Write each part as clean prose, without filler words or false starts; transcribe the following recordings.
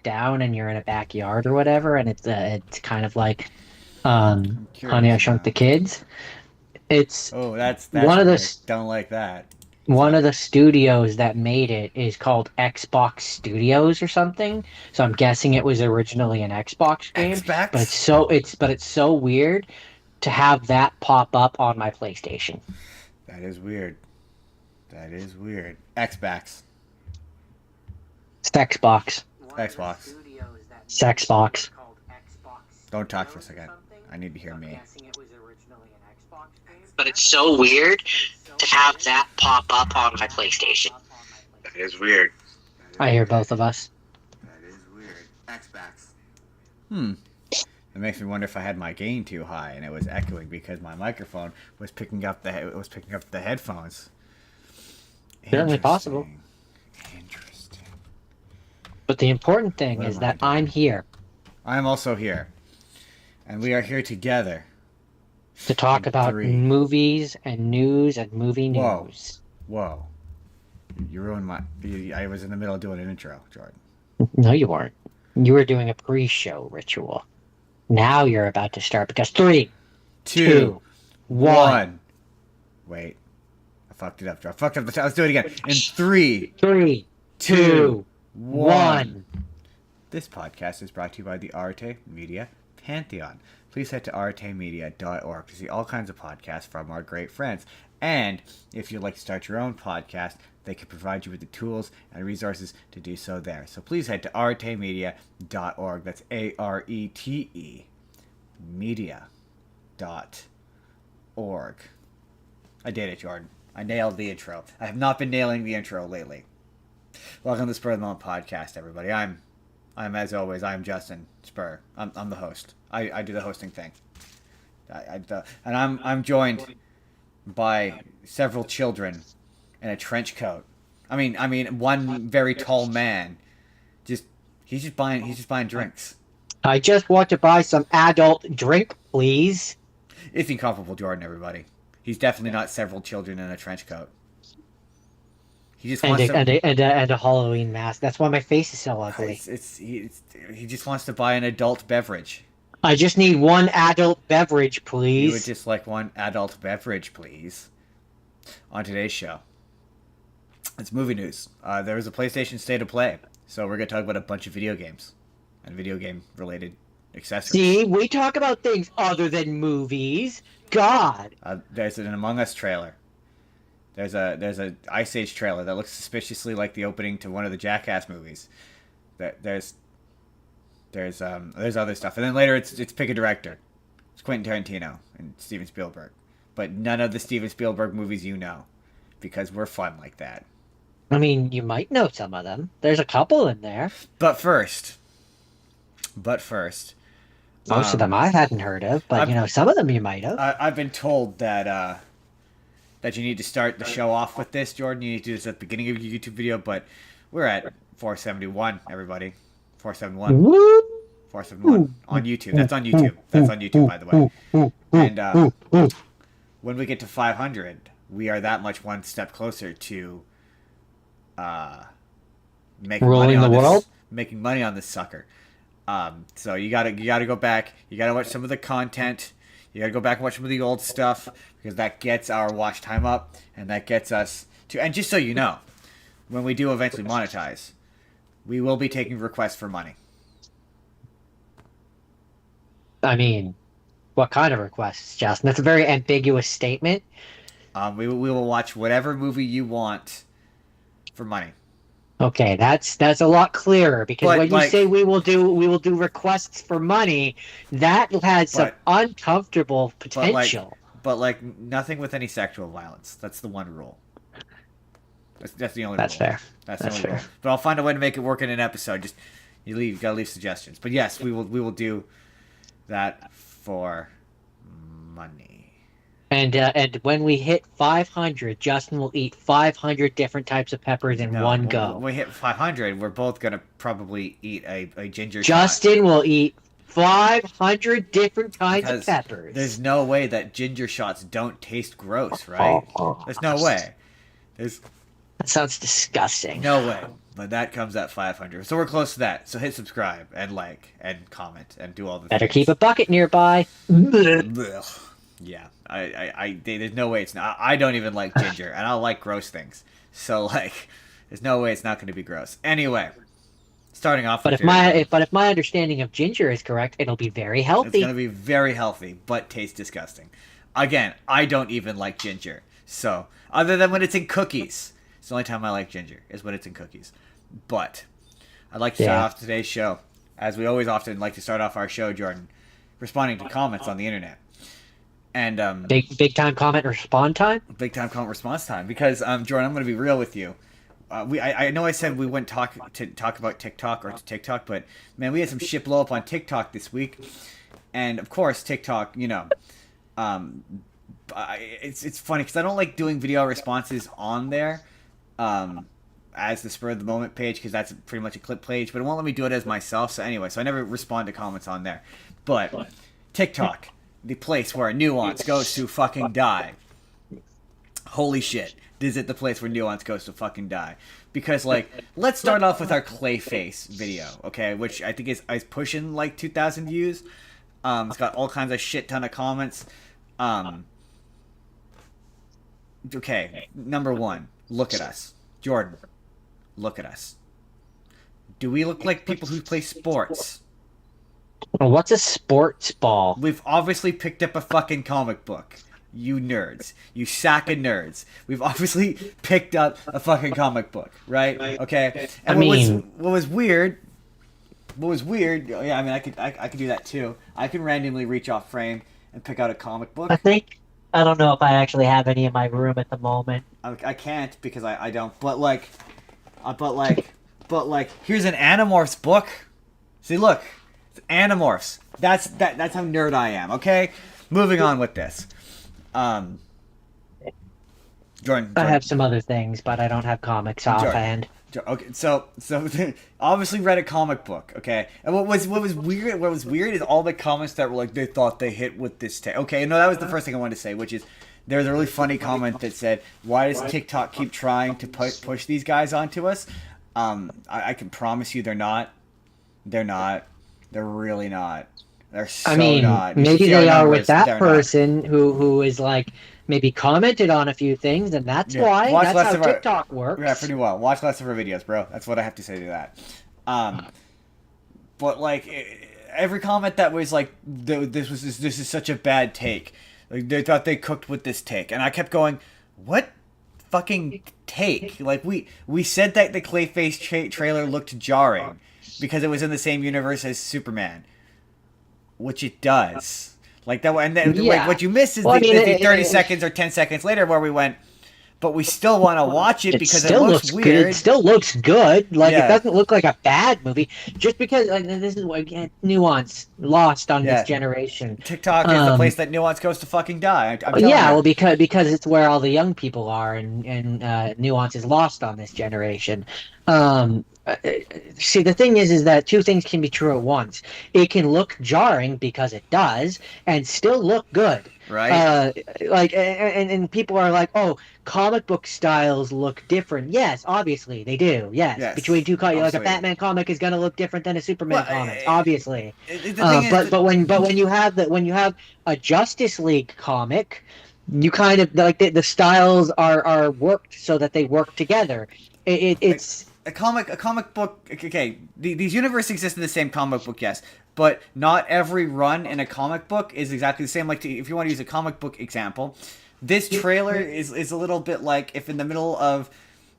down and you're in a backyard or whatever, and it's kind of like I'm Honey, I curious Shrunk the now. Kids. It's Oh, that's one of the weird. s- Don't like that. one of So the studios that made it is called Xbox Studios or something. So I'm guessing it was originally an Xbox game, but X-Backs? it's so weird to have that pop up on my PlayStation. That is weird. That is weird. X-Backs. It's Xbox. Xbox. It's Xbox. Don't talk for a second. I need to hear me. But it's so weird to have that pop up on my PlayStation. That is weird. That I is hear weird. both of us. That is weird. X-Backs. Hmm. It makes me wonder if I had my gain too high and it was echoing because my microphone was picking up the headphones. Certainly possible. Interesting. Interesting. But the important thing What is am I that I'm doing? here I am also here, and we are here together. to talk In about three. movies and news and movie Whoa, news. whoa! You ruined my. I was in the middle of doing an intro, Jordan. No, you weren't. You were doing a pre-show ritual. Now you're about to start because three, Two, two, one, one. Wait, I fucked it up. I fucked up. Let's do it again. In three, three, two, two, one. one. This podcast is brought to you by the Arte Media Pantheon. Please head to artemedia.org to see all kinds of podcasts from our great friends. And if you'd like to start your own podcast, they can provide you with the tools and resources to do so there. So please head to artemedia.org. That's ARETE media.org. I did it, Jordan. I nailed the intro. I have not been nailing the intro lately. Welcome to the Spur of the Moment podcast, everybody. I'm as always, I'm Justin Spurr. I'm the host. I do the hosting thing. And I'm joined by several children in a trench coat. I mean, one very tall man. Just he's just buying drinks. I just want to buy some adult drink, please. It's incomparable, Jordan. Everybody, he's definitely not several children in a trench coat. He just And wants a, to. and a, and a, and a Halloween mask. That's why my face is so ugly. He just wants to buy an adult beverage. I just need one adult beverage, You would please. just like one adult beverage, please. On today's show, it's movie news. There was a PlayStation State of Play, so we're gonna talk about a bunch of video games and video game related accessories. See, we talk about things other than movies. God. There's an Among Us trailer. There's a Ice Age trailer that looks suspiciously like the opening to one of the Jackass movies. There's other stuff, and then later it's pick a director. It's Quentin Tarantino and Steven Spielberg, but none of the Steven Spielberg movies you know, because we're fun like that. I mean, you might know some of them. There's a couple in there. But first, but first, Most of them um, I hadn't heard of, but I've some of them you might have. I've been told that you need to start the show off with this, Jordan. You need to do this at the beginning of your YouTube video, but we're at 471, everybody. 471. Woo! 471 on YouTube. That's on YouTube. That's on YouTube, by the way. And when we get to 500, we are that much one step closer to uh, making money Ruling the on world? this, making money on this sucker. So you gotta go back. You gotta watch some of the content. You gotta go back and watch some of the old stuff because that gets our watch time up, and that gets us to. And just so you know, when we do eventually monetize, we will be taking requests for money. I mean, what kind of requests, Justin? That's a very ambiguous statement. We will watch whatever movie you want for money. Okay, that's a lot clearer because But when you say we will do requests for money, that has some but uncomfortable but like potential. but like nothing with any sexual violence. That's the one rule. That's the only That's rule. fair. That's the That's only rule. fair. But I'll find a way to make it work in an episode. Just you gotta leave suggestions. But yes, we will do that for money. And when we hit 500, Justin will eat 500 different types of peppers in No, one when go. we hit 500, we're both gonna probably eat a ginger shot Justin will eat 500 different kinds of because there's peppers. no way that ginger shots don't taste gross, right? There's no way. There's That sounds disgusting. no way. but that comes at 500. So we're close to that. So hit subscribe and like and comment and do all the Better things. keep a bucket nearby. Ugh. Yeah, there's no way it's not. I don't even like ginger, and I like gross things. So like, there's no way it's not going to be gross. Anyway, starting off But with if my understanding of ginger is correct, it'll be very it's going healthy. to be very healthy, but taste disgusting. Again, I don't even like ginger. So other than when it's in cookies, it's the only time I like ginger is when it's in cookies. But I'd like to start Yeah. off today's show, as we always often like to start off our show, Jordan, responding to comments on the internet. And Big time comment respond time. big time comment response time because Jordan, I'm going to be real with you. I know I said we wouldn't talk about TikTok or to TikTok, but man, we had some shit blow up on TikTok this week, and of course TikTok, um, it's funny because I don't like doing video responses on there, as the spur of the moment page because that's pretty much a clip page, but it won't let me do it as myself. So anyway, so I never respond to comments on there, but TikTok, the place where nuance goes to fucking die. Holy shit. Is it the place where nuance goes to fucking die? Because, like, let's start off with our Clayface video, okay? Which I think is pushing, like, 2,000 views. It's got all kinds of shit ton of comments. Okay, number one, look at us. Jordan, look at us. Do we look like people who play sports? What's a sports ball? We've obviously picked up a fucking comic book. You nerds. You sack of nerds. We've obviously picked up a fucking comic book, right? Okay. And what was weird, yeah, I mean I could do that too. I can randomly reach off frame and pick out a comic book. I don't know if I actually have any in my room at the moment. I can't because I don't. But here's an Animorphs book. See, look. It's Animorphs. That's how nerd I am, okay? Moving on with this. Jordan. I have some other things, but I don't have comics offhand. Okay, so obviously read a comic book, okay. And what was weird is all the comments that were like they thought they hit with this take. Okay, no, that was the first thing I wanted to say, which is there was a really funny comment that said, "Why does TikTok keep trying to push these guys onto us?" I can promise you, they're not. They're not. They're really not. They're so not. Maybe they are with that person who is like maybe commented on a few things, and that's why. That's how TikTok works. Yeah, pretty well. Watch less of our videos, bro. That's what I have to say to that. But like every comment that was like, this is such a bad take. Like they thought they cooked with this take, and I kept going, what fucking take? Like we said that the Clayface trailer looked jarring because it was in the same universe as Superman. Which it does. Like that, and then like what you miss is the 30 seconds or 10 seconds later where we went, but we still want to watch it because it looks weird. Good. It still looks good. Like it doesn't look like a bad movie. Just because this is what nuance lost on this generation. TikTok is the place that nuance goes to fucking die. Well, because it's where all the young people are, and nuance is lost on this generation. See, the thing is that two things can be true at once. It can look jarring because it does, and still look good. Right. And people are like, oh, comic book styles look different. Yes, obviously they do. Yes. Between two comics, like a Batman comic is going to look different than a Superman comic, obviously. But when you have a Justice League comic, you kind of like the styles are worked so that they work together. It's a comic book. Okay, these universes exist in the same comic book, yes, but not every run in a comic book is exactly the same. Like if you want to use a comic book example, this trailer is a little bit like if in the middle of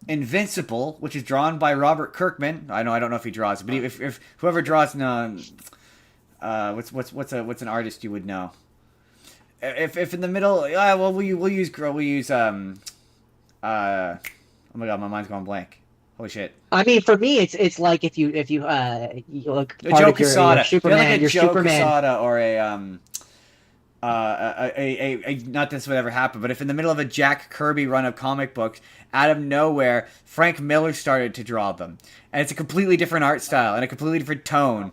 Invincible, which is drawn by Robert Kirkman. I don't know if he draws it, but if whoever draws what's an artist you would know. If in the middle, we'll use oh my god, my mind's going blank. Holy shit! I mean, for me, it's like if you look Joe Quesada, Superman, like Joe Quesada or a not this would ever happen, but if in the middle of a Jack Kirby run of comic books, out of nowhere, Frank Miller started to draw them, and it's a completely different art style and a completely different tone.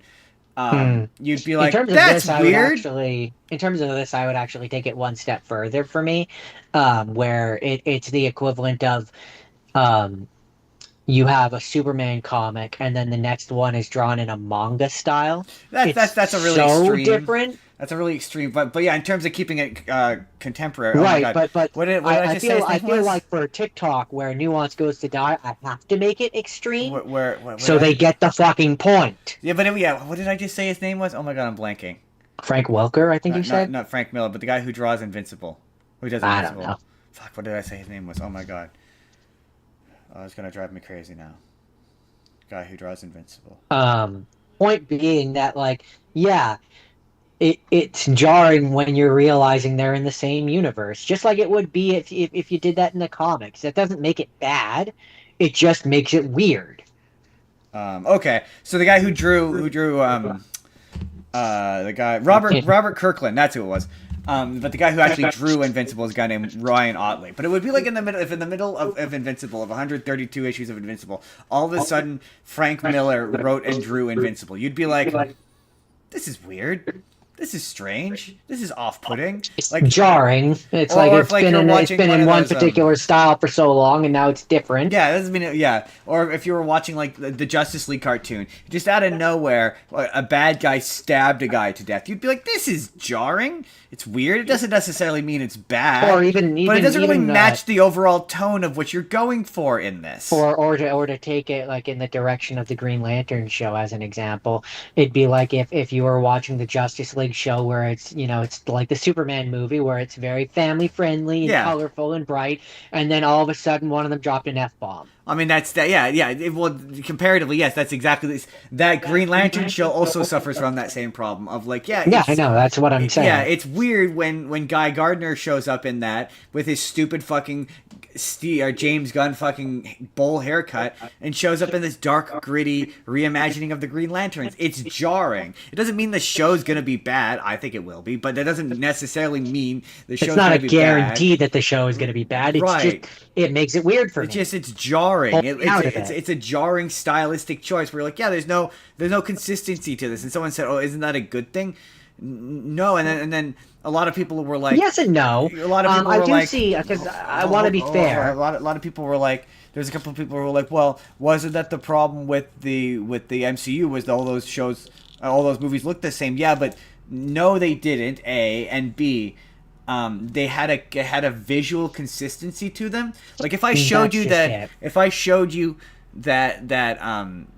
You'd be like, that's weird. In terms of this, I would actually take it one step further for me, where it's the equivalent of you have a Superman comic, and then the next one is drawn in a manga style. That's a really so extreme. different. That's a really extreme. But yeah, in terms of keeping it contemporary, oh my Right, god, but what did I just say? His I name feel was? like for TikTok where nuance goes to die, I have to make it extreme What so they get the fucking point. Yeah, but yeah, what did I just say his name was? Oh my god, I'm blanking. Frank Welker, I think you Not said. not Frank Miller, but the guy who draws Invincible. Who does I don't Invincible? know. Fuck, what did I say his name was? Oh my god. Oh, it's gonna drive me crazy now. Guy who draws Invincible. Point being that like, yeah, it's jarring when you're realizing they're in the same universe, just like it would be if you did that in the comics. That doesn't make it bad; it just makes it weird. Okay, so the guy the guy Robert Kirkland, that's who it was. But the guy who actually drew Invincible is a guy named Ryan Ottley. But it would be like in the middle of Invincible, of 132 issues of Invincible, all of a sudden Frank Miller wrote and drew Invincible. You'd be like, this is weird. This is strange. This is off-putting. It's like jarring. It's or like it's been in one particular style for so long, and now it's different. Yeah, it doesn't mean yeah. Or if you were watching like the Justice League cartoon, just out of nowhere, a bad guy stabbed a guy to death. You'd be like, "This is jarring. It's weird. It doesn't necessarily mean it's bad, or even but it doesn't really match the overall tone of what you're going for in this." Or to take it like in the direction of the Green Lantern show as an example, it'd be like if you were watching the Justice League show where it's it's like the Superman movie where it's very family friendly and colorful and bright, and then all of a sudden one of them dropped an F-bomb. I mean, that's that. Yeah. Well, comparatively, yes, that's exactly this. That Green Lantern show also suffers from that same problem of like, I know, that's what I'm saying. Yeah, it's weird when Guy Gardner shows up in that with his stupid fucking James Gunn fucking bowl haircut and shows up in this dark, gritty reimagining of the Green Lanterns. It's jarring. It doesn't mean the show's gonna be bad. I think it will be, but that doesn't necessarily mean the show's gonna be bad. It's not a guarantee that the show is gonna be bad. It's just it makes it weird for me. It's jarring. It's a jarring stylistic choice where you're like, yeah, there's no consistency to this. And someone said, oh, isn't that a good thing? No, and then a lot of people were like, yes and no. A lot of people were like, see, because I want to be fair. A lot of people were like, there's a couple of people who were like, well, wasn't that the problem with the MCU was all those shows, all those movies looked the same? Yeah, but no, they didn't. A and B. They had a visual consistency to them. Like if I showed you that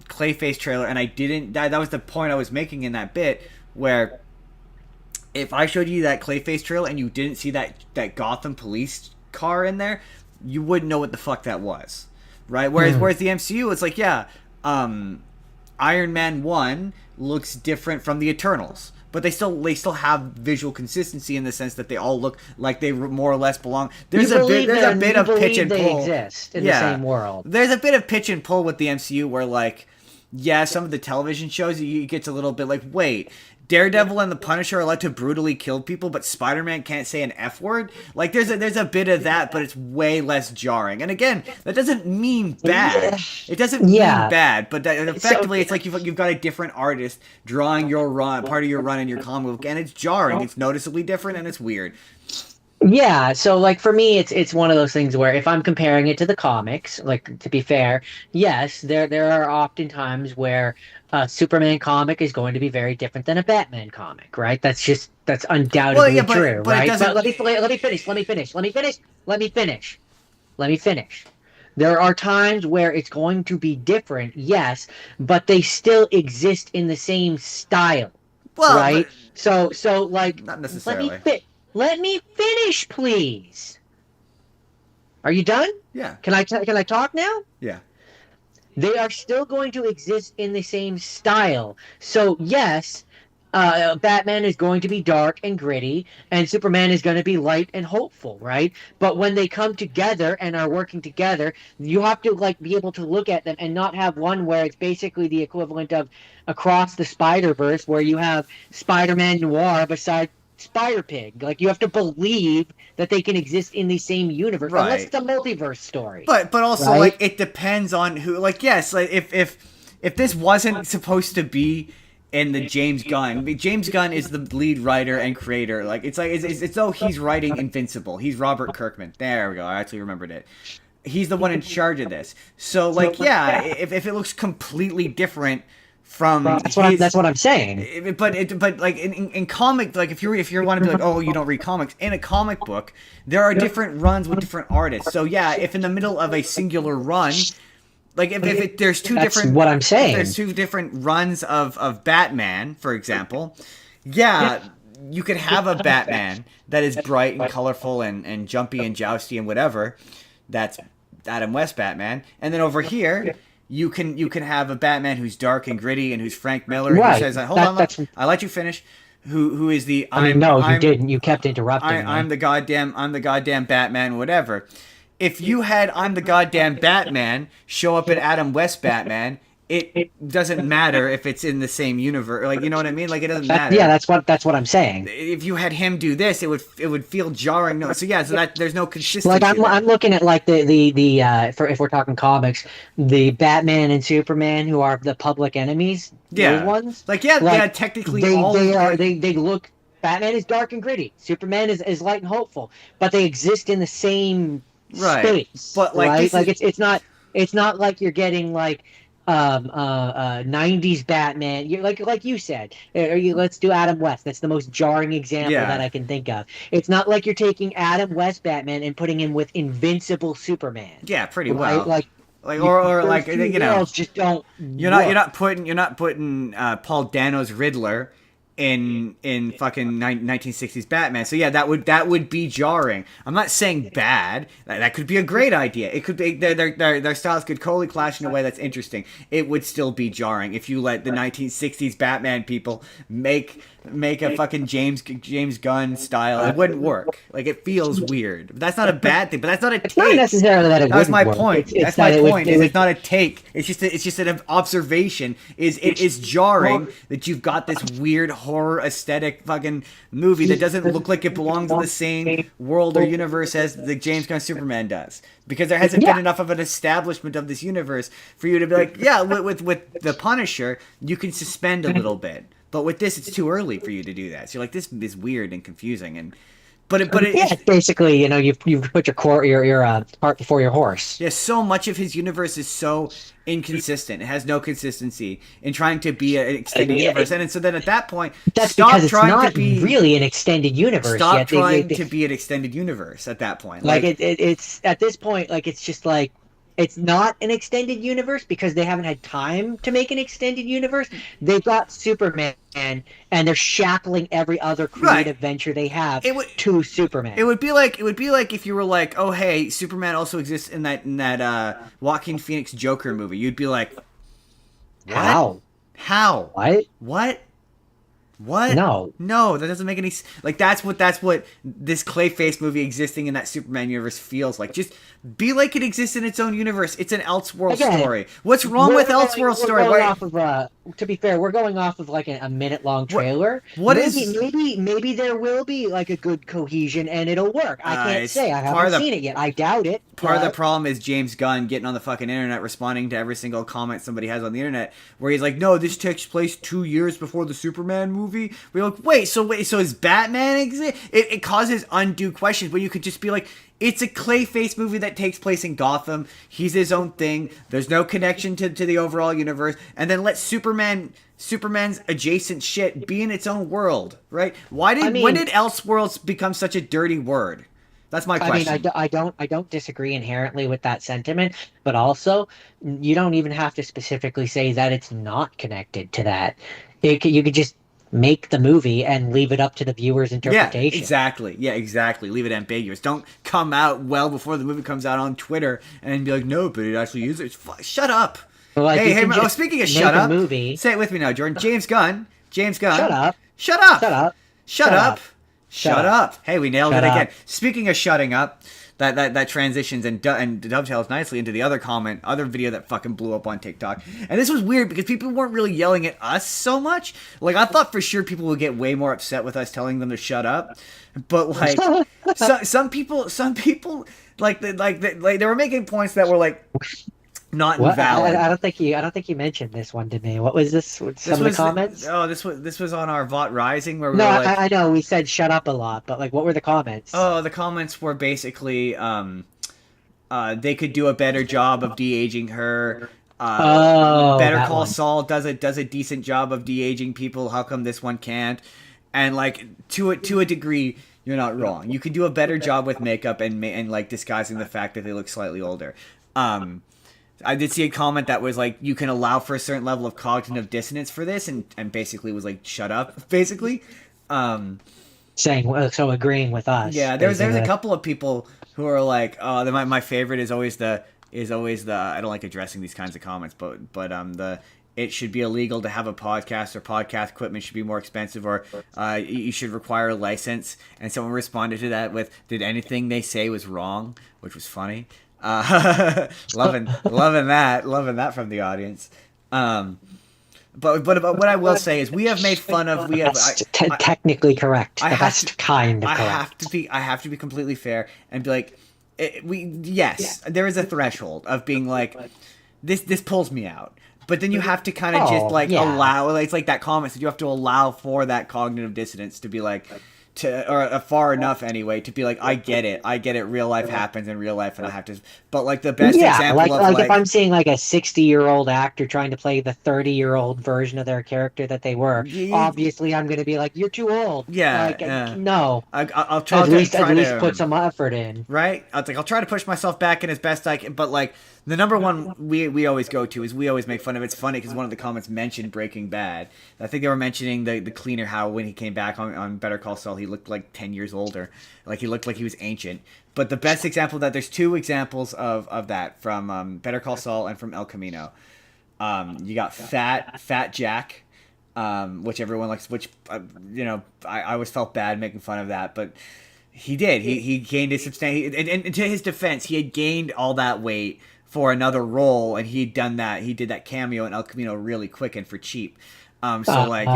Clayface trailer, and I didn't, that was the point I was making in that bit, where if I showed you that Clayface trailer and you didn't see that Gotham police car in there, you wouldn't know what the fuck that was, right? Whereas the MCU, it's like, yeah, Iron Man 1 looks different from the Eternals. But they still have visual consistency in the sense that they all look like they more or less belong. There's a bit of pitch and pull. They exist in the same world. There's a bit of pitch and pull with the MCU where, like, yeah, some of the television shows you get a little bit like, wait, Daredevil and the Punisher are allowed to brutally kill people, but Spider-Man can't say an F word. Like there's a bit of that, but it's way less jarring. And again, that doesn't mean bad. It doesn't mean bad, but effectively, it's like you've got a different artist drawing your run, part of your run in your comic book, and it's jarring. It's noticeably different, and it's weird. Yeah, so like for me, it's one of those things where if I'm comparing it to the comics, like to be fair, yes, there are often times where a Superman comic is going to be very different than a Batman comic, right? That's undoubtedly true, right? But let me finish. There are times where it's going to be different, yes, but they still exist in the same style, right? So like, not necessarily. Let me finish, please. Are you done? Yeah. Can I talk now? Yeah. They are still going to exist in the same style. So yes, Batman is going to be dark and gritty, and Superman is going to be light and hopeful, right? But when they come together and are working together, you have to like be able to look at them and not have one where it's basically the equivalent of Across the Spider-Verse, where you have Spider-Man Noir beside Spider-Pig. Like, you have to believe that they can exist in the same universe, unless it's a multiverse story. But also, like, it depends on who. Like, yes, like if this wasn't supposed to be in the James Gunn is the lead writer and creator. Like, it's though he's writing Invincible. He's Robert Kirkman. There we go. I actually remembered it. he's the one in charge of this. So like, yeah, if it looks completely different from that's what I'm saying. But like in comic, like if you want to be like, oh, you don't read comics, in a comic book there are different runs with different artists. So yeah, if in the middle of a singular run, like if there's two That's different, what I'm saying. there's two different runs of Batman, for example, yeah, you could have a Batman that is bright and colorful and jumpy and jousty and whatever. That's Adam West Batman, and then over here you can have a Batman who's dark and gritty and who's Frank Miller. Right. Who says, "Hold on, I let you finish." Who is the? You didn't. You kept interrupting me. I'm the goddamn Batman. Whatever. If you had I'm the goddamn Batman show up in Adam West Batman, it doesn't matter if it's in the same universe. Like, you know what I mean? Like, it doesn't matter. Yeah, that's what I'm saying. If you had him do this, it would feel jarring. No, so yeah, so that there's no consistency. Like I'm looking at like the if we're talking comics, the Batman and Superman who are the public enemies. Yeah, those ones. Like technically they look. Batman is dark and gritty. Superman is light and hopeful, but they exist in the same space. But like, right? Like it's not like you're getting like 90s Batman. You're like you said. Let's do Adam West. That's the most jarring example that I can think of. It's not like you're taking Adam West Batman and putting him with Invincible Superman. Yeah, pretty well. Like or like, you know, just don't. You're not putting Paul Dano's Riddler in fucking 1960s Batman. So yeah, that would be jarring. I'm not saying bad. That could be a great idea. It could be their styles could totally clash in a way that's interesting. It would still be jarring if you let the 1960s Batman people make a fucking James Gunn style. It wouldn't work. Like, it feels weird. But that's not a bad thing. But that's not a take. It's not necessarily that it That's my work. point. That's my point. It's not a take. It's just an observation. It is jarring that you've got this weird horror aesthetic fucking movie that doesn't look like it belongs in the same world or universe as the James Gunn Superman does. Because there hasn't been enough of an establishment of this universe for you to be like, yeah, with the Punisher, you can suspend a little bit. But with this, it's too early for you to do that. So you're like, this is weird and confusing, it's basically, you know, you've put your cart before your horse. Yeah, so much of his universe is so inconsistent. It has no consistency in trying to be an extended universe, and so then at that point, that's because it's not really an extended universe. Stop trying to be an extended universe at that point. Like it's at this point, like it's just like. It's not an extended universe because they haven't had time to make an extended universe. They've got Superman, and they're shackling every other creative venture they have to Superman. It would be like if you were like, oh hey, Superman also exists in that Joaquin Phoenix Joker movie. You'd be like, what? How? What? What? No, that doesn't make any sense. Like, that's what this Clayface movie existing in that Superman universe feels like. Just be like it exists in its own universe. It's an Elseworld story. What's wrong with Elseworld story? To be fair, we're going off of like a minute-long trailer. Maybe there will be like a good cohesion and it'll work. I can't say. I haven't seen it yet. I doubt it. Part of the problem is James Gunn getting on the fucking internet, responding to every single comment somebody has on the internet, where he's like, "No, this takes place 2 years before the Superman movie." We're like, wait, so is Batman exist? It causes undue questions, but you could just be like, it's a Clayface movie that takes place in Gotham. He's his own thing. There's no connection to the overall universe. And then let Superman's adjacent shit be in its own world, right? When did Elseworlds become such a dirty word? That's my question. I don't disagree inherently with that sentiment, but also you don't even have to specifically say that it's not connected to that. You could just make the movie and leave it up to the viewer's interpretation. Yeah, exactly. Leave it ambiguous. Don't come out well before the movie comes out on Twitter and be like, no, but it actually uses it. Shut up. Like, hey, speaking of shut up, movie. Say it with me now, Jordan. James Gunn. Shut up. Shut up. Shut up. Hey, we nailed it again. Speaking of shutting up, that transitions and dovetails nicely into the other video that fucking blew up on TikTok. And this was weird because people weren't really yelling at us so much. Like, I thought for sure people would get way more upset with us telling them to shut up. But like, some people like they were making points that were like not valid. I don't think you mentioned this one to me. What was this? Some of the comments? This was on our VOT Rising where we were like, I know we said shut up a lot, but like, what were the comments? Oh, the comments were basically they could do a better job of de-aging her. Better Call Saul does a decent job of de-aging people. How come this one can't? And like to a degree, you're not wrong. You could do a better job with makeup and like disguising the fact that they look slightly older. I did see a comment that was like, you can allow for a certain level of cognitive dissonance for this, and basically was like, shut up, basically. Saying, so agreeing with us. Yeah, there's a couple of people who are like, oh, my favorite is always the I don't like addressing these kinds of comments, but it should be illegal to have a podcast, or podcast equipment should be more expensive, or you should require a license. And someone responded to that with, did anything they say was wrong, which was funny. Loving that from the audience. But what I will say is, we have made fun of, technically correct. I have to be completely fair and be like, there is a threshold of being like, this pulls me out. But then you have to kind of allow, it's like that comment that you have to allow for that cognitive dissonance to be like, or far enough anyway, to be like, I get it, real life happens in real life, and I have to, but like the best example of if I'm seeing like a 60-year-old actor trying to play the 30-year-old version of their character that they were, obviously I'm going to be like, you're too old. No. I'll try at least put some effort in. Right? I'll try to push myself back in as best I can, but like, the number one we always go to is, we always make fun of. It's funny because one of the comments mentioned Breaking Bad. I think they were mentioning the cleaner, how when he came back on Better Call Saul, he looked like 10 years older. Like, he looked like he was ancient. But the best example of that, there's two examples of that from Better Call Saul and from El Camino. You got Fat Jack, which everyone likes, which, I always felt bad making fun of that, but he did. He gained a substantial, and to his defense, he had gained all that weight for another role, and he did that cameo in El Camino really quick and for cheap. He's not like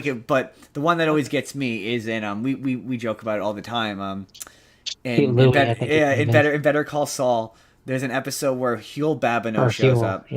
it, but the one that always gets me is in we joke about it all the time. In Better Call Saul, there's an episode where Huel Babineau shows up.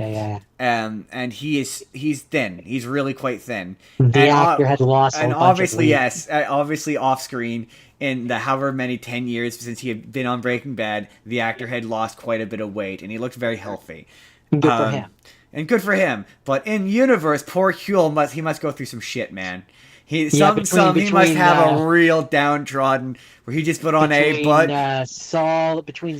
And he's thin. He's really quite thin. The actor had lost, and obviously off screen, in the however many 10 years since he had been on Breaking Bad, the actor had lost quite a bit of weight, and he looked very healthy. Good for him. And good for him. But in universe, poor Huel must go through some shit, man. He must have a real downtrodden, where he just put on between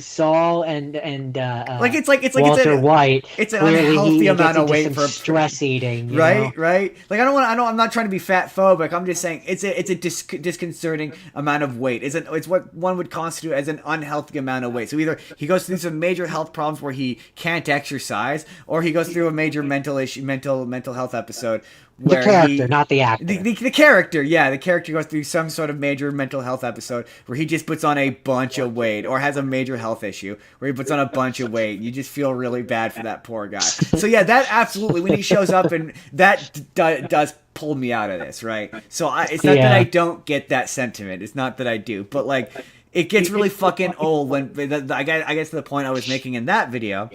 Saul and Walter White. It's an unhealthy amount of weight for stress eating, right? Like, I'm not trying to be fat phobic. I'm just saying it's a disconcerting amount of weight. It's what one would constitute as an unhealthy amount of weight. So either he goes through some major health problems where he can't exercise, or he goes through a major mental health episode. The character, not the actor. The character, the character goes through some sort of major mental health episode where he just puts on a bunch of weight, or has a major health issue where he puts on a bunch of weight. You just feel really bad for that poor guy. So yeah, that absolutely, when he shows up, and that does pull me out of this, right? So it's not that I don't get that sentiment. It's not that I do, but like, it gets really fucking old when I guess the point I was making in that video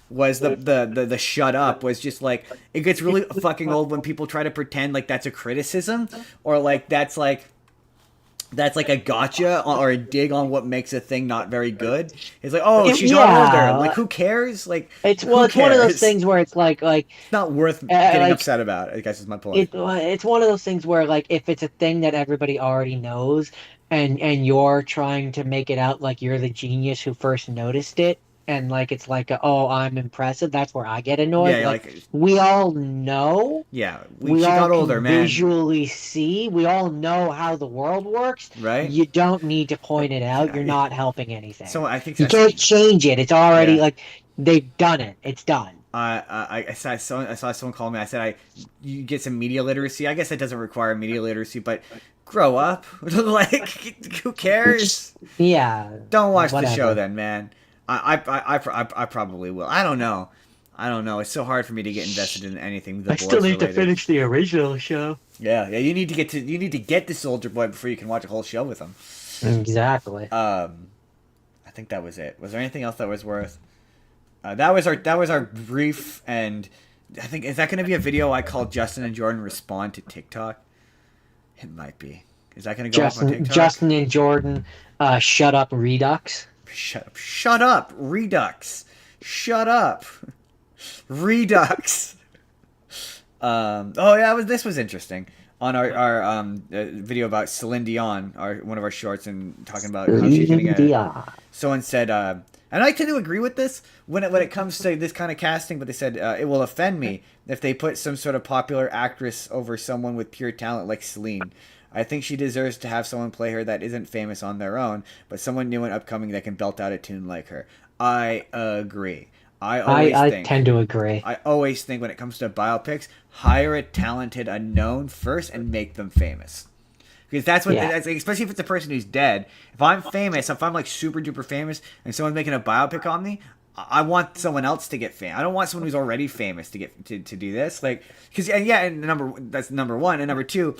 was the shut up was just like, it gets really fucking old when people try to pretend like that's a criticism, or like that's like a gotcha or a dig on what makes a thing not very good. It's like, oh, she's not older. Like, who cares? Like, it's one of those things where it's like it's not worth getting upset about. I guess is my point. It's one of those things where, like, if it's a thing that everybody already knows, and you're trying to make it out like you're the genius who first noticed it, and like it's like, oh, I'm impressive, that's where I get annoyed. Yeah, like we all know. Yeah, we all got older, man. Visually see. We all know how the world works. Right. You don't need to point it out. You're not helping anything. So I think you can't change it. It's already like they've done it. It's done. I saw someone call me. I said, you get some media literacy. I guess it doesn't require media literacy, but grow up. Like, who cares? Yeah. Don't watch the show then, man. I probably will. I don't know. It's so hard for me to get invested in anything. I still need to finish the original show. Yeah. You need to get to Soldier Boy before you can watch a whole show with him. Exactly. I think that was it. Was there anything else that was worth? That was our brief, and I think, is that going to be a video I call Justin and Jordan respond to TikTok? It might be. Is that going to go up on TikTok? Justin and Jordan, shut up, Redux. Shut up, Redux. Shut up, Redux. This was interesting. On our video about Celine Dion, one of our shorts, and talking about how she's getting someone said, and I tend to agree with this when it comes to this kind of casting, but they said it will offend me if they put some sort of popular actress over someone with pure talent like Celine. I think she deserves to have someone play her that isn't famous on their own, but someone new and upcoming that can belt out a tune like her. I agree. I tend to agree. I always think when it comes to biopics, hire a talented unknown first and make them famous. Because that's what, especially if it's a person who's dead. If I'm famous, if I'm like super duper famous, and someone's making a biopic on me, I want someone else to get famous. I don't want someone who's already famous to get to do this. Like, because that's number one, and number two,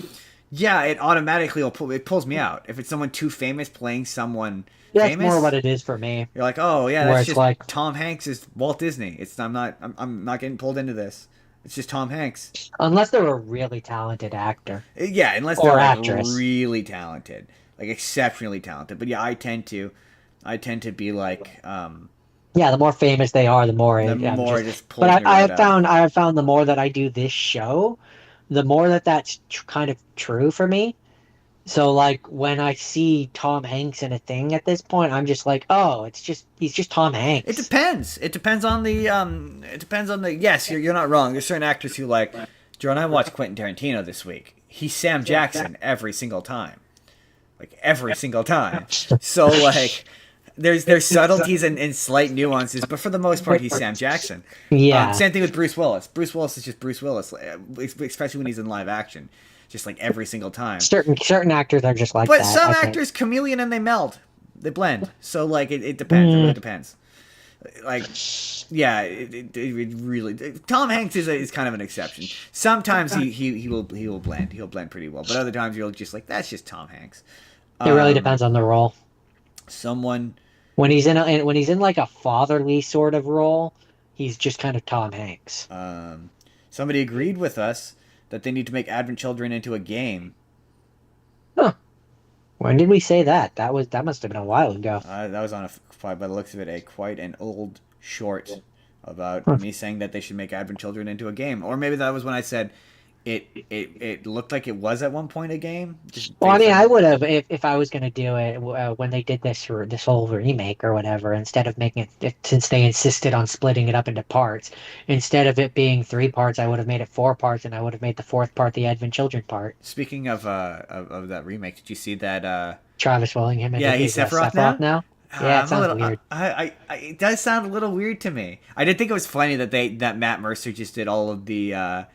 it automatically it pulls me out if it's someone too famous playing someone. That's famous. More what it is for me. You're like, oh yeah, that's just like Tom Hanks is Walt Disney. I'm not getting pulled into this. It's just Tom Hanks. Unless they're a really talented actor. Yeah, unless they're like really talented, like exceptionally talented. But yeah, I tend to be like, the more famous they are, the more just pulls But me right out. I have found the more that I do this show, the more that's kind of true for me. So like when I see Tom Hanks in a thing at this point, I'm just like, oh, he's just Tom Hanks. It depends. It depends on the yes, you're not wrong. There's certain actors who like Joe and I watched Quentin Tarantino this week. He's Sam Jackson every single time. Like every single time. So like there's subtleties and slight nuances, but for the most part he's Sam Jackson. Yeah. Same thing with Bruce Willis. Bruce Willis is just Bruce Willis, especially when he's in live action. Just like every single time. Certain actors are just like that. But some actors chameleon and they meld. They blend. So like it depends. It really depends. Like it really Tom Hanks is kind of an exception. Sometimes he will blend. He'll blend pretty well. But other times you're just like, that's just Tom Hanks. It really depends on the role. When he's in like a fatherly sort of role, he's just kind of Tom Hanks. Somebody agreed with us that they need to make Advent Children into a game. Huh. When did we say that? That must have been a while ago. That was on by the looks of it, quite an old short about me saying that they should make Advent Children into a game. Or maybe that was when I said it looked like it was at one point a game. Well, I mean, I would have if I was going to do it when they did this whole remake or whatever. Instead of making it, since they insisted on splitting it up into parts, instead of it being 3 parts, I would have made it 4 parts, and I would have made the 4th part the Advent Children part. Speaking of that remake, did you see that? Travis Willingham. He's Sephiroth now. Yeah, it sounds weird. It does sound a little weird to me. I did think it was funny that Matt Mercer just did all of the.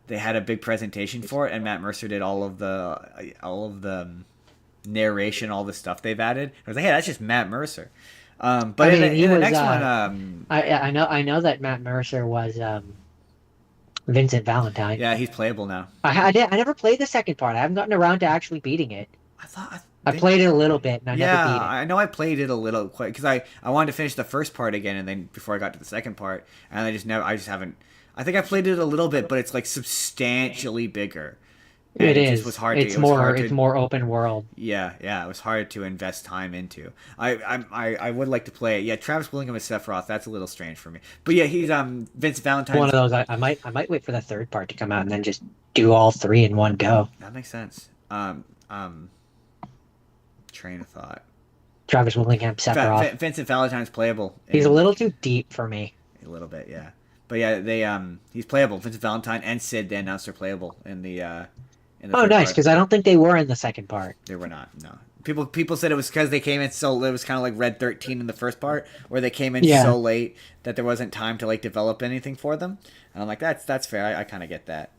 They had a big presentation for it, and Matt Mercer did all of the narration, all the stuff they've added. I was like, hey, that's just Matt Mercer. But in the next one, I know that Matt Mercer was Vincent Valentine. Yeah, he's playable now. I never played the second part. I haven't gotten around to actually beating it. I played it a a bit, and I never beat it. I know I played it a little because I wanted to finish the first part again, and then before I got to the second part, and I just haven't. I think I played it a little bit, but it's like substantially bigger. And it is. It's more open world. Yeah, it was hard to invest time into. I would like to play it. Yeah, Travis Willingham as Sephiroth. That's a little strange for me. But yeah, he's Vincent Valentine. One of those. I might wait for the 3rd part to come out and then just do all 3 in one go. That makes sense. Train of thought. Travis Willingham Sephiroth. Vincent Valentine's playable. He's a little too deep for me. A little bit, yeah. But yeah, he's playable. Vincent Valentine and Sid, they announced they're playable in the oh, nice, because I don't think they were in the second part. They were not, no. People said it was because they came in so it was kind of like Red 13 in the first part, where they came in so late that there wasn't time to like develop anything for them. And I'm like, that's fair. I kind of get that.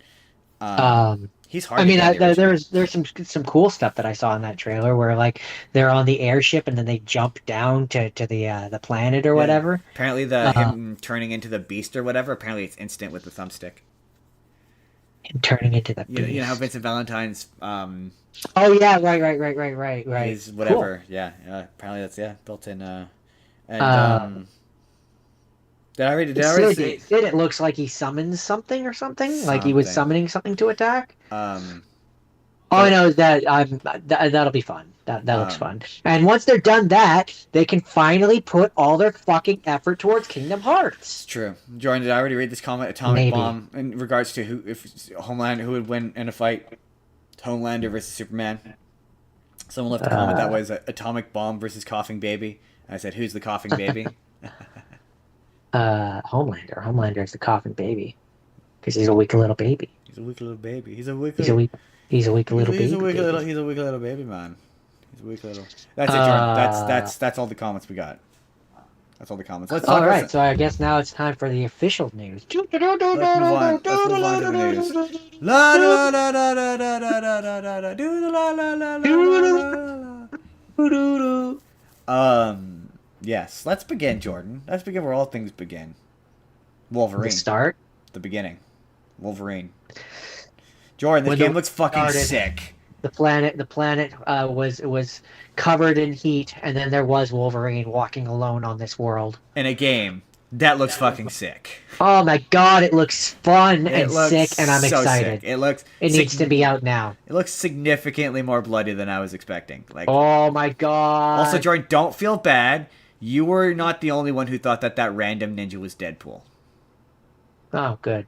He's hard. I mean, there's some cool stuff that I saw in that trailer where like they're on the airship and then they jump down to the planet or whatever. Apparently, him turning into the beast or whatever. Apparently, it's instant with the thumbstick. Him turning into the beast. You know how Vincent Valentine's. Oh yeah, right. He's whatever. Cool. Yeah. Apparently, that's built in. Did I already see? It looks like he summons something or something. Like he was summoning something to attack. All I know is that that'll be fun. That looks fun. And once they're done that, they can finally put all their fucking effort towards Kingdom Hearts. It's true. Jordan, did I already read this comment? Atomic Bomb in regards to who would win in a fight? Homelander versus Superman. Someone left a comment that was Atomic Bomb versus Coughing Baby. And I said, who's the Coughing Baby? Homelander. Homelander is the Coughing Baby because he's a weak little baby. He's a weak little baby. He's a weak little baby. He's a weak little baby, man. He's a weak little. That's it, Jordan. That's all the comments we got. That's all the comments. Let's all right, so I guess now it's time for the official news. Let's move on. Let's move on to the news. La la la la la la la la la la do the la la la la la. Yes. Let's begin, Jordan. Let's begin where all things begin. Wolverine. The start. The beginning. Wolverine. Jordan, this game looks fucking sick. The planet was covered in heat, and then there was Wolverine walking alone on this world. In a game. That looks fucking sick. Oh my god, it looks fun and sick, and I'm excited. Sick. It needs to be out now. It looks significantly more bloody than I was expecting. Oh my god. Also, Jordan, don't feel bad. You were not the only one who thought that random ninja was Deadpool. Oh, good.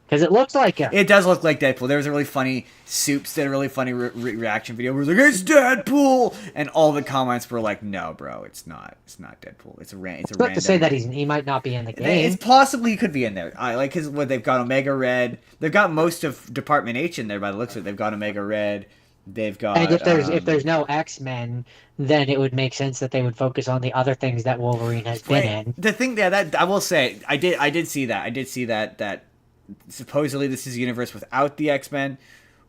Because it looks like him. It does look like Deadpool. There was a really funny Soups did a really funny reaction video where it was like, it's Deadpool! And all the comments were like, no, bro, it's not. It's not Deadpool. It's not to say that he might not be in the game. It's possibly he could be in there. I like his what they've got Omega Red. They've got most of Department H in there by the looks of it. They've got Omega Red. They've got. And if there's no X-Men, then it would make sense that they would focus on the other things that Wolverine has been in. The thing that I will say, I did see that. I did see that supposedly this is a universe without the X-Men,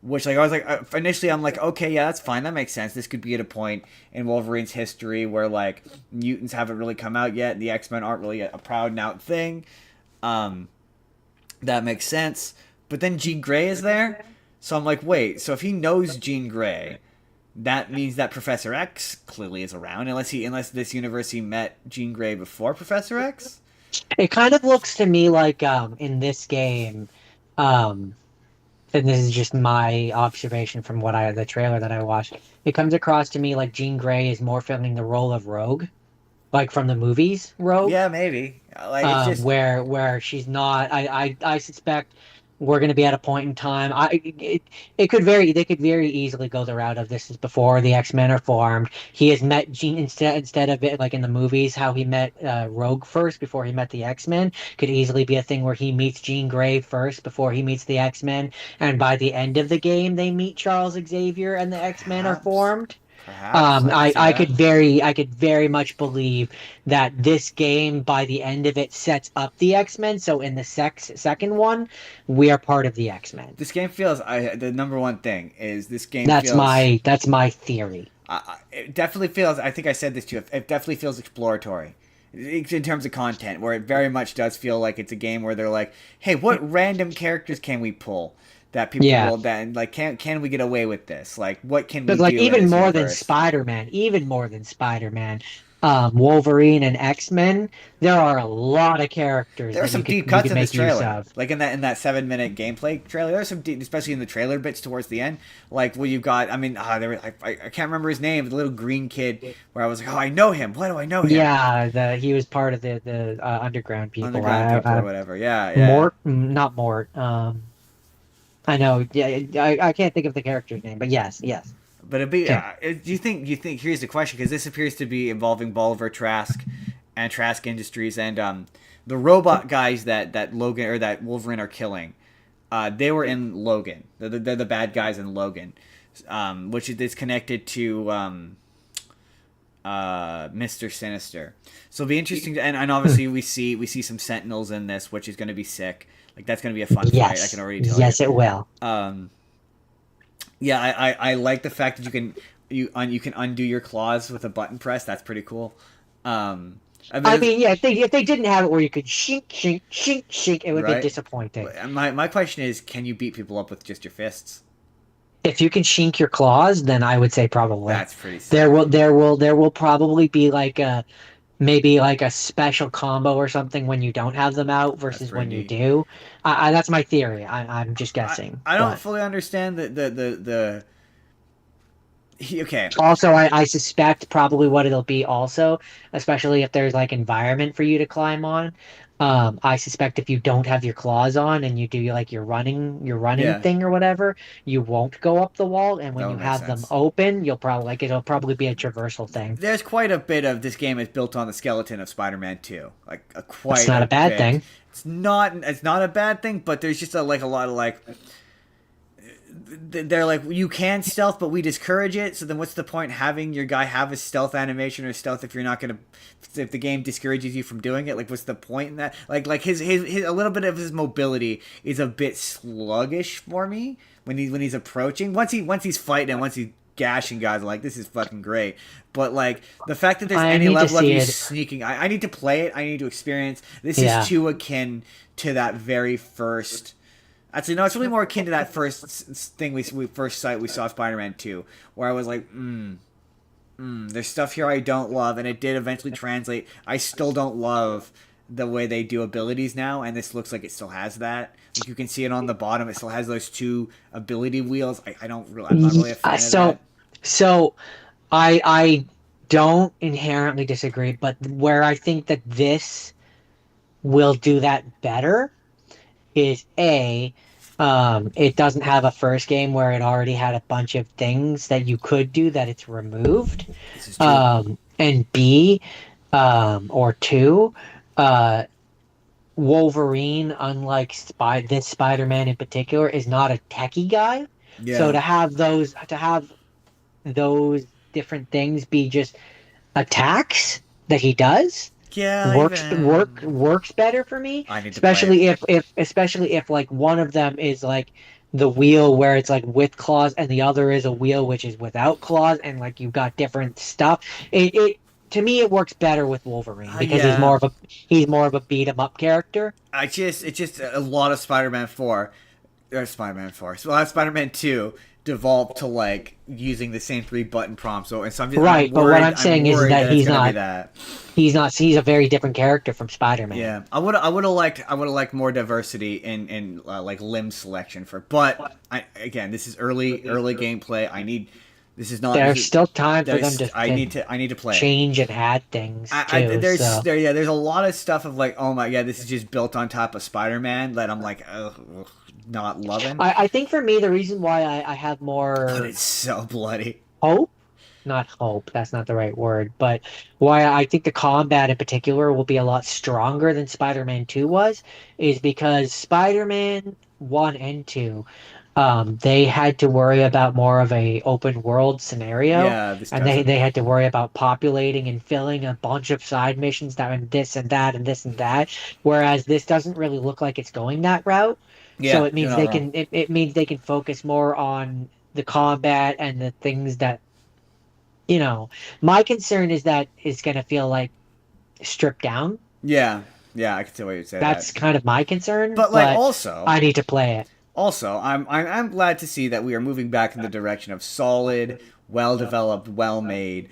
which I was like initially I'm like, okay, yeah, that's fine, that makes sense. This could be at a point in Wolverine's history where like mutants haven't really come out yet and the X-Men aren't really a proud and out thing. That makes sense. But then Jean Grey is there, so I'm like, wait, so if he knows Jean Grey, that means that Professor X clearly is around, unless this universe he met Jean Grey before Professor X. It kind of looks to me like in this game, and this is just my observation from the trailer that I watched. It comes across to me like Jean Grey is more filling the role of Rogue, like from the movies Rogue. Yeah, maybe. Like it's just where she's not. I suspect we're going to be at a point in time. They could very easily go the route of this is before the X-Men are formed. He has met Jean instead of it like in the movies how he met Rogue first before he met the X-Men. Could easily be a thing where he meets Jean Grey first before he meets the X-Men, and by the end of the game they meet Charles Xavier and the X-Men are formed. I could very much believe that this game, by the end of it, sets up the X-Men. So in the second one, we are part of the X-Men. This game feels. The number one thing is this game. That's my theory. It definitely feels. I think I said this to you. It definitely feels exploratory in terms of content, where it very much does feel like it's a game where they're like, "Hey, what random characters can we pull?" That people will then like can we get away with this? Like what can we do? Like even more than Spider-Man, Wolverine and X-Men, there are a lot of characters. There are some deep cuts in this trailer. Like in that 7-minute gameplay trailer, there's some deep, especially in the trailer bits towards the end. Like where you've got, I can't remember his name, the little green kid. Where I was like, oh, I know him. Why do I know him? Yeah, he was part of the underground people. Or whatever. Yeah. Not Mort. I know. Yeah, I can't think of the character's name, but yes. But it'd be. Do you think? Here's the question, because this appears to be involving Bolivar Trask and Trask Industries and the robot guys that Logan or that Wolverine are killing. They were in Logan. They're the bad guys in Logan, which is connected to Mr. Sinister. So it'll be interesting. And obviously we see some Sentinels in this, which is going to be sick. Like that's going to be a fun fight. I can already tell. Yes, it will. Yeah, I like the fact that you can undo your claws with a button press. That's pretty cool. If they didn't have it where you could shink, it would be disappointing. My question is, can you beat people up with just your fists? If you can shink your claws, then I would say probably. That's pretty sick. There will probably be maybe like a special combo or something when you don't have them out versus when you do. That's my theory. I'm just guessing. I don't fully understand the Okay. Also, I suspect probably what it'll be also, especially if there's like environment for you to climb on. I suspect if you don't have your claws on and you do like your running Yeah, thing or whatever, you won't go up the wall. And that when you would make have them sense. open, you'll probably like it'll probably be a traversal thing. There's quite a bit of this game is built on the skeleton of Spider-Man 2. Like It's quite not a a bad bit. thing. It's not a bad thing, but there's just a lot of like they're like you can stealth but we discourage it, so then what's the point having your guy have a stealth animation or stealth if you're not going to, if the game discourages you from doing it? Like what's the point in that? Like his a little bit of his mobility is a bit sluggish for me when he's approaching. Once he's fighting and once he's gashing guys, I'm like, this is fucking great. But like the fact that there's I any need to level of see you it. sneaking, I need to play it, I need to experience. This is Yeah. too akin to that very first. Actually, no, it's really more akin to that first thing we first sight we saw Spider-Man 2, where I was like, there's stuff here I don't love, and it did eventually translate. I still don't love the way they do abilities now, and this looks like it still has that. Like you can see it on the bottom, it still has those two ability wheels. I'm not really a fan of So, that. so I don't inherently disagree, but where I think that this will do that better is it doesn't have a first game where it already had a bunch of things that you could do that it's removed. This is true. And B, or two, uh, Wolverine, unlike this Spider-Man in particular, is not a techie guy. So Yeah. to have those different things be just attacks that he does Yeah, even works better for me, I need to play it. especially if like one of them is like the wheel where it's like with claws and the other is a wheel which is without claws, and like you've got different stuff. It to me it works better with Wolverine because Yeah. he's more of a beat 'em up character. It's just a lot of Spider-Man 4 or Spider-Man 4. So a lot of Spider-Man 2 devolved to like using the same three button prompts. So and so Right, but what I'm I'm saying is worried that that it's gonna be that. he's a very different character from Spider-Man. Yeah, I would have liked more diversity in like limb selection for. But again, this is early gameplay. This is not. There's still time for them I need to play it. change and add things too. So There's a lot of stuff of like, oh my god, this is just built on top of Spider-Man that I'm like, ugh, not loving. I think for me the reason why I have But more it's so bloody. hope, not hope, that's not the right word, but why I think the combat in particular will be a lot stronger than Spider-Man 2 was, is because Spider-Man 1 and 2, they had to worry about more of a open world scenario, Yeah, this and they doesn't. had to worry about populating and filling a bunch of side missions that and this and that and this and that, whereas this doesn't really look like it's going that route. So Yeah, you're not wrong. it means they can focus more on the combat and the things that, my concern is that it's going to feel like stripped down. Yeah, yeah, I can see why you'd say that. That's kind of my concern, But like but also, I need to play it. I'm glad to see that we are moving back in the direction of solid, well developed, well made,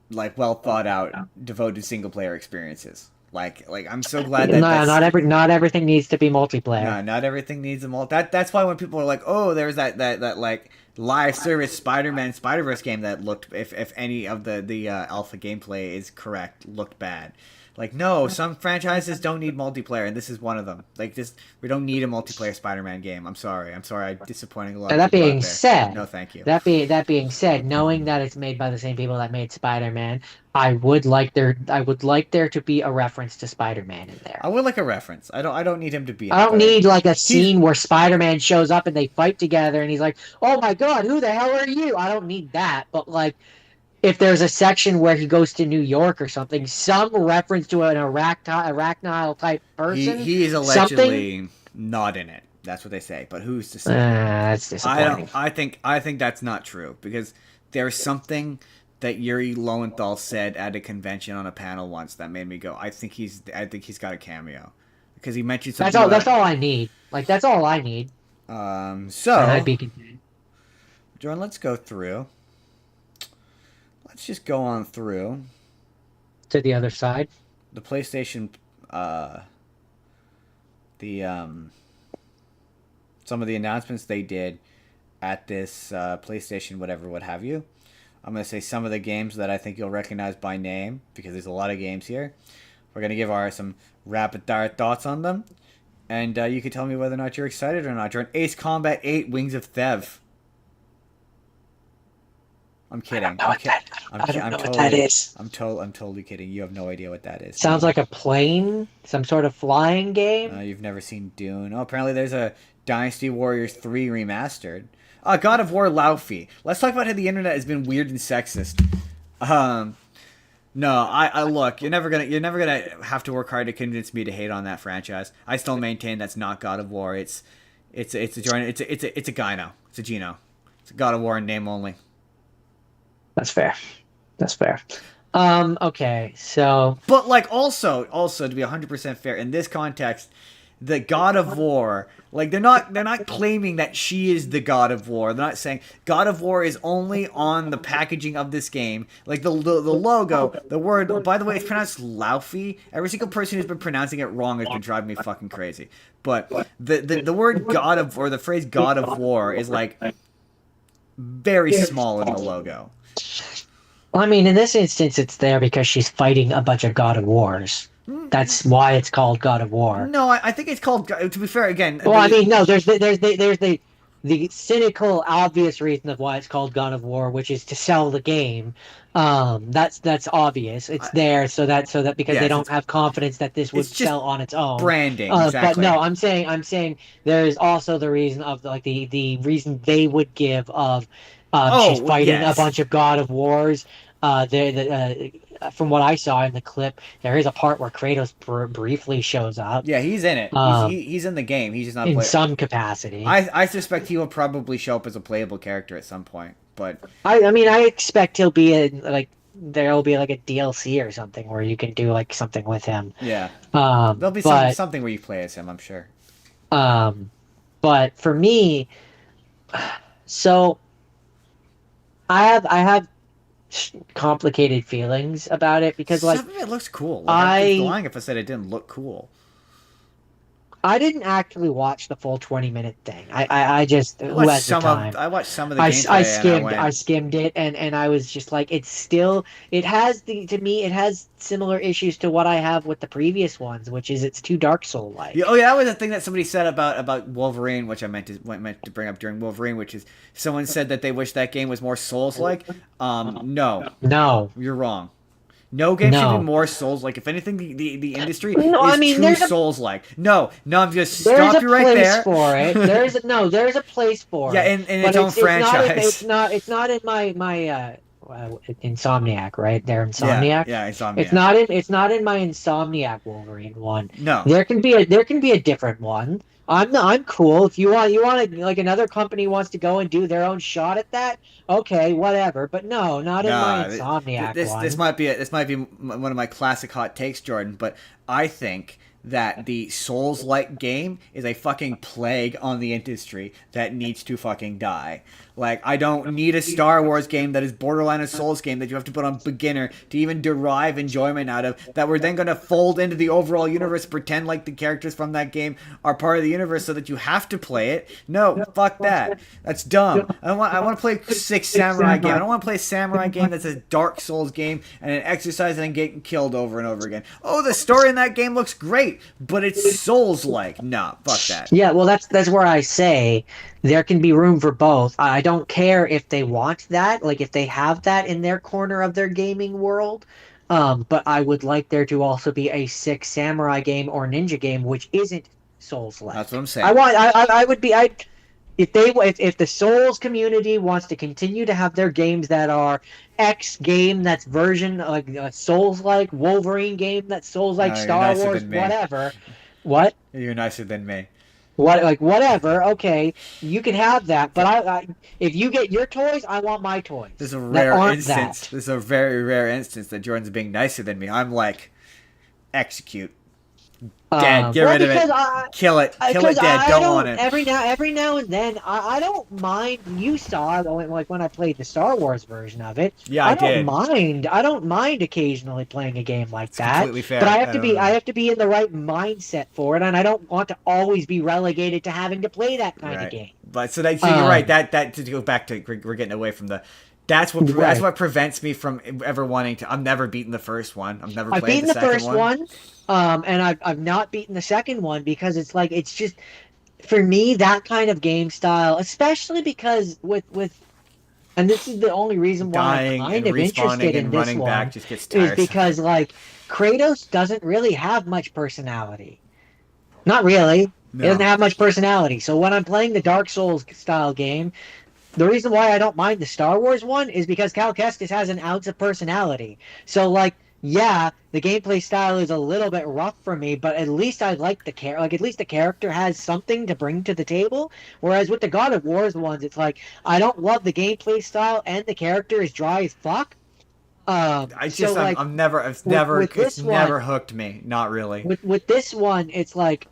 like well thought out, devoted single player experiences. Like I'm so glad that No, that's not everything needs to be multiplayer. no, not everything needs a multi. That's why when people are like, oh, there's that like live service Spider-Man Spider-Verse game that looked, if any of the alpha gameplay is correct, looked bad. Like no, some franchises don't need multiplayer, and this is one of them. Like this, we don't need a multiplayer Spider-Man game. I'm sorry, I'm disappointing a lot Now, of that people out being there. No, said, thank you. that being said, knowing that it's made by the same people that made Spider-Man, I would like there to be a reference to Spider-Man in there. I would like a reference. I don't need him to be in I it, don't but need like a he's scene where Spider-Man shows up and they fight together and he's like, "Oh my God, who the hell are you?" I don't need that, but like if there's a section where he goes to New York or something, some reference to an arachnile type person, he is something. allegedly not in it. That's what they say, but who's to say? That's I don't. disappointing. I think that's not true because there's something that Yuri Lowenthal said at a convention on a panel once that made me go, I think he's got a cameo because he mentioned That's something all. That's about. all I need. Like that's all I need, and I'd So be content. Jordan, let's go through. Let's just go on through To the other side. the PlayStation. Uh, the some of the announcements they did at this PlayStation, whatever, what have you. I'm going to say some of the games that I think you'll recognize by name, because there's a lot of games here. We're going to give some rapid-fire thoughts on them. And you can tell me whether or not you're excited or not. Jordan, Ace Combat 8, Wings of Thev. I'm kidding. I don't know what that is. I'm totally kidding. You have no idea what that is. Sounds like a plane, some sort of flying game. You've never seen Dune. Oh, apparently there's a Dynasty Warriors 3 remastered. God of War Laufey. Let's talk about how the internet has been weird and sexist. No, I look. You're never gonna have to work hard to convince me to hate on that franchise. I still maintain that's not God of War. It's a Gyno. It's a Gino. It's a God of War in name only. That's fair. Okay, so... But, like, also, to be 100% fair, in this context, the God of War, like, they're not claiming that she is the God of War. They're not saying God of War is only on the packaging of this game. Like, the logo, the word, by the way, it's pronounced Laufey. Every single person who's been pronouncing it wrong has been driving me fucking crazy. But the word God of, or the phrase God of War is, like, very small in the logo. Well, I mean, in this instance, it's there because she's fighting a bunch of God of Wars. That's why it's called God of War. No, I think it's called. To be fair, again. Well, I mean, no. There's the cynical, obvious reason of why it's called God of War, which is to sell the game. That's obvious. It's there so that because they don't have confidence that this would sell on its own. Branding, exactly. But no, I'm saying there is also the reason of the reason they would give of. She's fighting a bunch of God of Wars. From what I saw in the clip, there is a part where Kratos briefly shows up. Yeah, he's in it. He's in the game. He's just not in some capacity. I suspect he will probably show up as a playable character at some point. But I mean, I expect he'll be there'll be like a DLC or something where you can do like something with him. Yeah. There'll be something where you play as him, I'm sure. But for me, so. I have complicated feelings about it because, like, some of it looks cool. Like, I'd be lying if I said it didn't look cool. I didn't actually watch the full 20-minute thing. I just watched some of the gameplay. I skimmed it and I was just like, it has similar issues to what I have with the previous ones, which is it's too Dark Soul like. Yeah, that was the thing that somebody said about Wolverine, which I meant to bring up during Wolverine, which is someone said that they wish that game was more Souls like. No, you're wrong. No game should be more Souls-like. If anything, the industry is too Souls-like. No, I'm just stop you right there. For it. There's a place for it. Yeah, in its own franchise. It's not in my Insomniac, right? They're Insomniac. Yeah, Insomniac. It's not in my Insomniac Wolverine one. No. There can be a different one. I'm cool. If you want like another company wants to go and do their own shot at that, okay, whatever. But no, not in my Insomniac one. This might be one of my classic hot takes, Jordan. But I think that the Souls-like game is a fucking plague on the industry that needs to fucking die. Like, I don't need a Star Wars game that is borderline a Souls game that you have to put on beginner to even derive enjoyment out of, that we're then going to fold into the overall universe, pretend like the characters from that game are part of the universe so that you have to play it. No, fuck that. That's dumb. I want to play a Six Samurai game. I don't want to play a samurai game that's a Dark Souls game and an exercise and then getting killed over and over again. Oh, the story in that game looks great, but it's Souls-like. Nah, fuck that. Yeah, well, that's where I say there can be room for both. I don't care if they want that, like if they have that in their corner of their gaming world. But I would like there to also be a Six Samurai game or Ninja game which isn't Souls-like. That's what I'm saying. If the Souls community wants to continue to have their games that are X game that's version like Souls-like, Wolverine game that's Souls-like, Star Wars, whatever. What? You're nicer than me. Whatever, okay, you can have that, but I if you get your toys, I want my toys. This is a rare instance. This is a very rare instance that Jordan's being nicer than me. I'm like, execute. Dead. Get rid of it. Kill it. Kill it dead. Don't want it. Every now and then, I don't mind. You saw like when I played the Star Wars version of it. Yeah, I did. I don't mind occasionally playing a game like that. Completely fair. But I have to be in the right mindset for it, and I don't want to always be relegated to having to play that kind of game. But so you're right. That to go back to we're getting away from the. That's what prevents me from ever wanting to. I've never beaten the first one. I've never played the second one. And I've not beaten the second one because it's just for me that kind of game style, especially because with and this is the only reason why I'm kind of interested in this one is because like Kratos doesn't really have much personality. Not really. No. He doesn't have much personality. So when I'm playing the Dark Souls style game, the reason why I don't mind the Star Wars one is because Cal Kestis has an ounce of personality. So, like, yeah, the gameplay style is a little bit rough for me, but at least I like the at least the character has something to bring to the table. Whereas with the God of War's ones, it's like I don't love the gameplay style and the character is dry as fuck. It's never hooked me. Not really. With this one, it's like.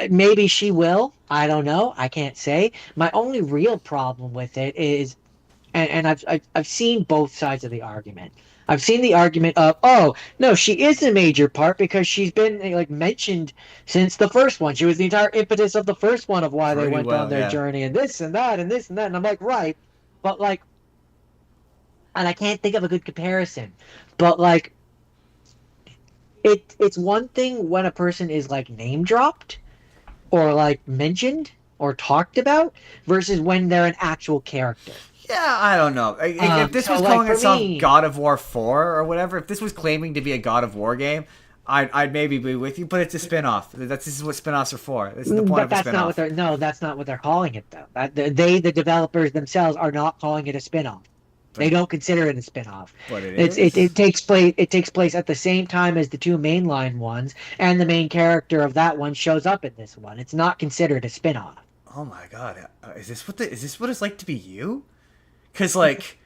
Maybe she will. I don't know. I can't say. My only real problem with it is, and I've seen both sides of the argument. I've seen the argument of, oh no, she is a major part because she's been like mentioned since the first one. She was the entire impetus of the first one of why they went on their journey and this and that and this and that. And I'm like, right, but like, and I can't think of a good comparison, but like. It's one thing when a person is like name dropped or like mentioned or talked about versus when they're an actual character. Yeah, I don't know. If this was calling itself God of War 4 or whatever, if this was claiming to be a God of War game, I'd maybe be with you, but it's a spin-off. This is what spin-offs are for. This is the point of a spin-off. That's not what they're calling it, though. The developers themselves, are not calling it a spin-off. They don't consider it a spin-off. But it takes place at the same time as the two mainline ones, and the main character of that one shows up in this one. It's not considered a spin-off. Oh my god. Is this what it's like to be you? Cuz like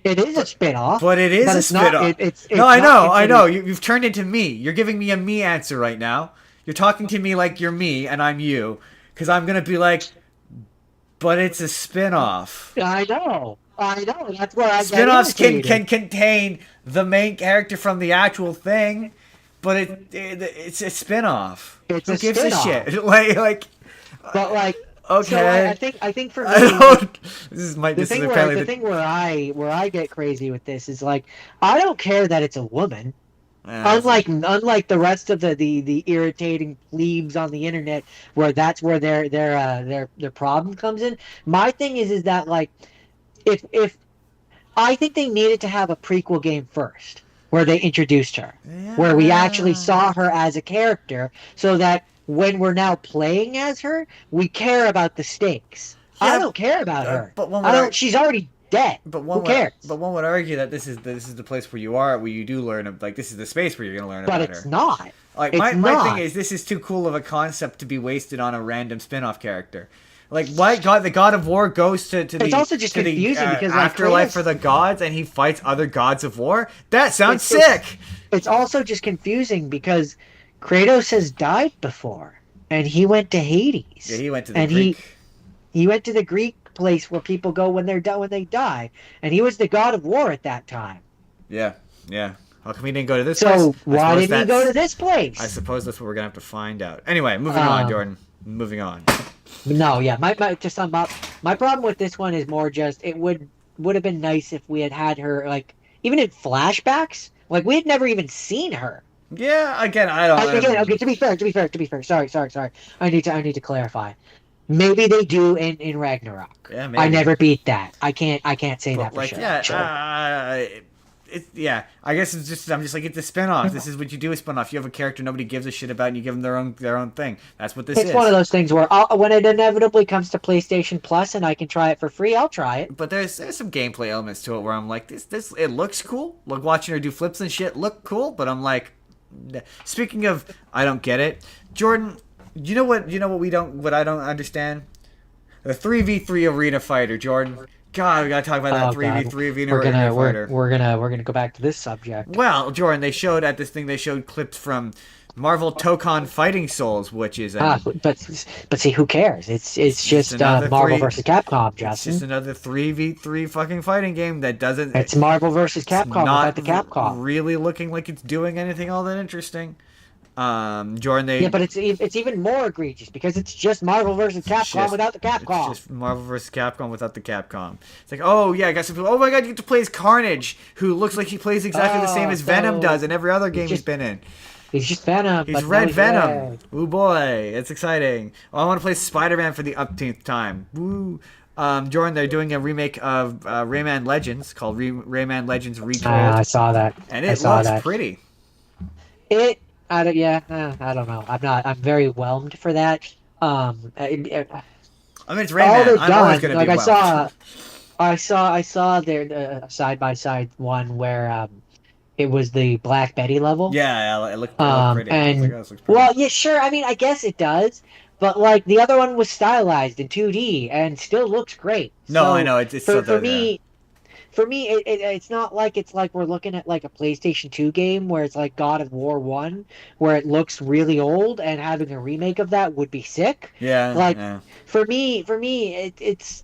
it is a spin-off. But it is a spin-off. No, I know. You've turned into me. You're giving me a me answer right now. You're talking to me like you're me and I'm you. Cuz I'm going to be like, but it's a spin-off. I know. That's where I spin-offs can contain the main character from the actual thing, but it's a spin-off. Who gives a shit? like but like okay. So I think for me the thing where I get crazy with this is like I don't care that it's a woman. Unlike the rest of the irritating plebes on the internet where that's where their problem comes in. My thing is that like if I think they needed to have a prequel game first where they introduced her, where we actually saw her as a character, so that when we're now playing as her, we care about the stakes. I don't care about her. But she's already dead. Who cares? But one would argue that this is the place where you do learn, like this is the space where you're going to learn about her. But it's not. Like my thing is, this is too cool of a concept to be wasted on a random spin-off character. Like, why the God of War goes to the it's also just confusing because afterlife for the gods and he fights other gods of war? That sounds sick! It's also just confusing because Kratos has died before and he went to Hades. Yeah, he went to the Greek. He went to the Greek place where people go when they die. And he was the God of War at that time. Yeah. How come he didn't go to this place? So why didn't he go to this place? I suppose that's what we're going to have to find out. Anyway, moving on, Jordan. Moving on. No, yeah, my problem with this one is more just it would have been nice if we had her like even in flashbacks. Like we had never even seen her. Yeah, again, I don't. Okay, to be fair. Sorry. I need to clarify. Maybe they do in Ragnarok. Yeah, maybe. I never beat that. I can't say that for like, sure. Yeah, I guess I'm just like, it's a spin-off. This is what you do with spin-off. You have a character nobody gives a shit about, and you give them their own thing. That's what this is. It's one of those things where when it inevitably comes to PlayStation Plus and I can try it for free, I'll try it. But there's some gameplay elements to it where I'm like, this it looks cool. Like watching her do flips and shit look cool, but I'm like, speaking of, I don't get it, Jordan. You know what I don't understand? The 3v3 arena fighter, Jordan. God, we gotta talk about that 3v3 arena fighter. We're gonna go back to this subject. Well, Jordan, they showed clips from Marvel Tokon Fighting Souls, which is but see, who cares? It's just Marvel versus Capcom, Justin. It's just another 3v3 fucking fighting game that doesn't. It's Marvel versus Capcom without the Capcom. Really looking like it's doing anything all that interesting. Jordan, yeah, but it's even more egregious because it's just Marvel versus Capcom without the Capcom. It's just Marvel versus Capcom without the Capcom. It's like, oh yeah, I guess oh my god, you get to play as Carnage, who looks like he plays exactly the same as Venom does in every other game he's been in. He's just Venom. He's Red Venom. Ooh boy, it's exciting. Oh, I want to play Spider-Man for the umpteenth time. Woo. Jordan, they're doing a remake of Rayman Legends called Rayman Legends Retold. I saw that. And it looks pretty. I don't know. I'm very whelmed for that. I mean, it's Rayman. I'm always gonna be whelmed. I saw their side by side one where it was the Black Betty level. Yeah, it looked pretty. And looks pretty. Well, yeah, sure. I mean, I guess it does, but like the other one was stylized in 2D and still looks great. No, so I know it's for me. For me, it's not like it's like we're looking at like a PlayStation 2 game where it's like God of War 1, where it looks really old, and having a remake of that would be sick. Yeah. Like yeah. for me, it's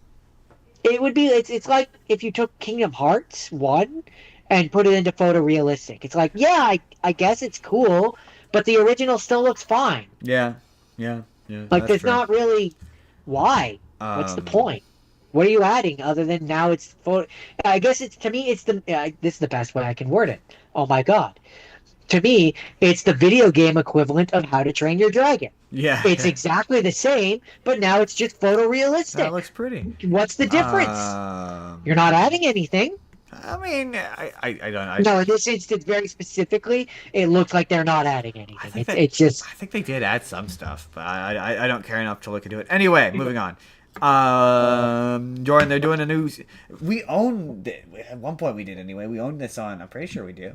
like if you took Kingdom Hearts 1 and put it into photorealistic. It's like, yeah, I guess it's cool, but the original still looks fine. Yeah. Like there's not really why. What's the point? What are you adding other than now it's photo? I guess it's to me it's the this is the best way I can word it. Oh my god. To me, it's the video game equivalent of How to Train Your Dragon. Yeah. It's exactly the same, but now it's just photorealistic. That looks pretty. What's the difference? You're not adding anything. I mean, I don't know. No, in this instance, very specifically, it looks like they're not adding anything. It's just. I think they did add some stuff, but I don't care enough to look into it. Anyway, moving on. Jordan, they're doing a new. We owned it. At one point, we did anyway. We owned this on. I'm pretty sure we do.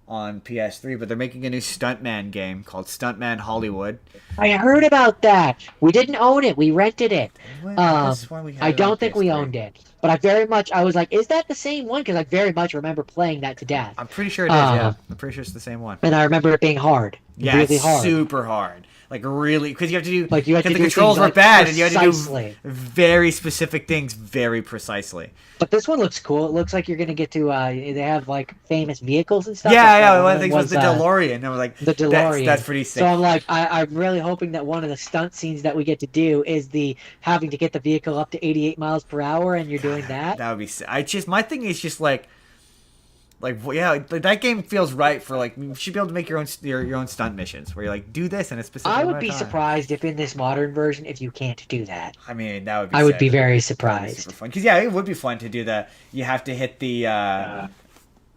On PS3, but they're making a new Stuntman game called Stuntman Hollywood. I heard about that. We didn't own it. We rented it. I don't think we owned it. But I was like, is that the same one? Because I very much remember playing that to death. I'm pretty sure it is, yeah. I'm pretty sure it's the same one. And I remember it being hard. Yeah, really hard. Super hard. Like, really, because you have to do, like you have to the do controls were like bad, precisely. And you had to do very specific things very precisely. But this one looks cool. It looks like you're going to get to, they have, like, famous vehicles and stuff. Yeah, one of the things was the DeLorean. I was like, the DeLorean. That's pretty sick. So I'm like, I'm really hoping that one of the stunt scenes that we get to do is the having to get the vehicle up to 88 miles per hour, and you're doing that. That would be sick. My thing is just like, yeah, that game feels right for like you should be able to make your own stunt missions where you like do this and it's specific. I would be surprised if in this modern version if you can't do that. I mean, that would be. I would be very surprised. Super fun because yeah, it would be fun to do that. You have to hit the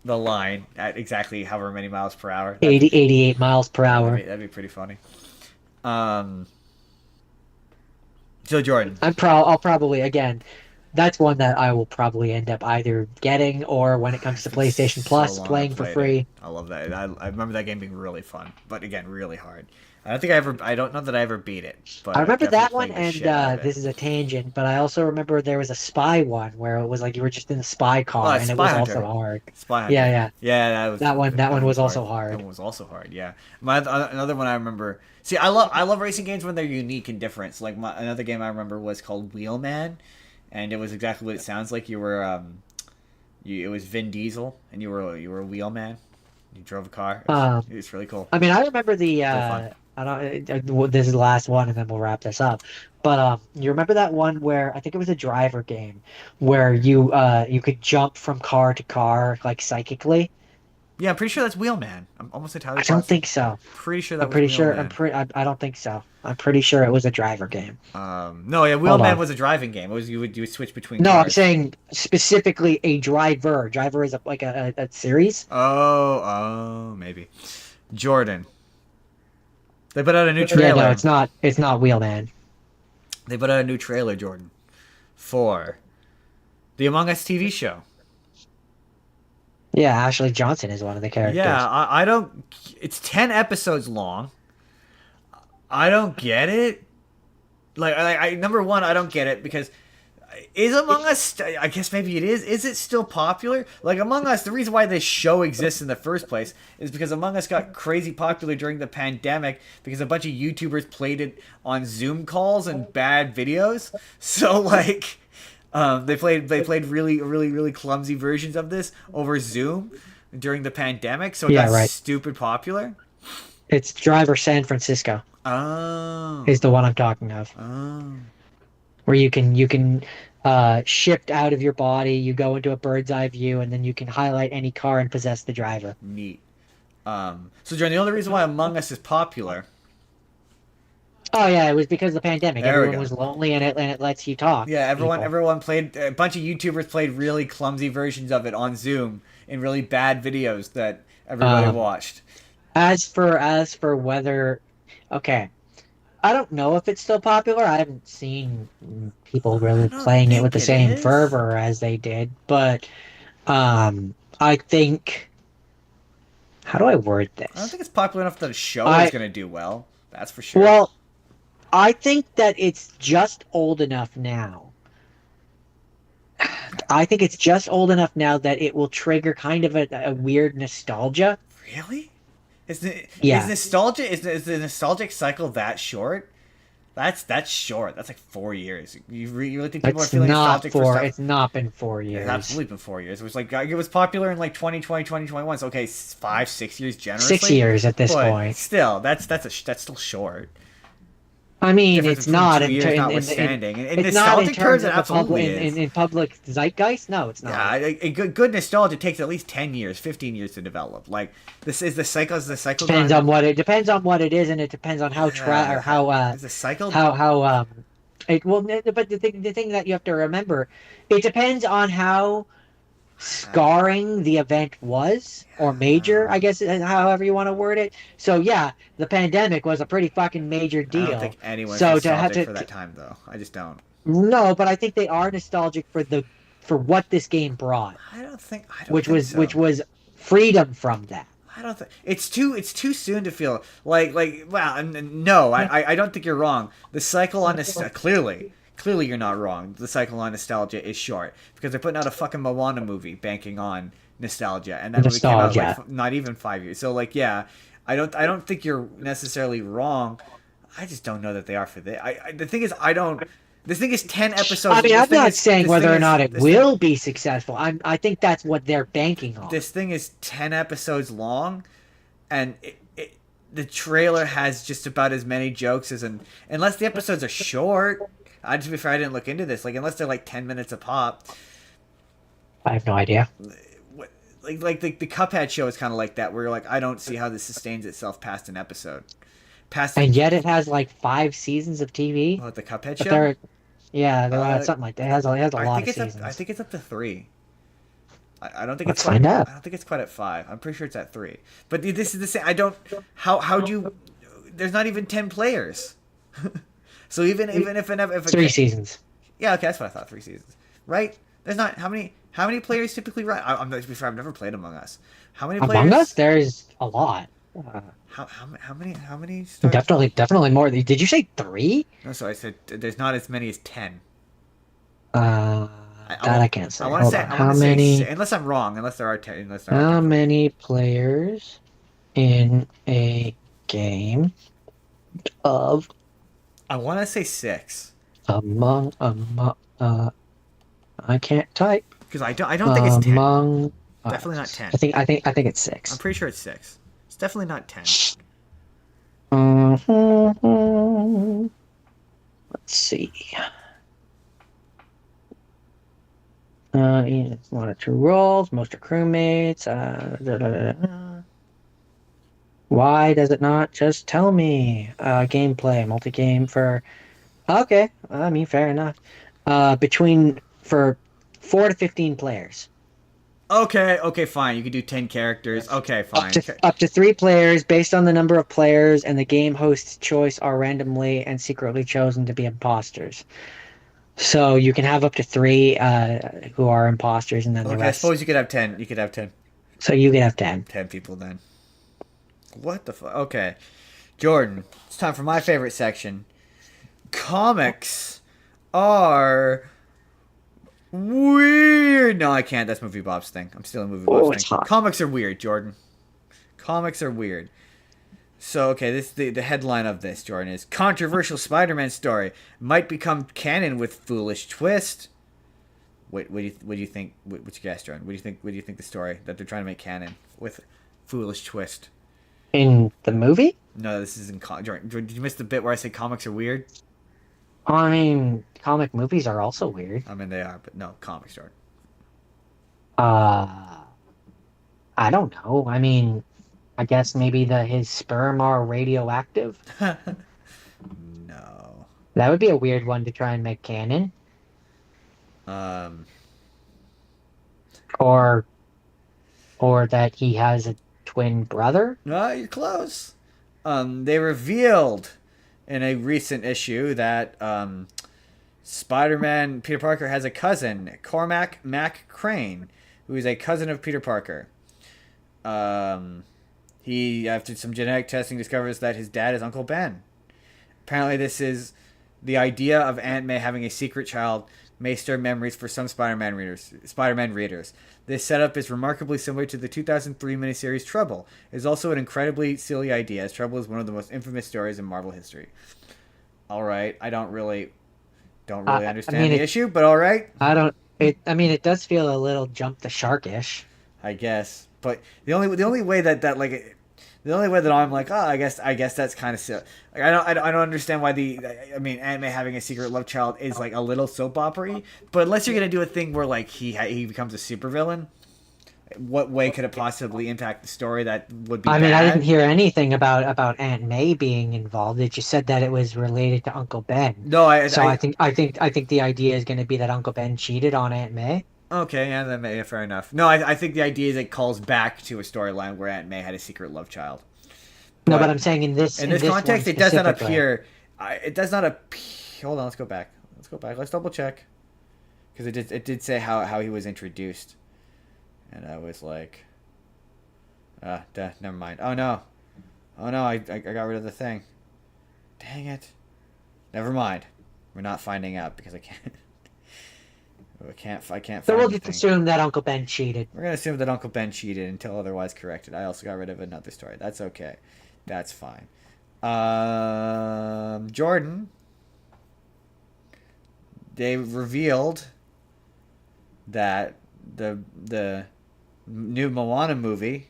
line at exactly however many miles per hour. 88 miles per hour. That'd be pretty funny. So Jordan, I'll probably again. That's one that I will probably end up either getting or when it comes to PlayStation Plus, playing for free. I love that. I remember that game being really fun, but again, really hard. I don't know that I ever beat it. But I remember that one, and this is a tangent, but I also remember there was a spy one where it was like you were just in a spy car, and it was also hard. Spy Hunter. Yeah. That one was also hard. That one was also hard. Yeah. Another one I remember. See, I love racing games when they're unique and different. So like another game I remember was called Wheelman. And it was exactly what it sounds like. You were, it was Vin Diesel, and you were a wheelman. You drove a car. It was really cool. I mean, I remember the. This is the last one, and then we'll wrap this up. But you remember that one where I think it was a driver game, where you could jump from car to car like psychically. Yeah, I'm pretty sure that's Wheelman. I'm almost entirely. I don't think so. Pretty sure that. I'm pretty sure. I don't think so. I'm pretty sure it was a driver game. No, yeah, Wheelman was a driving game. It was you would switch between. No, cars. I'm saying specifically a driver. Driver is like a series. Oh, maybe. Jordan. They put out a new trailer. Yeah, no, it's not. It's not Wheelman. They put out a new trailer, Jordan, for the Among Us TV show. Yeah, Ashley Johnson is one of the characters. Yeah, I don't. It's 10 episodes long. I don't get it. Like number one, I don't get it because Is Among Us? I guess maybe it is. Is it still popular? Like Among Us, the reason why this show exists in the first place is because Among Us got crazy popular during the pandemic because a bunch of YouTubers played it on Zoom calls and bad videos. So like, they played really clumsy versions of this over Zoom during the pandemic. So it got stupid popular. It's Driver San Francisco. Oh, is the one I'm talking of. Oh. Where you can shift out of your body, you go into a bird's eye view, and then you can highlight any car and possess the driver. Neat. So John, the only reason why Among Us is popular. Oh yeah, it was because of the pandemic. Everyone was lonely, and it lets you talk. Yeah, everyone played. A bunch of YouTubers played really clumsy versions of it on Zoom in really bad videos that everybody watched. As for whether, okay, I don't know if it's still popular. I haven't seen people really playing it with the same fervor as they did, but I think. How do I word this? I don't think it's popular enough that a show is going to do well. That's for sure. Well, I think that it's just old enough now. I think it's just old enough now that it will trigger kind of a weird nostalgia. Really? Is the nostalgic cycle that short? That's short. That's like 4 years. You really think people are feeling nostalgic for stuff? It's not been 4 years. It's absolutely been 4 years. It was like it was popular in like 2020, 2021. So okay, 5, 6 years generously. 6 years at this point. Still, that's still short. I mean, it's not in public zeitgeist. No, it's not. Yeah, a good nostalgia takes at least 10 years, 15 years to develop. Like this is the cycle. Is the cycle depends on what it is, and it depends on how is the cycle But the thing that you have to remember, it depends on how scarring the event was, or major, I guess, however you want to word it. So yeah, the pandemic was a pretty fucking major deal. I don't think anyone's nostalgic for that time, though. I just don't. No, but I think they are nostalgic for what this game brought. Which was freedom from that. I don't think it's too soon to feel like well, no, I don't think you're wrong. The cycle on this Clearly, you're not wrong. The cycle on nostalgia is short because they're putting out a fucking Moana movie banking on nostalgia, and that movie came out like not even 5 years. So, like, yeah, I don't think you're necessarily wrong. I just don't know that they are for this. The thing is, This thing is 10 episodes. I mean, I'm not saying whether or not it will be successful. I think that's what they're banking on. This thing is 10 episodes long, and the trailer has just about as many jokes as unless the episodes are short. To be fair, I didn't look into this. Like, unless they're like 10 minutes a pop. I have no idea. Like the Cuphead show is kind of like that, where you're like, I don't see how this sustains itself past an episode. And yet it has like 5 seasons of TV. Oh, the Cuphead show? Something like that. It has a lot of seasons. I think it's up to 3. I don't think Let's find out. I don't think it's quite at 5. I'm pretty sure it's at 3. But this is the same. I don't. How do you? There's not even 10 players. So even if 3 seasons. Yeah, okay, that's what I thought. 3 seasons, right? There's not how many players typically run. I'm not to be fair. I've never played Among Us. How many players? Among Us? There's a lot. How many? Stars? Definitely more. Did you say 3? No, so I said there's not as many as 10. I can't say. I want to say how many? Unless I'm wrong. Unless there are 10. How many players in a game of? I want to say 6. I can't type. Because I don't think it's 10. Definitely not 10. I think it's 6. I'm pretty sure it's 6. It's definitely not 10. Let's see. Monitor roles. Most are crewmates. Why does it not just tell me? Gameplay, multi-game for... Okay, I mean, fair enough. For 4 to 15 players. Okay, fine. You can do 10 characters. Okay, fine. Up to 3 players, based on the number of players and the game host's choice, are randomly and secretly chosen to be imposters. So you can have up to 3 who are imposters, and then the rest... I suppose you could have 10. You could have 10. So you could have 10. 10 people then. What the fuck? Okay. Jordan, it's time for my favorite section. Comics are Weird. No, I can't. That's Movie Bob's thing. I'm still a Movie Bob's Oh, thing. it's hot. Comics are weird, Jordan. Comics are weird. So, okay, this the headline of this, Jordan, is controversial Spider-Man story might become canon with foolish twist. What do you think? What's your guess, Jordan? What do you think the story that they're trying to make canon with foolish twist? In the movie? No, this isn't Jordan. Did you miss the bit where I say comics are weird? I mean, comic movies are also weird. I mean, they are, but no, comics, Jordan. Uh, I don't know. I mean, I guess maybe his sperm are radioactive. No. That would be a weird one to try and make canon. Um. Or or that he has a twin brother. No, you're close. They revealed in a recent issue that Spider-Man Peter Parker has a cousin, Cormac Mac Crane, who is a cousin of Peter Parker. He, after some genetic testing, discovers that his dad is Uncle Ben. Apparently, this is the idea of Aunt May having a secret child may stir memories for some Spider-Man readers. This setup is remarkably similar to the 2003 miniseries Trouble. It is also an incredibly silly idea, as Trouble is one of the most infamous stories in Marvel history. All right, I don't really understand the issue, but all right. I don't. I mean, it does feel a little jump the shark-ish. I guess, but the only way that the only way that I'm like, oh, I guess that's kind of silly. Like, I don't understand why Aunt May having a secret love child is like a little soap opera-y. But unless you're gonna do a thing where like he becomes a supervillain, what way could it possibly impact the story that would be? I mean, bad? I didn't hear anything about Aunt May being involved. It just said that it was related to Uncle Ben. No, I think the idea is going to be that Uncle Ben cheated on Aunt May. Okay, yeah, fair enough. No, I think the idea is it calls back to a storyline where Aunt May had a secret love child. No, but I'm saying in this context, it does not appear. It does not appear. Hold on, let's go back. Let's double check, because it did say how he was introduced, and I was like, never mind. Oh no, I got rid of the thing. Dang it. Never mind. We're not finding out because I can't. I can't find So we'll anything. just assume that Uncle Ben cheated. We're gonna assume that Uncle Ben cheated until otherwise corrected. I also got rid of another story. That's okay. That's fine. Jordan. They revealed that the new Moana movie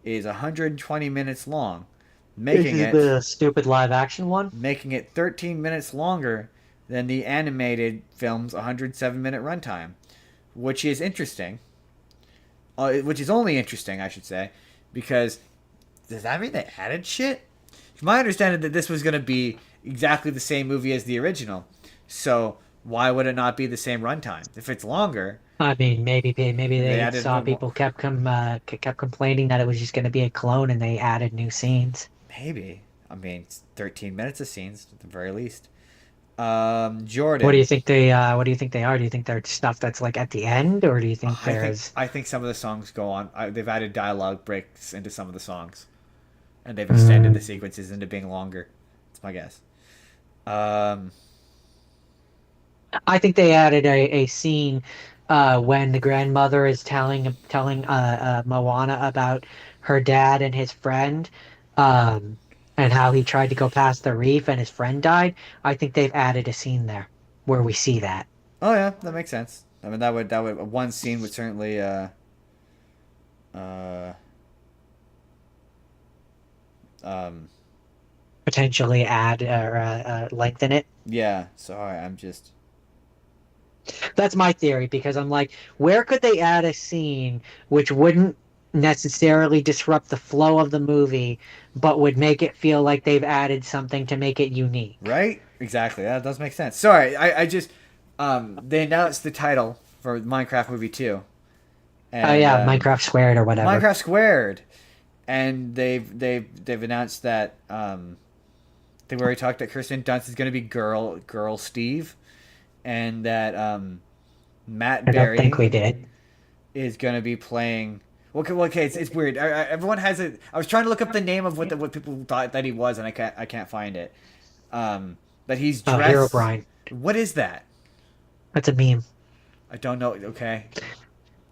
is 120 minutes long, making it the stupid live action one. Making it 13 minutes longer than the animated film's 107-minute runtime, which is interesting. Which is only interesting, I should say, because does that mean they added shit? It's my understanding that this was going to be exactly the same movie as the original, so why would it not be the same runtime if it's longer? I mean, maybe they saw people kept complaining that it was just going to be a clone, and they added new scenes. Maybe. I mean, it's 13 minutes of scenes at the very least. Jordan. What do you think they are? Do you think they're stuff that's like at the end, or do you think I think some of the songs go on. They've added dialogue breaks into some of the songs, and they've extended the sequences into being longer. That's my guess. I think they added a scene when the grandmother is telling Moana about her dad and his friend, and how he tried to go past the reef and his friend died. I think they've added a scene there where we see that. Oh yeah, that makes sense. I mean, that would one scene would certainly potentially add or lengthen it. Yeah. Sorry, I'm just. That's my theory, because I'm like, where could they add a scene which wouldn't necessarily disrupt the flow of the movie, but would make it feel like they've added something to make it unique? Right? Exactly. That does make sense. Sorry, I just they announced the title for Minecraft Movie 2. And, Minecraft Squared or whatever. Minecraft Squared, and they've announced that they already talked that Kirsten Dunst is going to be girl Steve, and that Matt Berry. I don't think we did. Is going to be playing. Okay, it's weird. Everyone has it. I was trying to look up the name of what people thought that he was, and I can't find it. But he's dressed. Herobrine. What is that? That's a meme. I don't know. Okay.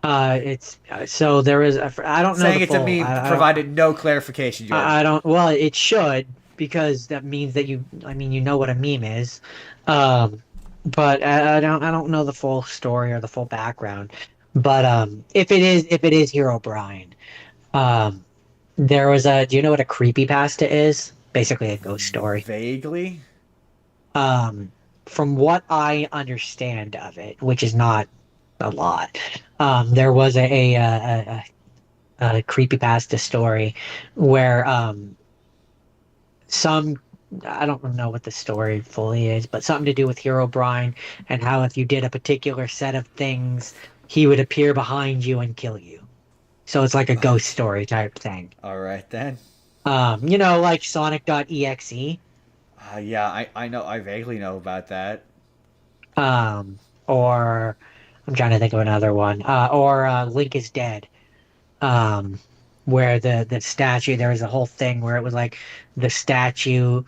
It's so there is. I don't know Saying the it's a full. meme provided no clarification, Jordan. I don't. Well, it should because that means that you. I mean, you know what a meme is. Um, but I don't. I don't know the full story or the full background. But if it is Hero Brian, um, there was a. Do you know what a creepypasta is? Basically, a ghost story. Vaguely. Um, from what I understand of it, which is not a lot, there was a creepypasta story where some I don't know what the story fully is, but something to do with Hero Brian and how if you did a particular set of things, he would appear behind you and kill you. So it's like a ghost What? story type thing. All right then. Like Sonic.exe. Yeah, I know. I vaguely know about that. Or I'm trying to think of another one. Or Link is Dead. um where the statue there was a whole thing where it was like the statue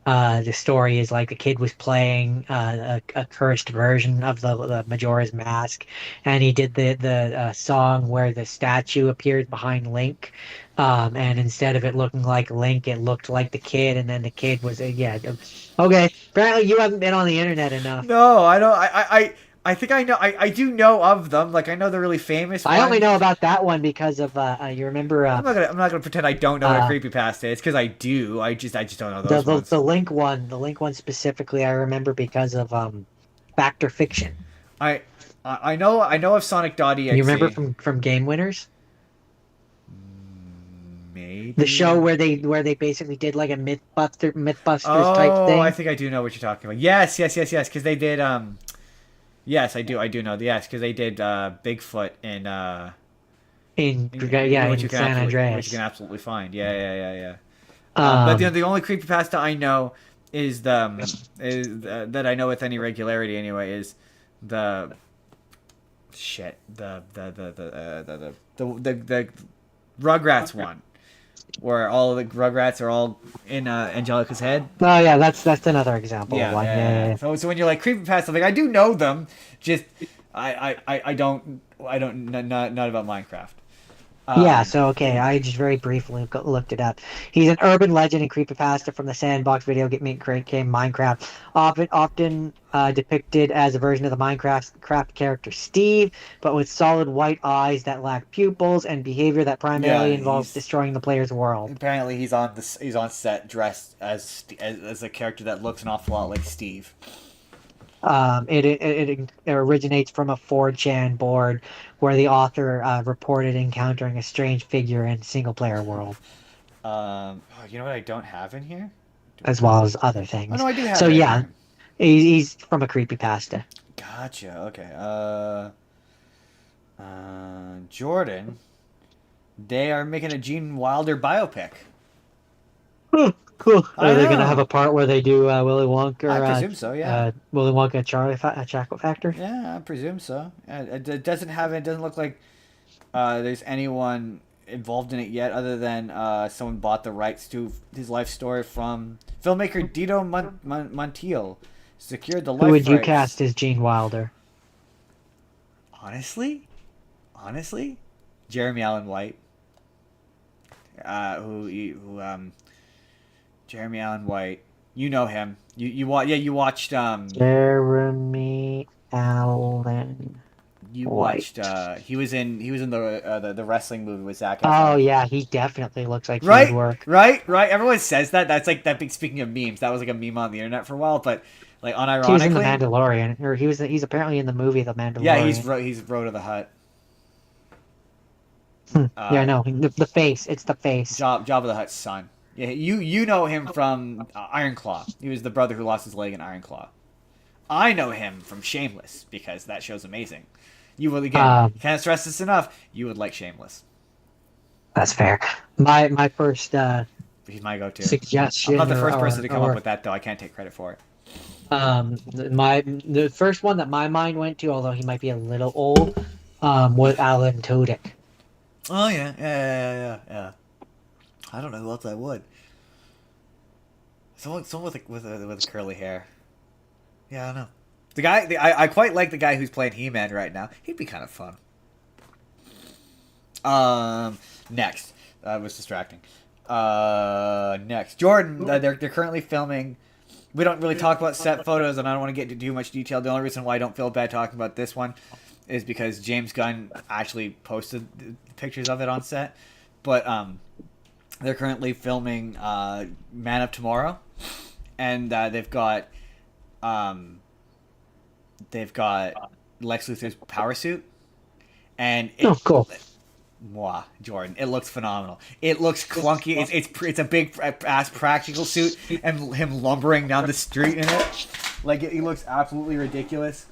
the story is like the kid was playing a cursed version of the Majora's Mask, and he did the song where the statue appears behind Link, and instead of it looking like Link it looked like the kid, and then the kid was yeah. Okay, apparently you haven't been on the internet enough. No, I don't. I think I know. I do know of them. Like I know the really famous I only ones. know about that one because of you remember I'm not gonna pretend I don't know what a uh creepypasta is because I do. I just don't know those ones. The Link one specifically, I remember because of Fact or Fiction. I I know of You remember Sonic.exe. from Game Winners, the show Maybe. where they basically did like a Mythbusters type Oh, I thing think I do know what you're talking about. Yes, yes, yes, yes. Because they did. Yes, I do know. Yes, because they did Bigfoot in San which you can Andreas. absolutely find. Yeah, yeah, yeah, yeah. But Um, the only creepypasta I know is that I know with any regularity anyway is the shit the Rugrats one where all the Rugrats are all in Angelica's head. oh yeah, that's another example of Yeah, one. yeah, Yeah, yeah, yeah. yeah. So when you're like creepypasta, like I do know them, just I don't not about Minecraft. Yeah, Um, so okay, I just very briefly looked it up. He's an urban legend and creepypasta from the sandbox video game Minecraft, often depicted as a version of the Minecraft craft character Steve, but with solid white eyes that lack pupils and behavior that yeah, primarily involves he's destroying the player's world. apparently he's on set dressed as a character that looks an awful lot like Steve. It originates from a 4chan board where the author reported encountering a strange figure in single player world, Oh, you know what I don't have in here? Do I as have well it? as other Oh things. no, I do have So it in yeah, here. he's from a creepypasta. Gotcha. Okay. Jordan, they are making a Gene Wilder biopic. Oh, cool. I Are they gonna have know. a part where they do Willy Wonka I or presume so. Yeah. Willy Wonka and Chocolate Factory? Yeah, I presume so. It doesn't have it. Doesn't look like there's anyone involved in it yet, other than someone bought the rights to his life story from filmmaker Dito Montiel. Secured the Who would life you rights. cast as Gene Wilder? Honestly, honestly, Jeremy Allen White. Jeremy Allen White. You know him. You watched Jeremy Allen you watched White. he was in the wrestling movie with Zac Oh Efron. yeah, he definitely looks like he would Right, work. right, right. Everyone says that. That's like that. Big speaking of memes, that was like a meme on the internet for a while. But like He was in The unironically, Mandalorian, or he's apparently in the movie The yeah, Mandalorian. he's Road to the Hut. Yeah, Uh, no, the face. It's the face. Jabba the Hutt's son. Yeah, you know him from Iron Claw. He was the brother who lost his leg in Iron Claw. I know him from Shameless because that show's amazing. You will again can't stress this enough. You would like Shameless. That's fair. My first He's my go-to. I'm not suggestion the first person to come up or with that though. I can't take credit for it. the first one that my mind went to, although he might be a little old, was Alan Tudyk. Oh yeah. I don't know who else I would. Someone with curly hair. Yeah, I don't know. I quite like the guy who's playing He-Man right now. He'd be kind of fun. Next. That was distracting. Next. Jordan, they're currently filming. We don't really talk about set photos, and I don't want to get into too much detail. The only reason why I don't feel bad talking about this one is because James Gunn actually posted pictures of it on set. But they're currently filming Man of Tomorrow, and they've got Lex Luthor's power suit, and cool. Wow, Jordan, it looks phenomenal. It looks clunky. It's a big ass practical suit, and him lumbering down the street in it, like he looks absolutely ridiculous.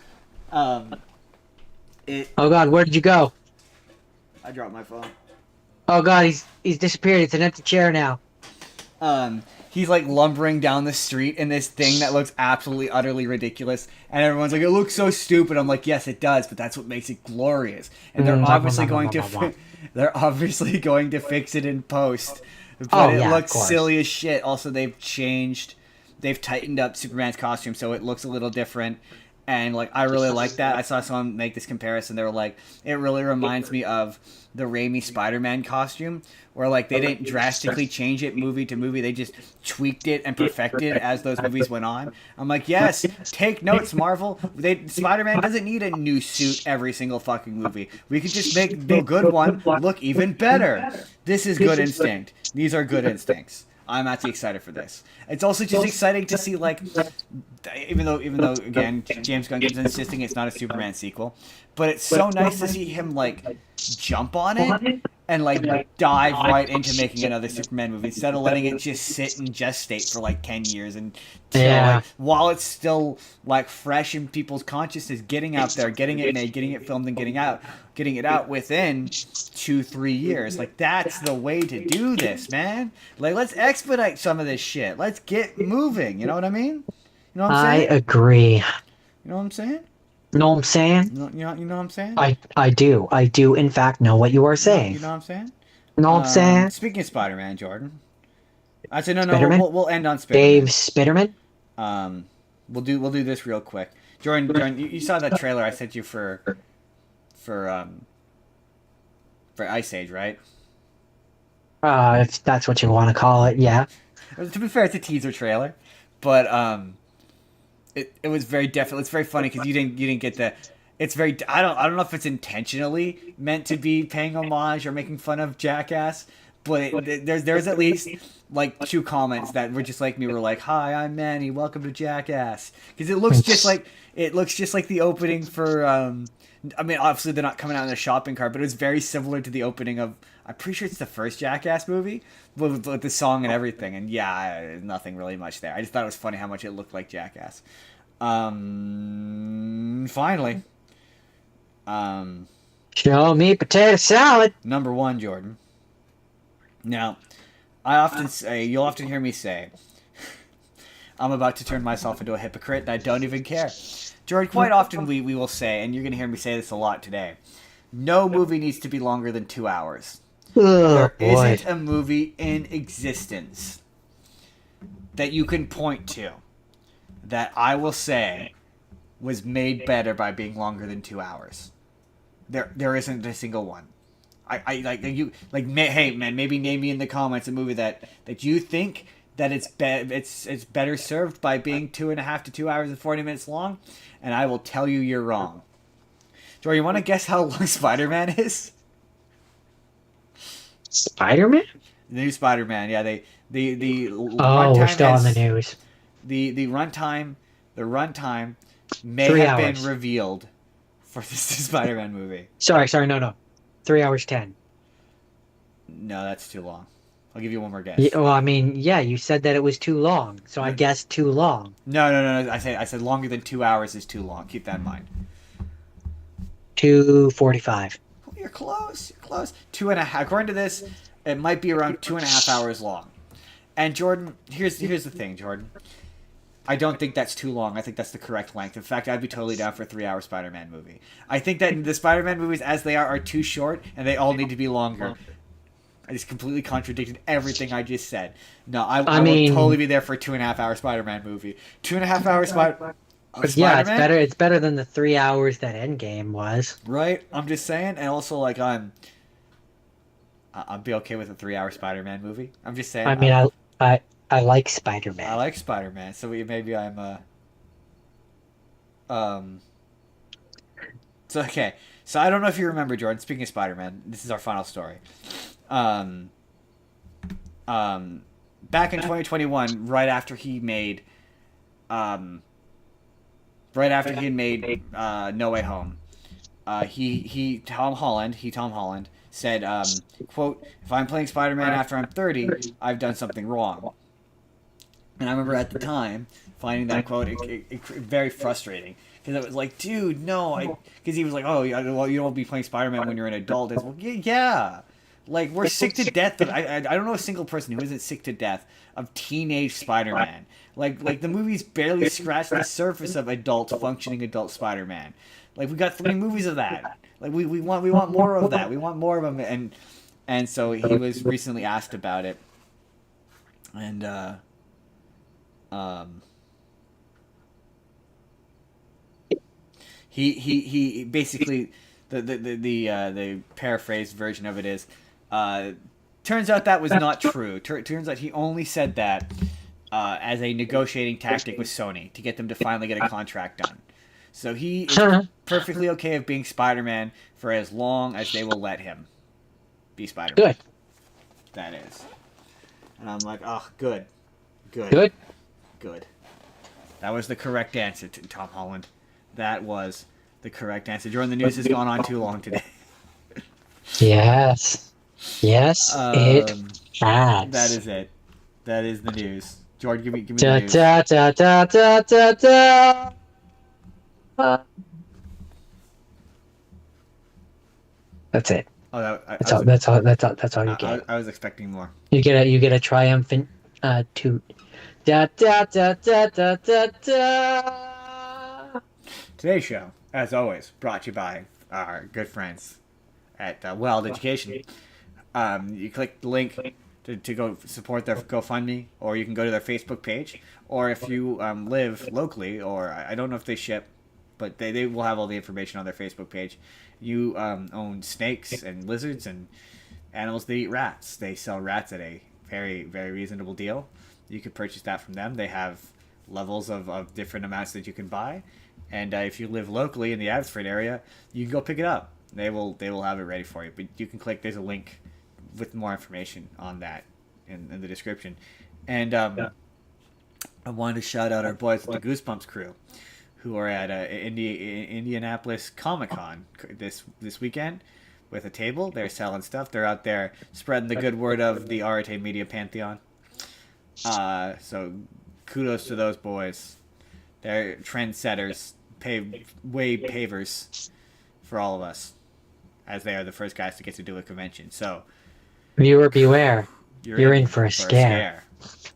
Oh God, where did you go? I dropped my phone. Oh God, he's disappeared. It's an empty chair now. He's like lumbering down the street in this thing that looks absolutely utterly ridiculous, and everyone's like, "It looks so stupid." I'm like, "Yes, it does, but that's what makes it glorious." And they're obviously going to fix it in post, but it looks silly as shit. Also, they've tightened up Superman's costume so it looks a little different. And, like, I really like that. I saw someone make this comparison. They were like, it really reminds me of the Raimi Spider-Man costume, where, like, they didn't drastically change it movie to movie. They just tweaked it and perfected it as those movies went on. I'm like, yes, take notes, Marvel. Spider-Man doesn't need a new suit every single fucking movie. We could just make the good one look even better. This is good instinct. These are good instincts. I'm actually excited for this. It's also just exciting to see, like, even though again James Gunn keeps insisting it's not a Superman sequel, but it's so nice to see him like jump on it and like dive right into making another Superman movie instead of letting it just sit and gestate for like 10 years and like, while it's still like fresh in people's consciousness, getting out there, getting it made, getting it filmed, and getting it out within 2-3 years. Like, that's the way to do this, man. Like, let's expedite some of this shit. Let's get moving. You know what I mean? You know what I'm saying? I agree. You know what I'm saying? Know what I'm saying? You know what I'm saying? I do. I do, in fact, know what you are saying. You know what I'm saying? Know what I'm saying? Speaking of Spider-Man, Jordan. I said no. We'll end on Spider-Man. Dave Spiderman. We'll do this real quick. Jordan, you saw that trailer I sent you for Ice Age, right? If that's what you want to call it, yeah. To be fair, it's a teaser trailer, but it was very definitely. It's very funny because you didn't get the. It's very. I don't know if it's intentionally meant to be paying homage or making fun of Jackass, but there's at least like 2 comments that were just like me. Were like, "Hi, I'm Manny. Welcome to Jackass," because it looks just like the opening for. I mean, obviously they're not coming out in a shopping cart, but it was very similar to the opening of. I'm pretty sure it's the first Jackass movie with the song and everything. And yeah, nothing really much there. I just thought it was funny how much it looked like Jackass. Finally. Show me potato salad. Number 1, Jordan. Now, you'll often hear me say, I'm about to turn myself into a hypocrite and I don't even care. Jordan, quite often we will say, and you're going to hear me say this a lot today, no movie needs to be longer than 2 hours. There isn't a movie in existence that you can point to that I will say was made better by being longer than 2 hours. There isn't a single one. Hey man, maybe name me in the comments a movie that you think that it's better served by being 2.5 to 2 hours and 40 minutes long, and I will tell you you're wrong. Jory, you want to guess how long Spider-Man is? Spider-Man? The new Spider-Man, yeah. The we're still on the news. The runtime may have been revealed for this Spider-Man movie. Sorry, no. 3 hours 10. No, that's too long. I'll give you one more guess. Yeah, well, I mean, yeah, you said that it was too long, so I guessed too long. No. I said longer than 2 hours is too long. Keep that in mind. 2:45. Oh, you're close. 2.5. According to this, it might be around 2.5 hours long. And Jordan, here's the thing, Jordan. I don't think that's too long. I think that's the correct length. In fact, I'd be totally down for a 3-hour Spider-Man movie. I think that the Spider-Man movies, as they are too short, and they all need to be longer. I just completely contradicted everything I just said. No, I will totally be there for a 2.5 hour Spider-Man movie. 2.5 hours of Yeah, it's Spider-Man. better. It's better than the 3 hours that Endgame was. Right? I'm just saying, and also like I'd be okay with a 3-hour Spider-Man movie. I'm just saying, I mean, I like Spider-Man. I like Spider-Man, so maybe I'm um. So okay, so I don't know if you remember, Jordan. Speaking of Spider-Man, this is our final story. Um, Back in 2021, um, right after he had made No Way Home, Tom Holland said, quote, "If I'm playing Spider-Man after I'm 30, I've done something wrong." And I remember at the time finding that quote very frustrating because it was like, dude, no, because he was like, oh, well, you don't be playing Spider-Man when you're an adult. It's, well, yeah, like we're sick to death. But I don't know a single person who isn't sick to death of teenage Spider-Man. Like the movies barely scratch the surface of functioning adult Spider-Man. Like we got 3 movies of that. Like we want more of that. We want more of them. And so he was recently asked about it, and um, he basically the paraphrased version of it is, turns out that was not true. Turns out he only said that as a negotiating tactic with Sony to get them to finally get a contract done. So he is perfectly okay of being Spider-Man for as long as they will let him be Spider-Man. Good. That is. And I'm like, oh, good. Good. That was the correct answer, to Tom Holland. That was the correct answer. Jordan, the news has gone on too long today. Yes. Yes, it has. That is it. That is the news. Jordan, give me the Da, news. da, da, da, da, da, da. That's it. Oh, That's all you get. I was expecting more. You get a triumphant toot. Da da da da da da da. Today's show, as always, brought to you by our good friends at Wild Education. You click the link to go support their GoFundMe, or you can go to their Facebook page, or if you live locally, or I don't know if they ship, but they will have all the information on their Facebook page. You own snakes and lizards and animals that eat rats. They sell rats at a very, very reasonable deal. You could purchase that from them. They have levels of different amounts that you can buy. And if you live locally in the Abbotsford area, you can go pick it up. They will have it ready for you. But you can click, there's a link with more information on that in the description. And I wanted to shout out our boys at the Goosebumps crew, who are at Indianapolis Comic-Con this weekend with a table. They're selling stuff. They're out there spreading the good word of the Arte Media Pantheon. So kudos to those boys. They're trendsetters, pavers for all of us, as they are the first guys to get to do a convention. So viewer beware. You're in for a scare.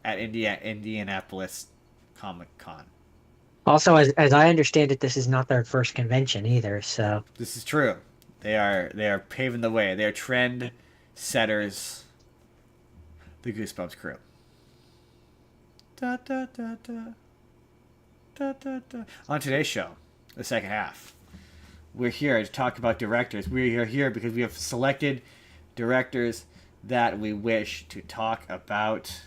At Indianapolis Comic-Con. Also, as I understand it, this is not their first convention either. So this is true. They are paving the way. They are trend setters. The Goosebumps crew. Da, da, da, da. Da, da, da. On today's show, the second half, we're here to talk about directors. We are here because we have selected directors that we wish to talk about.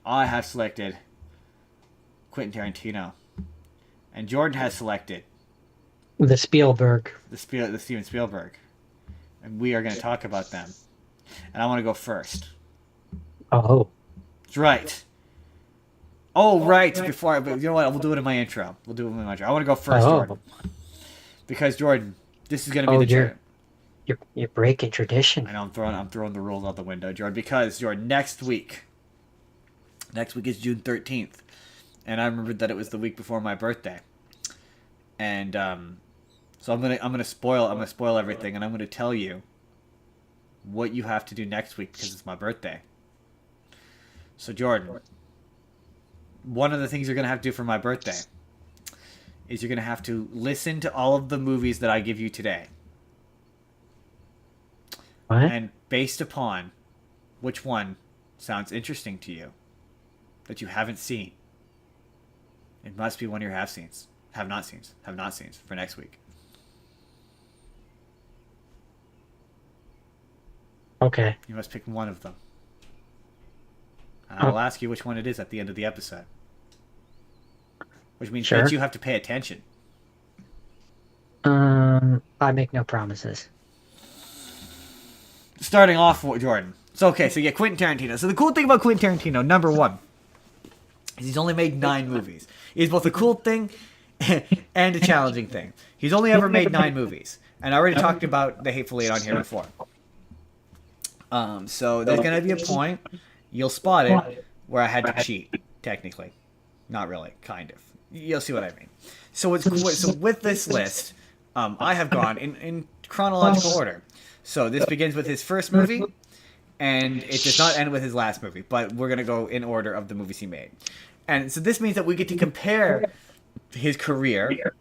I have selected Quentin Tarantino, and Jordan has selected the Spielberg, the Steven Spielberg, and we are going to talk about them. And I want to go first. Oh, that's right. Oh, right. Before, but you know what? We'll do it in my intro. I want to go first, Jordan, because Jordan, this is going to be the. You're breaking tradition. I know I'm throwing the rules out the window, Jordan, because Jordan, next week is June 13th, and I remembered that it was the week before my birthday, and so I'm gonna spoil everything, and I'm gonna tell you what you have to do next week because it's my birthday. So Jordan, one of the things you're gonna have to do for my birthday is you're gonna have to listen to all of the movies that I give you today. What? And based upon which one sounds interesting to you that you haven't seen, it must be one of your have-seens. Have not seen for next week. Okay. You must pick one of them. I will ask you which one it is at the end of the episode. Which means that you have to pay attention. I make no promises. Starting off with Jordan. So, okay, so yeah, Quentin Tarantino. So the cool thing about Quentin Tarantino, number one, is he's only made 9 movies. He's both a cool thing and a challenging thing. He's only ever made 9 movies. And I already talked about The Hateful Eight on here before. So there's going to be a point, you'll spot it, where I had to cheat, technically. Not really, kind of. You'll see what I mean. So with this list, I have gone in chronological order. So this begins with his first movie, and it does not end with his last movie, but we're going to go in order of the movies he made. And so this means that we get to compare his career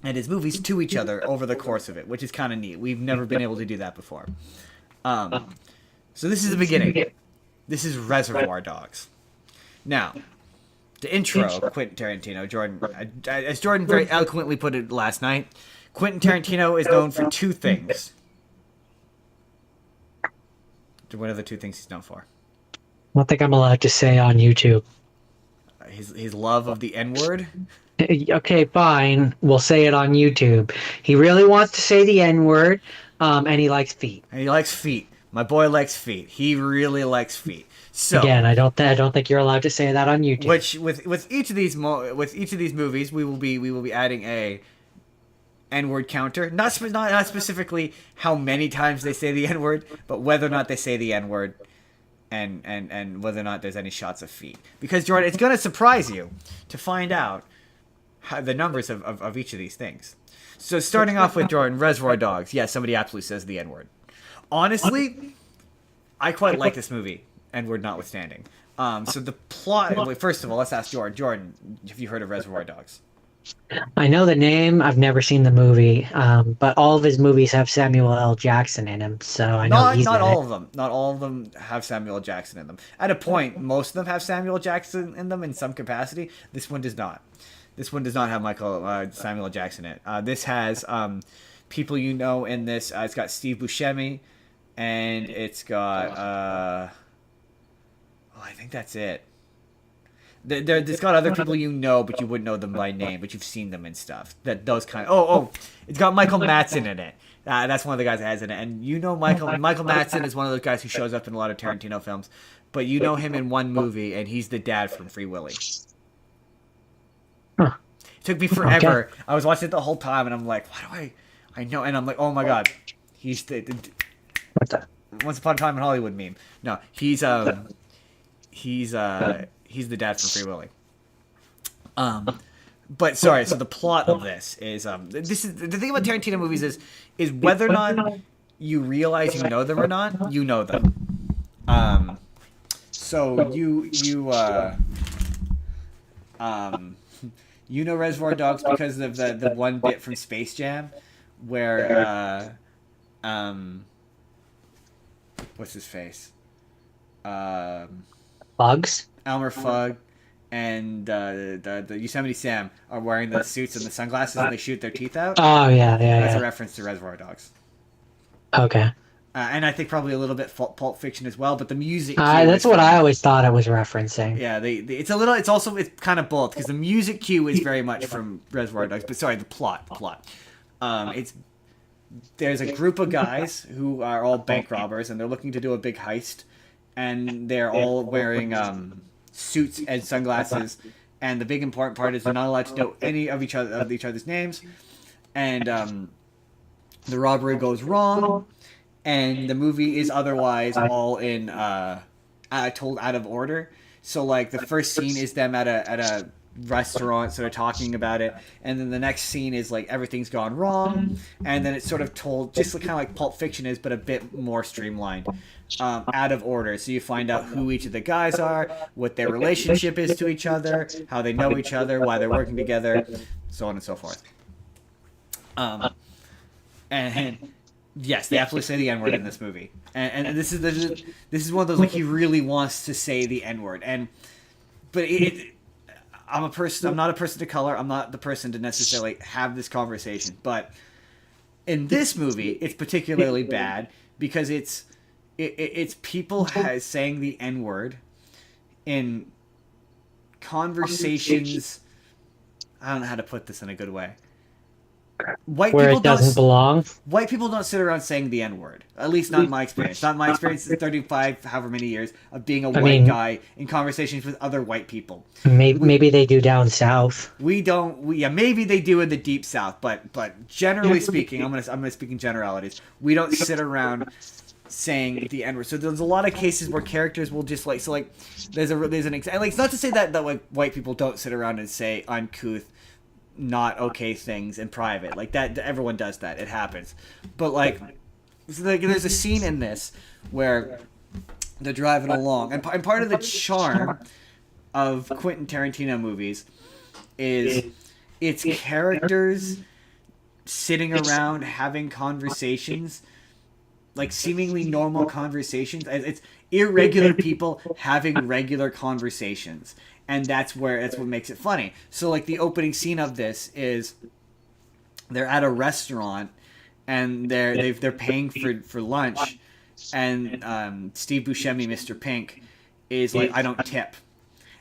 and his movies to each other over the course of it, which is kind of neat. We've never been able to do that before. So this is the beginning. This is Reservoir Dogs. Now, the intro, Quentin Tarantino, Jordan, as Jordan very eloquently put it last night, Quentin Tarantino is known for 2 things. What are the 2 things he's known for? I don't think I'm allowed to say on YouTube. His love of the N-word. Okay, fine. We'll say it on YouTube. He really wants to say the N-word, and he likes feet. And he likes feet. My boy likes feet. He really likes feet. So again, I don't think you're allowed to say that on YouTube. Which with each of these movies, we will be adding a N-word counter. Not specifically how many times they say the N-word, but whether or not they say the N-word, and whether or not there's any shots of feet. Because Jordan, it's going to surprise you to find out how the numbers of each of these things. So starting off with Jordan, Reservoir Dogs. Yeah, somebody absolutely says the N-word. Honestly, I quite like this movie, N-word notwithstanding. So the plot. Wait, first of all, let's ask Jordan. Jordan, have you heard of Reservoir Dogs? I know the name. I've never seen the movie, but all of his movies have Samuel L. Jackson in them, so I know he's not all of them. Not all of them have Samuel L. Jackson in them. At a point, most of them have Samuel L. Jackson in them in some capacity. This one does not. This one does not have Samuel L. Jackson in it. This has people you know in this. It's got Steve Buscemi, and it's got I think that's it. It's got other people you know, but you wouldn't know them by name, but you've seen them and stuff. It's got Michael Madsen in it. That's one of the guys that has in it. And you know Michael Madsen is one of those guys who shows up in a lot of Tarantino films, but you know him in one movie, and he's the dad from Free Willy. Huh. It took me forever. Okay. I was watching it the whole time, and I'm like, why do I know? And I'm like, oh my god, he's What's that? Once Upon a Time in Hollywood meme. No, he's the dad from Free Willy. But sorry, so the plot of this is this is the thing about Tarantino movies is whether or not you realize you know them or not, you know them. So you know Reservoir Dogs because of the one bit from Space Jam where what's his face? Bugs? Elmer Fudd and the Yosemite Sam are wearing the suits and the sunglasses and they shoot their teeth out. Oh, yeah. That's a reference to Reservoir Dogs. Okay. And I think probably a little bit Pulp Fiction as well, but the music... that's what I always thought it was referencing. Yeah, it's kind of both, because the music cue is very much from Reservoir Dogs, but sorry, the plot. There's a group of guys who are all bank robbers, and they're looking to do a big heist, and they're all wearing suits and sunglasses, and the big important part is they're not allowed to know any of each other's names, and the robbery goes wrong, and the movie is otherwise all in told out of order. So like the first scene is them at a restaurant sort of talking about it, and then the next scene is like everything's gone wrong, and then it's sort of told just kind of like Pulp Fiction is, but a bit more streamlined, out of order. So you find out who each of the guys are, what their relationship is to each other, how they know each other, why they're working together, so on and so forth. And yes, they absolutely say the N-word in this movie, and this is one of those like he really wants to say the N-word, but I'm a person. I'm not a person of color. I'm not the person to necessarily have this conversation. But in this movie, it's particularly bad because it's people saying the N-word in conversations. I don't know how to put this in a good way. Where it doesn't belong. White people don't sit around saying the N-word. At least not in my experience. Not in my experience in 35, however many years, of being a white guy in conversations with other white people. Maybe they do down south. We don't. Maybe they do in the deep south, but generally speaking, I'm gonna speak in generalities. We don't sit around saying the N-word. So there's a lot of cases where characters will just there's an example. Like, it's not to say that like white people don't sit around and say uncouth, not okay things in private. Like that, everyone does that. It happens. But there's a scene in this where they're driving along, and part of the charm of Quentin Tarantino movies is its characters sitting around having conversations, like seemingly normal conversations. It's irregular people having regular conversations. And that's what makes it funny. So, like, the opening scene of this is they're at a restaurant and they're paying for lunch, and Steve Buscemi, Mr. Pink, is like, I don't tip,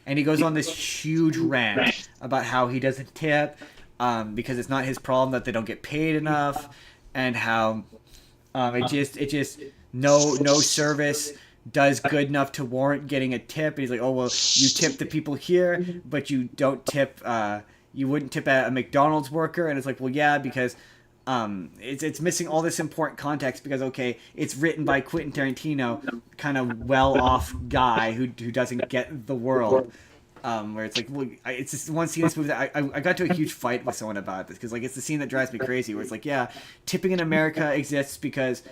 and he goes on this huge rant about how he doesn't tip because it's not his problem that they don't get paid enough, and how it just no service does good enough to warrant getting a tip. And he's like, oh, well, you tip the people here, but you don't tip, you wouldn't tip a McDonald's worker. And it's like, well, yeah, because it's missing all this important context, because, okay, it's written by Quentin Tarantino, kind of well-off guy who doesn't get the world. Where it's like, well, it's just one scene in this movie that I got to a huge fight with someone about this, because, like, it's the scene that drives me crazy, where it's like, yeah, tipping in America exists because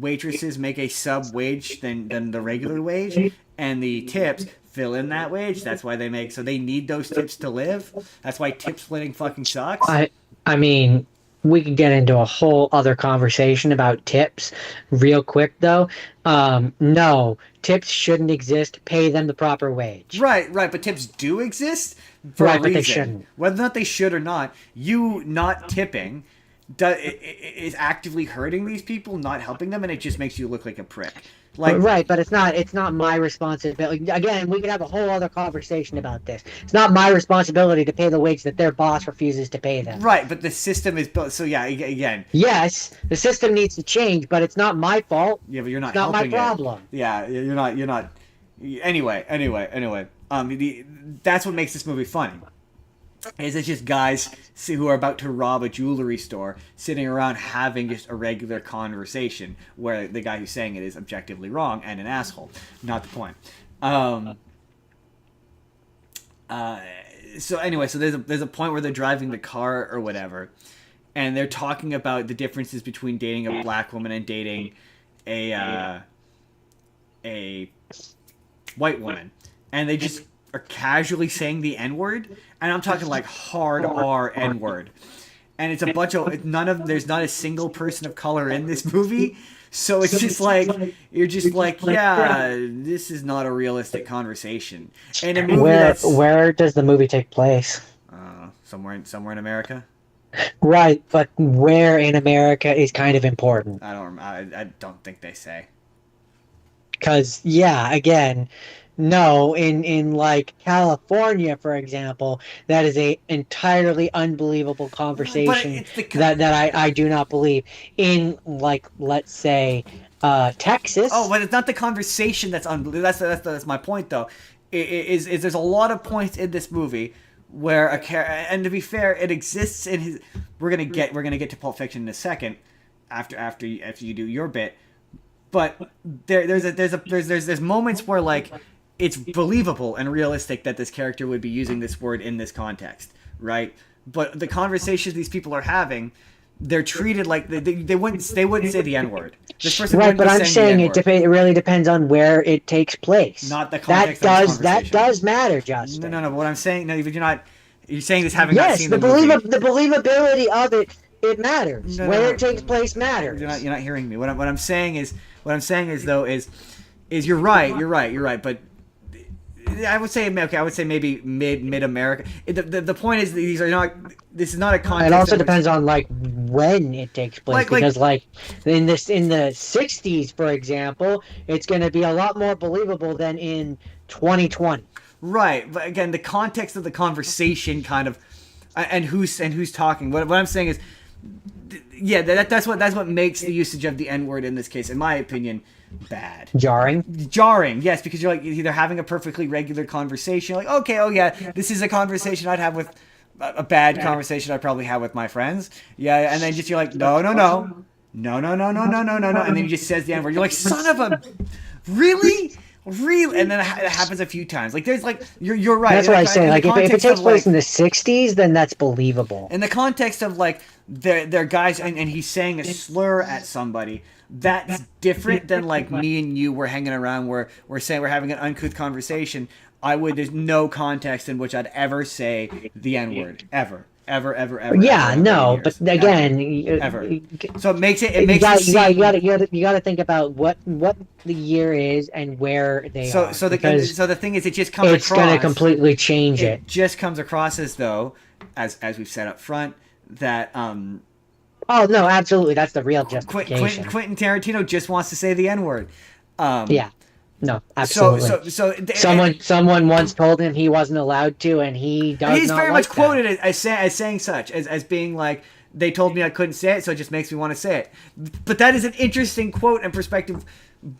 waitresses make a sub wage than the regular wage, and the tips fill in that wage. That's why they need those tips to live. That's why tip splitting fucking sucks. I mean, we could get into a whole other conversation about tips real quick, though. No, tips shouldn't exist. Pay them the proper wage. Right, but tips do exist for a reason. But they shouldn't. Whether or not they should or not, you not tipping is actively hurting these people, not helping them, and it just makes you look like a prick. Right, but it's not my responsibility. Again, we could have a whole other conversation about this. It's not my responsibility to pay the wage that their boss refuses to pay them. Right, but the system is built. So yeah, again. Yes, the system needs to change, but it's not my fault. Yeah, but you're not. It's not my problem. Yeah, you're not. Anyway. That's what makes this movie funny. Is it's just guys who are about to rob a jewelry store sitting around having just a regular conversation where the guy who's saying it is objectively wrong and an asshole. Not the point. So there's a point where they're driving the car or whatever, and they're talking about the differences between dating a black woman and dating a white woman, and they just are casually saying the N-word, and I'm talking like hard R N-word, and it's a bunch of there's not a single person of color in this movie, so it's just like you're just like, yeah, this is not a realistic conversation. And a movie where does the movie take place? Somewhere in America. Right, but where in America is kind of important. I don't think they say. Because again. No, in like California, for example, that is a entirely unbelievable conversation that I do not believe. In, like, let's say, Texas. Oh, but it's not the conversation that's unbelievable. That's my point, though. Is there's a lot of points in this movie where and to be fair, it exists in his. We're gonna get to Pulp Fiction in a second, after you do your bit, but there's moments where, like, it's believable and realistic that this character would be using this word in this context, right? But the conversations these people are having, they're treated like they wouldn't say the N-word. This person right, but I'm saying it really depends on where it takes place. Not the context. That does matter, Justin. No. But what I'm saying, no, you're saying this having not seen the movie. The believability of it matters. Where it takes place matters. You're not hearing me. What I'm saying is you're right, but I would say okay. I would say maybe mid America. The point is these are not. This is not a context. It also depends on like when it takes place, because like in the '60s, for example, it's going to be a lot more believable than in 2020. Right, but again, the context of the conversation kind of, and who's talking. What I'm saying is, yeah, that's what makes the usage of the N-word in this case, in my opinion, bad. Jarring, yes, because you're like either having a perfectly regular conversation, like okay, oh yeah, this is a conversation I'd have with a bad conversation I'd probably have with my friends, yeah, and then just you're like no, and then he just says the N-word. You're like son of a, really. And then it happens a few times. Like there's like you're right. That's what I say. Like if it takes place in the '60s, then that's believable. In the context of like they're guys, and he's saying a slur at somebody. That's different than like me and you were hanging around where we're saying we're having an uncouth conversation. There's no context in which I'd ever say the N-word ever. Yeah, no, but again, ever. So it makes it you got to think about what the year is and where they are. So the thing is, it just comes across. It's going to completely change it. It just comes across as though, as we've said up front, that Oh no, absolutely, that's the real justification. Quentin Tarantino just wants to say the N-word. Yeah. No, absolutely. So someone once told him he wasn't allowed to, and he does. He's not very like much quoted as saying such, as being like, they told me I couldn't say it, so it just makes me want to say it. But that is an interesting quote and perspective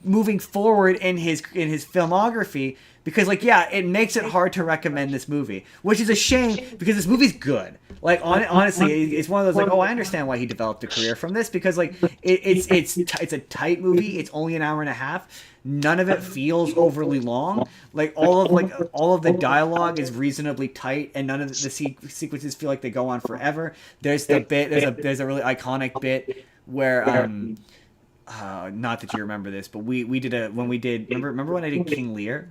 moving forward in his filmography, because like yeah, it makes it hard to recommend this movie, which is a shame because this movie's good. Like honestly, it's one of those like, oh, I understand why he developed a career from this, because like it's a tight movie. It's only an hour and a half. None of it feels overly long. Like all of the dialogue is reasonably tight, and none of the sequences feel like they go on forever. There's a really iconic bit where not that you remember this, but we did remember when I did King Lear?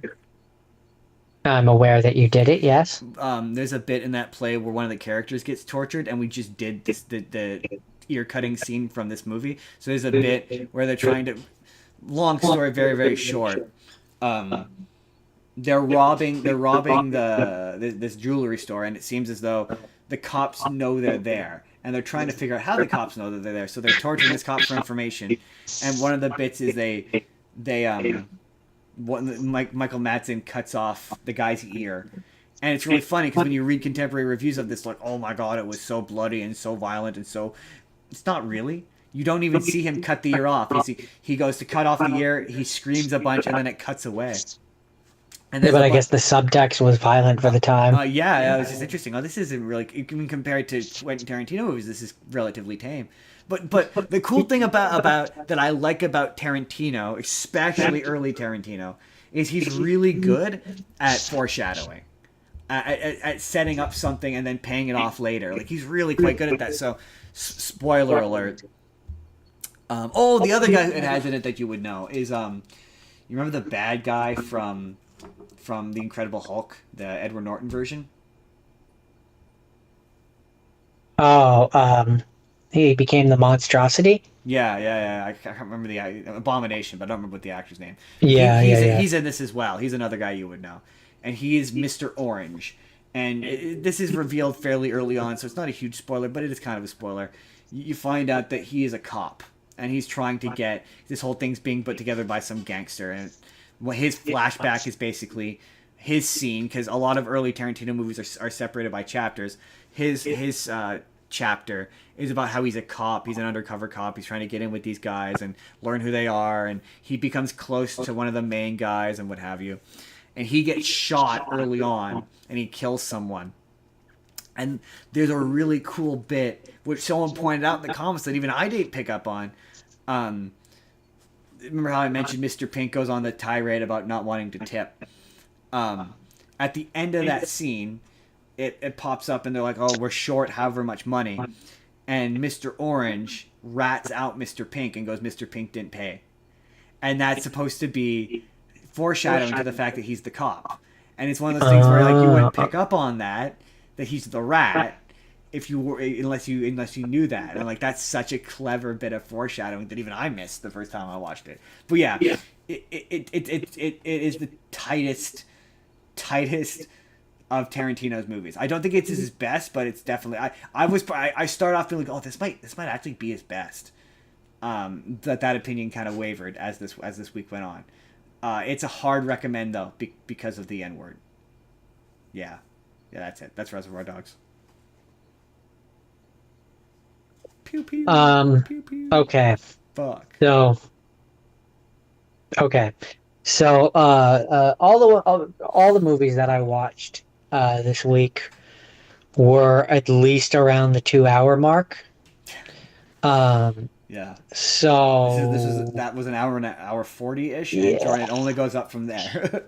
I'm aware that you did it, yes. There's a bit in that play where one of the characters gets tortured, and we just did the ear cutting scene from this movie. So there's a bit where they're trying to. Long story, very very short. They're robbing this jewelry store, and it seems as though the cops know they're there, and they're trying to figure out how the cops know that they're there. So they're torturing this cop for information. And one of the bits is Michael Madsen cuts off the guy's ear. And it's really funny because when you read contemporary reviews of this, like, oh my god, it was so bloody and so violent and so... It's not really. You don't even see him cut the ear off. He goes to cut off the ear, he screams a bunch, and then it cuts away. And but I guess the subtext was violent for the time. Yeah, it was just interesting. Oh, this isn't really... Even compared to Quentin Tarantino movies, this is relatively tame. But the cool thing about that I like about Tarantino, especially early Tarantino, is he's really good at foreshadowing. At setting up something and then paying it off later. Like, he's really quite good at that. So, spoiler alert. The other guy it has in it that you would know is, you remember the bad guy from The Incredible Hulk, the Edward Norton version? He became the monstrosity? Yeah. I can't remember the Abomination, but I don't remember what the actor's name. He's in this as well. He's another guy you would know. And he is Mr. Orange. And this is revealed fairly early on, so it's not a huge spoiler, but it is kind of a spoiler. You find out that he is a cop, and he's trying to get... This whole thing's being put together by some gangster, and his flashback is basically his scene, because a lot of early Tarantino movies are separated by chapters. His chapter is about how he's a cop. He's an undercover cop. He's trying to get in with these guys and learn who they are, and he becomes close to one of the main guys and what have you. And he gets shot early on, and he kills someone. And there's a really cool bit, which someone pointed out in the comments that even I didn't pick up on. Remember how I mentioned Mr. Pink goes on the tirade about not wanting to tip? At the end of that scene, it pops up, and they're like, oh, we're short however much money. And Mr. Orange rats out Mr. Pink and goes, Mr. Pink didn't pay. And that's supposed to be... foreshadowing to the fact that he's the cop. And it's one of those things where like you wouldn't pick up on that he's the rat if you were unless you knew that. And like that's such a clever bit of foreshadowing that even I missed the first time I watched it. But yeah. It is the tightest tightest of Tarantino's movies. I don't think it's his best, but it's definitely. I started off feeling, oh, this might actually be his best. That opinion kind of wavered as this week went on. It's a hard recommend though because of the N word. Yeah, that's it. That's Reservoir Dogs. Pew pew. Pew pew. Okay. Fuck. So. Okay. So all the movies that I watched this week were at least around the 2 hour mark. Yeah. So that was an hour 40-ish, yeah. and it only goes up from there.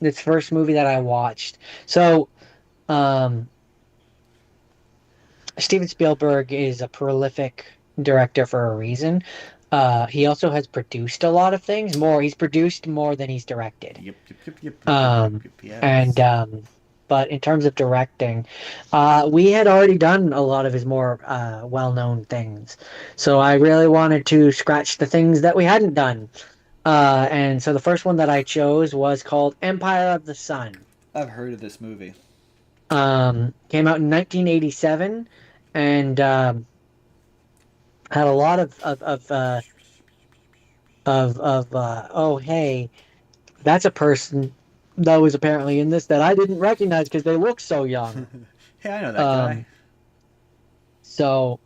This first movie that I watched. So Steven Spielberg is a prolific director for a reason. He also has produced a lot of things. He's produced more than he's directed. Yep. Yes. And but in terms of directing, we had already done a lot of his more well-known things. So I really wanted to scratch the things that we hadn't done. And so the first one that I chose was called Empire of the Sun. I've heard of this movie. Came out in 1987, and had a lot of oh hey, that's a person that was apparently in this that I didn't recognize because they look so young. Yeah, I know that guy. So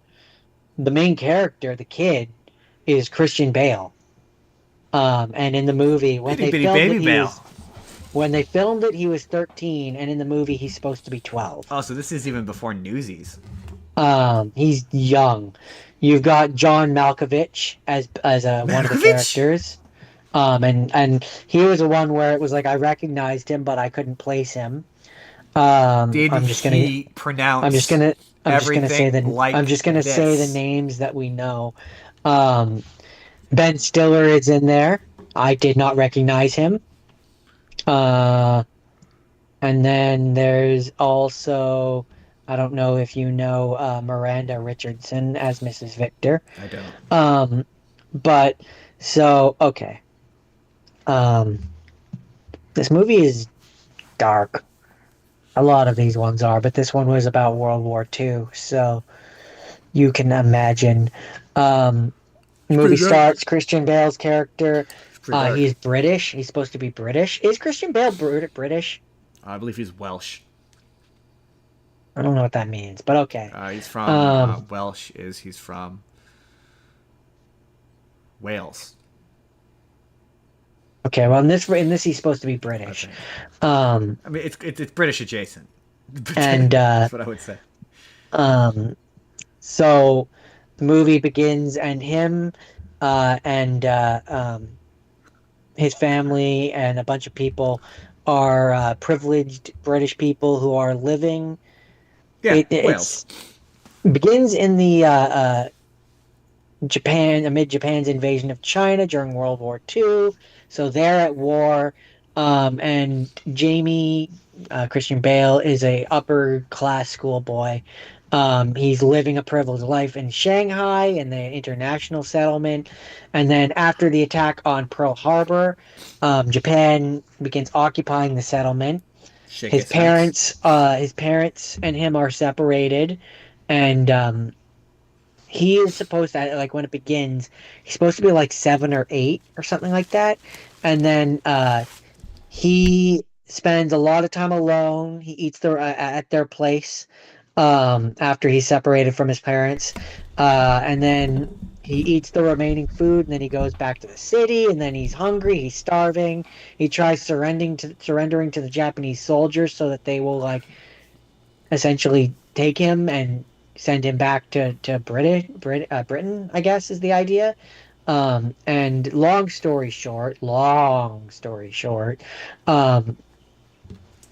the main character, the kid, is Christian Bale. And in the movie when they filmed it, he was 13, and in the movie he's supposed to be 12. Oh, so this is even before Newsies. He's young. You've got John Malkovich as one of the characters. And he was the one where it was like I recognized him, but I couldn't place him. I'm just gonna say the names that we know. Ben Stiller is in there. I did not recognize him. And then there's also, I don't know if you know Miranda Richardson as Mrs. Victor. I don't. But so okay. This movie is dark. A lot of these ones are, but this one was about World War II, so you can imagine. Movie starts, Christian Bale's character, he's British. He's supposed to be British. Is Christian Bale British? I believe he's Welsh. I don't know what that means, but okay. He's from he's from Wales. Okay, well in this he's supposed to be British. Okay. I mean it's British adjacent. And that's what I would say. So the movie begins, and him and his family and a bunch of people are privileged British people who are living. Yeah, Wales. It begins in the amid Japan's invasion of China during World War II. So they're at war, and Jamie, Christian Bale, is a upper class schoolboy. He's living a privileged life in Shanghai in the international settlement, and then after the attack on Pearl Harbor, Japan begins occupying the settlement. His parents and him are separated, and he is supposed to, like, when it begins, he's supposed to be like 7 or 8 or something like that, and then he spends a lot of time alone. He eats at their place after he's separated from his parents, and then he eats the remaining food, and then he goes back to the city, and then he's hungry, he's starving. He tries surrendering to the Japanese soldiers so that they will, like, essentially take him and send him back to Britain, I guess is the idea. And long story short,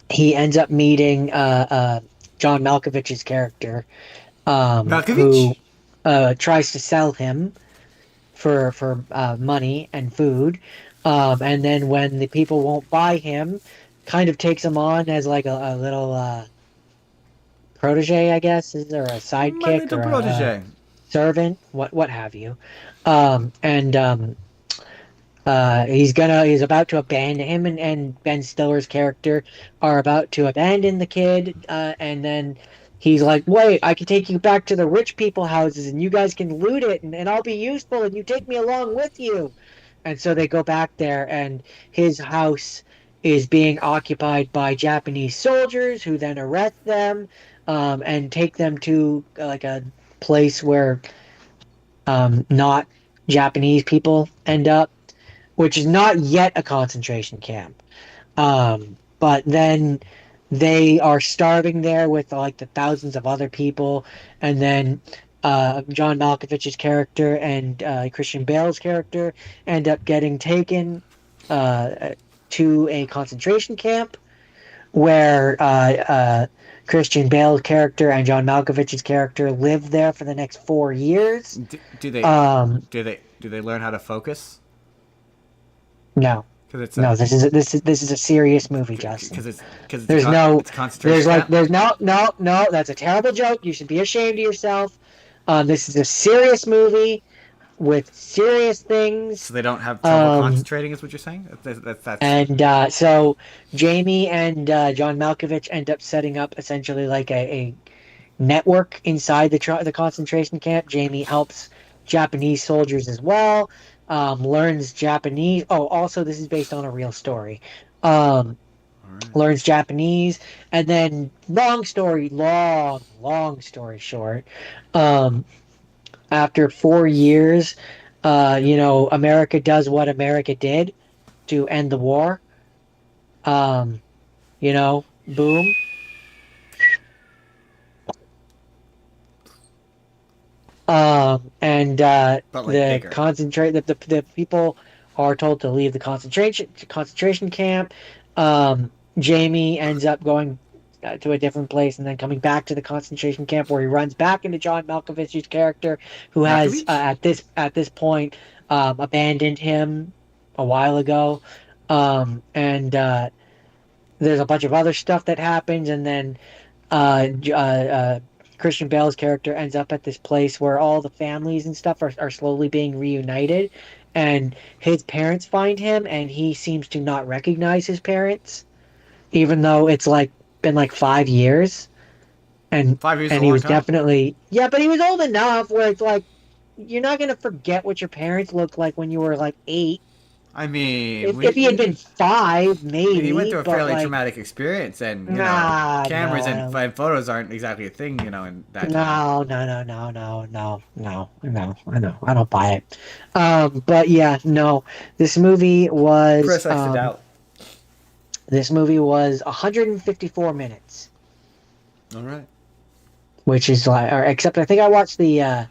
he ends up meeting John Malkovich's character, who tries to sell him for money and food, and then when the people won't buy him, kind of takes him on as like a little protege, I guess, or a sidekick, or a servant, what have you. And He's about to abandon him, and Ben Stiller's character are about to abandon the kid, and then he's like, "Wait, I can take you back to the rich people houses, and you guys can loot it, and I'll be useful, and you take me along with you." And so they go back there, and his house is being occupied by Japanese soldiers, who then arrest them, and take them to like a place where not Japanese people end up, which is not yet a concentration camp. But then they are starving there with like the thousands of other people, and then John Malkovich's character and Christian Bale's character end up getting taken to a concentration camp where Christian Bale's character and John Malkovich's character live there for the next 4 years. Do they Um, do they learn how to focus? no. No, this is a serious movie, Justin. Because There's no, it's a concentration camp? there's no. That's a terrible joke. You should be ashamed of yourself. This is a serious movie with serious things. So they don't have trouble concentrating, is what you're saying? That's... And so Jamie and John Malkovich end up setting up essentially like a network inside the concentration camp. Jamie helps Japanese soldiers as well. Learns Japanese. Oh, also this is based on a real story. Right. Learns Japanese, and then long story short, after 4 years, America does what America did to end the war. Boom. The people are told to leave the concentration camp. Jamie ends up going to a different place and then coming back to the concentration camp, where he runs back into John Malkovich's character, who has at this point abandoned him a while ago. And there's a bunch of other stuff that happens, and then Christian Bale's character ends up at this place where all the families and stuff are slowly being reunited, and his parents find him, and he seems to not recognize his parents, even though it's been 5 years. And 5 years and is a he long was time. definitely, yeah, but he was old enough where it's like, you're not gonna forget what your parents looked like when you were 8. I mean, If he had been 5, maybe. He went through a fairly but, traumatic experience, and cameras and photos aren't exactly a thing, in that time. No. I don't buy it. But yeah, no. This movie was. Chris likes to doubt. This movie was 154 minutes. All right. Which is except I think I watched the.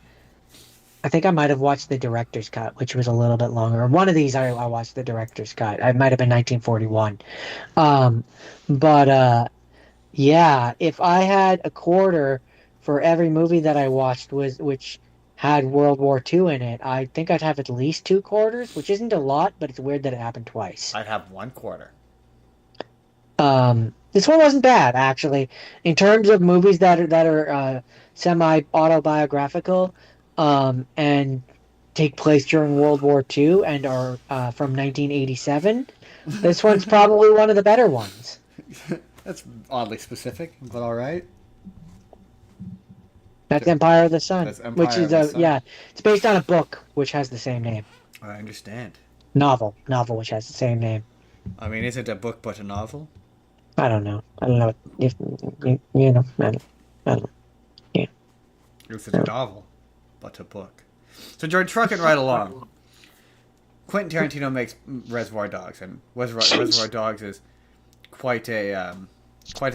I think I might have watched the director's cut, which was a little bit longer. One of these I watched the director's cut. It might have been 1941. But yeah, if I had a quarter for every movie that I watched which had World War II in it, I think I'd have at least 2 quarters, which isn't a lot, but it's weird that it happened twice. I'd have 1 quarter. This one wasn't bad, actually. In terms of movies that are semi-autobiographical, and take place during World War II and are from 1987. This one's probably one of the better ones. That's oddly specific, but all right. That's Empire of the Sun, That's Empire which is of the Sun. it's based on a book which has the same name. I understand. Novel which has the same name. I mean, is it a book but a novel? I don't know if I don't know. Yeah. It's a novel. But a book. So, Jordan, trucking right along. Quentin Tarantino makes Reservoir Dogs, and Reservoir Dogs is quite a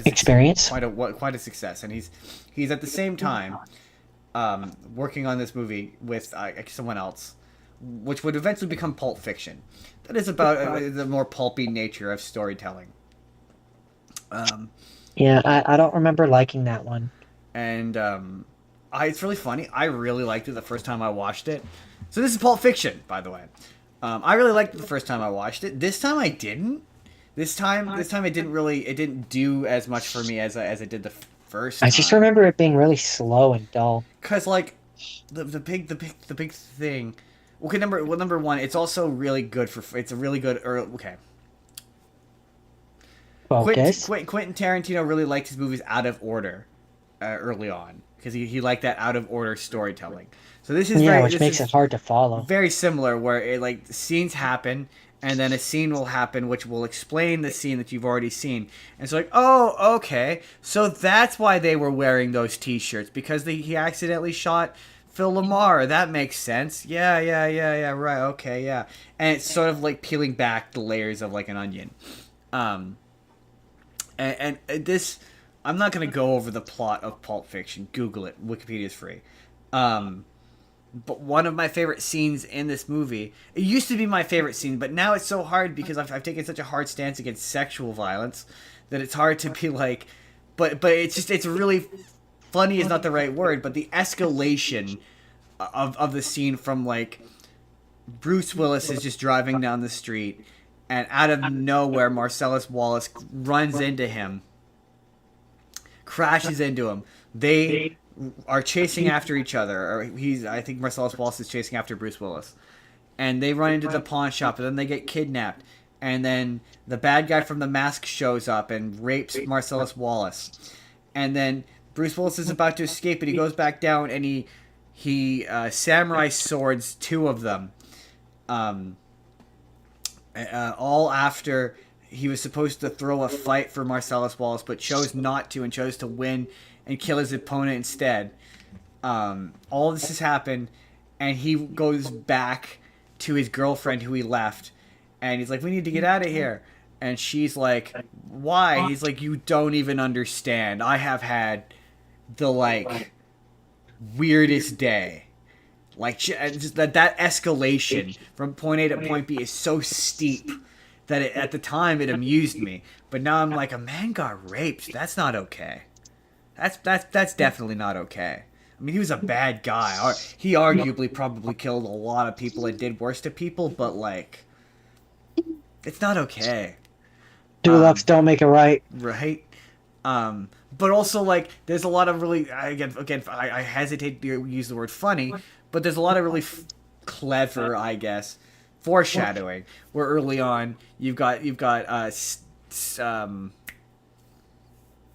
experience, quite a success, and he's at the same time working on this movie with someone else, which would eventually become Pulp Fiction. That is about the more pulpy nature of storytelling. Yeah, I don't remember liking that one. And it's really funny. I really liked it the first time I watched it. So this is Pulp Fiction, by the way. I really liked it the first time I watched it. This time I didn't. This time it didn't do as much for me as it did the first time. I just remember it being really slow and dull. Cause the big thing Okay, number one, it's also really good for. It's a really good. Okay. Focus. Quentin Tarantino really liked his movies out of order early on because he liked that out of order storytelling. So Which makes it hard to follow. very similar where it like scenes happen and then a scene will happen which will explain the scene that you've already seen. And it's like, oh, okay, so that's why they were wearing those T-shirts because he accidentally shot Phil Lamar. That makes sense. Yeah. Right. Okay. Yeah. And it's sort of like peeling back the layers of like an onion. And this, I'm not going to go over the plot of Pulp Fiction. Google it. Wikipedia is free. But one of my favorite scenes in this movie, it used to be my favorite scene, but now it's so hard because I've taken such a hard stance against sexual violence that it's hard to be like, but it's really funny is not the right word, but the escalation of the scene from like Bruce Willis is just driving down the street and out of nowhere Marcellus Wallace runs into him, crashes into him. They are chasing after each other, or I think Marcellus Wallace is chasing after Bruce Willis, and they run into the pawn shop, and then they get kidnapped, and then the bad guy from The Mask shows up and rapes Marcellus Wallace, and then Bruce Willis is about to escape, and he goes back down, and he samurai swords two of them, all after he was supposed to throw a fight for Marcellus Wallace, but chose not to and chose to win and kill his opponent instead. All this has happened, and he goes back to his girlfriend who he left, and he's like, we need to get out of here. And she's like, why? He's like, you don't even understand. I have had the, like, weirdest day. Like, just that escalation from point A to point B is so steep that at the time it amused me. But now I'm like, a man got raped. That's not okay. That's definitely not okay. I mean, he was a bad guy. He arguably probably killed a lot of people and did worse to people, but, like, it's not okay. Two lefts don't make it right. Right? But also, like, there's a lot of really, again, I hesitate to use the word funny, but there's a lot of really clever, I guess, foreshadowing, where early on you've got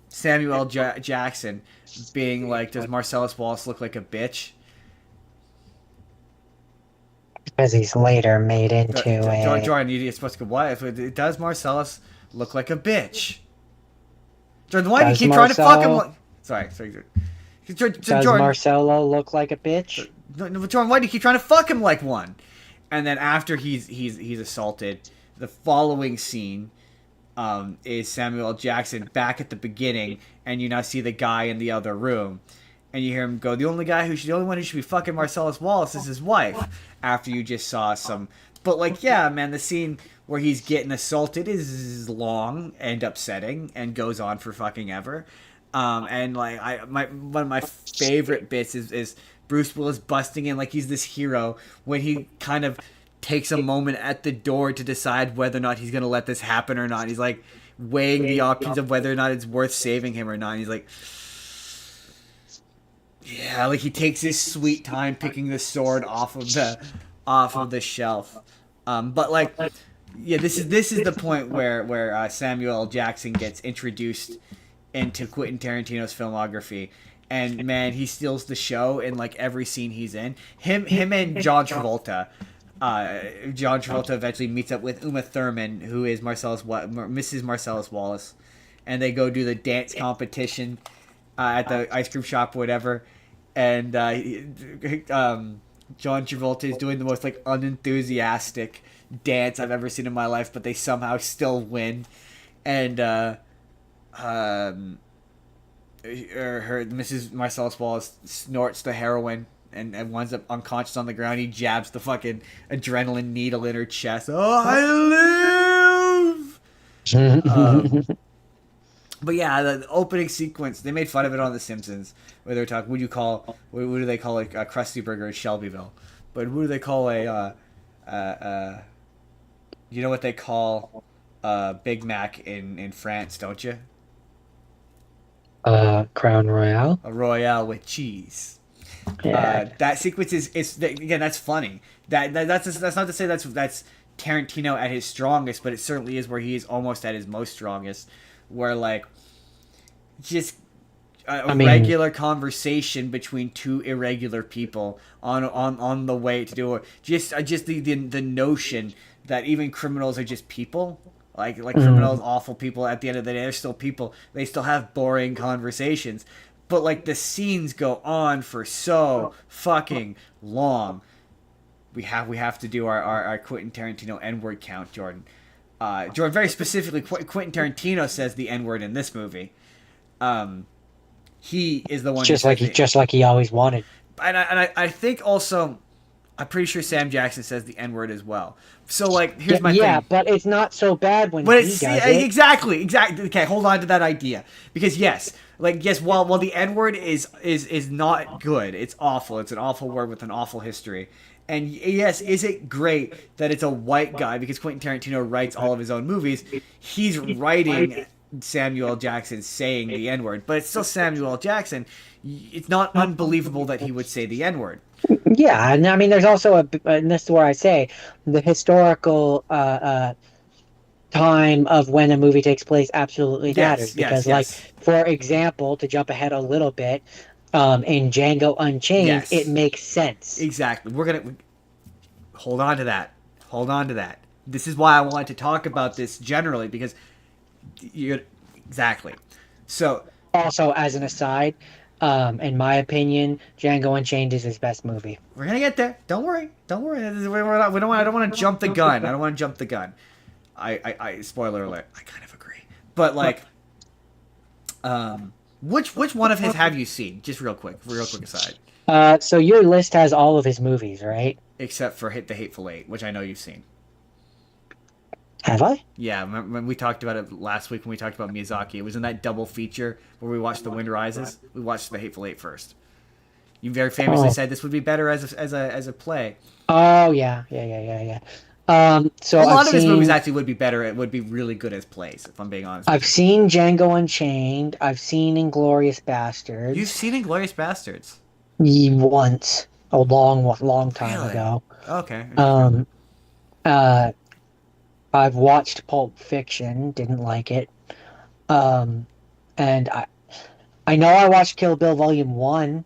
Samuel L. Jackson being like, does Marcellus Wallace look like a bitch? Because he's later made into a... Jordan, you're supposed to go, what? Does Marcellus look like a bitch? Jordan, why do you keep trying to fuck him? Sorry. Does Marcelo look like a bitch? No, Jordan, why do you keep trying to fuck him like one? And then after he's assaulted, the following scene is Samuel L. Jackson back at the beginning, and you now see the guy in the other room, and you hear him go, the only one who should be fucking Marcellus Wallace is his wife. After you just saw some, but like, yeah, man, the scene where he's getting assaulted is long and upsetting and goes on for fucking ever. And like one of my favorite bits is Bruce Willis busting in like he's this hero when he kind of takes a moment at the door to decide whether or not he's gonna let this happen or not. He's like weighing the options of whether or not it's worth saving him or not. And he's like, yeah, like he takes his sweet time picking the sword off of the shelf. But like, yeah, this is the point where Samuel L. Jackson gets introduced into Quentin Tarantino's filmography, and man, he steals the show in like every scene he's in. Him and John Travolta. John Travolta eventually meets up with Uma Thurman, who is Mrs. Marcellus Wallace, and they go do the dance competition at the ice cream shop or whatever. And John Travolta is doing the most like unenthusiastic dance I've ever seen in my life, but they somehow still win. And Mrs. Marcellus Wallace snorts the heroin and winds up unconscious on the ground. He jabs the fucking adrenaline needle in her chest. Oh, I live! But yeah, the opening sequence, they made fun of it on The Simpsons, where they were talking, what do they call like a Krusty Burger in Shelbyville? But what do they call you know what they call Big Mac in France, don't you? Crown Royale? A Royale with cheese. Yeah. That sequence is again, that's funny. That's not to say that's Tarantino at his strongest, but it certainly is where he is almost at his most strongest. Where like just a regular conversation between two irregular people on the way to do it. Just the notion that even criminals are just people. Like criminals, awful people. At the end of the day, they're still people. They still have boring conversations. But like the scenes go on for so fucking long. We have to do our Quentin Tarantino N-word count, Jordan. Jordan, very specifically, Quentin Tarantino says the N-word in this movie. He is the one just like he always wanted. And I think also, I'm pretty sure Sam Jackson says the N-word as well. So like, here's my thing. Yeah, but it's not so bad when he does it. Exactly. Okay, hold on to that idea, because yes, while the N-word is not good, it's awful. It's an awful word with an awful history. And yes, is it great that it's a white guy, because Quentin Tarantino writes all of his own movies? He's writing Samuel L. Jackson saying the N-word, but it's still Samuel L. Jackson. It's not unbelievable that he would say the N-word. Yeah, and I mean, there's also and this is where I say the historical time of when a movie takes place absolutely matters, because for example, to jump ahead a little bit, in Django Unchained, it makes sense. Exactly. We're gonna hold on to that. This is why I wanted to talk about this generally, because exactly. So also, as an aside, in my opinion, Django Unchained is his best movie. We're gonna get there. Don't worry. I don't want to jump the gun. I spoiler alert. I kind of agree. But like, which one of his have you seen? Just real quick aside. So your list has all of his movies, right? Except for The Hateful Eight, which I know you've seen. Have I? Yeah, when we talked about it last week when we talked about Miyazaki. It was in that double feature where we watched The Wind Rises. We watched The Hateful Eight first. You very famously said this would be better as a play. Oh yeah. So a lot of his movies actually would be better. It would be really good as plays, if I'm being honest. I've seen Django Unchained. I've seen Inglourious Basterds. You've seen Inglourious Basterds? Once, a long time ago. Okay. I've watched Pulp Fiction. Didn't like it. And I know I watched Kill Bill Volume 1.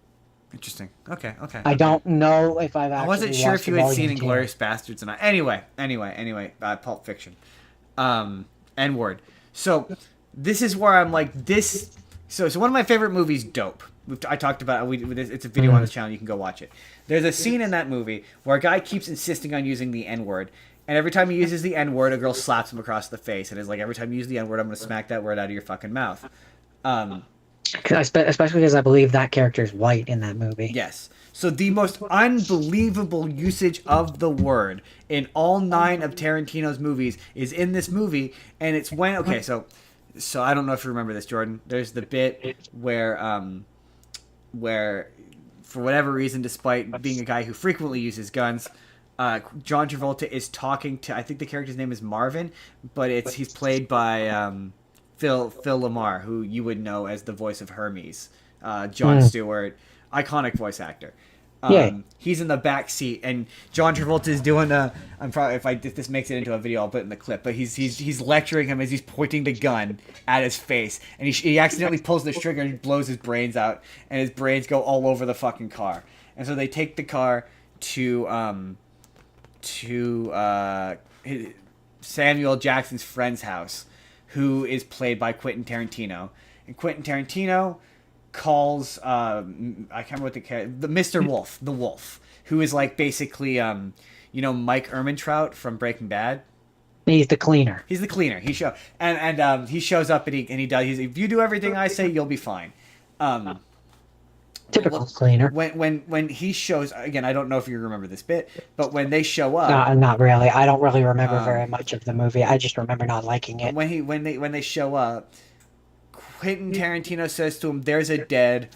Interesting. Okay. I don't know if I've actually. I wasn't sure if you had seen Inglourious Basterds or not. Anyway, Pulp Fiction, N-word. So this is where I'm like this. So one of my favorite movies, Dope. I talked about it. It's a video on this channel. You can go watch it. There's a scene in that movie where a guy keeps insisting on using the N-word, and every time he uses the N-word, a girl slaps him across the face, and is like, every time you use the N-word, I'm gonna smack that word out of your fucking mouth. Especially because I believe that character is white in that movie. Yes. So the most unbelievable usage of the word in all 9 of Tarantino's movies is in this movie, and it's when so I don't know if you remember this, Jordan. There's the bit where for whatever reason, despite being a guy who frequently uses guns, John Travolta is talking to, I think the character's name is Marvin, but he's played by Phil Lamar, who you would know as the voice of Hermes, Jon Stewart, iconic voice actor. He's in the back seat, and John Travolta is doing if this makes it into a video, I'll put it in the clip. But he's lecturing him as he's pointing the gun at his face, and he accidentally pulls the trigger and blows his brains out, and his brains go all over the fucking car. And so they take the car to Samuel Jackson's friend's house, who is played by Quentin Tarantino. And Quentin Tarantino calls I can't remember what the Mr. Wolf, the Wolf, who is like basically Mike Ehrmantraut from Breaking Bad. He's the cleaner. He shows up and he does. If you do everything I say, you'll be fine. Typical cleaner. When he shows, again, I don't know if you remember this bit, but when they show up, not really. I don't really remember very much of the movie. I just remember not liking it. When they show up, Quentin Tarantino says to him, "There's a dead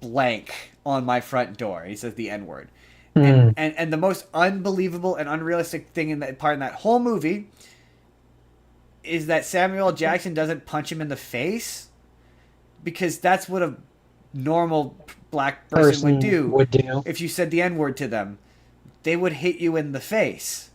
blank on my front door." He says the N-word. And the most unbelievable and unrealistic thing in that whole movie is that Samuel L. Jackson doesn't punch him in the face, because that's what a normal black person would would do do. if you said the N-word to them. They would hit you in the face.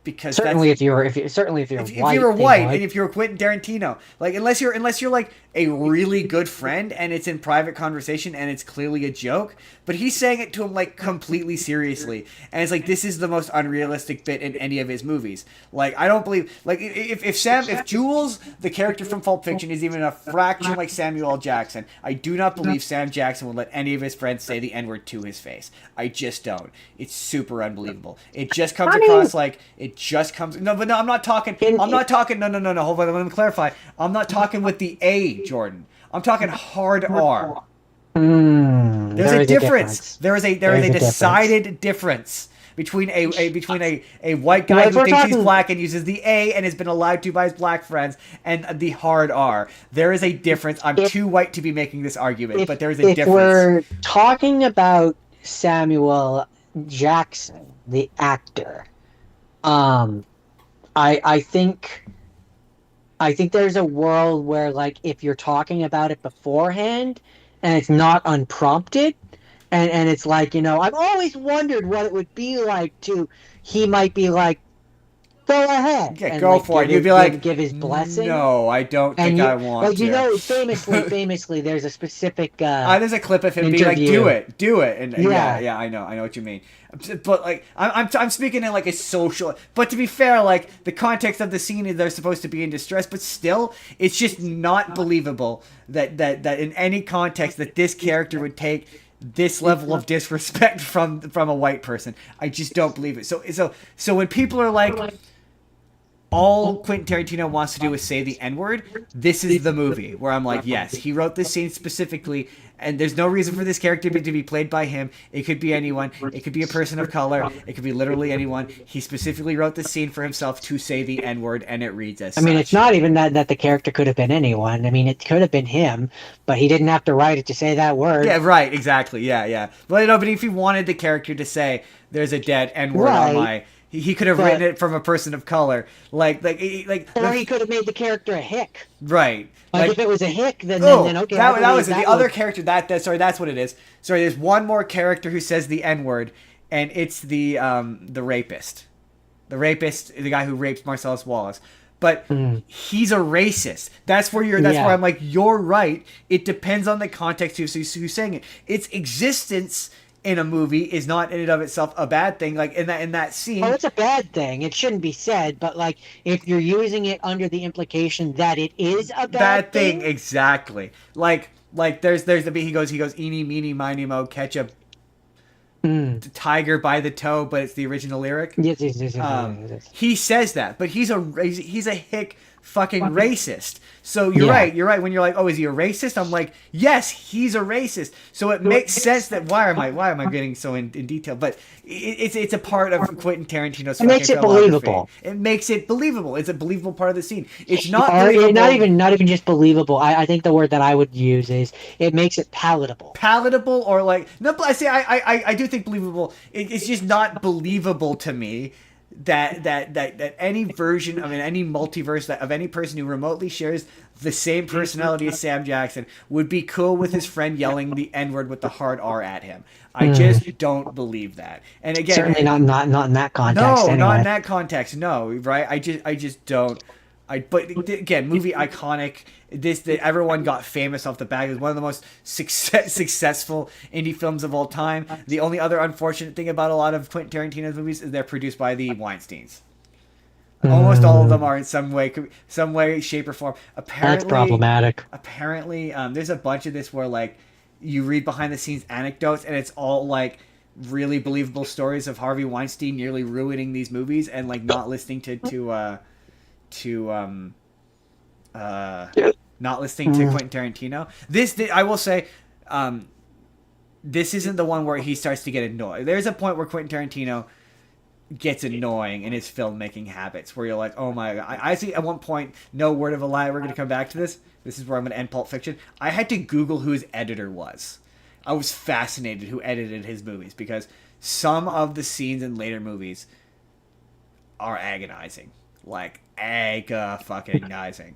Because certainly if you're white, if you were white and if you're Quentin Tarantino, like unless you're like a really good friend and it's in private conversation and it's clearly a joke, but he's saying it to him like completely seriously, and it's like this is the most unrealistic bit in any of his movies. Like I don't believe like if Jules, the character from Pulp Fiction, is even a fraction like Samuel L. Jackson, I do not believe Sam Jackson would let any of his friends say the N-word to his face. I just don't. It's super unbelievable. It just comes across like it just comes. No, but no, I'm not talking. I'm not talking. No. Hold on. Let me clarify. I'm not talking with the A, Jordan. I'm talking hard R. There's a difference. There is a decided difference between a white guy who thinks he's black and uses the A and has been allowed to by his black friends and the hard R. There is a difference. I'm too white to be making this argument, but there is a difference. If we're talking about Samuel Jackson, the actor, I think there's a world where, like, if you're talking about it beforehand and it's not unprompted, and it's like, you know, I've always wondered what it would be like he might be like, go ahead. Yeah, and go like, for it. You'd be like, give his blessing. No, I don't think I want to. You know, famously, there's a specific. There's a clip of him being like, "Do it," and yeah, I know what you mean. But like, I'm speaking in like a social. But to be fair, like the context of the scene is they're supposed to be in distress, but still, it's just not believable that in any context that this character would take this level of disrespect from a white person. I just don't believe it. So when people are like, all Quentin Tarantino wants to do is say the N-word, this is the movie where I'm like, yes, he wrote this scene specifically, and there's no reason for this character to be played by him. It could be anyone. It could be a person of color. It could be literally anyone. He specifically wrote this scene for himself to say the N-word, and it reads as such. I mean, it's not even that the character could have been anyone. I mean, it could have been him, but he didn't have to write it to say that word. Yeah, right, exactly, yeah. But, but if he wanted the character to say, there's a dead N-word on my... He could have written it from a person of color, or he could have made the character a hick. Right. Like if it was a hick, then okay. That was it. The other character that's what it is. Sorry, there's one more character who says the N-word, and it's the rapist. The rapist, the guy who rapes Marcellus Wallace. But he's a racist. That's where I'm like, you're right. It depends on the context who's saying it. Its existence in a movie is not in and of itself a bad thing. Like in that scene, it's a bad thing. It shouldn't be said. But like, if you're using it under the implication that it is a bad thing, exactly. Like there's the he goes eeny meeny miny mo catch a tiger by the toe, but it's the original lyric. Yes. He says that, but he's a hick fucking racist. So you're right when you're like, oh, is he a racist? I'm like, yes, he's a racist. So it makes sense that why am I getting so in detail? But it's a part of Quentin Tarantino's. It makes it believable. It makes it believable. It's a believable part of the scene. It's not not even just believable. I think the word that I would use is it makes it palatable. Palatable, or like no, I say I do think believable. It's just not believable to me that any version of any multiverse of any person who remotely shares the same personality as Sam Jackson would be cool with his friend yelling the N-word with the hard R at him. I just don't believe that. And again, certainly not in that context. No, anyway. not in that context. No, right? I just don't. But again, movie iconic. That everyone got famous off the bat. It was one of the most successful indie films of all time. The only other unfortunate thing about a lot of Quentin Tarantino's movies is they're produced by the Weinsteins. Almost all of them are in some way, shape, or form. Apparently, that's problematic. Apparently, there's a bunch of this where like you read behind the scenes anecdotes, and it's all like really believable stories of Harvey Weinstein nearly ruining these movies and like not listening not listening to Quentin Tarantino. This I will say, this isn't the one where he starts to get annoyed. There's a point where Quentin Tarantino gets annoying in his filmmaking habits, where you're like, oh my god. I see at one point, no word of a lie, we're going to come back to this. This is where I'm going to end Pulp Fiction. I had to Google who his editor was. I was fascinated who edited his movies, because some of the scenes in later movies are agonizing. Like, fucking agonizing.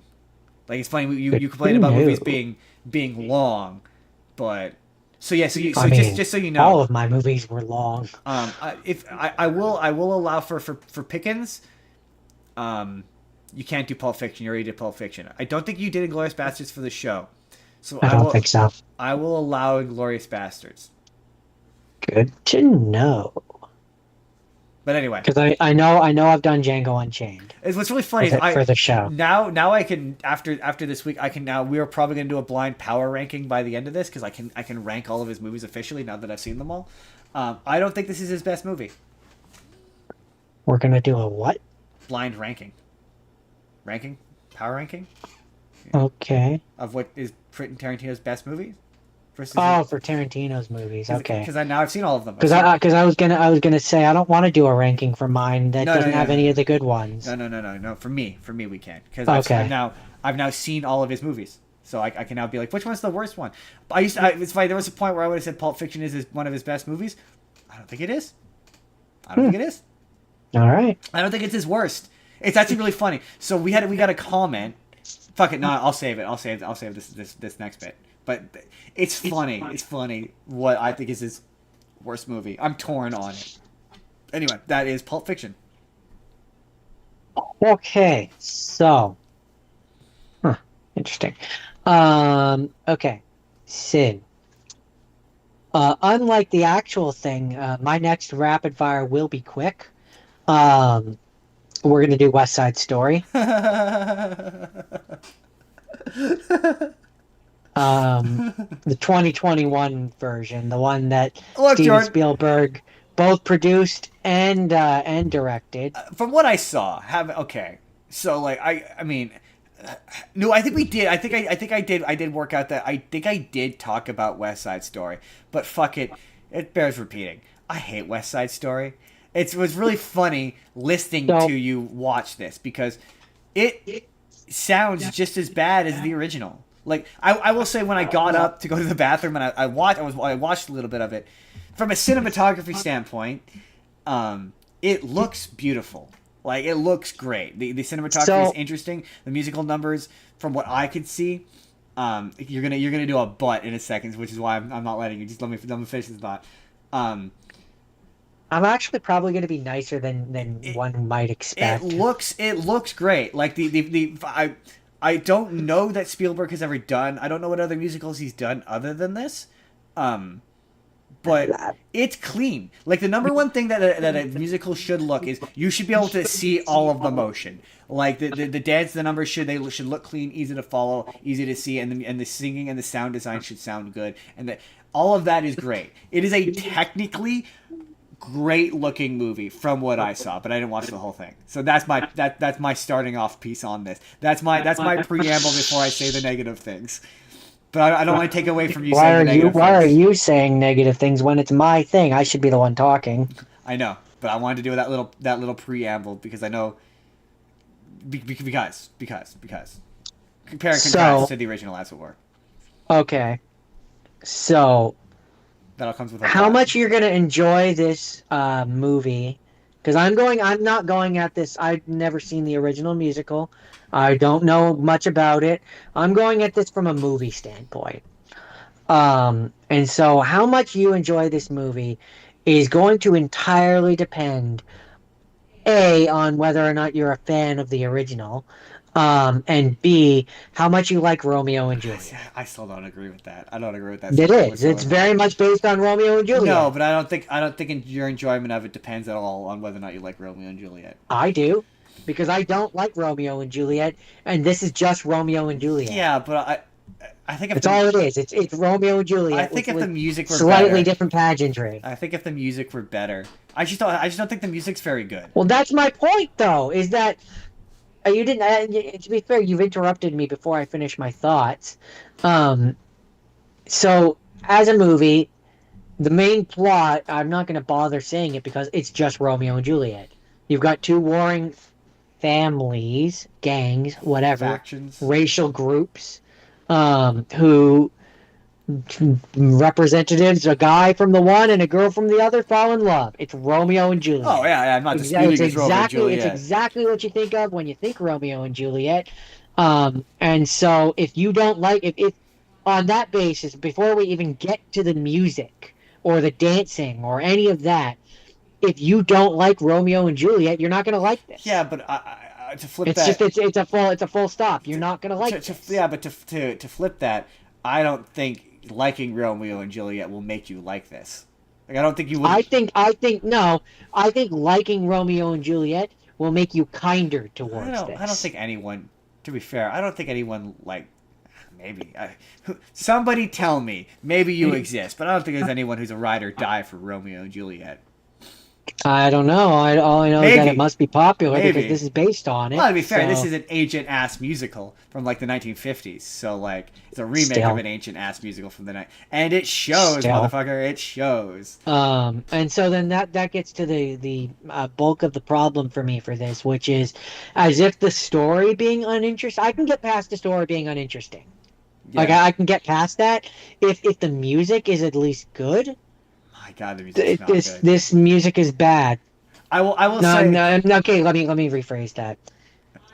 Like, it's funny, you complain about movies being long, but So yeah, I mean, just so you all know, of my movies were long. if I will allow for Pickens, you can't do Pulp Fiction. You already did Pulp Fiction. I don't think you did Inglourious Bastards for the show, so I don't think so. I will allow Inglourious Bastards. Good to know. But anyway, Because I know I've done Django Unchained what's really funny is for the show. now I can after this week I can now we are probably gonna do a blind power ranking by the end of this because I can rank all of his movies officially now that I've seen them all. I don't think this is his best movie. We're gonna do a what? Blind ranking. Power ranking. Okay. Of what is Quentin Tarantino's best movie. For Tarantino's movies, okay. Because now I've seen all of them. Because I was gonna say I don't want to do a ranking for mine that doesn't have any of the good ones. No. For me we can because I've now seen all of his movies, so I can now be like, which one's the worst one? It's funny. There was a point where I would have said Pulp Fiction is one of his best movies. I don't think it is. I don't think it is. All right. I don't think it's his worst. It's actually really funny. So we got a comment. Fuck it, no, I'll save it. I'll save this next bit. But it's funny. It's funny what I think is his worst movie. I'm torn on it. Anyway, that is Pulp Fiction. Okay, so, interesting. Okay, Sid. Unlike the actual thing, my next rapid fire will be quick. We're gonna do West Side Story. The 2021 version, the one that Steven Spielberg both produced and directed. From what I saw, so like I mean, no, I think we did. I think I did work out that I think I did talk about West Side Story, but fuck it, it bears repeating. I hate West Side Story. It was really funny listening to you watch this because it sounds just as bad as the original. Like I will say, when I got up to go to the bathroom and I watched a little bit of it, from a cinematography standpoint, it looks beautiful. Like, it looks great. The cinematography is interesting. The musical numbers, from what I could see, you're gonna do a butt in a second, which is why I'm not letting you. Just let me finish this thought. I'm actually probably going to be nicer than one might expect. It looks great. Like I don't know that Spielberg has ever done. I don't know what other musicals he's done other than this. But it's clean. Like, the number one thing that a musical should look is you should be able to see all of the motion. Like, the dance, the numbers should look clean, easy to follow, easy to see, and the singing and the sound design should sound good, and all of that is great. It is a technically great looking movie from what I saw, but I didn't watch the whole thing. So that's my starting off piece on this. That's my preamble before I say the negative things. But I don't want to take away from you saying the negative things. Why are you saying negative things when it's my thing? I should be the one talking. I know, but I wanted to do that little preamble because I know because compare and contrast to the original as it were. Okay, so that all comes with how much you're gonna enjoy this movie? Because I'm not going at this. I've never seen the original musical. I don't know much about it. I'm going at this from a movie standpoint. And so how much you enjoy this movie is going to entirely depend, A, on whether or not you're a fan of the original, and B, how much you like Romeo and Juliet. I still don't agree with that. I don't agree with that. It is. It's very much based on Romeo and Juliet. No, but I don't think your enjoyment of it depends at all on whether or not you like Romeo and Juliet. I do, because I don't like Romeo and Juliet, and this is just Romeo and Juliet. Yeah, but I think it's all it is. It's Romeo and Juliet. I think if the music were slightly better, different pageantry. I think if the music were better, I just don't think the music's very good. Well, that's my point, though. Is that you didn't? To be fair, you've interrupted me before I finish my thoughts. So as a movie, the main plot, I'm not going to bother saying it because it's just Romeo and Juliet. You've got two warring families, gangs, whatever, factions, racial groups, who representatives, a guy from the one and a girl from the other, fall in love. It's Romeo and Juliet. Oh yeah, I'm not disputing it's Romeo and Juliet. It's exactly what you think of when you think Romeo and Juliet. And so if you don't like if on that basis, before we even get to the music or the dancing or any of that, if you don't like Romeo and Juliet, you're not going to like Yeah, this. but to flip It's just that, it's a full stop. You're to, not going to like this. yeah, but to flip that, I don't think liking Romeo and Juliet will make you like this. Like, I don't think you would. I think no. I think liking Romeo and Juliet will make you kinder I towards don't. I don't this. think anyone. To be fair, I don't think anyone like. Maybe somebody tell me. Maybe you exist, but I don't think there's anyone who's a ride or die for Romeo and Juliet. I don't know. All I know is that it Maybe. must be popular because Maybe. this is based on Well, it. to be fair, this So is an ancient ass musical from like the 1950s. So like it's a remake of still, an ancient ass musical from the night, and it shows, still. motherfucker. It shows. And so then that gets to the bulk of the problem for me for this, which is as if the story being uninteresting. I can get past the story being uninteresting. Like Yeah. I can get past that if the music is at least good. My God, the music's not This good. this music is bad. I will. I will No, say. no, no, okay. Let me rephrase that.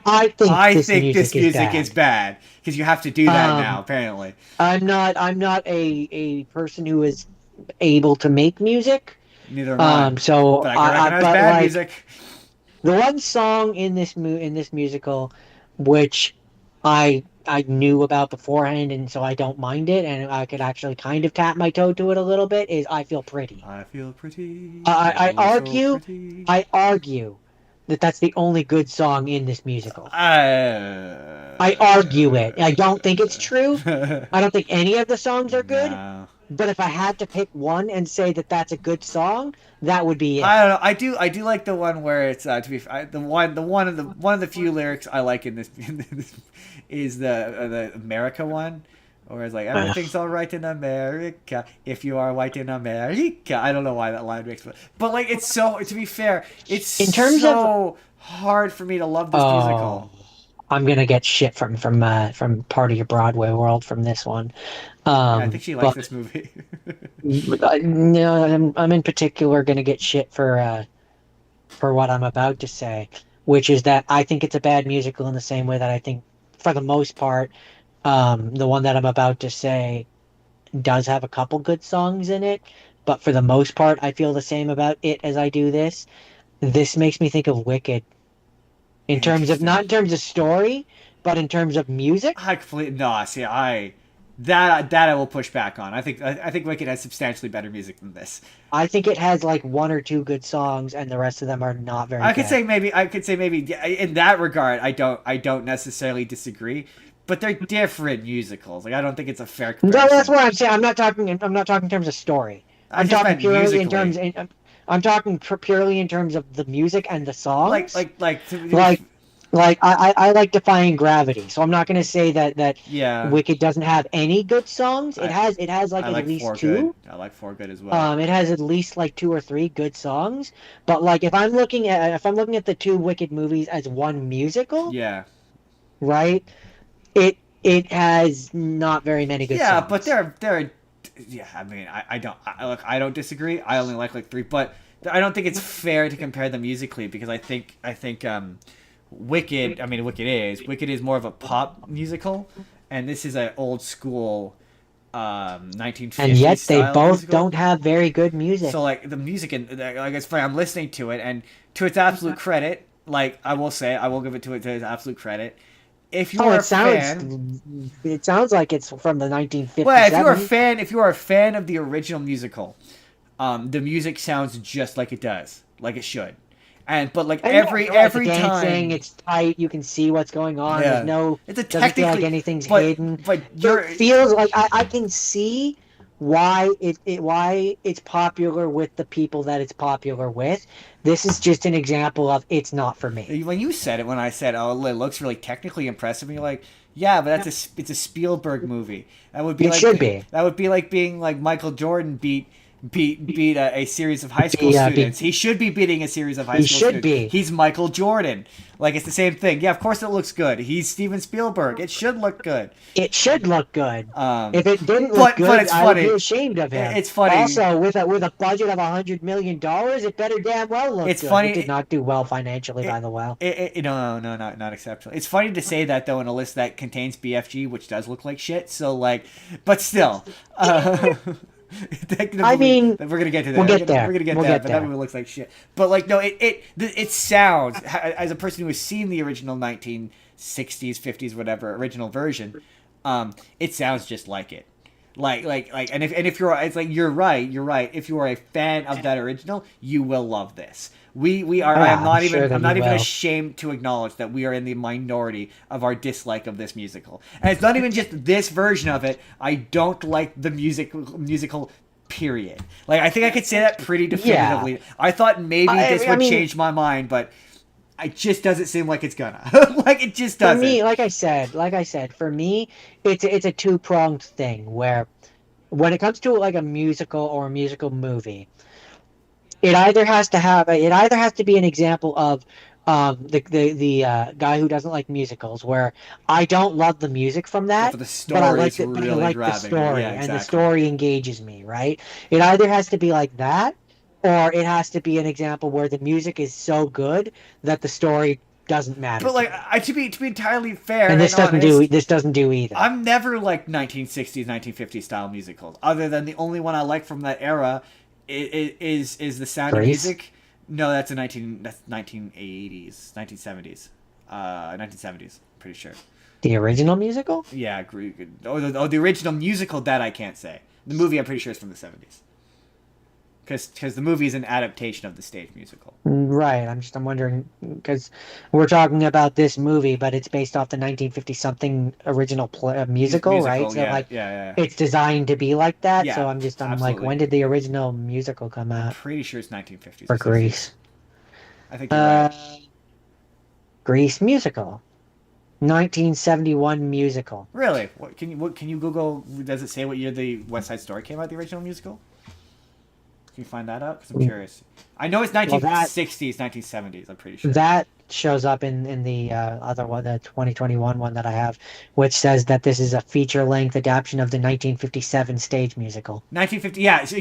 I think I this think this music is music is bad. bad because you have to do that now. Um, Apparently, I'm not a person who is able to make music. neither am I. So But I can recognize but bad like music. the one song in this musical, which I knew about beforehand, and so I don't mind it, and I could actually kind of tap my toe to it a little bit. Is "I Feel Pretty." I feel pretty. I Oh, so argue, pretty. I argue that that's the only good song in this musical. I argue it. I don't think it's true. I don't think any of the songs are good. No. But if I had to pick one and say that that's a good song, that would be it. I don't know. I do like the one where it's to be one of the few lyrics I like in this, is the America one, where it's like everything's all right in America if you are white in America. I don't know why that line makes, but like it's so, to be fair, it's In terms of so hard for me to love this oh, musical. I'm gonna get shit from part of your Broadway world from this one. Yeah, I think she likes But this movie. no, I'm in particular gonna get shit for what I'm about to say, which is that I think it's a bad musical in the same way that I think, for the most part, the one that I'm about to say does have a couple good songs in it, but for the most part, I feel the same about it as I do this. This makes me think of Wicked in terms of not Interesting. in terms of story, but in terms of music. I completely no. See, that I will push back on. I think Wicked has substantially better music than this. I think it has like one or two good songs, and the rest of them are not very I could good. say maybe yeah, in that regard I don't necessarily disagree, but they're different musicals. Like I don't think it's a fair No, that's comparison. what I'm saying. I'm not talking in terms of story. I I'm just talking meant purely in terms. musically. I'm talking purely in terms of the music and the Like songs. like like to be, Like I like Defying Gravity, so I'm not going to say that yeah. Wicked doesn't have any good songs. It I has like I at like least Four Good. two. I like Four Good as well. It has at least like two or three good songs. But like if I'm looking at the two Wicked movies as one musical, Yeah. right? It has not very many good Yeah, but songs. they're yeah. I mean, look, I don't disagree. I only like three, but I don't think it's fair to compare them musically because I think Wicked. I mean, Wicked is more of a pop musical, and this is an old school And 1950s yet they style both musical. don't have very good music. So like the music and like it's funny. I'm listening to it, and to its absolute credit, like I will say, I will give it to its absolute credit. If you Oh, are it a sounds fan, it sounds like it's from the well, if you are a 1957. fan, if you are a fan of the original musical, the music sounds just like it does, like it should, and but like And yeah, you're right, the every dancing, time, it's tight, you can see what's going on. There's yeah, no it's a doesn't feel like technically, anything's but hidden. but It you're feels like I can see why it's popular with the people that it's popular with. This is just an example of it's not for me. when you said it, when I said, "Oh, it looks really technically impressive," and you're like, "Yeah, but it's a Spielberg movie." That would be It like should be. that would be like being like Michael Jordan beat beat a series of high school students. He should be beating a series of high school students. He should be. He's Michael Jordan. Like, it's the same thing. Yeah, of course it looks good. He's Steven Spielberg. It should look good. It should look good. If it didn't look good, I would be ashamed of him. It's funny. Also, with a budget of $100 million, it better damn well look good. Funny. It did not do well financially, by the way. No, not exceptional. It's funny to say that, though, in a list that contains BFG, which does look like shit. So, like, but still. I mean, we're gonna get to that. We'll get there. We're gonna get there. But that movie looks like shit. But like, no, it sounds, as a person who has seen the original 1960s, 50s, whatever original version, it sounds just like it. Like, and if you're, it's like you're right. If you are a fan of that original, you will love this. We are. I'm not even ashamed to acknowledge that we are in the minority of our dislike of this musical, and it's not even just this version of it. I don't like the musical. Period. Like, I think I could say that pretty definitively. Yeah. I thought maybe this would change my mind, but it just doesn't seem like it's gonna. Like, it just doesn't. For me, like I said, for me, it's a two-pronged thing where, when it comes to like a musical or a musical movie, it either has to be an example of the guy who doesn't like musicals, where I don't love the music from that, but I like the story, and the story engages me, right? It either has to be like that, or it has to be an example where the music is so good that the story doesn't matter. But like, to be entirely fair, and this doesn't do either. I'm never like 1960s, 1950s style musicals, other than the only one I like from that era is The Sound of Music. No, that's 1980s, 1970s, 1970s. Pretty sure. The original musical? Yeah, the original musical, that I can't say. The movie, I'm pretty sure, is from the 70s. Because the movie is an adaptation of the stage musical. Right. I'm wondering, because we're talking about this movie, but it's based off the 1950-something original musical, right? So it's designed to be like that. Yeah, so I'm like, when did the original musical come out? I'm pretty sure it's 1950s. For Grease. I think you're right. Grease musical. 1971 musical. Really? What can you Google? Does it say what year the West Side Story came out? The original musical? Can you find that out? Because I'm curious. I know it's 1960s, 1970s. I'm pretty sure. That shows up in the other one, the 2021 one that I have, which says that this is a feature-length adaptation of the 1957 stage musical. 1950, yeah. So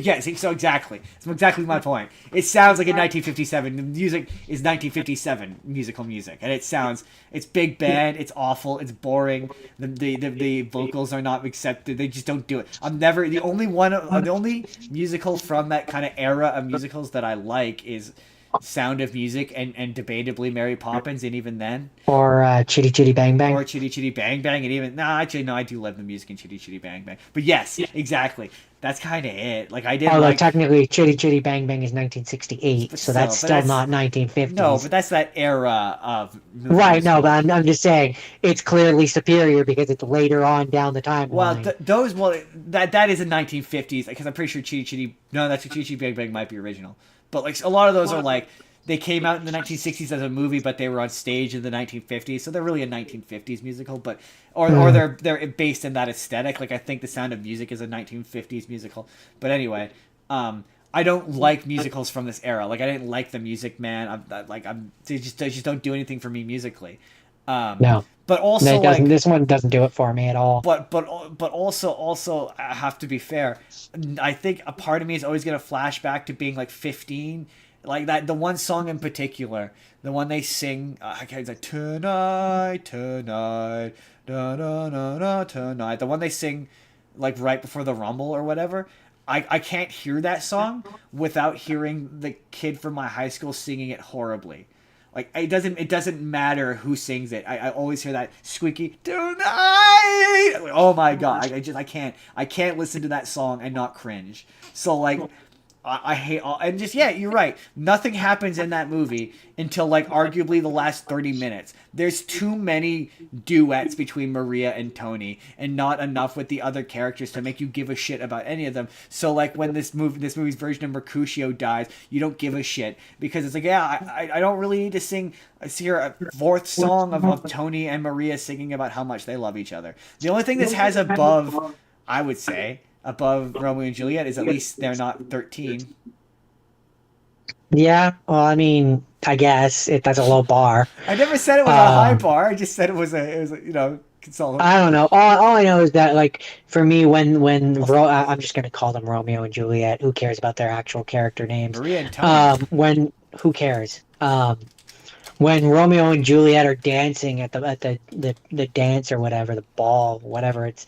exactly. That's exactly my point. It sounds like a 1957. The music is 1957 musical music, and it's big band. It's awful. It's boring. The vocals are not accepted. They just don't do it. The only musical from that kind of era of musicals that I like is Sound of Music and debatably Mary Poppins, and even then, or Chitty Chitty Bang Bang, and even I do love the music in Chitty Chitty Bang Bang. But yes, exactly, that's kind of it. Like, I did. Although technically Chitty Chitty Bang Bang is 1968, so that's still not 1950s. No, but that's that era of movies. Right. No, but I'm just saying it's clearly superior because it's later on down the timeline. Well, that is in 1950s, because I'm pretty sure Chitty Chitty Bang Bang might be original. But like, a lot of those are like, they came out in the 1960s as a movie, but they were on stage in the 1950s, so they're really a 1950s musical. But or they're based in that aesthetic. Like, I think The Sound of Music is a 1950s musical. But anyway, I don't like musicals from this era. Like, I didn't like The Music Man. They just don't do anything for me musically. No. But also, this one doesn't do it for me at all. But also, I have to be fair. I think a part of me is always going to flash back to being like 15, like that. The one song in particular, the one they sing, it's like tonight, da da da da tonight. The one they sing, like right before the Rumble or whatever. I can't hear that song without hearing the kid from my high school singing it horribly. Like, it doesn't matter who sings it. I always hear that squeaky tonight. Oh my god! I can't listen to that song and not cringe. So like, I hate all, and just, yeah, you're right. Nothing happens in that movie until like arguably the last 30 minutes. There's too many duets between Maria and Tony, and not enough with the other characters to make you give a shit about any of them. So like, when this movie's version of Mercutio dies, you don't give a shit, because it's like, yeah, I don't really need to hear a fourth song of Tony and Maria singing about how much they love each other. The only thing this has above, I would say, above Romeo and Juliet is at least they're not 13. Yeah, well, I mean, I guess that's a low bar. I never said it was a high bar. I just said it was consolidate. I don't know. All I know is that, like, for me, I'm just gonna call them Romeo and Juliet. Who cares about their actual character names? Maria and Tony. Who cares? When Romeo and Juliet are dancing at the dance or whatever, the ball, whatever it's,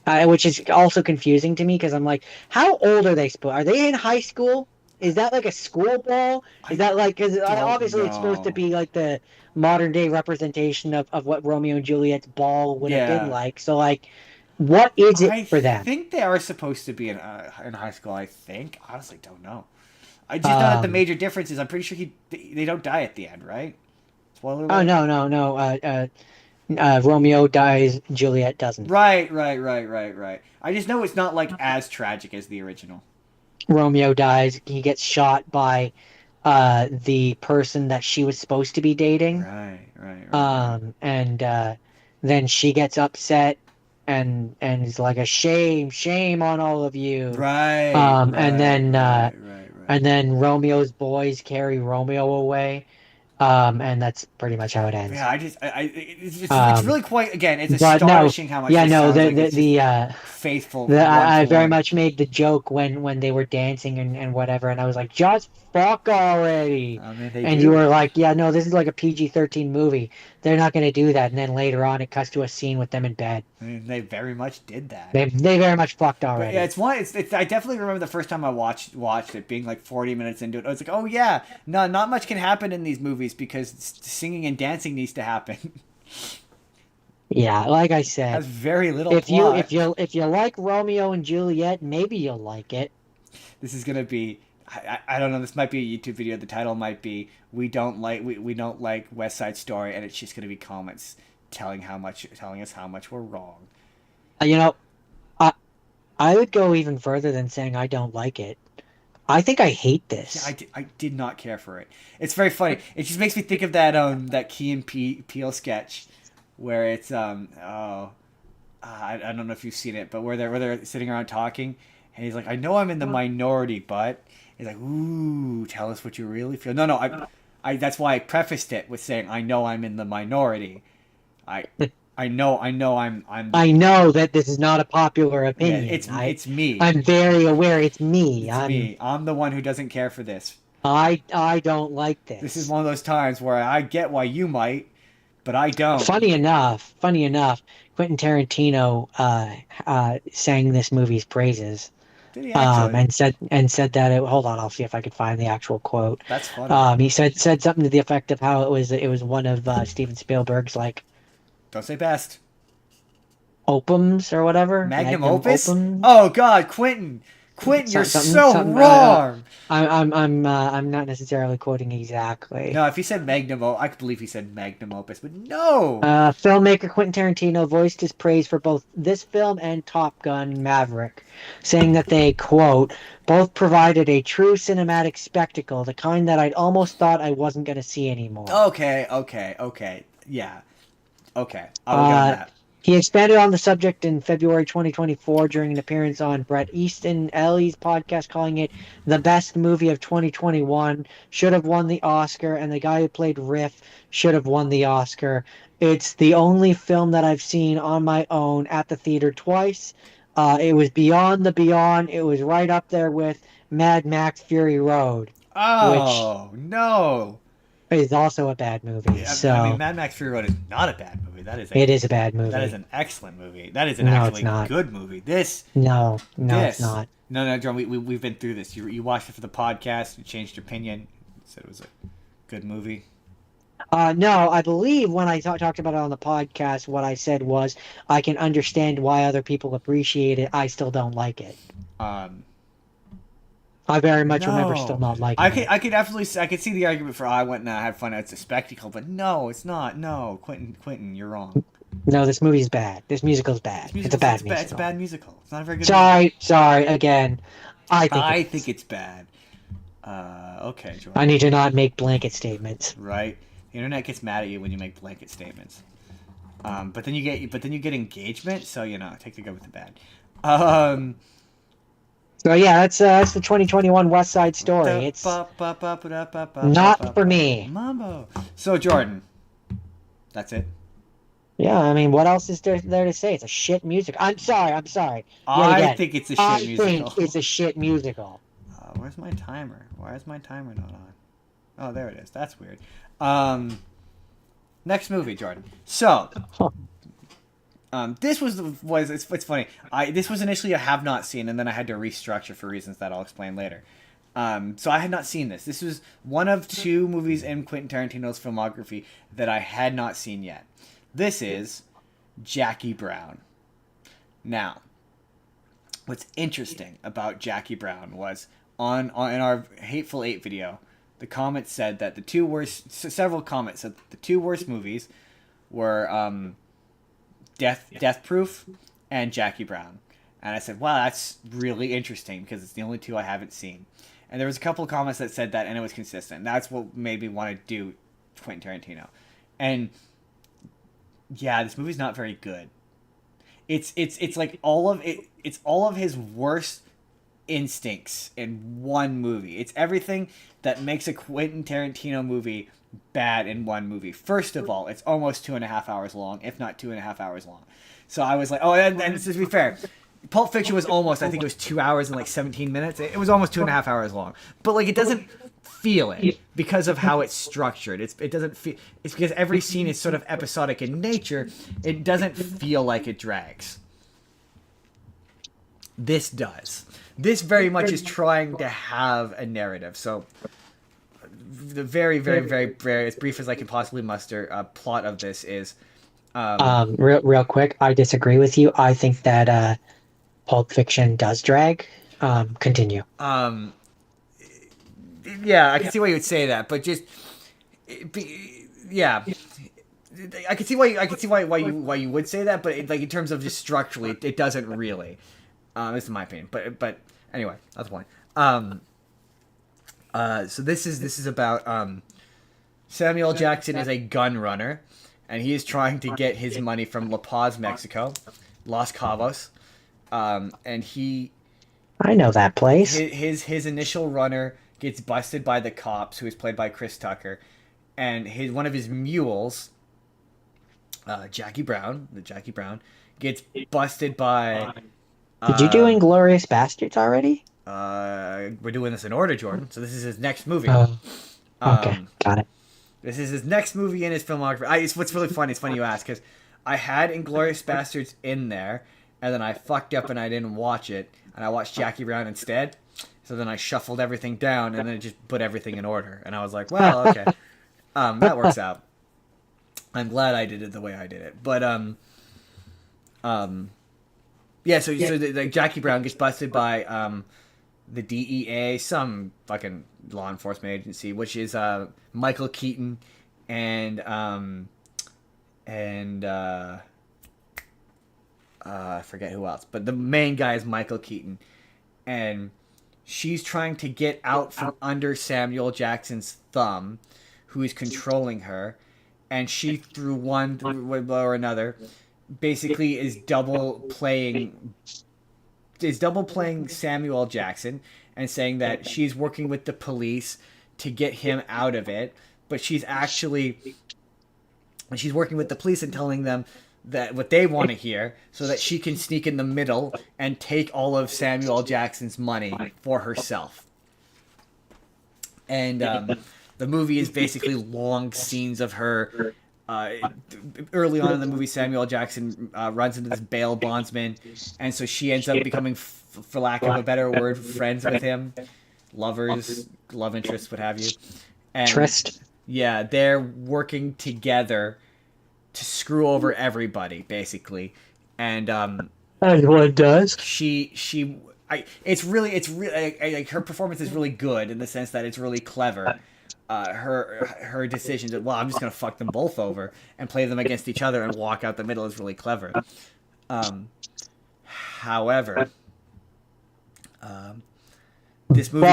which is also confusing to me because I'm like, how old are they supposed? Are they in high school? Is that like a school ball? Is that like, because obviously it's supposed to be like the modern day representation of what Romeo and Juliet's ball would have been like. So like, what is it for them? I think they are supposed to be in high school. I think. Honestly, don't know. I just know that the major difference is I'm pretty sure they don't die at the end, right? Spoiler alert. Oh no. Romeo dies, Juliet doesn't. Right. I just know it's not like as tragic as the original. Romeo dies. He gets shot by the person that she was supposed to be dating. Right. And then she gets upset and is like, a shame on all of you. Right. And then Romeo's boys carry Romeo away. And that's pretty much how it ends. Yeah, it's really quite, again, it's astonishing how much faithful. I very much made the joke when they were dancing and whatever, and I was like, just fuck already. And you were like, yeah, no, this is like a PG-13 movie. They're not going to do that. And then later on, it cuts to a scene with them in bed. I mean, they very much did that. They very much fucked already. But yeah, I definitely remember the first time I watched it, being like 40 minutes into it. I was like, oh yeah, no, not much can happen in these movies because singing and dancing needs to happen. Yeah, like I said, has very little plot. If you like Romeo and Juliet, maybe you'll like it. This is gonna be, I don't know. This might be a YouTube video. The title might be we don't like West Side Story, and it's just gonna be comments telling us how much we're wrong. I would go even further than saying I don't like it. I think I hate this. Yeah, I did not care for it. It's very funny. It just makes me think of that Key and Peele sketch where it's I don't know if you've seen it, but where they're sitting around talking, and he's like, I know I'm in the minority, but he's like, ooh, tell us what you really feel. No, I that's why I prefaced it with saying I know I'm in the minority. I know I'm I know that this is not a popular opinion. Yeah, it's me. I'm very aware it's me. I'm the one who doesn't care for this. I don't like this. This is one of those times where I get why you might, but I don't. Funny enough, Quentin Tarantino sang this movie's praises. Did he actually? And said that hold on, I'll see if I could find the actual quote. That's funny. He said something to the effect of how it was one of Steven Spielberg's, like, don't say best. Opums or whatever. Magnum opus. Opums? Oh God, Quentin, you're so wrong. I'm not necessarily quoting exactly. No, if he said Magnum, I could believe he said Magnum opus, but no. Filmmaker Quentin Tarantino voiced his praise for both this film and Top Gun Maverick, saying that they, quote, both provided a true cinematic spectacle, the kind that I'd almost thought I wasn't going to see anymore. Okay, yeah. Okay, I will get on that. He expanded on the subject in February 2024 during an appearance on Bret Easton Ellis' podcast, calling it the best movie of 2021, should have won the Oscar, and the guy who played Riff should have won the Oscar. It's the only film that I've seen on my own at the theater twice. It was beyond the beyond. It was right up there with Mad Max Fury Road. Oh, no. Is also a bad movie. So I mean, Mad Max Fury Road is not a bad movie. It is a bad movie. That is an excellent movie. That is an actually good movie. It's not. No, John. We've been through this. You watched it for the podcast. You changed your opinion. You said it was a good movie. No, I believe when I talked about it on the podcast, what I said was I can understand why other people appreciate it. I still don't like it. I very much remember still not liking it. I could see the argument for I went and I had fun. It's a spectacle, but no, it's not. No, Quentin, you're wrong. No, this movie's bad. This musical's bad. It's a bad musical. It's a bad musical. It's not a very good. Sorry. Again, I think it's bad. Okay, Jordan. I need to not make blanket statements. Right. The internet gets mad at you when you make blanket statements. But then you get engagement. So take the good with the bad. So yeah, that's the 2021 West Side Story. It's not for me. Mambo. So Jordan, that's it. Yeah, I mean, what else is there to say? It's a shit musical. I'm sorry. Yet I again, think it's a I shit think musical. it's a shit musical. Where's my timer? Why is my timer not on? Oh, there it is. That's weird. Next movie, Jordan. So, this was it's funny. This was initially a have not seen, and then I had to restructure for reasons that I'll explain later. So I had not seen this. This was one of two movies in Quentin Tarantino's filmography that I had not seen yet. This is Jackie Brown. Now, what's interesting about Jackie Brown was in our Hateful Eight video, the comments said that several comments said that the two worst movies were Death Proof and Jackie Brown. And I said, wow, that's really interesting because it's the only two I haven't seen. And there was a couple of comments that said that, and it was consistent. That's what made me want to do Quentin Tarantino. And yeah, this movie's not very good. It's like all of it. It's all of his worst instincts in one movie. It's everything that makes a Quentin Tarantino movie bad in one movie. First of all, it's almost 2.5 hours long, if not 2.5 hours long. So I was like, oh, and to be fair, Pulp Fiction was almost, I think it was 2 hours and like 17 minutes. It was almost 2.5 hours long. But like, it doesn't feel it because of how it's structured. It doesn't feel, it's because every scene is sort of episodic in nature. It doesn't feel like it drags. This does. This very much is trying to have a narrative. So the very, very, very, very, as brief as I can possibly muster, plot of this is... real quick, I disagree with you. I think that Pulp Fiction does drag. Continue. Yeah, I can see why you would say that, but just... yeah. I can see why you would say that, but like in terms of just structurally, it doesn't really. This is my opinion, but anyway, that's the point. So this is about Samuel Jackson is a gun runner, and he is trying to get his money from La Paz, Mexico, Los Cabos, and he. I know that place. His initial runner gets busted by the cops, who is played by Chris Tucker, and one of his mules, Jackie Brown, gets busted by. Did you do Inglourious Bastards already? We're doing this in order, Jordan. So this is his next movie. Okay, got it. This is his next movie in his filmography. What's really funny. It's funny you ask because I had Inglourious Bastards in there, and then I fucked up and I didn't watch it, and I watched Jackie Brown instead. So then I shuffled everything down and then just put everything in order, and I was like, well, okay, that works out. I'm glad I did it the way I did it, but yeah. So like Jackie Brown gets busted by the DEA, some fucking law enforcement agency, which is Michael Keaton and I forget who else, but the main guy is Michael Keaton, and she's trying to get out from under Samuel Jackson's thumb, who is controlling her, and she through one or another basically is double playing Samuel Jackson and saying that she's working with the police to get him out of it, but she's working with the police and telling them that what they want to hear so that she can sneak in the middle and take all of Samuel Jackson's money for herself. And the movie is basically long scenes of her. Early on in the movie, Samuel Jackson runs into this bail bondsman, and so she ends up becoming, for lack of a better word, friends with him, lovers, love interests, what have you. And, Trist. Yeah, they're working together to screw over everybody, basically, and as one does. It's really like her performance is really good in the sense that it's really clever. Her decision to, well, I'm just gonna fuck them both over and play them against each other and walk out the middle is really clever. However, this movie,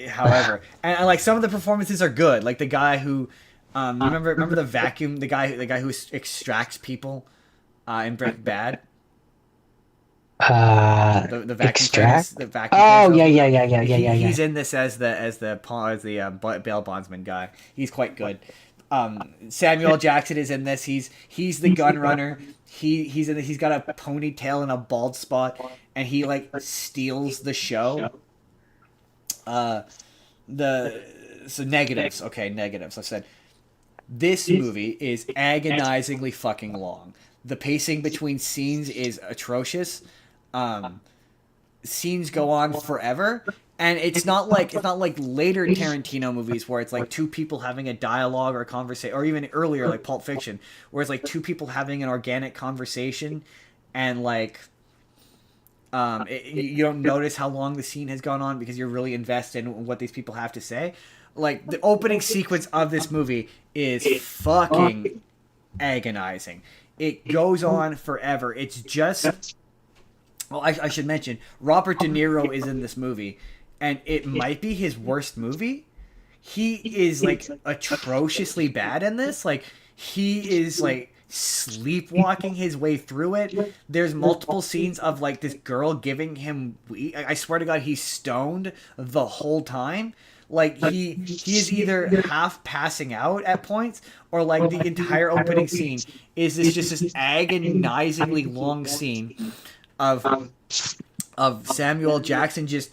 however, and like some of the performances are good. Like the guy who, remember the vacuum, the guy who extracts people in Breaking Bad. The vacuum Extract. cleaner, the vacuum Oh cleaner. yeah. He's in this as the bail bondsman guy. He's quite good. Samuel Jackson is in this. He's the gun runner. He's in this. He's got a ponytail and a bald spot, and he like steals the show. Negatives. Okay, negatives. I said this movie is agonizingly fucking long. The pacing between scenes is atrocious. Scenes go on forever, and it's not like later Tarantino movies where it's like two people having a dialogue or a conversation, or even earlier like Pulp Fiction, where it's like two people having an organic conversation, and like you don't notice how long the scene has gone on because you're really invested in what these people have to say. Like the opening sequence of this movie is fucking agonizing. It goes on forever. It's just... Well, I should mention, Robert De Niro is in this movie, and it might be his worst movie. He is, like, atrociously bad in this. Like, he is, like, sleepwalking his way through it. There's multiple scenes of, like, this girl giving him... I swear to God, he's stoned the whole time. Like, he is either half passing out at points, or, like, the entire opening scene is this agonizingly long scene of Samuel Jackson just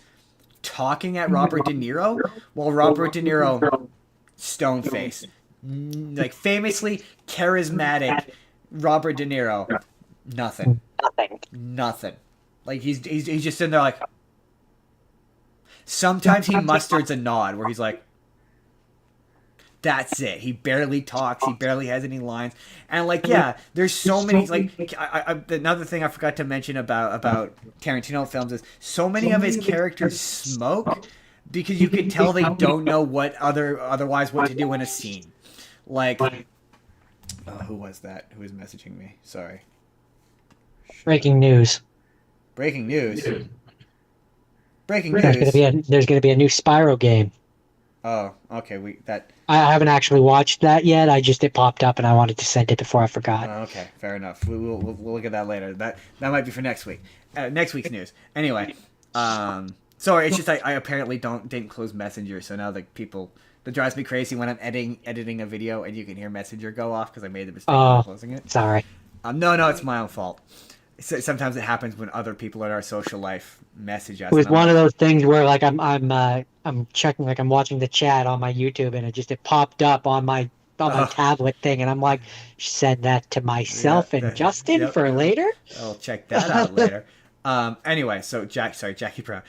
talking at Robert De Niro while Robert De Niro stone face, like famously charismatic Robert De Niro, nothing. Like he's just sitting there like. Sometimes he musters a nod where he's like, that's it. He barely talks. He barely has any lines. And, like, yeah, there's so many, like, another thing I forgot to mention about Tarantino films is so many of his characters smoke because you can tell they don't know otherwise what to do in a scene. Like, who was that? Who was messaging me? Sorry. Breaking news. Breaking news? There's gonna be a new Spyro game. Oh, okay. I haven't actually watched that yet. It popped up and I wanted to send it before I forgot. Oh, okay, fair enough. We'll look at that later. That might be for next week. Next week's news. Anyway, sorry. It's just I apparently didn't close Messenger, so now that drives me crazy when I'm editing a video and you can hear Messenger go off because I made the mistake of closing it. Sorry. No, it's my own fault. Sometimes it happens when other people in our social life message us. It was one of those things where like I'm checking, like I'm watching the chat on my YouTube and it popped up on my tablet thing and I'm like, send that to myself and Justin for later. I'll check that out later. Anyway, so Jackie Brown,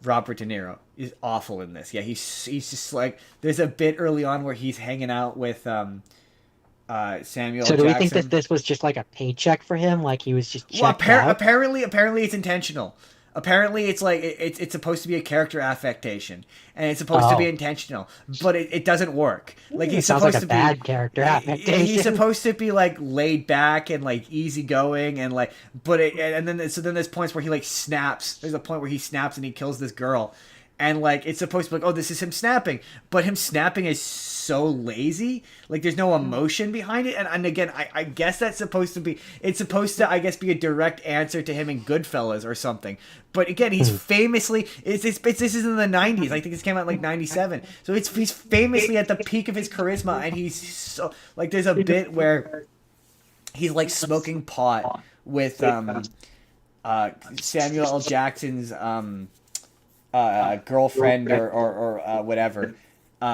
Robert De Niro is awful in this. Yeah, he's just like, there's a bit early on where he's hanging out with Samuel Jackson. So do we think that this was just like a paycheck for him? Like he was just checked out? Apparently it's intentional. Apparently it's like it's supposed to be a character affectation and it's supposed to be intentional, but it doesn't work. Like he's supposed to be bad character affectation. He's supposed to be like laid back and like easygoing and like, then there's points where he like snaps. There's a point where he snaps and he kills this girl. And, like, it's supposed to be like, oh, this is him snapping. But him snapping is so lazy. Like, there's no emotion behind it. And again, I guess it's supposed to, I guess, be a direct answer to him in Goodfellas or something. But again, he's famously, this is in the 90s. I think this came out in, like, 97. So he's famously at the peak of his charisma. And he's so, like, there's a bit where he's, like, smoking pot with Samuel L. Jackson's, girlfriend or whatever,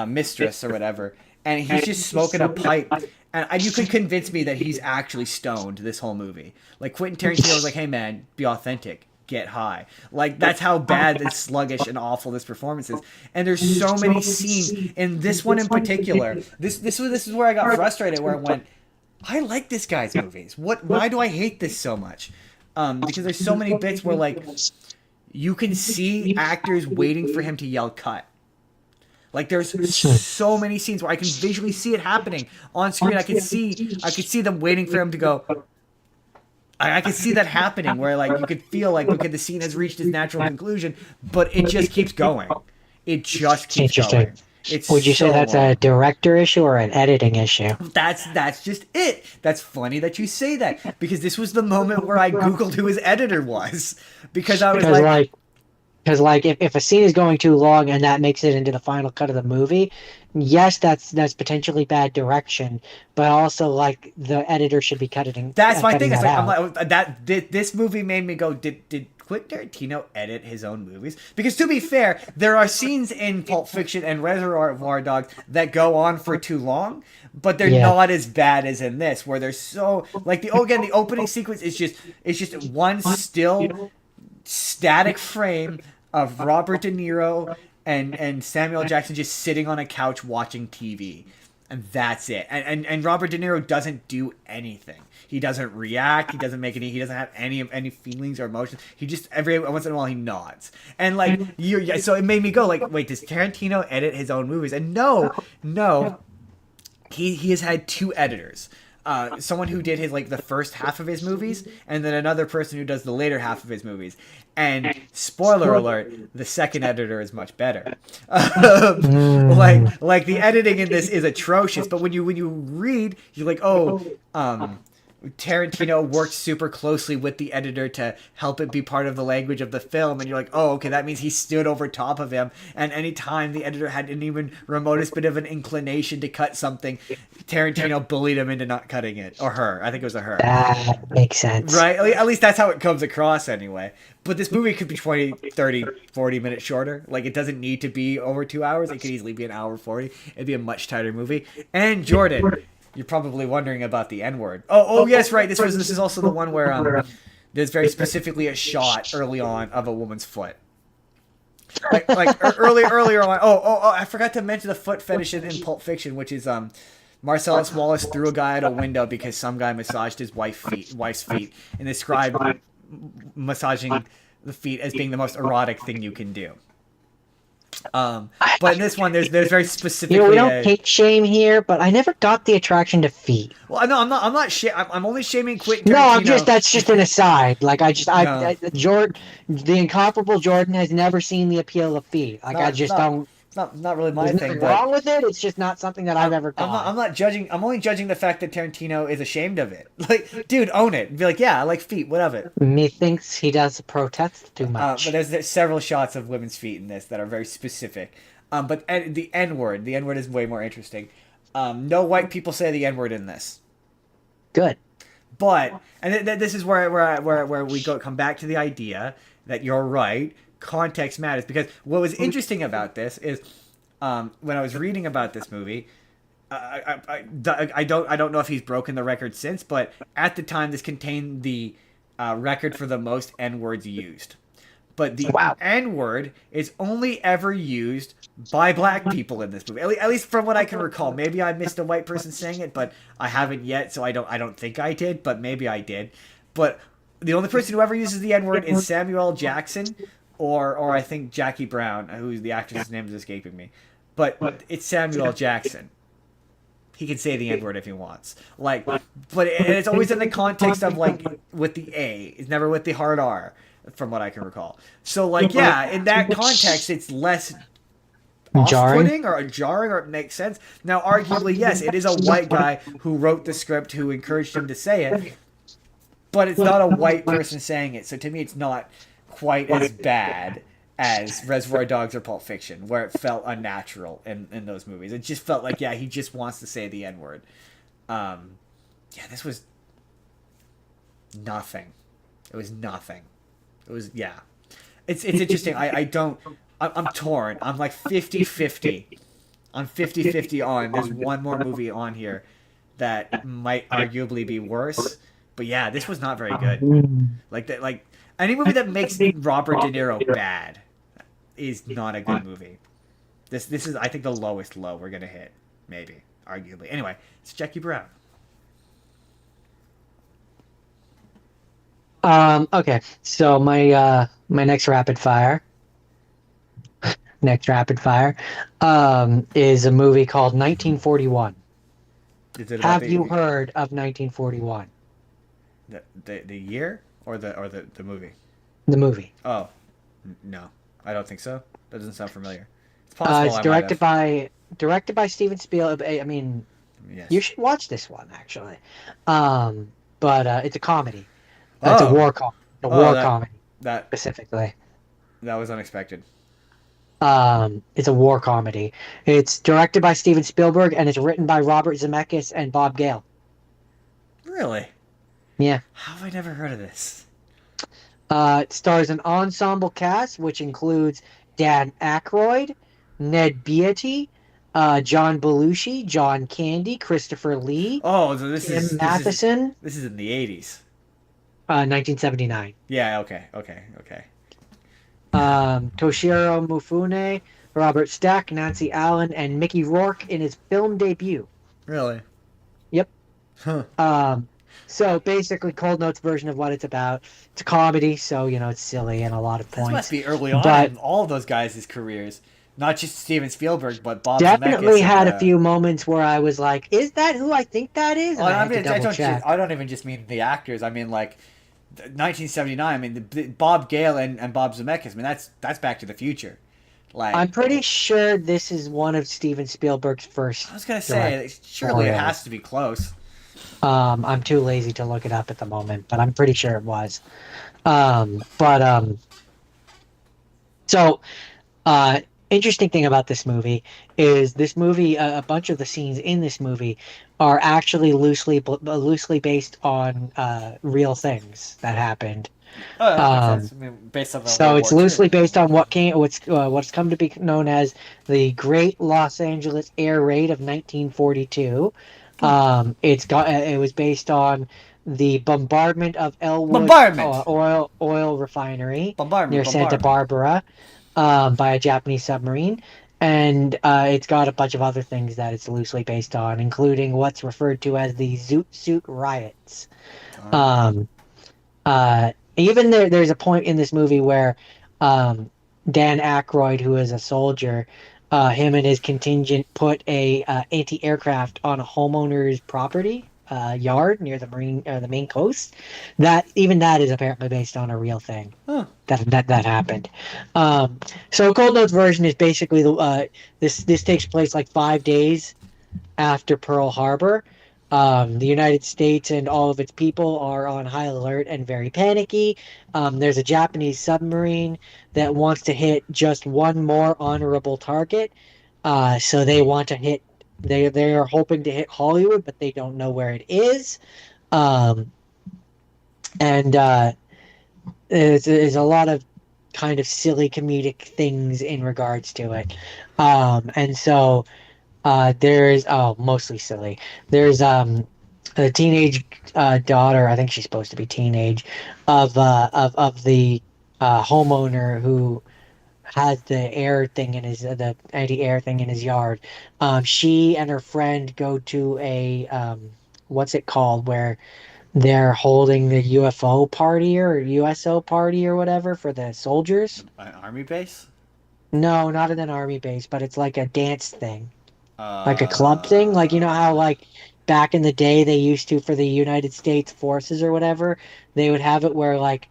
mistress or whatever, and he's just smoking a pipe, and you could convince me that he's actually stoned this whole movie. Like Quentin Tarantino was like, "Hey man, be authentic, get high." Like that's how bad and sluggish and awful this performance is. And there's so many scenes in this one in particular. This is where I got frustrated, where I went, I like this guy's movies. Why do I hate this so much? Because there's so many bits where like. You can see actors waiting for him to yell cut. Like there's so many scenes where I can visually see it happening on screen. I could see them waiting for him to go. I could see that happening where like you could feel like okay, the scene has reached its natural conclusion, but it just keeps going. It just keeps going. It's Would you say so that's long. a director issue or an editing issue? That's just it. That's funny that you say that because this was the moment where I googled who his editor was because I was Because like, like, because like, if a scene is going too long and that makes it into the final cut of the movie, yes, that's potentially bad direction. But also, like, the editor should be that's my cutting thing. It's that like I'm out. like this movie made me go, did Quentin Tarantino edit his own movies? Because to be fair, there are scenes in Pulp Fiction and Reservoir Dogs that go on for too long, but they're Yeah. not as bad as in this, where they're so like the opening sequence is just one still static frame of Robert De Niro and Samuel Jackson just sitting on a couch watching TV. And that's it. And Robert De Niro doesn't do anything. He doesn't react. He doesn't make any. He doesn't have any feelings or emotions. He just every once in a while he nods. And like so it made me go like, wait, does Tarantino edit his own movies? And no, he has had two editors. Someone who did his like the first half of his movies, and then another person who does the later half of his movies. And spoiler alert, the second editor is much better. Like the editing in this is atrocious, but when you read, you're like, oh, Tarantino worked super closely with the editor to help it be part of the language of the film, and you're like, oh, okay, that means he stood over top of him, and anytime the editor had an even remotest bit of an inclination to cut something, Tarantino bullied him into not cutting it. Or her. I think it was a her. That makes sense. Right? At least that's how it comes across anyway. But this movie could be 20, 30, 40 minutes shorter. Like, it doesn't need to be over 2 hours. It could easily be an hour 40. It'd be a much tighter movie. And Jordan, you're probably wondering about the N-word. Oh, yes, right. This is also the one where there's very specifically a shot early on of a woman's foot. Earlier on. Oh, I forgot to mention the foot fetish in Pulp Fiction, which is Marcellus Wallace threw a guy out a window because some guy massaged his wife's feet and described massaging the feet as being the most erotic thing you can do. But in this one, there's very specifically. We don't hate shame here, but I never got the attraction to feet. Well, no, I'm not. I'm only shaming Quentin Tarantino. No, that's just an aside. Like Jordan, the incomparable Jordan has never seen the appeal of feet. Like don't. It's not really my There's thing. nothing wrong with it. It's just not something that I've ever done. I'm not judging. I'm only judging the fact that Tarantino is ashamed of it. Like, dude, own it. Be like, yeah, I like feet. What of it? Methinks he does protest too much. But there's several shots of women's feet in this that are very specific. But the N-word is way more interesting. No white people say the N-word in this. Good. But this is where we come back to the idea that you're right. Context matters, because what was interesting about this is when I was reading about this movie, I don't know if he's broken the record since, but at the time this contained the record for the most N-words used. But the N-word is only ever used by black people in this movie. At least from what I can recall. Maybe I missed a white person saying it, but I haven't yet, so I don't think I did, but maybe I did. But the only person who ever uses the N-word is Samuel Jackson, or I think Jackie Brown, who's the actress's name is escaping me. But it's Samuel Jackson. He can say the N-word if he wants. Like, but it's always in the context of, like, with the A. It's never with the hard R, from what I can recall. So, like, yeah, in that context, it's less off-putting or jarring, or it makes sense. Now, arguably, yes, it is a white guy who wrote the script, who encouraged him to say it, but it's not a white person saying it. So to me, it's not quite as bad as Reservoir Dogs or Pulp Fiction, where it felt unnatural in those movies. It just felt like, yeah, he just wants to say the N-word. Yeah, this was nothing. It was nothing. It was, yeah. It's interesting. I'm torn. I'm like 50-50. I'm 50-50 on. There's one more movie on here that might arguably be worse. But yeah, this was not very good. Like any movie that makes Robert De Niro bad is not a good movie. This is, I think, the lowest low we're gonna hit, maybe, arguably. Anyway, it's Jackie Brown. Okay, so my next rapid fire is a movie called 1941. Have you heard of 1941? The year or the movie? The movie. Oh, no, I don't think so. That doesn't sound familiar. It's possible It's I might have. directed by Steven Spielberg. I mean, you Yes. should watch this one actually. But it's a comedy. It's a Oh, a oh, war comedy that specifically. that was unexpected. It's a war comedy. It's directed by Steven Spielberg and it's written by Robert Zemeckis and Bob Gale. Really? Yeah. How have I never heard of this? It stars an ensemble cast which includes Dan Aykroyd, Ned Beatty, John Belushi, John Candy, Christopher Lee, Oh, so this Tim is this is Matheson, this is in the 80s. 1979. Yeah. Okay. Toshiro Mifune, Robert Stack, Nancy Allen, and Mickey Rourke in his film debut. Really? Yep. Huh. So basically, Cold Note's version of what it's about. It's a comedy, so it's silly in a lot of This must points. be early on But in all of those guys' careers. Not just Steven Spielberg, but Bob definitely Zemeckis had a and. few moments where I was like, "Is that who I think that is?" And Well, I I had to mean, double check. I don't even just mean the actors. I mean, like, 1979. I mean, Bob Gale and Bob Zemeckis. I mean, that's Back to the Future. Like, I'm pretty sure this is one of Steven Spielberg's first. I was gonna say, surely it has to be close. I'm too lazy to look it up at the moment, but I'm pretty sure it was. So, interesting thing about this movie is this movie. A bunch of the scenes in this movie are actually loosely based on real things that happened. Oh, that makes Um, sense. I mean, based on the so World it's War loosely II. based on what's come to be known as the Great Los Angeles Air Raid of 1942. It was based on the bombardment of Elwood Bombardment. oil refinery near Santa Bombardment. Barbara by a Japanese submarine, and it's got a bunch of other things that it's loosely based on, including what's referred to as the Zoot Suit riots. Um, Even there's a point in this movie where Dan Aykroyd, who is a soldier, him and his contingent put a anti-aircraft on a homeowner's property yard near the main coast. That is apparently based on a real thing Huh. that happened. So Cold Note's version is basically this takes place like 5 days after Pearl Harbor. The United States and all of its people are on high alert and very panicky. There's a Japanese submarine that wants to hit just one more honorable target. So they want to hit. They are hoping to hit Hollywood, but they don't know where it is. And there's a lot of kind of silly comedic things in regards to it. And so. There's mostly silly. There's a teenage daughter. I think she's supposed to be teenage of the homeowner who has the anti-air thing in his yard. She and her friend go to a what's it called where they're holding the UFO party or USO party or whatever for the soldiers. An army base? No, not in an army base, but it's like a dance thing. Like a club thing, like how like back in the day they used to for the United States forces or whatever, they would have it where like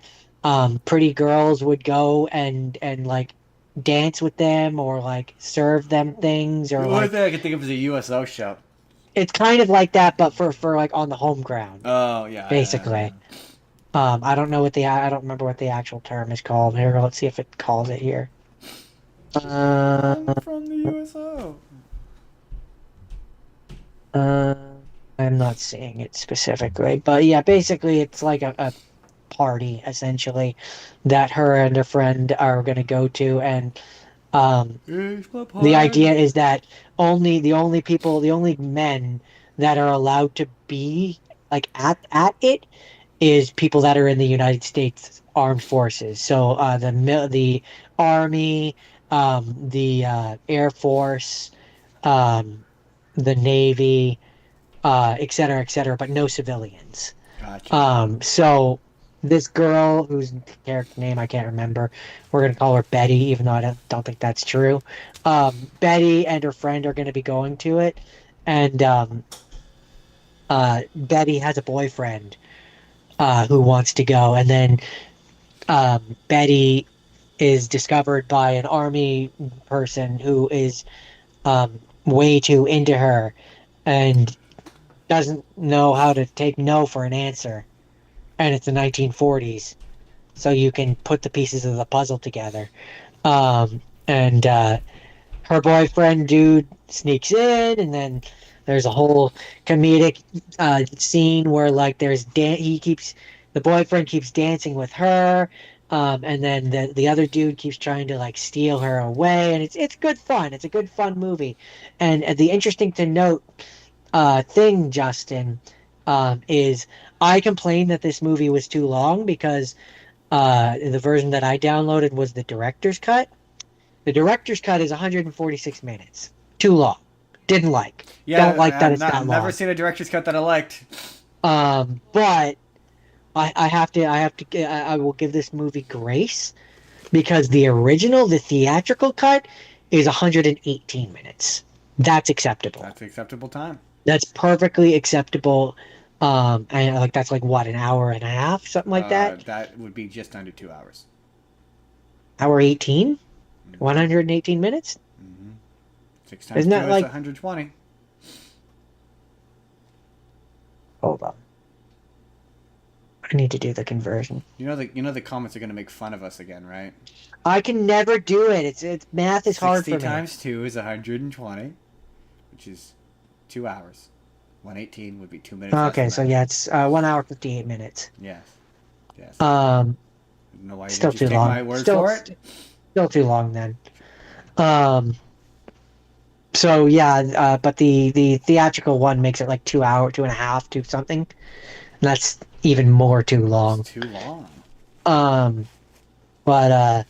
pretty girls would go and like dance with them or like serve them things or The only like thing I can think of is a USO show. it's kind of like that but for like on the home ground Oh yeah. basically. I don't know I don't remember what the actual term is called. Here, let's see if it calls it here. I'm from the USO. I'm not seeing it specifically, but yeah, basically it's like a party essentially that her and her friend are going to go to, and the idea is that the only men that are allowed to be like at it is people that are in the United States Armed Forces. So the Army, the Air Force, the Navy, et cetera, but no civilians. Gotcha. So this girl, whose character name I can't remember, we're gonna call her Betty, even though I don't think that's true. Betty and her friend are gonna be going to it, and Betty has a boyfriend who wants to go, and then Betty is discovered by an army person who is way too into her and doesn't know how to take no for an answer. And it's the 1940s, so you can put the pieces of the puzzle together. And her boyfriend dude sneaks in, and then there's a whole comedic scene where like the boyfriend keeps dancing with her, and then the other dude keeps trying to like steal her away, and it's good fun. It's a good fun movie, and the interesting to note thing, Justin, is I complained that this movie was too long because the version that I downloaded was the director's cut. The director's cut is 146 minutes. Too long. Didn't like. Yeah, Don't like that it's that I've long. never seen a director's cut that I liked. But I will give this movie grace because the theatrical cut is 118 minutes. That's acceptable. That's acceptable time. That's perfectly acceptable. And like that's like what, an hour and a half, something like that. That would be just under 2 hours. Hour 18, 118 minutes. Mm-hmm. 6 times Isn't that 2 like is 120? Hold on. I need to do the conversion. You know the comments are going to make fun of us again, right? I can never do it. It's math is hard for me. 60 times 2 is 120, which is 2 hours. 118 would be 2 minutes. Okay, so yeah, it's 1 hour 58 minutes. Yes. Yes. Still too long. My word for it? Still too long then. So yeah, but the theatrical one makes it like 2 hour, 2.5, 2 something. And that's even more too long. It's too long. But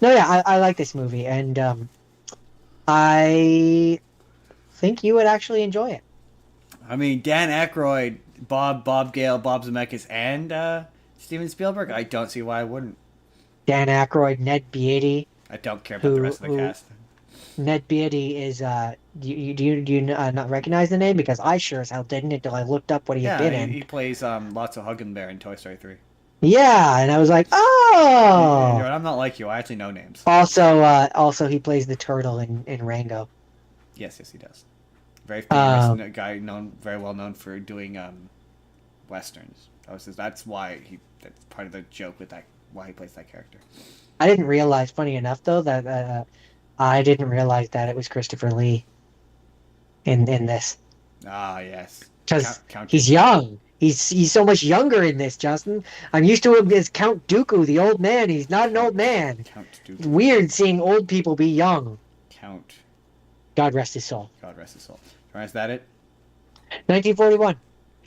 no, yeah, I like this movie, and I think you would actually enjoy it. I mean, Dan Aykroyd, Bob Gale, Bob Zemeckis, and Steven Spielberg. I don't see why I wouldn't. Dan Aykroyd, Ned Beatty. I don't care about the rest of the cast. Ned Beatty is. Do you not recognize the name? Because I sure as hell didn't until I looked up what he had been in. He plays lots of Huggen Bear in Toy Story 3. Yeah, and I was like, oh. You know, I'm not like you. I actually know names. Also, he plays the turtle in Rango. Yes, he does. Very famous guy, very well known for doing westerns. That's why that's part of the joke with that. Why he plays that character. I didn't realize. Funny enough, though, that I didn't realize that it was Christopher Lee in this. Ah, yes. Because he's young. He's so much younger in this, Justin. I'm used to him as Count Dooku, the old man. He's not an old man. Count Dooku. It's weird seeing old people be young. Count. God rest his soul. God rest his soul. Is that it? 1941.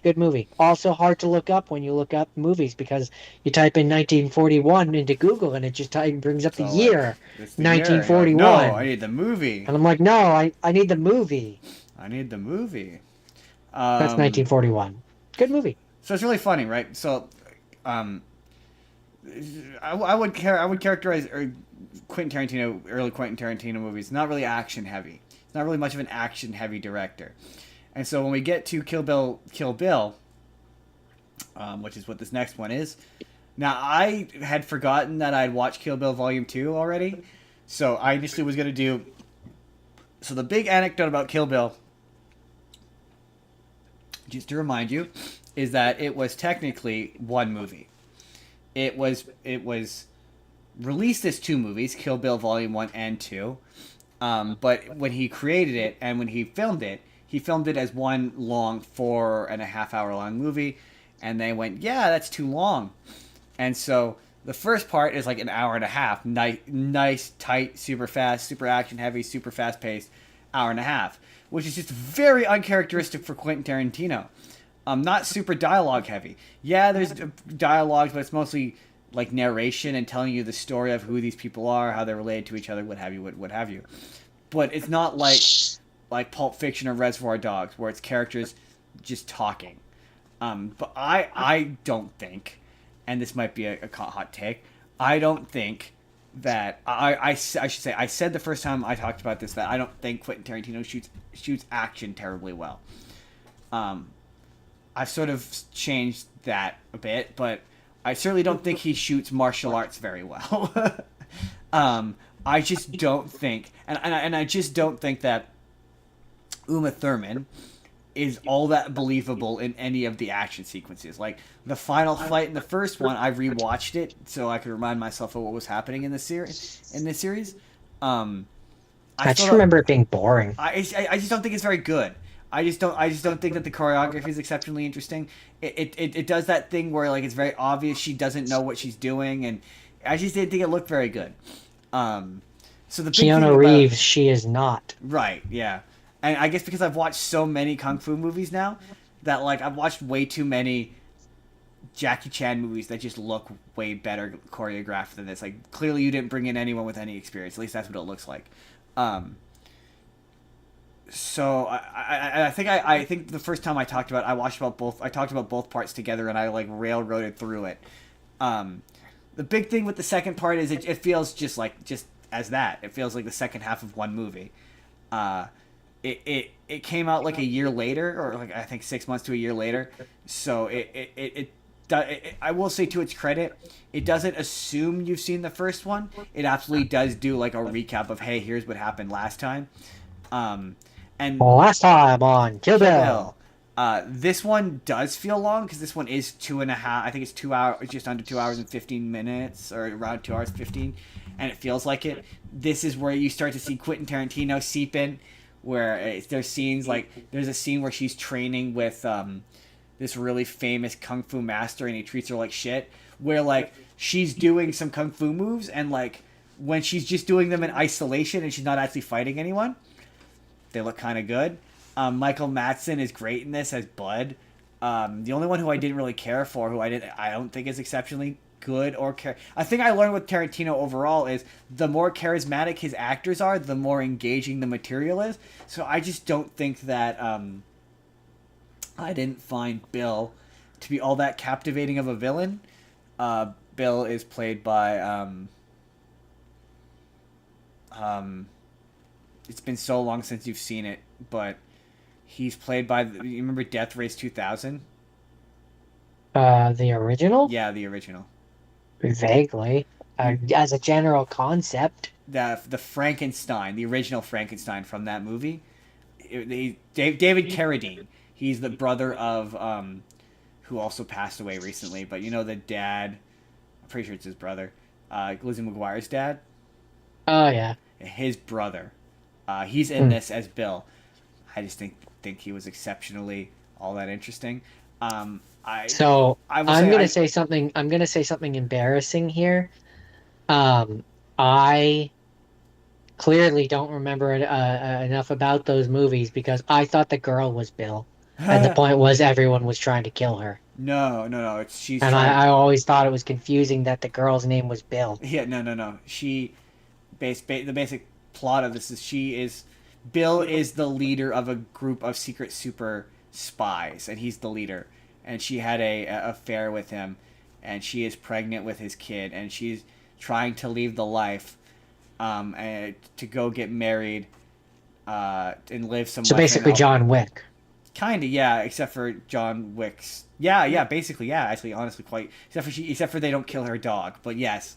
Good movie. Also hard to look up when you look up movies because you type in 1941 into Google and it just brings up the year. 1941. No, I need the movie. And I'm like, no, I need the movie. I need the movie. That's 1941. Good movie. So it's really funny, right? So, I would characterize Quentin Tarantino, early Quentin Tarantino movies, not really action heavy. It's not really much of an action heavy director. And so when we get to Kill Bill, which is what this next one is. Now, I had forgotten that I'd watched Kill Bill Volume 2 already. So I initially was going to do... So the big anecdote about Kill Bill, just to remind you, is that it was technically one movie. It was released as 2 movies, Kill Bill Volume 1 and 2. But when he created it and when he filmed it as one long 4.5 hour long movie, and they went, yeah, that's too long. And so the first part is like an hour and a half, nice, tight, super fast, super action heavy, super fast paced, hour and a half, which is just very uncharacteristic for Quentin Tarantino. Not super dialogue heavy. Yeah, there's dialogues, but it's mostly like narration and telling you the story of who these people are, how they're related to each other, what have you. But it's not like Pulp Fiction or Reservoir Dogs, where it's characters just talking. But I don't think, and this might be a hot take, I don't think that I should say I said the first time I talked about this that I don't think Quentin Tarantino shoots action terribly well. I've sort of changed that a bit, but I certainly don't think he shoots martial arts very well. I just don't think, and I just don't think that Uma Thurman is all that believable in any of the action sequences. Like the final fight in the first one, I rewatched it so I could remind myself of what was happening in the series. I just remember it being boring. I just don't think it's very good. I just don't think that the choreography is exceptionally interesting. It does that thing where like it's very obvious she doesn't know what she's doing, and I just didn't think it looked very good. So the big Keanu Reeves, she is not. Right, yeah. And I guess because I've watched so many kung fu movies now, that like I've watched way too many Jackie Chan movies that just look way better choreographed than this. Like clearly you didn't bring in anyone with any experience. At least that's what it looks like. So I think the first time I talked about it, I talked about both parts together and I like railroaded through it. The big thing with the second part is it feels just as that. It feels like the second half of one movie. It came out like a year later, or like I think 6 months to a year later. So I will say to its credit, it doesn't assume you've seen the first one. It absolutely does do like a recap of, hey, here's what happened last time. And last time on Kill Bill. This one does feel long because this one is 2.5. I think it's 2 hours, just under 2 hours and 15 minutes, or around 2 hours 15, and it feels like it. This is where you start to see Quentin Tarantino seep in, where there's scenes like there's a scene where she's training with this really famous kung fu master, and he treats her like shit. Where like she's doing some kung fu moves, and like when she's just doing them in isolation and she's not actually fighting anyone, they look kind of good. Michael Madsen is great in this as Bud. The only one who I didn't really care for, who I don't think is exceptionally good or care. I think I learned with Tarantino overall is the more charismatic his actors are, the more engaging the material is. So I just don't think that I didn't find Bill to be all that captivating of a villain. Bill is played by it's been so long since you've seen it, but he's played by, you remember Death Race 2000? The original? Yeah, the original. Vaguely. As a general concept. The Frankenstein, the original Frankenstein from that movie. David Carradine. He's the brother of, who also passed away recently, but you know the dad, I'm pretty sure it's his brother, Lizzie McGuire's dad? Oh, yeah. His brother. He's in this as Bill. I just think he was exceptionally all that interesting. I'm gonna say something embarrassing here. I clearly don't remember enough about those movies because I thought the girl was Bill, and the point was everyone was trying to kill her. No. I always thought it was confusing that the girl's name was Bill. Yeah, no. The basic plot of this is Bill is the leader of a group of secret super spies, and he's the leader. And she had a affair with him, and she is pregnant with his kid, and she's trying to leave the life, and to go get married, and live some. So basically, John Wick. Kinda, yeah. Except for John Wick's. Yeah. Basically, yeah. Actually, honestly, quite. Except for they don't kill her dog, but yes,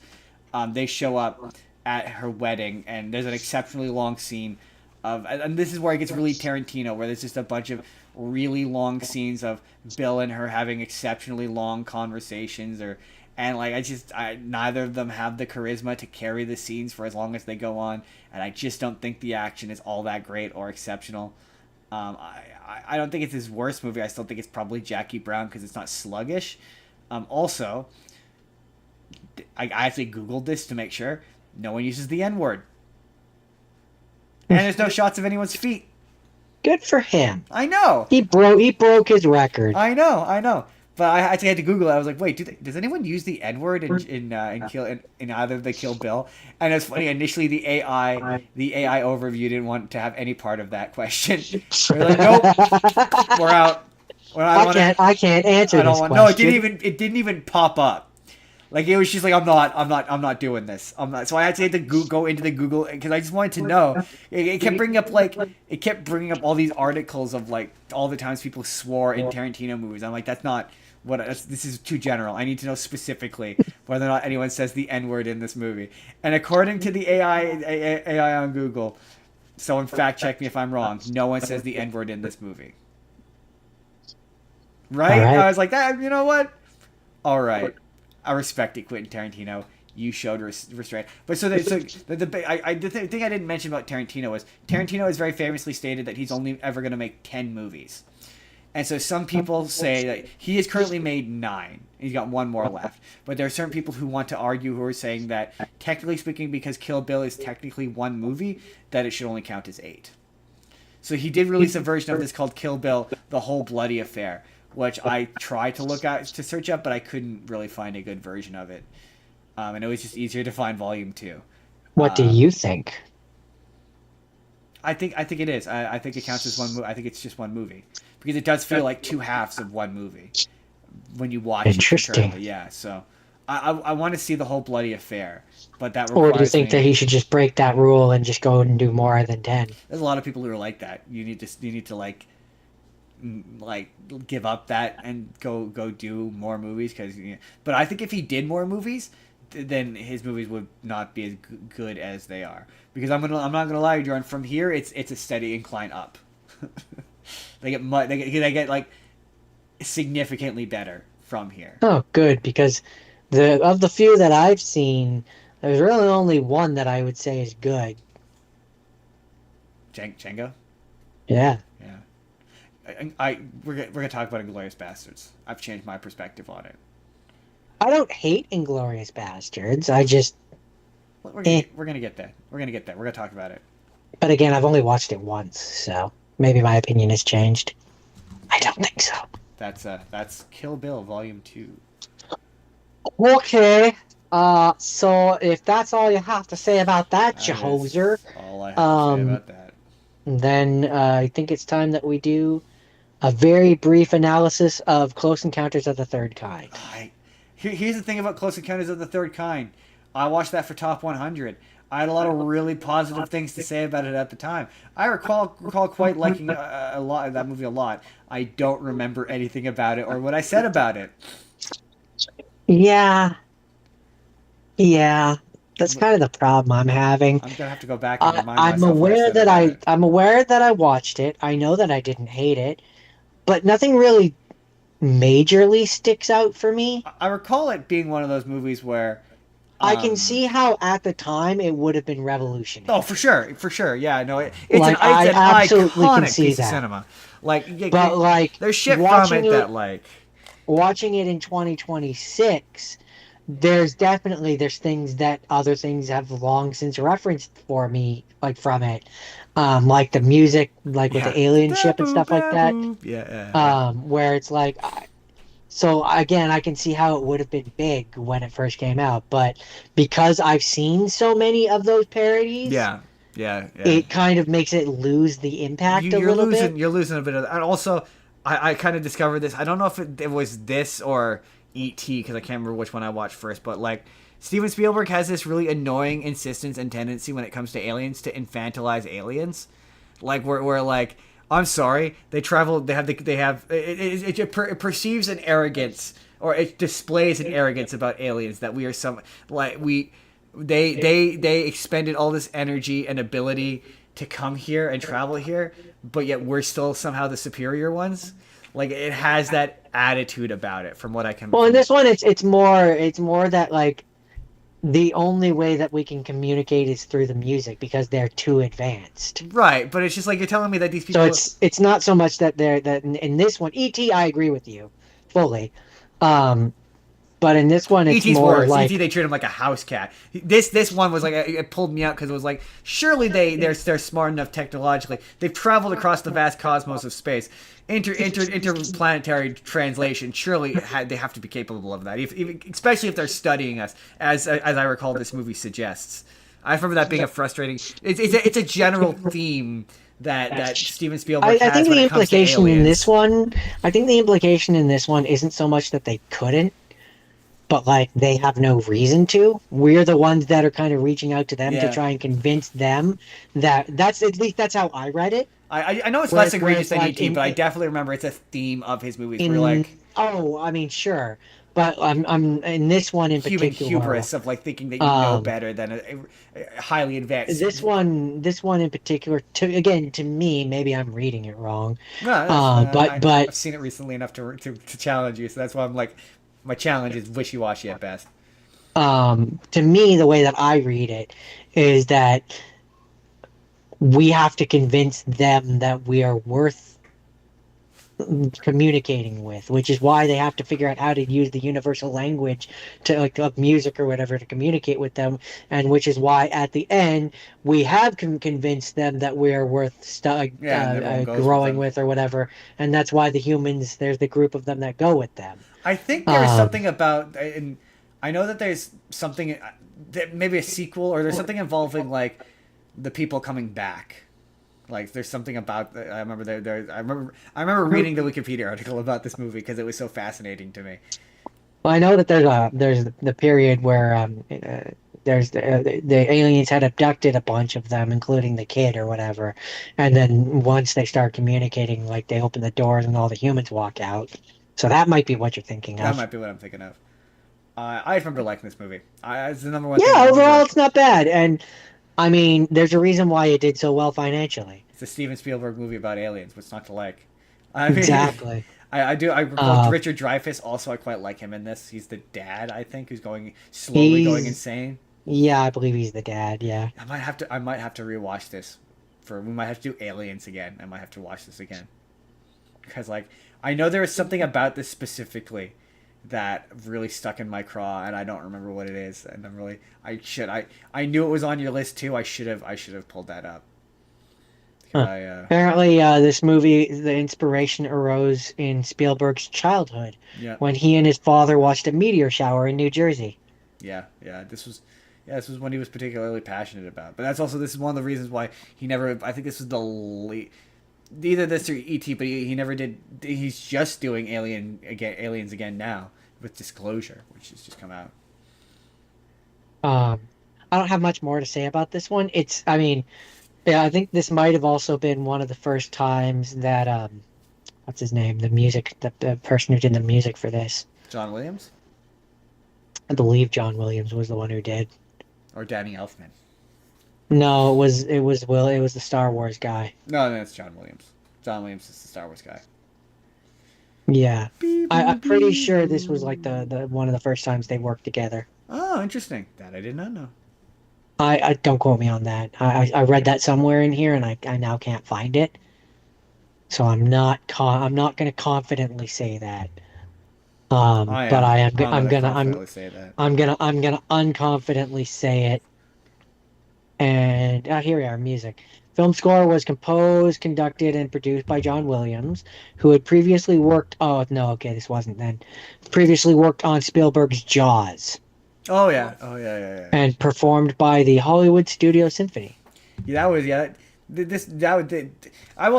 they show up at her wedding, and there's an exceptionally long scene and this is where it gets really Tarantino, where there's just a bunch of really long scenes of Bill and her having exceptionally long conversations, and neither of them have the charisma to carry the scenes for as long as they go on, and I just don't think the action is all that great or exceptional. I don't think it's his worst movie. I still think it's probably Jackie Brown because it's not sluggish. Also, I actually Googled this to make sure. No one uses the N-word. And there's no shots of anyone's feet. Good for him. I know. He broke his record. I know. But I actually had to Google it. I was like, wait, does anyone use the N-word in either of the Kill Bill? And it's funny. Initially, the AI overview didn't want to have any part of that question. They're like, nope, we're out. I can't answer this question. No, it didn't even pop up. Like, it was just like, I'm not doing this. So I had to go into the Google, because I just wanted to know. It kept bringing up all these articles of like all the times people swore in Tarantino movies. I'm like, this is too general. I need to know specifically whether or not anyone says the N-word in this movie. And according to the AI on Google, someone fact check me if I'm wrong, no one says the N-word in this movie. Right? I was like, that. You know what? All right. I respect it, Quentin Tarantino. You showed restraint. But so the thing I didn't mention about Tarantino was Tarantino has very famously stated that he's only ever going to make 10 movies. And so some people say that he has currently made 9. He's got 1 more left. But there are certain people who want to argue, who are saying that, technically speaking, because Kill Bill is technically 1 movie, that it should only count as 8. So he did release a version of this called Kill Bill, The Whole Bloody Affair, which I tried to search up, but I couldn't really find a good version of it. And it was just easier to find Volume 2. What do you think? I think it is. I think it counts as 1 movie. I think it's just 1 movie. Because it does feel like 2 halves of 1 movie when you watch it. Interesting. Yeah, so I want to see The Whole Bloody Affair, but that requires. Or do you think that he should just break that rule and just go and do more than 10? There's a lot of people who are like that. You need to like give up that and go do more movies. But I think if he did more movies, then his movies would not be as good as they are. Because I'm not gonna lie, Jordan. From here, it's a steady incline up. They get like significantly better from here. Oh, good, because of the few that I've seen, there's really only one that I would say is good. Django? Yeah. Yeah. We're gonna talk about Inglourious Basterds. I've changed my perspective on it. I don't hate Inglourious Basterds. I just we're gonna get there. We're gonna talk about it. But again, I've only watched it once, so maybe my opinion has changed. I don't think so. That's Kill Bill Volume 2. Okay. So if that's all you have to say about that, Jehoser, all I have to say about that. Then I think it's time that we do a very brief analysis of Close Encounters of the Third Kind. Here's the thing about Close Encounters of the Third Kind. I watched that for Top 100. I had a lot of really positive things to say about it at the time. I recall quite liking a lot that movie a lot. I don't remember anything about it or what I said about it. Yeah. That's kind of the problem I'm having. I'm gonna have to go back and remind myself. I'm aware that I watched it. I know that I didn't hate it, but nothing really majorly sticks out for me. I recall it being one of those movies where I can see how at the time it would have been revolutionary. Oh, for sure. Yeah, no, it's like, an iconic piece that. of cinema. But there's shit from it that watching it in 2026, there's things that other things have long since referenced for me, like from it, like the music, like with the alien ship and stuff like that. Yeah. Where it's like. So again, I can see how it would have been big when it first came out, but because I've seen so many of those parodies, it kind of makes it lose the impact a little bit. You're losing a bit of that. And also, I kind of discovered this. I don't know if it was this or E.T. because I can't remember which one I watched first, but like Steven Spielberg has this really annoying insistence and tendency when it comes to aliens to infantilize aliens, like we're like. I'm sorry. They travel. It perceives an arrogance, or it displays an arrogance about aliens that we are They expended all this energy and ability to come here and travel here, but yet we're still somehow the superior ones. Like it has that attitude about it, from what I can. Well, in this one, it's more that like. The only way that we can communicate is through the music because they're too advanced. Right, but it's just like you're telling me that these people. So it's not so much that in this one, E.T. I agree with you fully, but in this one it's E.T.'s more worse. like E.T. they treat him like a house cat. This one was like it pulled me out because it was like surely they're smart enough technologically. They've traveled across the vast cosmos of space. Interplanetary translation. Surely they have to be capable of that, especially if they're studying us, as I recall this movie suggests. I remember that being a frustrating. It's a general theme that Steven Spielberg has. I think when the it comes to implication aliens. in this one. I think the implication in this one isn't so much that they couldn't, but like they have no reason to. We're the ones that are kind of reaching out to them to try and convince them that's at least that's how I read it. I know it's less egregious than E.T., but I definitely remember it's a theme of his movies. I mean, sure, but I'm in this one in human particular. hubris of like thinking that you know better than a highly advanced. This one in particular, to me, maybe I'm reading it wrong. No, But I've seen it recently enough to challenge you, so that's why I'm like, my challenge is wishy-washy at best. to me, the way that I read it is that we have to convince them that we are worth communicating with, which is why they have to figure out how to use the universal language to like of music or whatever to communicate with them, and which is why at the end we have convinced them that we are worth growing with or whatever, and that's why there's the group of them that go with them. I think there's something about, and I know that there's something, maybe a sequel, or there's something involving like the people coming back. Like there's something about I remember I remember reading the Wikipedia article about this movie because it was so fascinating to me. Well, I know that there's the period where there's the aliens had abducted a bunch of them, including the kid or whatever, and then once they start communicating, like they open the doors and all the humans walk out. So that might be what you're thinking of. That might be what I'm thinking of. I remember liking this movie. It's the number one. Yeah, overall it's not bad, and I mean, there's a reason why it did so well financially. It's a Steven Spielberg movie about aliens. What's not to like? I mean, exactly. I recall Richard Dreyfuss. Also, I quite like him in this. He's the dad, I think, who's slowly going insane. Yeah, I believe he's the dad. Yeah. I might have to rewatch this. We might have to do Aliens again. I might have to watch this again because, like, I know there is something about this specifically that really stuck in my craw, and I don't remember what it is. And I knew it was on your list too. I should have pulled that up. Apparently, this movie, the inspiration arose in Spielberg's childhood when he and his father watched a meteor shower in New Jersey. Yeah. This was one he was particularly passionate about. But this is one of the reasons why he never. I think this was either this or E.T. But he never did. He's just doing Aliens again now with Disclosure, which has just come out. I don't have much more to say about this one. Yeah, I think this might have also been one of the first times that what's his name? The person who did the music for this. John Williams? I believe John Williams was the one who did. Or Danny Elfman. No, it was the Star Wars guy. No, it's John Williams. John Williams is the Star Wars guy. Yeah. I'm pretty sure this was like the one of the first times they worked together. Oh, interesting. That I did not know. I don't quote me on that. I read that somewhere in here, and I now can't find it. So I'm not going to confidently say that. But I'm gonna unconfidently say it. And here we are, music. Film score was composed, conducted, and produced by John Williams, who had previously worked. Oh no, okay, this wasn't then. Previously worked on Spielberg's Jaws. Oh yeah. And performed by the Hollywood Studio Symphony. I will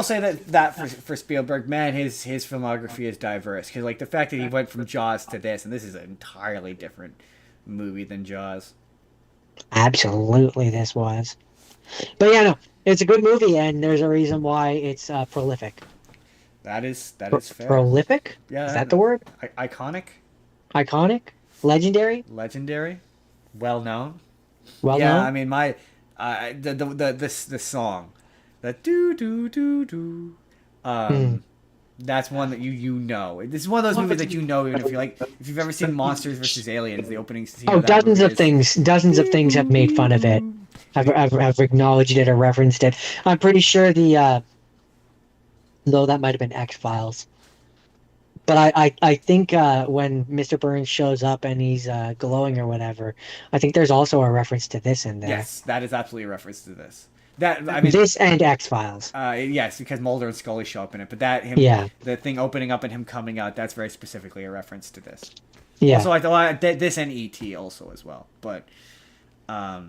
say that for Spielberg, man, his filmography is diverse, because like the fact that he went from Jaws to this, and this is an entirely different movie than Jaws. Absolutely, this was. But yeah, no, it's a good movie, and there's a reason why it's prolific. That is fair. Prolific? Yeah, is that the word? Iconic. Iconic. Legendary? Well known. I mean, my the song, the do. That's one that you know. This is one of those movies that you know, even if you've ever seen Monsters vs. Aliens, the opening scene. Oh, dozens of things have made fun of it. I've acknowledged it or referenced it. I'm pretty sure though that might have been X-Files. But I think when Mr. Burns shows up and he's glowing or whatever, I think there's also a reference to this in there. Yes, that is absolutely a reference to this. This and X-Files. Yes, because Mulder and Scully show up in it. But the thing opening up and him coming out, that's very specifically a reference to this. Yeah. Also, I thought this and E.T. also as well. But yes.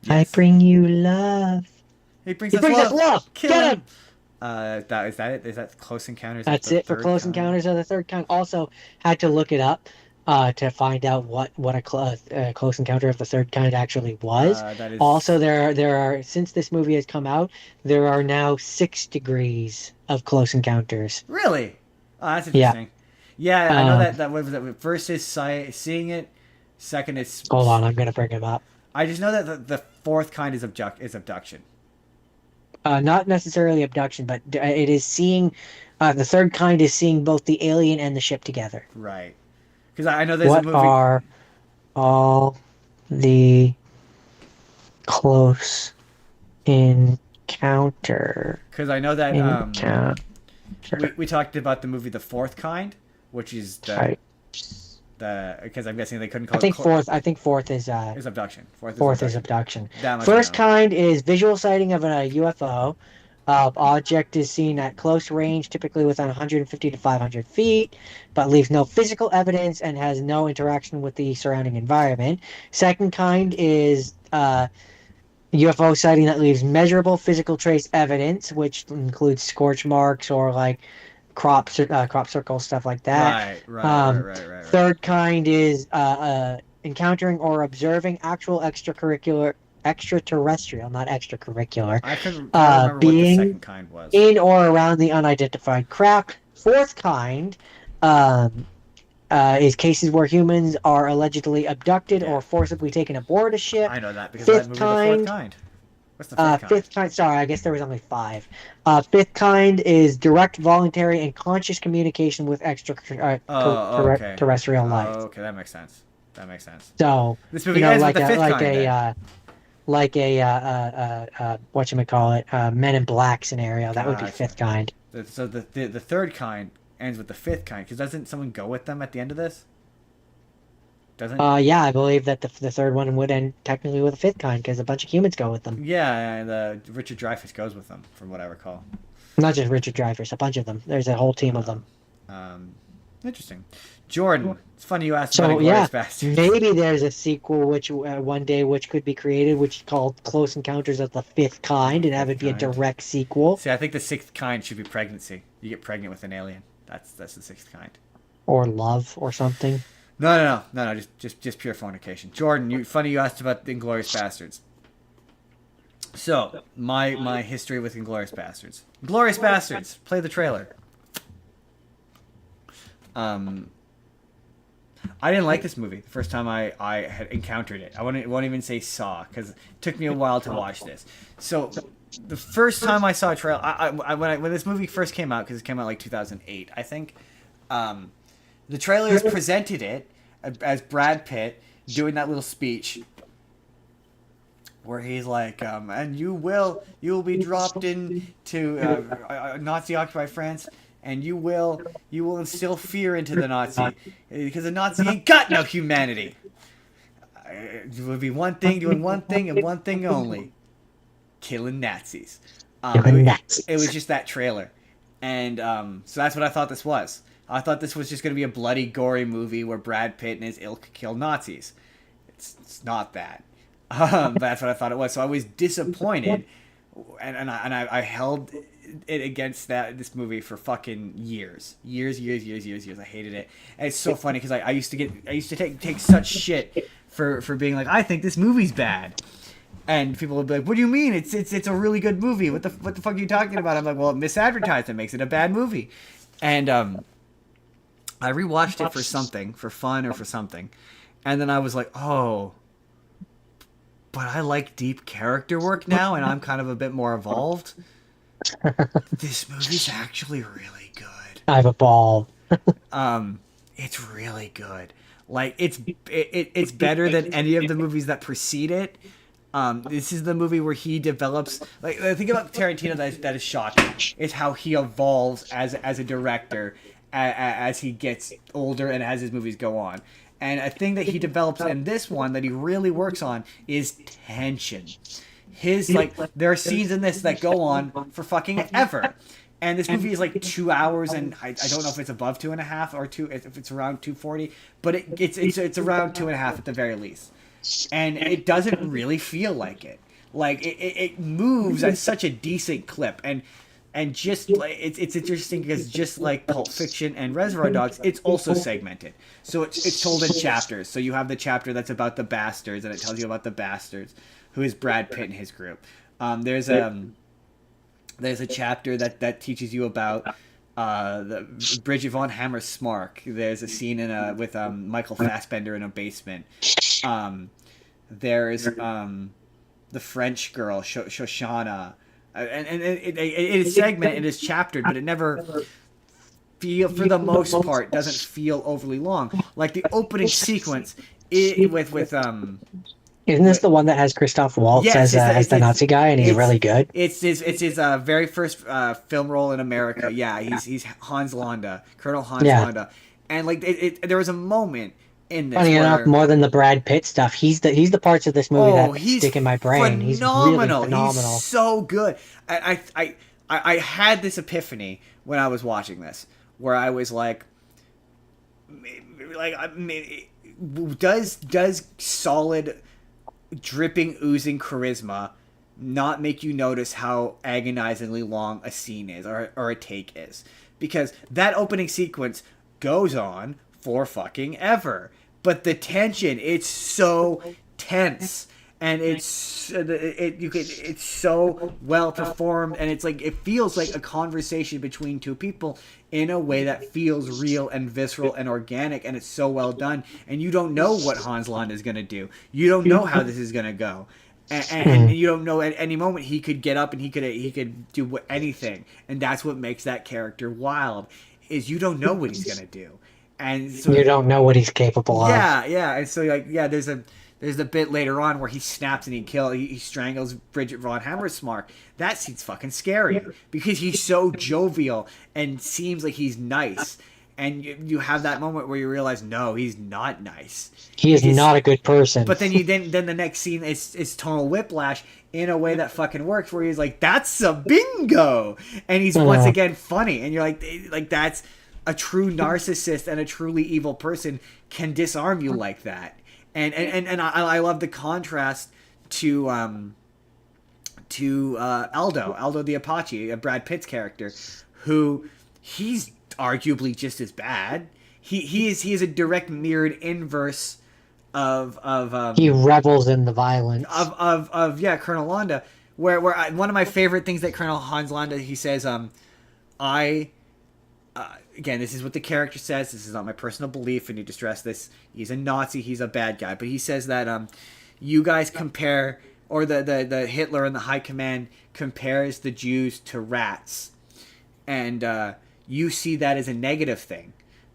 I bring you love. He brings us love. Kill him. Is that it? Is that Close Encounters? That's it for Close Encounters of the Third Kind. Also, had to look it up to find out what a Close Encounter of the Third Kind actually was. Also, there are, since this movie has come out, there are now 6 degrees of Close Encounters. Really? Oh, that's interesting. Yeah, I know that what was it? First is seeing it, second is. Hold on, I'm gonna bring it up. I just know that the fourth kind is abduction. Not necessarily abduction, but it is seeing. The third kind is seeing both the alien and the ship together. Right. Because I know there's a What movie. are all the close encounter? Because I know that Encounter. we talked about the movie The Fourth Kind, which is the because I'm guessing they couldn't call it. I think fourth is abduction. Fourth is abduction. That First kind is visual sighting of a UFO. Object is seen at close range, typically within 150 to 500 feet, but leaves no physical evidence and has no interaction with the surrounding environment. Second kind is UFO sighting that leaves measurable physical trace evidence, which includes scorch marks or like crop circles, stuff like that. Right. Third kind is encountering or observing actual extraterrestrial, not extracurricular, I couldn't remember what the second kind was. In or around the unidentified craft. Fourth kind is cases where humans are allegedly abducted or forcibly taken aboard a ship. I know that because that movie, The Fourth Kind. What's the fifth kind? Fifth kind, sorry, I guess there was only 5. Fifth kind is direct, voluntary, and conscious communication with terrestrial life. Oh, okay, that makes sense. So, this movie ends with the fifth kind. Like a whatchamacallit, Men in Black scenario. That would be fifth kind. So the third kind ends with the fifth kind, because doesn't someone go with them at the end of this? Doesn't? Yeah, I believe that the third one would end technically with the fifth kind, because a bunch of humans go with them. Yeah, and Richard Dreyfuss goes with them, from what I recall. Not just Richard Dreyfuss, a bunch of them. There's a whole team of them. Interesting. Jordan, it's funny you asked about Inglourious Basterds. Maybe there's a sequel which one day which could be created, which is called Close Encounters of the Fifth Kind, and have it be a direct sequel. See, I think the sixth kind should be pregnancy. You get pregnant with an alien. That's the sixth kind. Or love, or something. No. Just pure fornication. Jordan, funny you asked about the Inglourious Basterds. So, my history with Inglourious Basterds. Inglourious Basterds. Play the trailer. I didn't like this movie the first time I had encountered it. I won't even say saw, because it took me a while to watch this. So, the first time I saw a trailer, when this movie first came out, because it came out like 2008, I think, the trailers presented it as Brad Pitt doing that little speech where he's like, and you will be dropped into Nazi-occupied France, and you will instill fear into the Nazi, because the Nazi ain't got no humanity. It would be one thing, doing one thing, and one thing only: killing Nazis. It was just that trailer, and so that's what I thought this was. I thought this was just going to be a bloody, gory movie where Brad Pitt and his ilk kill Nazis. It's not that. But that's what I thought it was. So I was disappointed, and I held it against this movie for fucking years. I hated it. And it's so funny because I used to take such shit for being like, I think this movie's bad. And people would be like, what do you mean? It's a really good movie. What the fuck are you talking about? I'm like, well, it misadvertised. It makes it a bad movie. And I rewatched it for fun or for something. And then I was like, oh, but I like deep character work now, and I'm kind of a bit more evolved. This movie's actually really good. I've evolved. It's really good. Like, it's better than any of the movies that precede it. This is the movie where he develops, like, the thing about Tarantino that is shocking is how he evolves as a director as he gets older and as his movies go on. And a thing that he develops in this one that he really works on is tension. There are scenes in this that go on for fucking ever. And this movie is like 2 hours, and I don't know if it's above 2.5 or if it's around 240, but it's around 2.5 at the very least. And it doesn't really feel like it. Like, it moves at such a decent clip, and just like it's interesting because just like Pulp Fiction and Reservoir Dogs, it's also segmented. So it's told in chapters. So you have the chapter that's about the bastards, and it tells you about the bastards, who is Brad Pitt and his group. There's a chapter that teaches you about the Bridget von Hammersmark. There's a scene with Michael Fassbender in a basement. There's the French girl Shoshana, and it is segmented, it is chaptered, but it never for the most part doesn't feel overly long. Like the opening sequence with Isn't this the one that has Christoph Waltz as the Nazi guy, and he's really good? It's his very first film role in America. Yeah, he's Hans Landa, Colonel Hans Landa, and like there was a moment in this. Funny enough, more than the Brad Pitt stuff, he's the parts of this movie that stick in my brain. He's really phenomenal. He's so good. I had this epiphany when I was watching this, where I was like, does solid, dripping, oozing charisma not make you notice how agonizingly long a scene is or a take is? Because that opening sequence goes on for fucking ever, but the tension, it's so tense, and it's so well performed, and it's like it feels like a conversation between two people in a way that feels real and visceral and organic, and it's so well done. And you don't know what Hans Landa is gonna do. You don't know how this is gonna go, and you don't know at any moment he could get up and he could do anything, and that's what makes that character wild. Is you don't know what he's gonna do, and so you don't know what he's capable of. Yeah, and so there's a bit later on where he snaps and he strangles Bridget von Hammersmark. That scene's fucking scary because he's so jovial and seems like he's nice, and you have that moment where you realize no, he's not nice. He is not a good person. But then then the next scene is tonal whiplash in a way that fucking works, where he's like, "That's a bingo," and he's once again funny, and you're like that's a true narcissist and a truly evil person can disarm you like that. And I love the contrast to Aldo the Apache, Brad Pitt's character, who he's arguably just as bad. He is a direct mirrored inverse of he revels in the violence of Colonel Landa, where one of my favorite things that Colonel Hans Landa, he says, again, this is what the character says. This is not my personal belief. I need to stress this. He's a Nazi. He's a bad guy. But he says that you guys compare, or the Hitler and the High Command compares the Jews to rats. And you see that as a negative thing.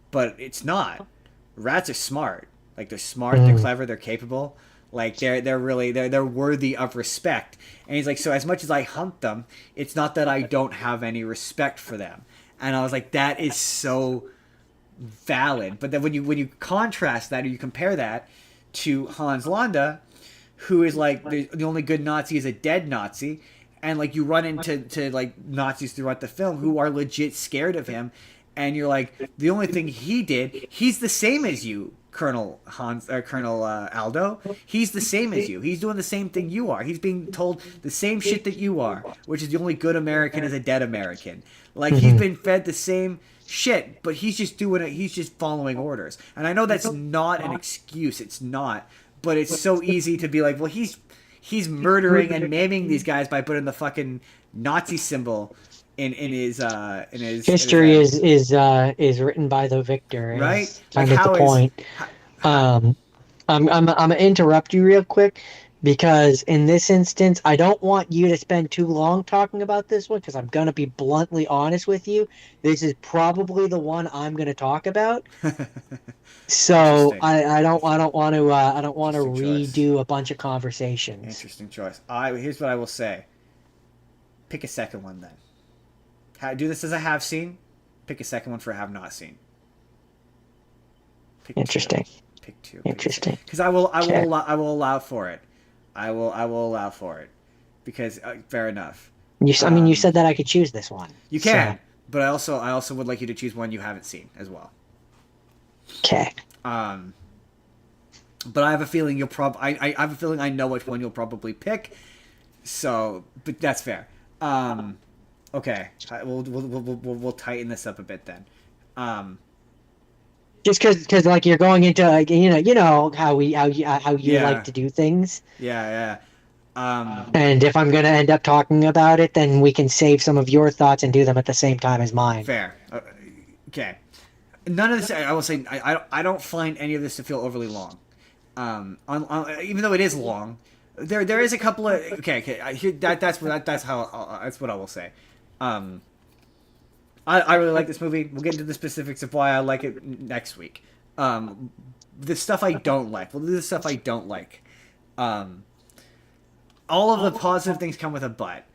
But it's not. Rats are smart. Like, they're smart, they're clever, they're capable. Like, they're worthy of respect. And he's like, so as much as I hunt them, it's not that I don't have any respect for them. And I was like, that is so valid. But then when you contrast that, or you compare that to Hans Landa, who is like the only good Nazi is a dead Nazi, and like you run into like Nazis throughout the film who are legit scared of him, and you're like, the only thing he did, he's the same as you, Colonel Aldo. He's the same as you. He's doing the same thing you are. He's being told the same shit that you are, which is the only good American is a dead American. Like, he's been fed the same shit, but he's just doing it. He's just following orders. And I know that's not an excuse. It's not. But it's so easy to be like, well, he's murdering and maiming these guys by putting the fucking Nazi symbol in his history is written by the victor, right? Kind of the point. I'm gonna interrupt you real quick, because in this instance, I don't want you to spend too long talking about this one, because I'm gonna be bluntly honest with you. This is probably the one I'm gonna talk about. So I don't want to redo a bunch of conversations. Interesting choice. Here's what I will say. Pick a second one then. Do this as a have seen. Pick a second one for a have not seen. Interesting. Pick two. Interesting. Because I will allow for it. I will allow for it. Because fair enough. You said that I could choose this one. You can, but I also would like you to choose one you haven't seen as well. Okay. But I have a feeling I have a feeling I know which one you'll probably pick. So, but that's fair. Okay, we'll tighten this up a bit then. Just because like you're going into like, you know how you like to do things. Yeah. And if I'm gonna end up talking about it, then we can save some of your thoughts and do them at the same time as mine. Fair. Okay. None of this. I will say I don't find any of this to feel overly long. Even though it is long, there is a couple of that's what I will say. I really like this movie. We'll get into the specifics of why I like it next week. The stuff I don't like. We'll do the stuff I don't like. All of the positive things come with a but.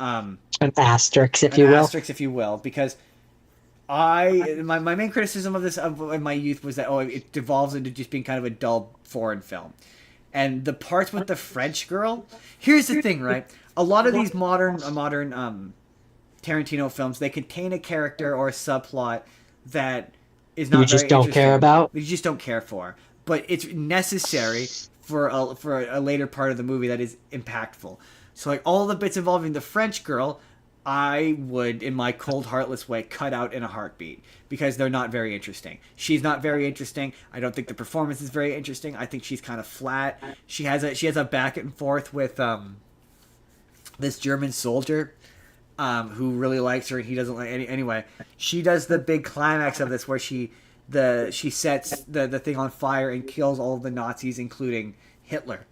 An asterisk, if you will. Asterisk, if you will, because my main criticism of this in my youth was that it devolves into just being kind of a dull foreign film, and the parts with the French girl. Here's the thing, right? A lot of these modern Tarantino films, they contain a character or a subplot that is not. You just don't care about. You just don't care for, but it's necessary for a later part of the movie that is impactful. So like all the bits involving the French girl, I would, in my cold, heartless way, cut out in a heartbeat because they're not very interesting. She's not very interesting. I don't think the performance is very interesting. I think she's kind of flat. She has a back and forth with this German soldier who really likes her and he doesn't like anyway. She does the big climax of this where she sets the thing on fire and kills all of the Nazis, including Hitler.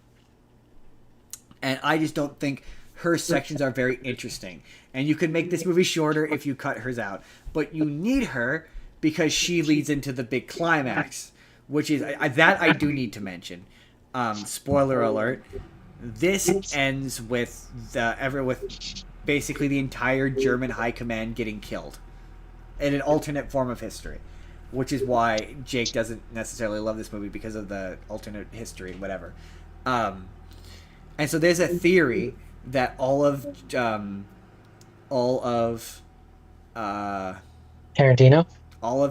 And I just don't think her sections are very interesting. And you could make this movie shorter if you cut hers out. But you need her because she leads into the big climax, which is that I do need to mention. Spoiler alert. This ends with basically the entire German high command getting killed in an alternate form of history, which is why Jake doesn't necessarily love this movie because of the alternate history, whatever. And so there's a theory that all of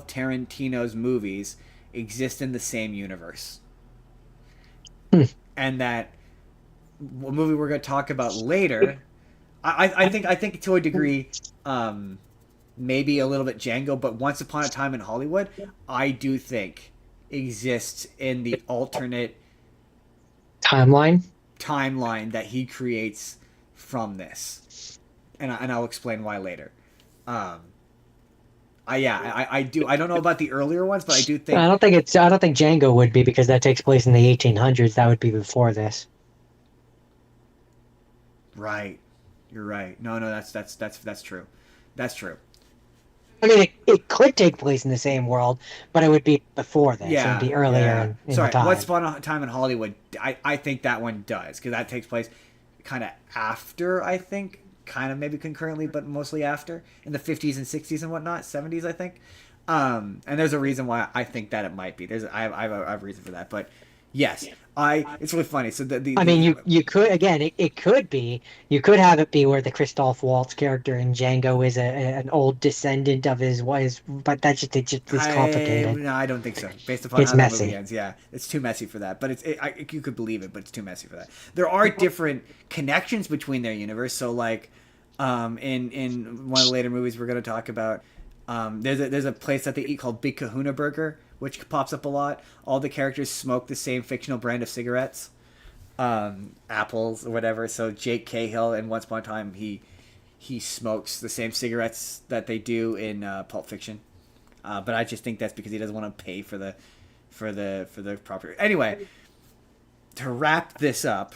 Tarantino's movies exist in the same universe, and that a movie we're going to talk about later, I think to a degree, maybe a little bit Django, but Once Upon a Time in Hollywood, I do think exists in the alternate timeline that he creates from this, and I'll explain why later. I do. I don't know about the earlier ones, but I do think. I don't think Django would be because that takes place in the 1800s. That would be before this. Right, you're right. No, that's true. That's true. I mean, it could take place in the same world, but it would be before this. Yeah, it would be earlier in the time. Once Upon a Time in Hollywood, I think that one does, because that takes place kind of after, I think. Kind of maybe concurrently, but mostly after. In the 50s and 60s and whatnot. 70s, I think. And there's a reason why I think that it might be. I have a reason for that, but yes. It's really funny. So you could, again, it could be, you could have it be where the Christoph Waltz character in Django is an old descendant of his, but that's just it's complicated. No, I don't think so. Based upon how that movie ends, yeah, it's too messy for that. But you could believe it, but it's too messy for that. There are different connections between their universe. So like, in one of the later movies we're going to talk about, there's a place that they eat called Big Kahuna Burger, which pops up a lot. All the characters smoke the same fictional brand of cigarettes, apples or whatever. So Jake Cahill in Once Upon a Time, he smokes the same cigarettes that they do in Pulp Fiction. But I just think that's because he doesn't want to pay for the property. Anyway, to wrap this up,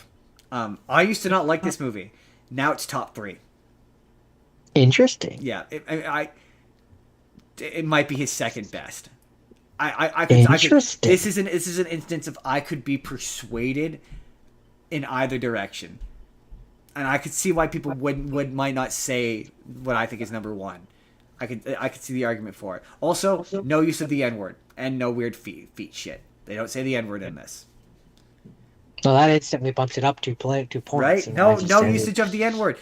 I used to not like this movie. Now it's top 3. Interesting. Yeah, it might be his second best. Interesting. This is an instance of I could be persuaded in either direction, and I could see why people might not say what I think is number 1. I could see the argument for it. Also, no use of the N-word and no weird feet shit. They don't say the N-word in this. Well, that instantly bumps it up 2 points. Right? No usage of the N-word.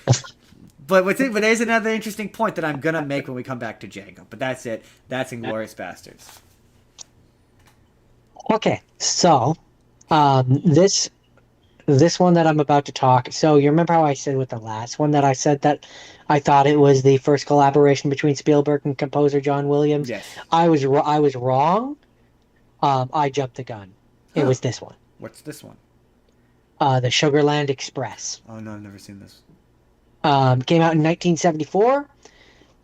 But there's another interesting point that I'm gonna make when we come back to Django. But that's it. That's Inglourious Bastards. Okay, so this one that I'm about to talk. So you remember how I said with the last one that I said that I thought it was the first collaboration between Spielberg and composer John Williams? Yes. I was wrong. I jumped the gun. It was this one. What's this one? The Sugarland Express. Oh no, I've never seen this. Came out in 1974.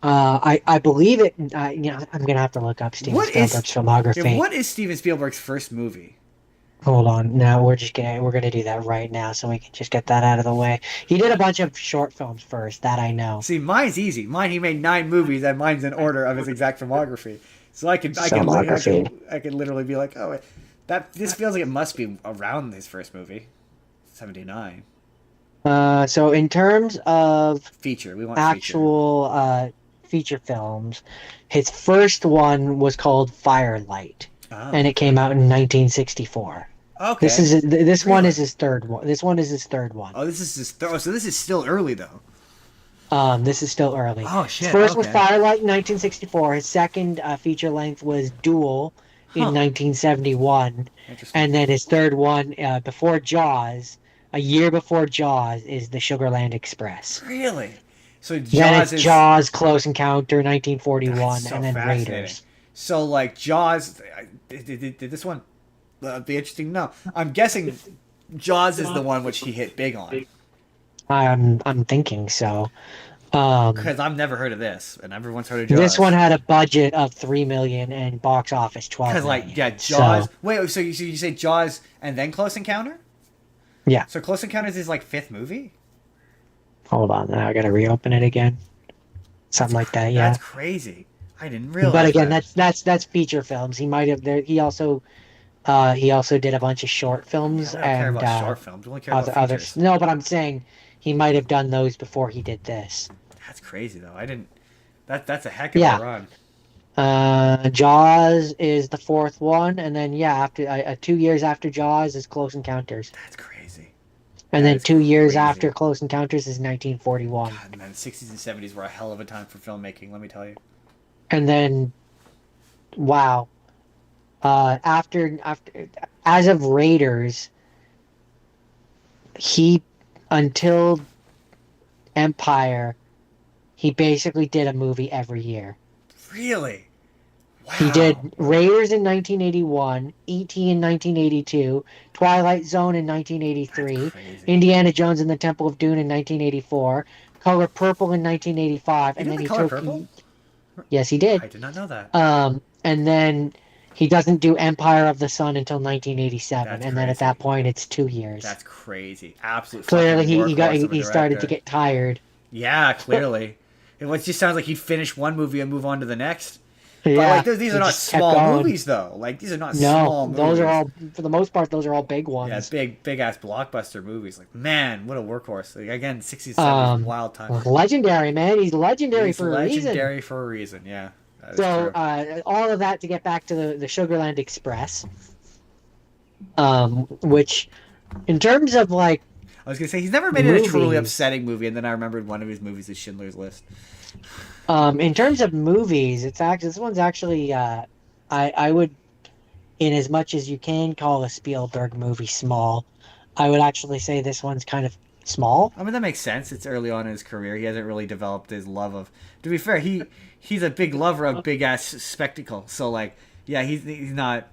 I believe it. I'm gonna have to look up Steven Spielberg's filmography. What is Steven Spielberg's first movie? Hold on. Now we're gonna do that right now, so we can just get that out of the way. He did a bunch of short films first, that I know. See, mine's easy. Mine, he made 9 movies, and mine's in order of his exact filmography. So I can literally be like, oh, this feels like it must be around his first movie, 79. So in terms of feature, we want actual feature films, his first one was called Firelight, and it came out in 1964. Okay. This one is his third one. This one is his third one. Oh, this is his third. So this is still early though. This is still early. Oh shit. His first was Firelight in 1964. His second feature length was Duel in 1971, and then his third one before Jaws. A year before Jaws is the Sugarland Express. Really? So Jaws, Close Encounter, 1941, and then Raiders. So like Jaws, did this one be interesting? No, I'm guessing Jaws is the one which he hit big on. I'm thinking so. Because I've never heard of this, and everyone's heard of Jaws. This one had a budget of $3 million and box office $12 million. Because Jaws. So, wait, so you say Jaws and then Close Encounter? Yeah. So Close Encounters is like 5th movie? Hold on, now I gotta reopen it again. Something like that, yeah. That's crazy. I didn't realize. But again, that's feature films. He might have he also did a bunch of short films. Yeah, I don't care about short films. I only care about others. No, but I'm saying he might have done those before he did this. That's crazy though. I didn't. That's a heck of a run. Jaws is the 4th one, and then after 2 years after Jaws is Close Encounters. That's crazy. And then 2 years after Close Encounters is 1941. God, man, the 60s and 70s were a hell of a time for filmmaking, let me tell you. And then, wow, after as of Raiders, until Empire, he basically did a movie every year. Really? Wow. He did Raiders in 1981, E.T. in 1982, Twilight Zone in 1983, Indiana Jones and the Temple of Doom in 1984, Color Purple in 1985, and then Purple? Yes, he did. I did not know that. And then he doesn't do Empire of the Sun until 1987, and then at that point it's 2 years. That's crazy. Absolutely. Clearly, he started to get tired. Yeah, clearly. It just sounds like he'd finish one movie and move on to the next. Yeah, but these are not small movies, though. Like these are not small movies. Those are all, for the most part, those are all big ones. Yeah, big ass blockbuster movies. Like, man, what a workhorse! Like, again, 60s, 70s, wild time. Legendary, man. He's legendary for a reason. Legendary for a reason. Yeah. So, all of that to get back to the Sugarland Express, which, in terms of like, I was gonna say he's never made it a truly upsetting movie, and then I remembered one of his movies is Schindler's List. In terms of movies, this one's actually I would, in as much as you can call a Spielberg movie small, I would actually say this one's kind of small. I mean, that makes sense. It's early on in his career. He hasn't really developed his love of. To be fair, he's a big lover of big ass spectacle. So like, yeah, he's not.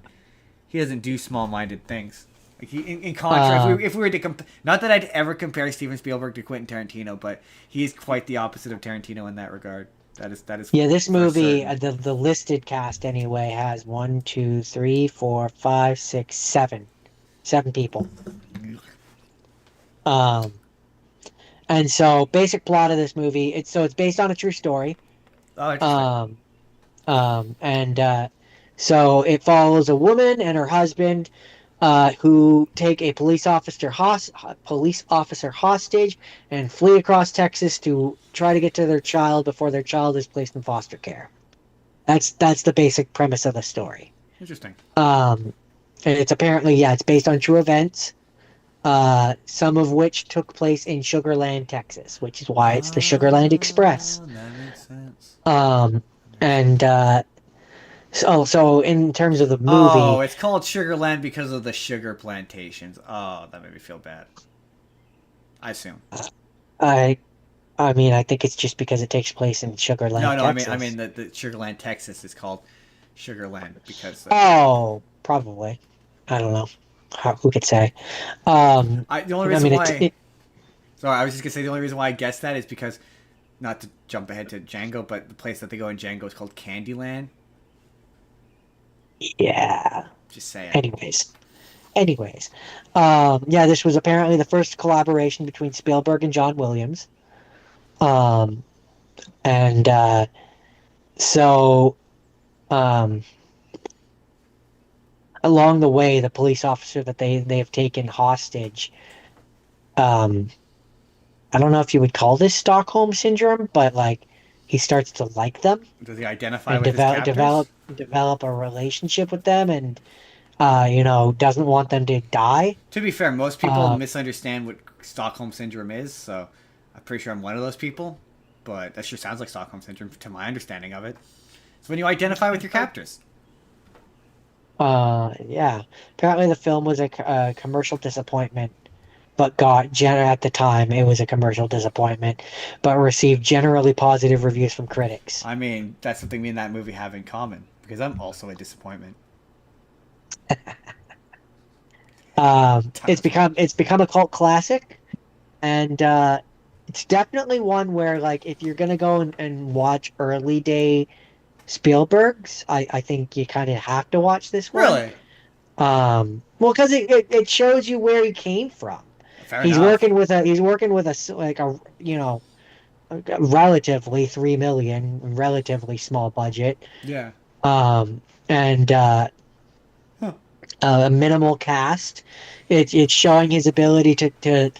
He doesn't do small minded things. Like in contrast, if we were to not that I'd ever compare Steven Spielberg to Quentin Tarantino, but he's quite the opposite of Tarantino in that regard. That is. Yeah, this movie, the listed cast anyway, has 1, 2, 3, 4, 5, 6, 7 people. And so basic plot of this movie, it's based on a true story. Oh, interesting. So it follows a woman and her husband, who take a police officer hostage and flee across Texas to try to get to their child before their child is placed in foster care. That's the basic premise of the story. Interesting. And it's apparently, it's based on true events, some of which took place in Sugarland, Texas, which is why it's the Sugarland Express. That makes sense. So in terms of the movie... Oh, it's called Sugarland because of the sugar plantations. Oh, that made me feel bad. I assume. I mean, I think it's just because it takes place in Sugarland, Texas. I mean the Sugarland, Texas is called Sugarland because... Oh, probably. I don't know. Who could say? The only reason why... Sorry, I was just going to say the only reason why I guessed that is because not to jump ahead to Django, but the place that they go in Django is called Candyland. Yeah. Just saying. Anyways, yeah, this was apparently the first collaboration between Spielberg and John Williams. Um, and so um, along the way, the police officer that they have taken hostage, um, I don't know if you would call this Stockholm syndrome, but like he starts to like them Does he identify and with his captors? develop a relationship with them, and doesn't want them to die. To be fair, most people Uh, misunderstand what Stockholm syndrome is, so I'm pretty sure I'm one of those people. But that sure sounds like Stockholm syndrome to my understanding of it. It's when you identify with your captors. yeah. Apparently, the film was a commercial disappointment, but at the time it was a commercial disappointment, but received generally positive reviews from critics. I mean, that's something me and that movie have in common because I'm also a disappointment. It's become a cult classic, and it's definitely one where like if you're gonna go and watch early day Spielberg's, I think you kind of have to watch this one. Really? Well, because it shows you where he came from. Fair enough. He's working with a relatively 3 million, relatively small budget. Yeah. And Huh. a minimal cast. It's showing his ability to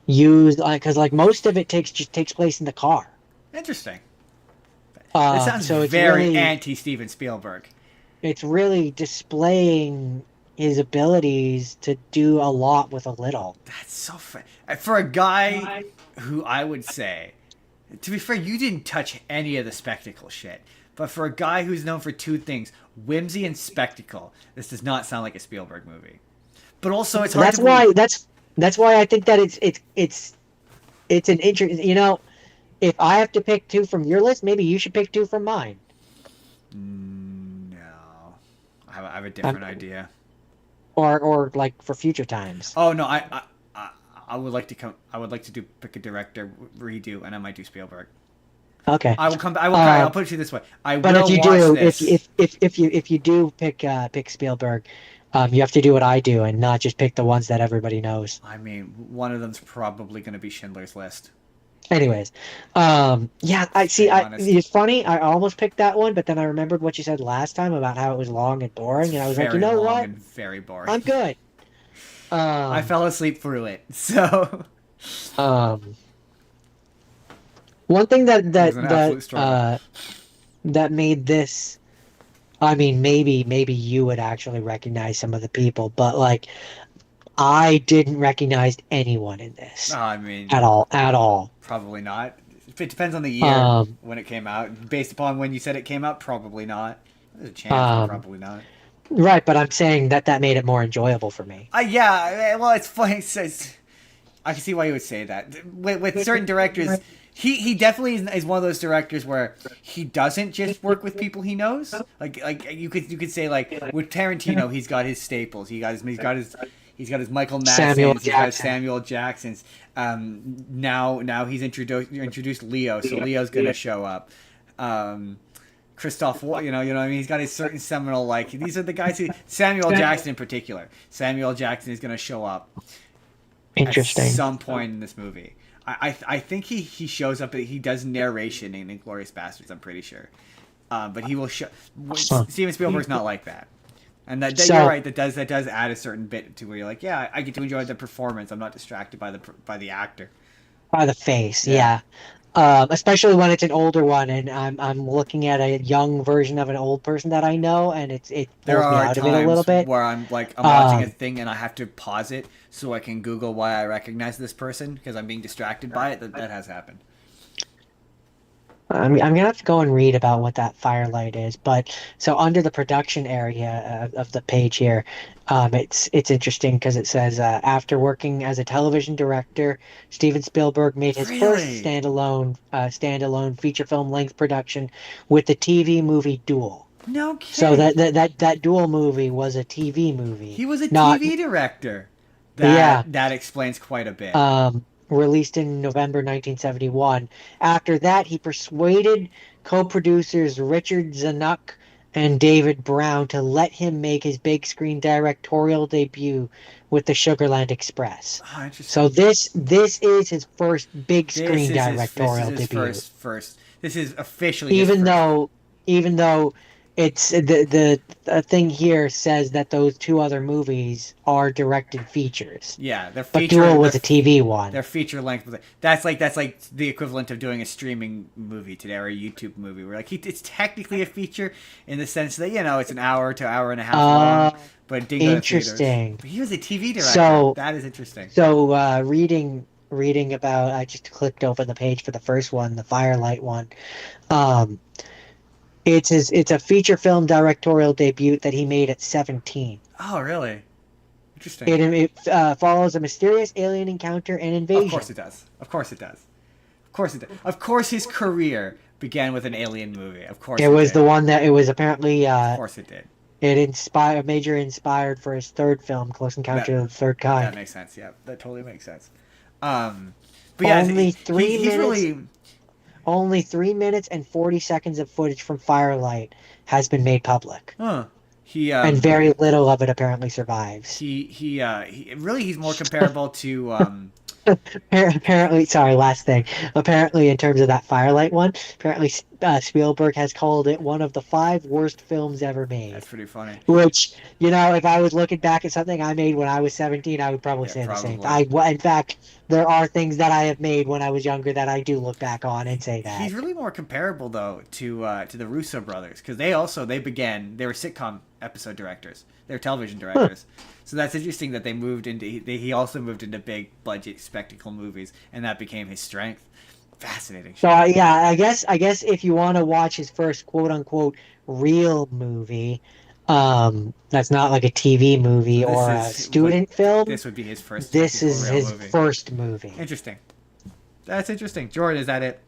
use because like most of it takes place in the car. Interesting. That sounds So it's very really anti-Steven Spielberg. it's really displaying his abilities to do a lot with a little. That's so fun. For a guy who I would say, to be fair, you didn't touch any of the spectacle shit. But for a guy who's known for two things, whimsy and spectacle, this does not sound like a Spielberg movie. But also, it's hard That's to why believe. that's why I think that it's an interest. If I have to pick two from your list, maybe you should pick two from mine. No, I have a different idea. Or like for future times. Oh no, I would like to come. I would like to pick a director redo, and I might do Spielberg. Okay. I will come. I'll put it to you this way. But if you do, if you do pick Spielberg, you have to do what I do and not just pick the ones that everybody knows. I mean, one of them's probably going to be Schindler's List. Anyways, yeah, it's funny. I almost picked that one, but then I remembered what you said last time about how it was long and boring, and I was like, you know what? And very boring. I'm good. I fell asleep through it. So, one thing that that made this, I mean, maybe you would actually recognize some of the people, but like, I didn't recognize anyone in this. I mean, at all. Probably not. It depends on the year when it came out. Based upon when you said it came out, probably not. There's a chance, probably not. Right, but I'm saying that made it more enjoyable for me. Yeah, well, it's funny. I can see why you would say that. With certain directors, he definitely is one of those directors where he doesn't just work with people he knows. Like you could say like with Tarantino, he's got his staples. He's got his Michael Madsen's. He's got Samuel Jackson's. Now he's introduced Leo, so Leo's gonna show up. Christoph, you know what I mean? He's got his certain seminal, like, these are the guys who, Samuel Jackson in particular. Samuel Jackson is going to show up at some point in this movie. I think he shows up, he does narration in Inglourious Basterds, I'm pretty sure. But he will show, Steven Spielberg's not like that. And you're right, that does add a certain bit to where you're like, yeah, I get to enjoy the performance. I'm not distracted by the actor. By the face, yeah. Especially when it's an older one, and I'm looking at a young version of an old person that I know, and it pulls me out of it a little bit. Where I'm watching a thing and I have to pause it so I can Google why I recognize this person because I'm being distracted by it. That has happened. I'm gonna have to go and read about what that firelight is, but so under the production area of the page here, it's interesting because it says after working as a television director, Steven Spielberg made his first standalone feature film length production with the TV movie Duel. No kidding. So that Duel movie was a TV movie. He was a TV director. That explains quite a bit. released in November 1971. After that, he persuaded co-producers Richard Zanuck and David Brown to let him make his big screen directorial debut with the Sugarland Express. Oh, interesting. So this is his first big screen This is directorial his debut. first. This is officially his first. Even though it's the thing here says that those two other movies are directed features. Yeah, they're but Duel was a TV one. They're feature length. That's like the equivalent of doing a streaming movie today or a YouTube movie. Where like it's technically a feature in the sense that it's an hour to hour and a half long, but it didn't go to theaters. But he was a TV director. So that is interesting. So reading about, I just clicked open the page for the first one, the Firelight one. It's a feature film directorial debut that he made at 17. Oh, really? Interesting. It follows a mysterious alien encounter and invasion. Of course it does. Of course his career began with an alien movie. Of course it was the one that it was apparently. Of course it did. It inspired for his third film, Close Encounter of the Third Kind. That makes sense. Yeah, that totally makes sense. But yeah, only 3 minutes and 40 seconds of footage from Firelight has been made public. Huh. And very little of it apparently survives. He's more comparable to apparently, sorry, last thing. Apparently, in terms of that Firelight one, apparently Spielberg has called it one of the 5 worst films ever made. That's pretty funny. Which, if I was looking back at something I made when I was 17, I would probably say the same. In fact, there are things that I have made when I was younger that I do look back on and say that. He's really more comparable though to the Russo brothers, because they were sitcom episode directors. They were television directors. So that's interesting that he also moved into big budget spectacle movies, and that became his strength. Fascinating. So I guess if you want to watch his first quote unquote real movie, that's not like a TV movie or a student film. This would be his first. This is his first movie. Interesting. That's interesting. Jordan, is that it?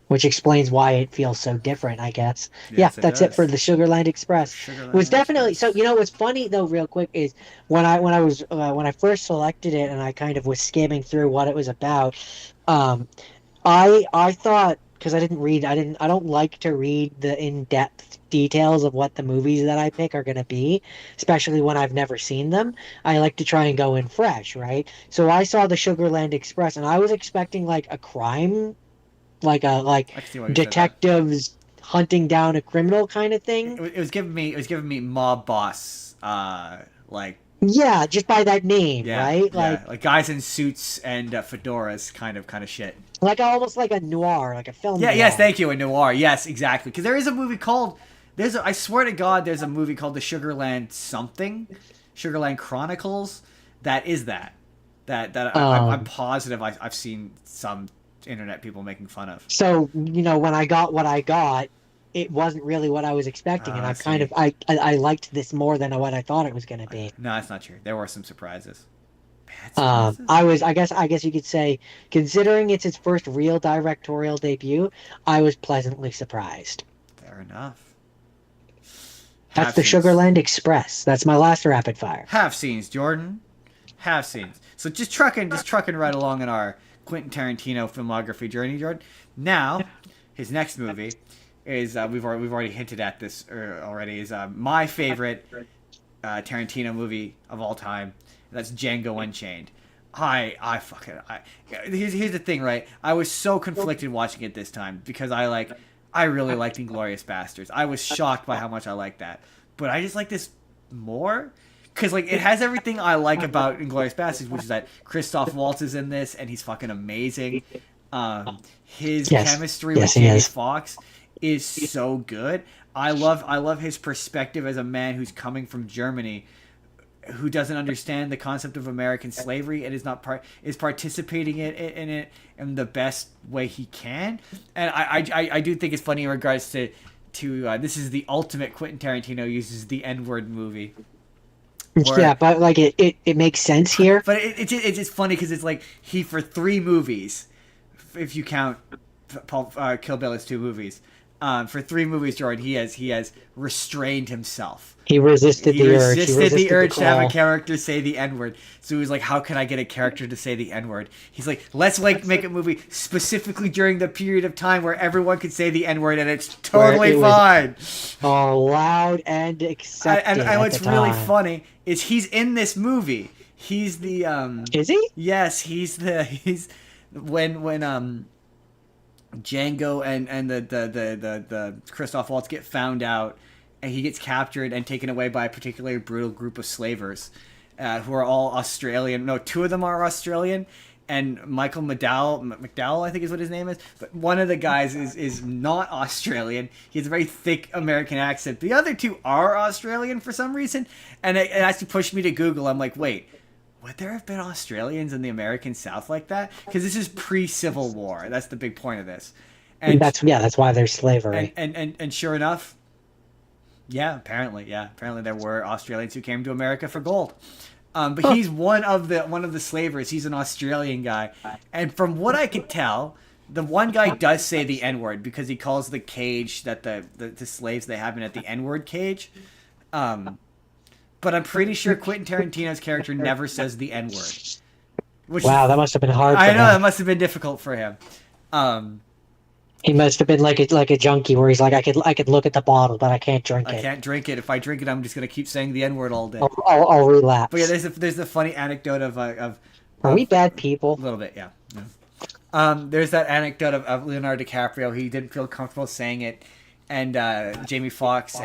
Which explains why it feels so different, I guess. Yes, that's it for the Sugarland Express. It was definitely so. What's funny though, real quick, is when I first selected it and I kind of was skimming through what it was about. I thought, because I don't like to read the in-depth details of what the movies that I pick are going to be, especially when I've never seen them. I like to try and go in fresh, right? So I saw the Sugarland Express and I was expecting like a crime, like detectives hunting down a criminal kind of thing. It was giving me mob boss, yeah, just by that name, right? Like guys in suits and fedoras, kind of shit. Like almost like a noir, like a film. Yeah, noir. Yes, thank you, a noir. Yes, exactly. Because there is a movie called I swear to God, there's a movie called the Sugarland Chronicles. That is that. I'm positive I've seen some internet people making fun of. So when I got what I got, it wasn't really what I was expecting, and I liked this more than what I thought it was going to be. No, that's not true. There were some surprises. I guess you could say, considering it's his first real directorial debut, I was pleasantly surprised. Fair enough. That's the Sugarland Express. That's my last rapid fire. Half scenes, Jordan. Half scenes. So just trucking right along in our Quentin Tarantino filmography journey, Jordan. Now, his next movie is we've already hinted at this already. Is my favorite Tarantino movie of all time. That's Django Unchained. Here's the thing, right? I was so conflicted watching it this time because I really liked Inglourious Basterds. I was shocked by how much I liked that, but I just like this more because it has everything I like about Inglourious Basterds, which is that Christoph Waltz is in this and he's fucking amazing. His chemistry with Jamie Foxx is so good. I love his perspective as a man who's coming from Germany, who doesn't understand the concept of American slavery and is participating in it in the best way he can. And I do think it's funny in regards to this is the ultimate Quentin Tarantino uses the N-word movie. But it makes sense here. But it's just funny because it's he for 3 movies, if you count Kill Bill as 2 movies, For 3 movies, Jordan, he has restrained himself. He resisted the urge. He resisted the urge to have a character say the N-word. So he was like, how can I get a character to say the N-word? He's like, let's make a movie specifically during the period of time where everyone could say the N-word and it's totally fine. Allowed and accepted. And what's really funny is he's in this movie. He's the Is he? Yes, he's when Django and the Christoph Waltz get found out, and he gets captured and taken away by a particularly brutal group of slavers, who are all Australian. No, 2 of them are Australian, and Michael McDowell, I think is what his name is. But one of the guys is not Australian. He has a very thick American accent. The other 2 are Australian for some reason, and it actually pushed me to Google. I'm like, wait. Would there have been Australians in the American South like that? Because this is pre-Civil War. That's the big point of this. And that's why there's slavery. And sure enough, apparently there were Australians who came to America for gold. But he's one of the slavers. He's an Australian guy, and from what I could tell, the one guy does say the N-word because he calls the cage that the slaves they have in it the N-word cage. But I'm pretty sure Quentin Tarantino's character never says the N-word. Wow, that must have been hard for him. I know, that must have been difficult for him. He must have been like a junkie where he's like, I could look at the bottle, but I can't drink it. I can't drink it. If I drink it, I'm just going to keep saying the N-word all day. I'll relapse. But yeah, there's a funny anecdote of Are we bad people? A little bit, yeah. There's that anecdote of Leonardo DiCaprio. He didn't feel comfortable saying it, and Jamie Foxx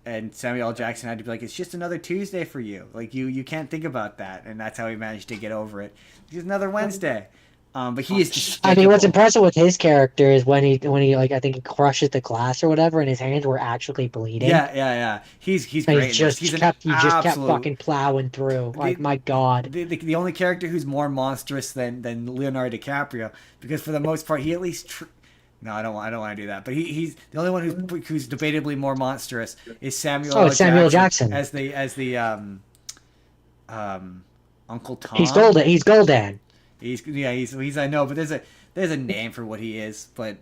and Samuel L. Jackson had to be like, it's just another Tuesday for you. Like, you can't think about that. And that's how he managed to get over it. It's just another Wednesday. But he is despicable. I mean, what's impressive with his character is when he like, I think he crushes the glass or whatever, and his hands were actually bleeding. Yeah. He's great. He just kept fucking plowing through. Like, my God. The only character who's more monstrous than Leonardo DiCaprio, because for the most part, he at least... No, I don't want to do that. But he's the only one who's debatably more monstrous is Samuel L. Jackson as the Uncle Tom. He's Goldan. He's I know, but there's a name for what he is, but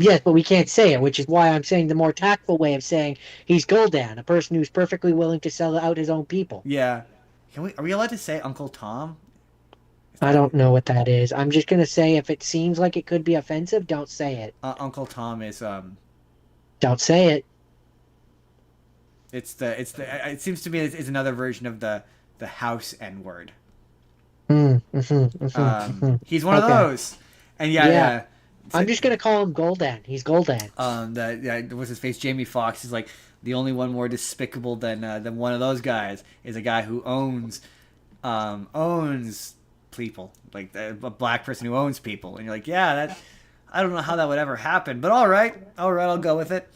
yes, but we can't say it, which is why I'm saying the more tactful way of saying he's Goldan, a person who's perfectly willing to sell out his own people. Yeah. Are we allowed to say Uncle Tom? I don't know what that is. I'm just gonna say if it seems like it could be offensive, don't say it. Uncle Tom is Don't say it. It seems to me it's another version of the house N-word. He's one of those, and yeah. I'm just gonna call him Goldan. He's Goldan. What's his face? Jamie Foxx is like the only one more despicable than one of those guys is a guy who owns people, like a black person who owns people, and you're like, I don't know how that would ever happen, but all right, I'll go with it.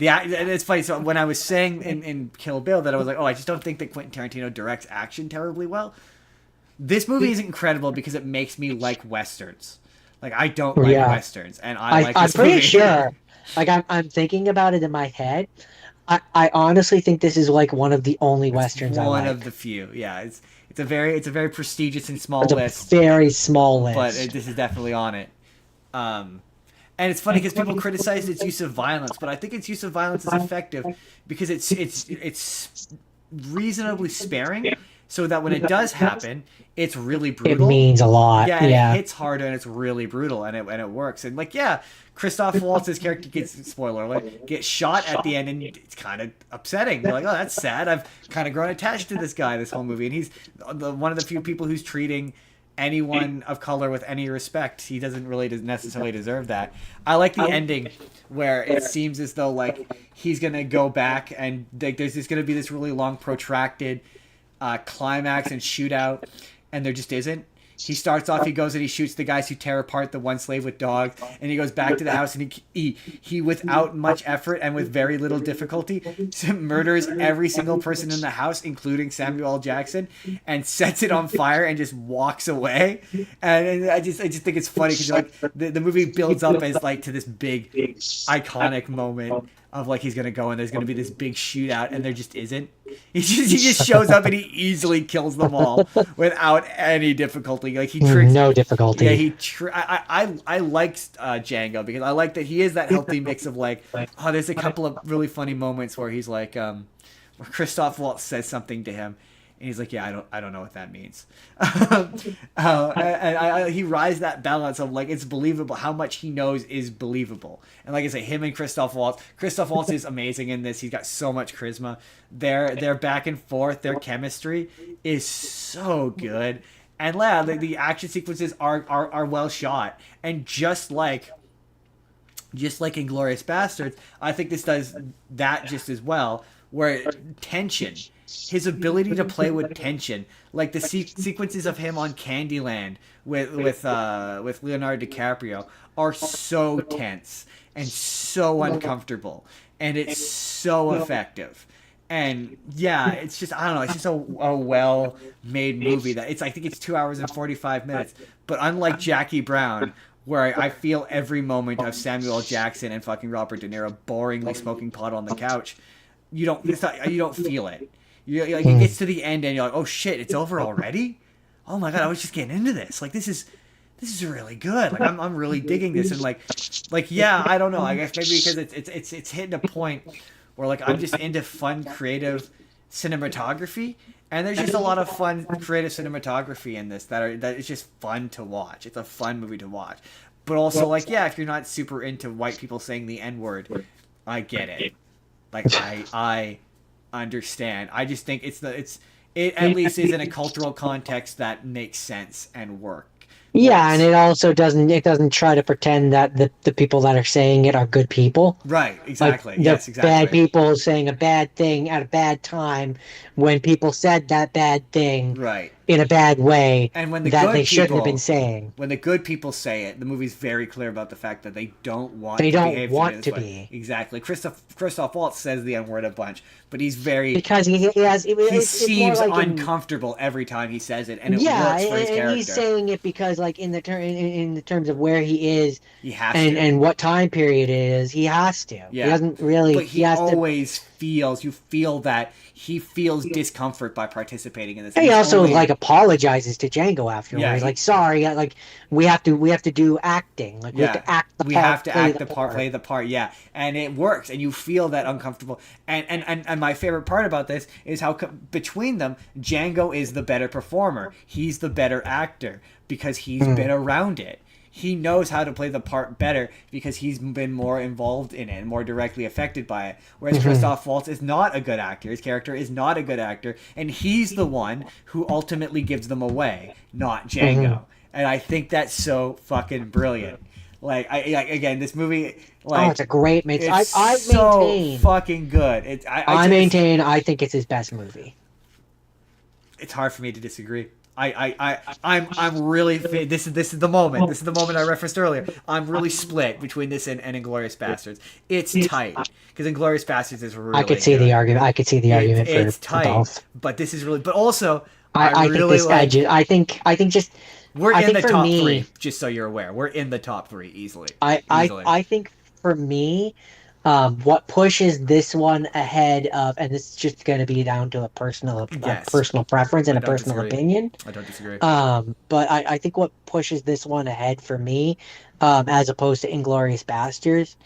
It's funny. So when I was saying in Kill Bill that I was like, I just don't think that Quentin Tarantino directs action terribly well. This movie is incredible because it makes me like westerns. Like, I don't like westerns, and I like this movie. I'm pretty sure. Like, I'm thinking about it in my head. I honestly think this is like one of the only westerns I like. One of the few, yeah. It's a very prestigious and small list. It's a very small list, but this is definitely on it. And it's funny because people criticize its use of violence, but I think its use of violence is effective because it's reasonably sparing, so that when it does happen, it's really brutal. It means a lot. Yeah, and it hits hard and it's really brutal, and it works. And like, Christoph Waltz's character gets shot at the end, and it's kind of upsetting. You're like, oh, that's sad. I've kind of grown attached to this guy this whole movie, and he's one of the few people who's treating anyone of color with any respect. He doesn't really necessarily deserve that. I like the ending where it seems as though like he's gonna go back and like there's just gonna be this really long protracted climax and shootout, and there just isn't. He starts off, he goes and he shoots the guys who tear apart the one slave with dogs, and he goes back to the house and he without much effort and with very little difficulty murders every single person in the house, including Samuel L. Jackson, and sets it on fire and just walks away. And I just think it's funny because like the movie builds up as like to this big iconic moment. of like he's gonna go and there's gonna be this big shootout, and there just isn't. He just shows up and he easily kills them all without any difficulty. Like he tricks, no difficulty. Yeah, I like Django because I like that he is that healthy mix of like, oh, there's a couple of really funny moments where he's like, where Christoph Waltz says something to him. And he's like, yeah, I don't know what that means. He rides that balance of like, it's believable. How much he knows is believable. And like I say, him and Christoph Waltz is amazing in this. He's got so much charisma. Their back and forth, their chemistry is so good. And yeah, the action sequences are well shot. And just like Inglourious Basterds, I think this does that just as well. Where tension, his ability to play with tension, like the sequences of him on Candyland with Leonardo DiCaprio are so tense and so uncomfortable, and it's so effective. And yeah, it's just, I don't know, it's just a well-made movie that I think it's 2 hours and 45 minutes. But unlike Jackie Brown, where I feel every moment of Samuel L. Jackson and fucking Robert De Niro boringly smoking pot on the couch, you don't feel it. It gets to the end and you're like, oh shit, it's over already? Oh my god, I was just getting into this. Like this is really good. Like I'm really digging this. And like yeah, I don't know. I guess maybe because it's hitting a point where like I'm just into fun, creative cinematography, and there's just a lot of fun, creative cinematography in this that is just fun to watch. It's a fun movie to watch. But also like, yeah, if you're not super into white people saying the N-word, I get it. Like I understand. I just think it at least is in a cultural context that makes sense and work. Yeah, and it also doesn't try to pretend that the people that are saying it are good people. Right, exactly. Like, yes, exactly. Bad people saying a bad thing at a bad time when people said that bad thing right. in a bad way, and when shouldn't have been saying. When the good people say it, the movie's very clear about the fact that they don't want to be. Exactly. Christoph Waltz says the N-word a bunch, but he's very... Because he seems like uncomfortable every time he says it, and it works for his character. And he's saying it because, like, in the terms of where he is, he has and what time period it is, he has to. Yeah. He doesn't really... But he always feels... You feel that he feels discomfort by participating in this. And he also, apologizes to Django afterwards. Yeah, he's like, sorry, like, we have to do acting. Like, we have to act the part. We have to act the part, play the part, yeah. And it works, and you feel that uncomfortable. And my favorite part about this is how between them, Django is the better performer. He's the better actor because he's been around it. He knows how to play the part better because he's been more involved in it and more directly affected by it. Whereas Christoph Waltz is not a good actor. His character is not a good actor. And he's the one who ultimately gives them away, not Django. And I think that's so fucking brilliant. Like, again, this movie... Like, it's a great... It's so fucking good. I maintain I think it's his best movie. It's hard for me to disagree. I'm really this is the moment. This is the moment I referenced earlier. I'm really split between this and Inglourious Basterds. It's tight because Inglourious Basterds is really. I could see the argument. I could see the argument for both. But this is really. But also, I think this edges. I think just. We're in the top three. Just so you're aware, we're in the top three easily. I think for me. What pushes this one ahead of, and this is just going to be down to a personal preference and a personal opinion. I don't disagree. But I think what pushes this one ahead for me, as opposed to Inglourious Basterds,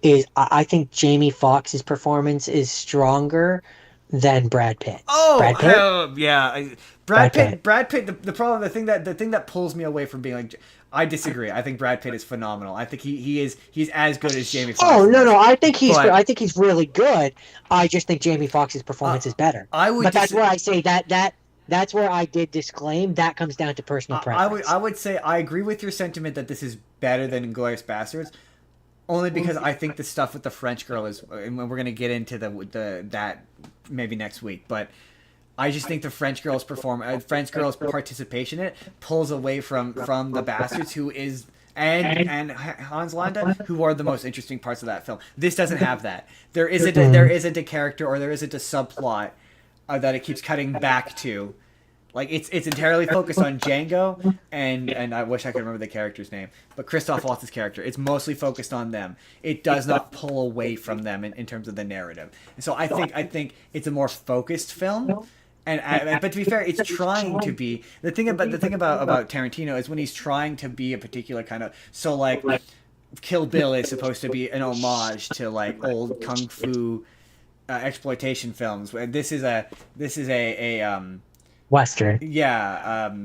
is I think Jamie Foxx's performance is stronger than Brad Pitt's. Oh, Brad Pitt? Yeah. Brad Pitt. The problem, the thing that pulls me away from being like. I disagree. I think Brad Pitt is phenomenal. I think he's as good as Jamie Foxx. Oh no, I think he's really good. I just think Jamie Foxx's performance is better. That's where I say that's where I did disclaim. That comes down to personal preference. I would say I agree with your sentiment that this is better than Inglourious Basterds, only because I think the stuff with the French girl is, and we're gonna get into that maybe next week, but. I just think the French girl's participation in it pulls away from the Bastards, who is and Hans Landa, who are the most interesting parts of that film. This doesn't have that. There isn't a character or there isn't a subplot that it keeps cutting back to Like it's entirely focused on Django and I wish I could remember the character's name, but Christoph Waltz's character. It's mostly focused on them. It does not pull away from them in terms of the narrative. And so I think it's a more focused film. And but to be fair, it's trying to be the thing about Tarantino is when he's trying to be a particular kind of like Kill Bill is supposed to be an homage to like old kung fu exploitation films. This is a Western. Yeah,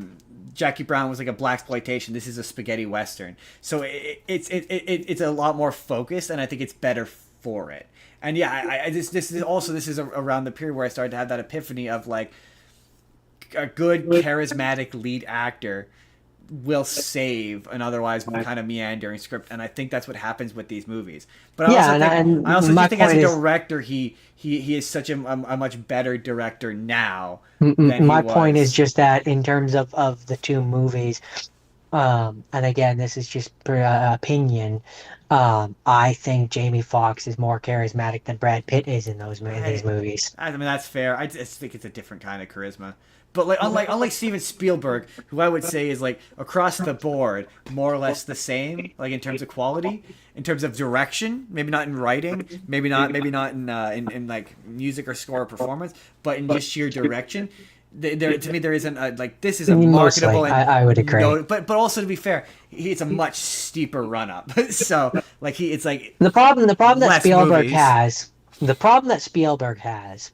Jackie Brown was like a blaxploitation. This is a spaghetti western. So it's a lot more focused, and I think it's better for it. And yeah, this is around the period where I started to have that epiphany of like a good charismatic lead actor will save an otherwise kind of meandering script, and I think that's what happens with these movies. But I also think as a director, he is such a much better director now. My point is just that in terms of the two movies, and again, this is just opinion. I think Jamie Foxx is more charismatic than Brad Pitt is in these movies. I mean, that's fair. I just think it's a different kind of charisma. But like unlike Steven Spielberg, who I would say is like across the board more or less the same, like in terms of quality, in terms of direction, maybe not in writing, maybe not in like music or score or performance, but in just sheer direction. To me, there isn't like this is a marketable. I would agree. But also to be fair, it's a much steeper run up. So like it's like the problem that Spielberg movies. has. The problem that Spielberg has.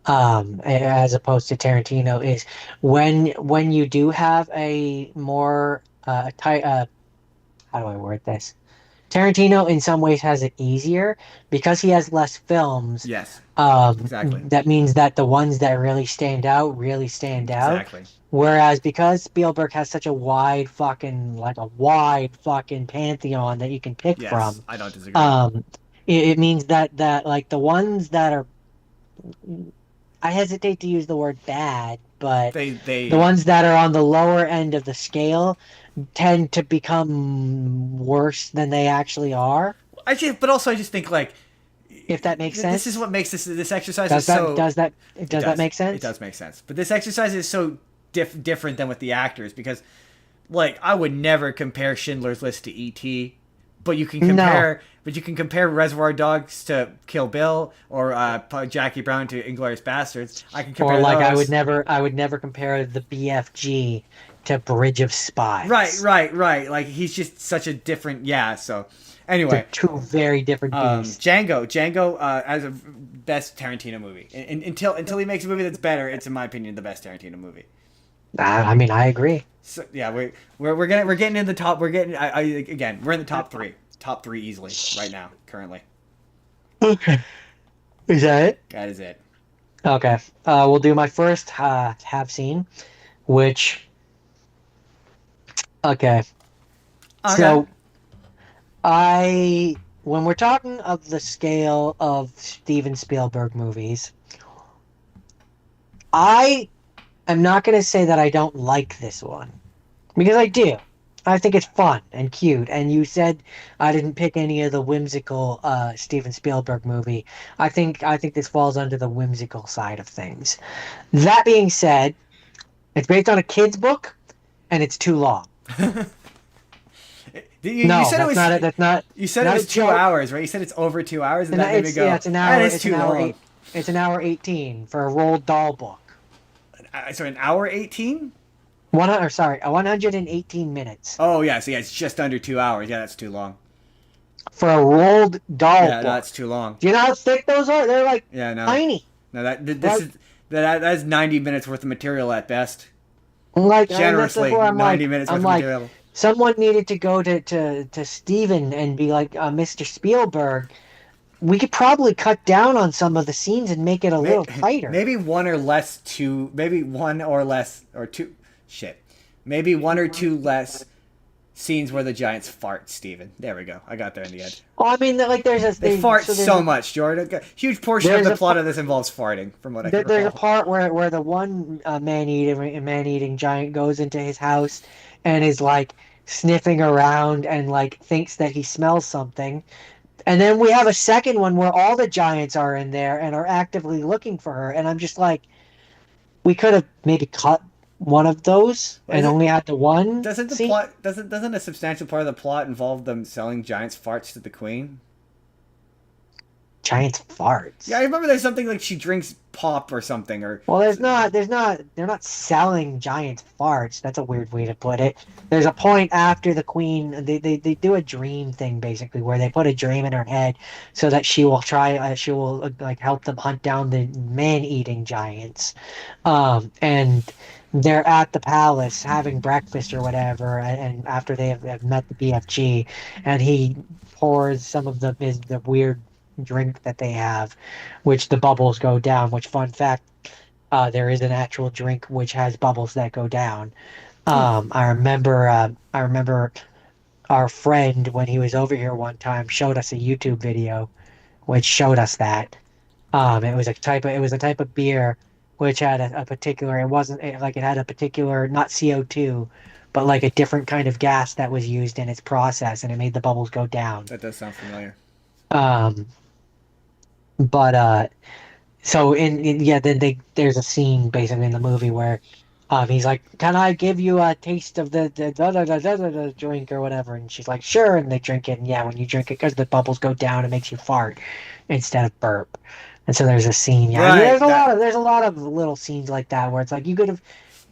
As opposed to Tarantino is when you do have a more tight how do I word this? Tarantino in some ways has it easier because he has less films. Yes. Exactly. That means that the ones that really stand out. Exactly. Whereas because Spielberg has such a wide fucking pantheon that you can pick from. I don't disagree. It means that like the ones that are, I hesitate to use the word bad, but the ones that are on the lower end of the scale tend to become worse than they actually are. I just think like, if that makes sense. This is what makes this exercise does that make sense? It does make sense. But this exercise is so different than with the actors because, like, I would never compare Schindler's List to E.T., but you can compare. No. But you can compare Reservoir Dogs to Kill Bill or Jackie Brown to Inglourious Bastards. I can compare. Or like those. I would never compare the BFG to Bridge of Spies. Right. Like he's just such a different. Yeah. So anyway, they're two very different beasts. Django as a best Tarantino movie. Until he makes a movie that's better, it's in my opinion the best Tarantino movie. I mean, I agree. So yeah, we're getting in the top. We're getting again. We're in the top three. Top three easily right now, currently. Okay. Is that it? That is it. Okay. We'll do my first have seen, which. Okay. So, when we're talking of the scale of Steven Spielberg movies, I am not going to say that I don't like this one, because I do. I think it's fun and cute. And you said I didn't pick any of the whimsical Steven Spielberg movie. I think this falls under the whimsical side of things. That being said, it's based on a kid's book, and it's too long. You said it was 2 hours, right? You said it's over 2 hours, and that made me go. Yeah, it's an hour. That is too long. It's an hour 18 for a Roald Dahl book. So an hour 18? 118 minutes. Oh yeah, so yeah, it's just under 2 hours. Yeah, that's too long. For a Roald Dahl book. Yeah, that's too long. Do you know how thick those are? They're like tiny. No, that's 90 minutes worth of material at best. Like generously, 90 minutes worth of material. Someone needed to go to Steven and be like, Mr. Spielberg, we could probably cut down on some of the scenes and make it a little tighter. Maybe one or two less scenes where the giants fart, Steven. There we go. I got there in the end. Oh, I mean, like they fart so much, Jordan. A huge portion of the plot of this involves farting, from what I can recall. There's a part where the one man-eating giant goes into his house and is like sniffing around and like thinks that he smells something. And then we have a second one where all the giants are in there and are actively looking for her. And I'm just like, we could have maybe cut one of those and only had the one doesn't the scene. plot doesn't a substantial part of the plot involve them selling giants farts to the queen? Giant Yeah, farts. I remember there's something like she drinks pop or something, or Well, they're not selling giant farts. That's a weird way to put it. There's a point after the queen, they do a dream thing basically where they put a dream in her head so that she will like help them hunt down the man-eating giants. And they're at the palace having breakfast or whatever, and after have met the BFG, and he pours some of the weird drink that they have, which the bubbles go down. Which, fun fact, there is an actual drink which has bubbles that go down. I remember our friend when he was over here one time showed us a YouTube video which showed us that. It was a type of beer which had a particular. It wasn't like it had a particular not CO2, but like a different kind of gas that was used in its process, and it made the bubbles go down. that does sound familiar. Um, but so yeah, then there's a scene basically in the movie where he's like, "Can I give you a taste of the da da da da da da drink or whatever?" And she's like, "Sure." And they drink it. And yeah, when you drink it, because the bubbles go down, it makes you fart instead of burp. And so there's a scene. Yeah, I mean, Right. there's a lot of little scenes like that where it's like you could have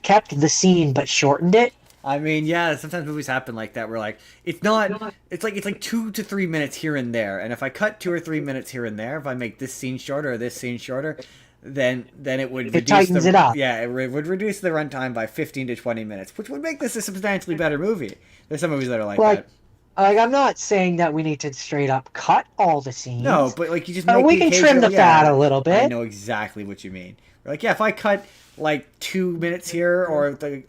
kept the scene but shortened it. I mean, yeah, sometimes movies happen like that where like it's like 2 to 3 minutes here and there, and if I cut 2 or 3 minutes here and there, if I make this scene shorter or this scene shorter, then it would It tightens it up. yeah, it would reduce the runtime by 15 to 20 minutes, which would make this a substantially better movie. There's some movies that are like Like, that. I'm not saying that we need to straight up cut all the No, scenes. but like you just make We the can trim occasional, the fat yeah. a little I bit. know exactly what you mean. Like, yeah, if I cut like 2 minutes here or compare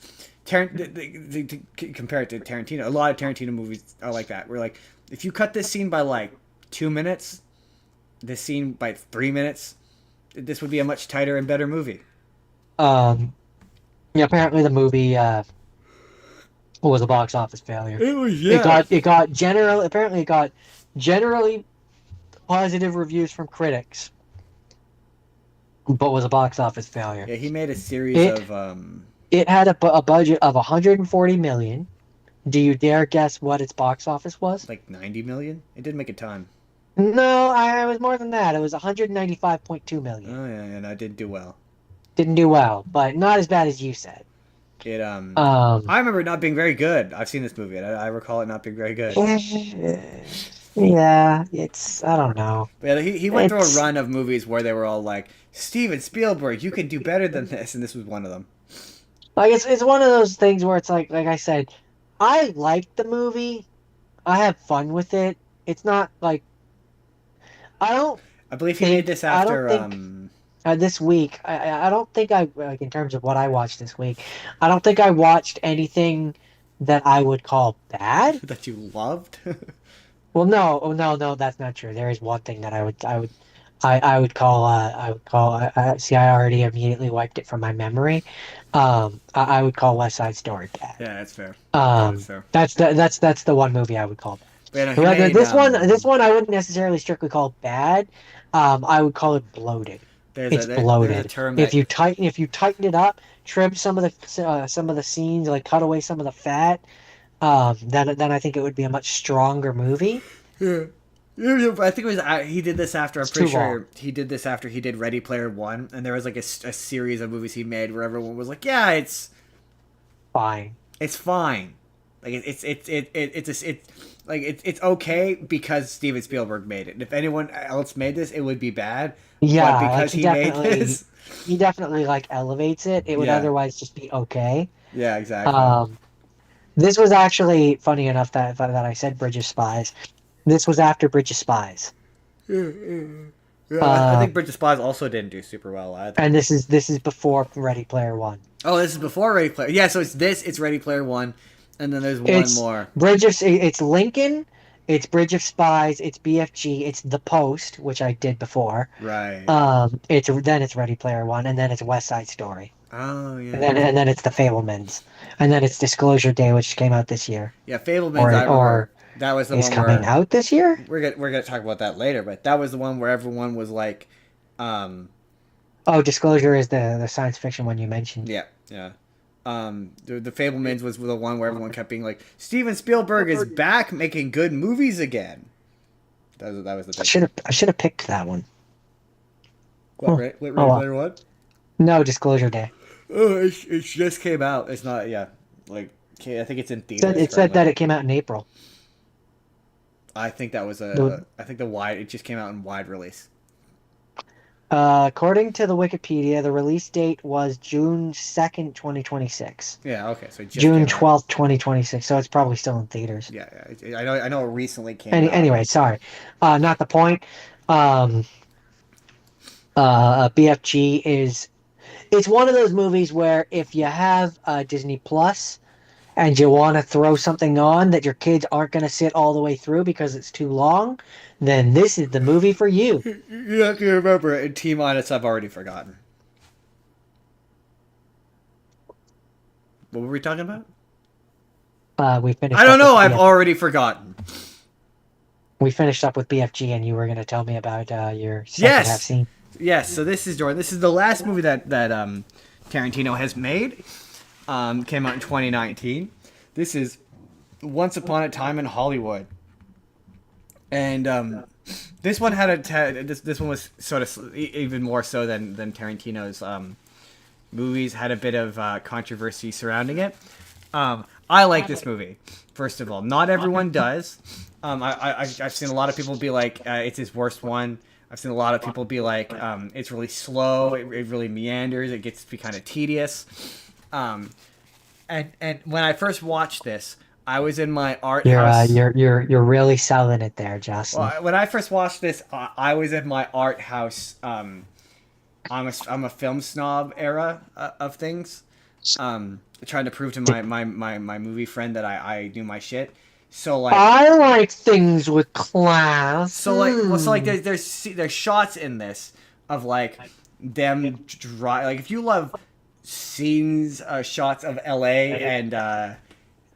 it to Tarantino. A lot of Tarantino movies are like that. Where like, if you cut this scene by like 2 minutes, this scene by 3 minutes, this would be a much tighter and better movie. Um, yeah, apparently the movie was a box office failure. It was, yeah. It got generally positive reviews from critics, but was a box office failure. Yeah, he made a series It of it had a budget of 140 million. Do you dare guess what its box office was? like 90 million. It didn't make a ton. No, I was more than that. It was 195.2 million. Oh yeah, and I did do well. Didn't do well, but not as bad as you said. It Um, I remember it not being very good. I've seen this movie, and I recall it not being very good. yeah, it's I don't know. But yeah, he went through a It's run of movies where they were all like, Steven Spielberg, you can do better than this, and this was one of them. like it's one of those things where it's like I said, I like the movie. I have fun with it. It's not like I don't I believe he made this I don't after think this week. I don't think I like in terms of what I watched this week. I don't think I watched anything that I would call bad. that you loved. Well, no, oh, no, that's not true. There is one thing that I would call see, I already immediately wiped it from my memory. I would call West Side Story bad. Yeah, that's fair. That's fair. That's the one movie I would call bad. But, yeah, no, he made, This one I wouldn't necessarily strictly call bad. I would call it bloated. It's bloated. There's a term If that if you tighten it up, trim some of the scenes, like cut away some of the fat, then I think it would be a much stronger movie. yeah. Yeah, I think it was he did this after. I'm It's pretty too sure long. he did this after he did Ready Player One, and there was like a series of movies he made where everyone was like, "Yeah, Fine. it's fine, like it's okay because Steven Spielberg made it. And if anyone else made this, it would be bad. Yeah, but because he made this, he definitely like elevates it. It would Yeah. otherwise just be okay. yeah, exactly. This was actually funny enough that I said Bridge of Spies. This was after Bridge of Spies. I think Bridge of Spies also didn't do super well either. And this is before Ready Player One. Oh, this is before Ready Player. Yeah, so it's Ready Player One, and then there's one more. It's Lincoln, it's Bridge of Spies, it's BFG, it's The Post, which I did before. Right. It's Ready Player One, and then it's West Side Story. Oh yeah. And then it's The Fablemans, and then it's Disclosure Day, which came out this year. Yeah, Fablemans. Or that was the is one coming out this year. We're gonna talk about that later, but that was the one where everyone was like, Oh, Disclosure is the science fiction one you mentioned. yeah. The Fabelmans was the one where everyone kept being like, Steven Spielberg is back making good movies again. That was the thing. I should have picked that one. What, Ready Player One? No, Disclosure Day. Oh, it just came out. It's not, yeah. Like, I think it's in theaters. It said that it came out in April. I think that was I think it just came out in wide release. According to the Wikipedia, the release date was June 2nd, 2026. Yeah, okay. So June 12th, 2026. So it's probably still in theaters. Yeah. I know it recently came out. Anyway, sorry. Not the point. BFG it's one of those movies where if you have Disney Plus and you want to throw something on that your kids aren't going to sit all the way through because it's too long, then this is the movie for you. You have to remember, in T-minus, I've already forgotten. What were we talking about? We finished. I don't know. I've already forgotten. We finished up with BFG, and you were going to tell me about your second half scene. Yes. So this is Jordan. This is the last movie that Tarantino has made. Came out in 2019. This is Once Upon a Time in Hollywood, and this one had this one was sort of even more so than Tarantino's movies. Had a bit of controversy surrounding it. I like this movie. First of all, not everyone does. I've seen a lot of people be like, it's his worst one. I've seen a lot of people be like, it's really slow. It really meanders. It gets to be kind of tedious. And when I first watched this, I was in my art house. You're really selling it there, Justin. Well, when I first watched this, I was in my art house. I'm a film snob era of things. Trying to prove to my movie friend that I do my shit. So like I like things with class. So like there's shots in this of like them like if you love scenes shots of LA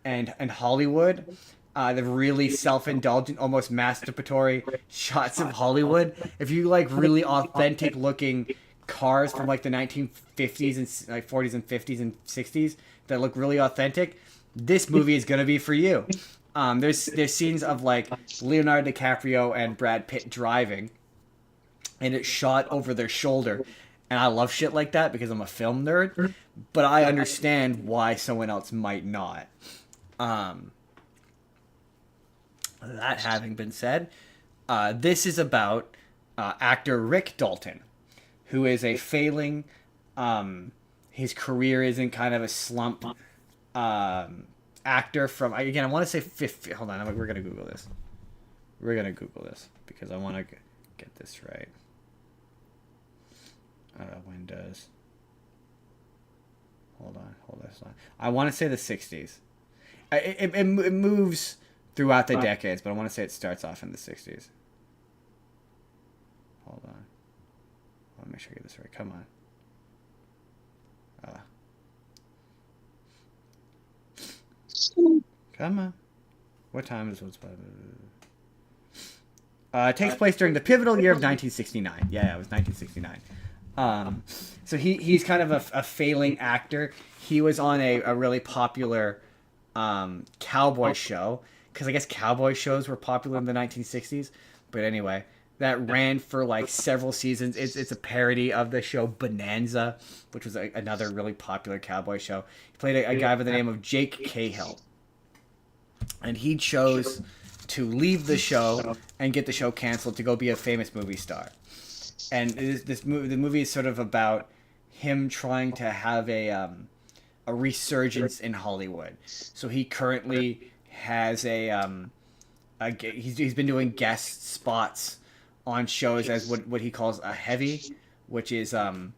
and Hollywood, the really self-indulgent, almost masturbatory shots of Hollywood. If you like really authentic looking cars from like the 1950s and like 40s and 50s and 60s that look really authentic, this movie is gonna be for you. There's scenes of like Leonardo DiCaprio and Brad Pitt driving, and it's shot over their shoulder, and I love shit like that because I'm a film nerd. But I understand why someone else might not. That having been said, this is about actor Rick Dalton, who is a failing. His career is in kind of a slump. Actor from, again, I want to say 50. Hold on, we're gonna Google this. We're gonna Google this because I want to get this right. Windows. Hold on. I want to say the 60s. It moves throughout the decades, but I want to say it starts off in the 60s. Hold on. I want to make sure I get this right. Come on. Come on. What time is it? It takes place during the pivotal year of 1969. Yeah, it was 1969. So he's kind of a failing actor. He was on a really popular cowboy show, because I guess cowboy shows were popular in the 1960s. But anyway, that ran for like several seasons. It's a parody of the show Bonanza, which was another really popular cowboy show. He played a guy by the name of Jake Cahill. And he chose to leave the show and get the show canceled to go be a famous movie star. And the movie is sort of about him trying to have a resurgence in Hollywood. So he currently has he's been doing guest spots on shows as what he calls a heavy, which is the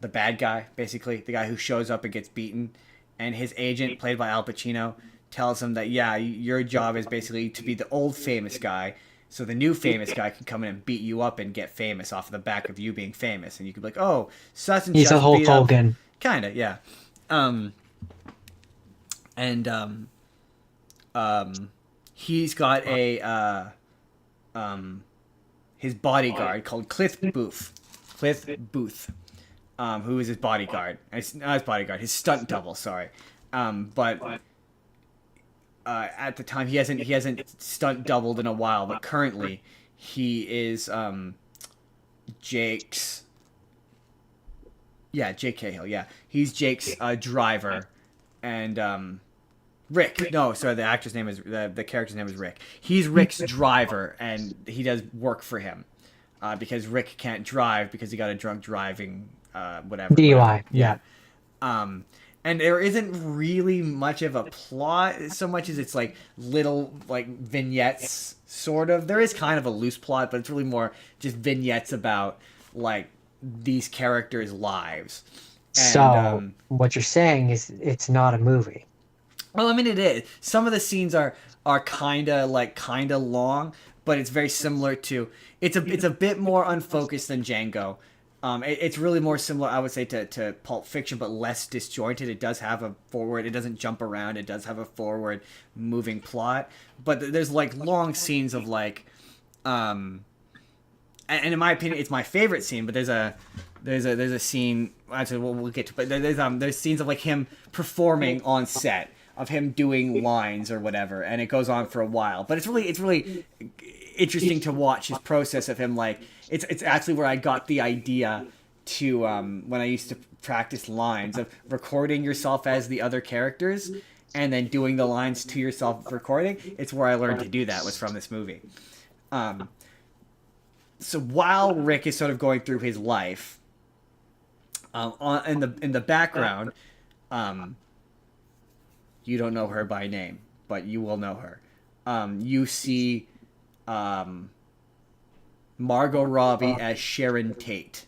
bad guy, basically the guy who shows up and gets beaten. And his agent, played by Al Pacino, tells him that, yeah, your job is basically to be the old famous guy, so the new famous guy can come in and beat you up and get famous off of the back of you being famous. And you could be like, oh, such and such. He's a Hulk Hogan. Kinda, yeah. He's got his bodyguard called Cliff Booth. who is his bodyguard. Not his bodyguard, his stunt double. Sorry, but at the time he hasn't stunt doubled in a while. But currently, he is Jake's. Yeah, Jake Cahill. Yeah, he's Jake's driver, and Rick. No, sorry, the actor's name is the character's name is Rick. He's Rick's driver, and he does work for him because Rick can't drive because he got a drunk driving whatever. DUI. Yeah. And there isn't really much of a plot so much as it's like little like vignettes, sort of. There is kind of a loose plot, but it's really more just vignettes about like these characters' lives. And, so what you're saying is it's not a movie. Well, I mean, it is. Some of the scenes are kind of long, but it's very similar to. It's a bit more unfocused than Django. It's really more similar, I would say, to Pulp Fiction, but less disjointed. It does have a forward. It doesn't jump around. It does have a forward moving plot. But there's like long scenes of like, and in my opinion, it's my favorite scene. But there's a scene. Actually, we'll get to. But there's scenes of like him performing on set, of him doing lines or whatever, and it goes on for a while. But it's really interesting to watch his process of him like. It's actually where I got the idea to when I used to practice lines of recording yourself as the other characters and then doing the lines to yourself recording. It's where I learned to do that, was from this movie. So while Rick is sort of going through his life, in the background, you don't know her by name, but you will know her. You see Margot Robbie as Sharon Tate.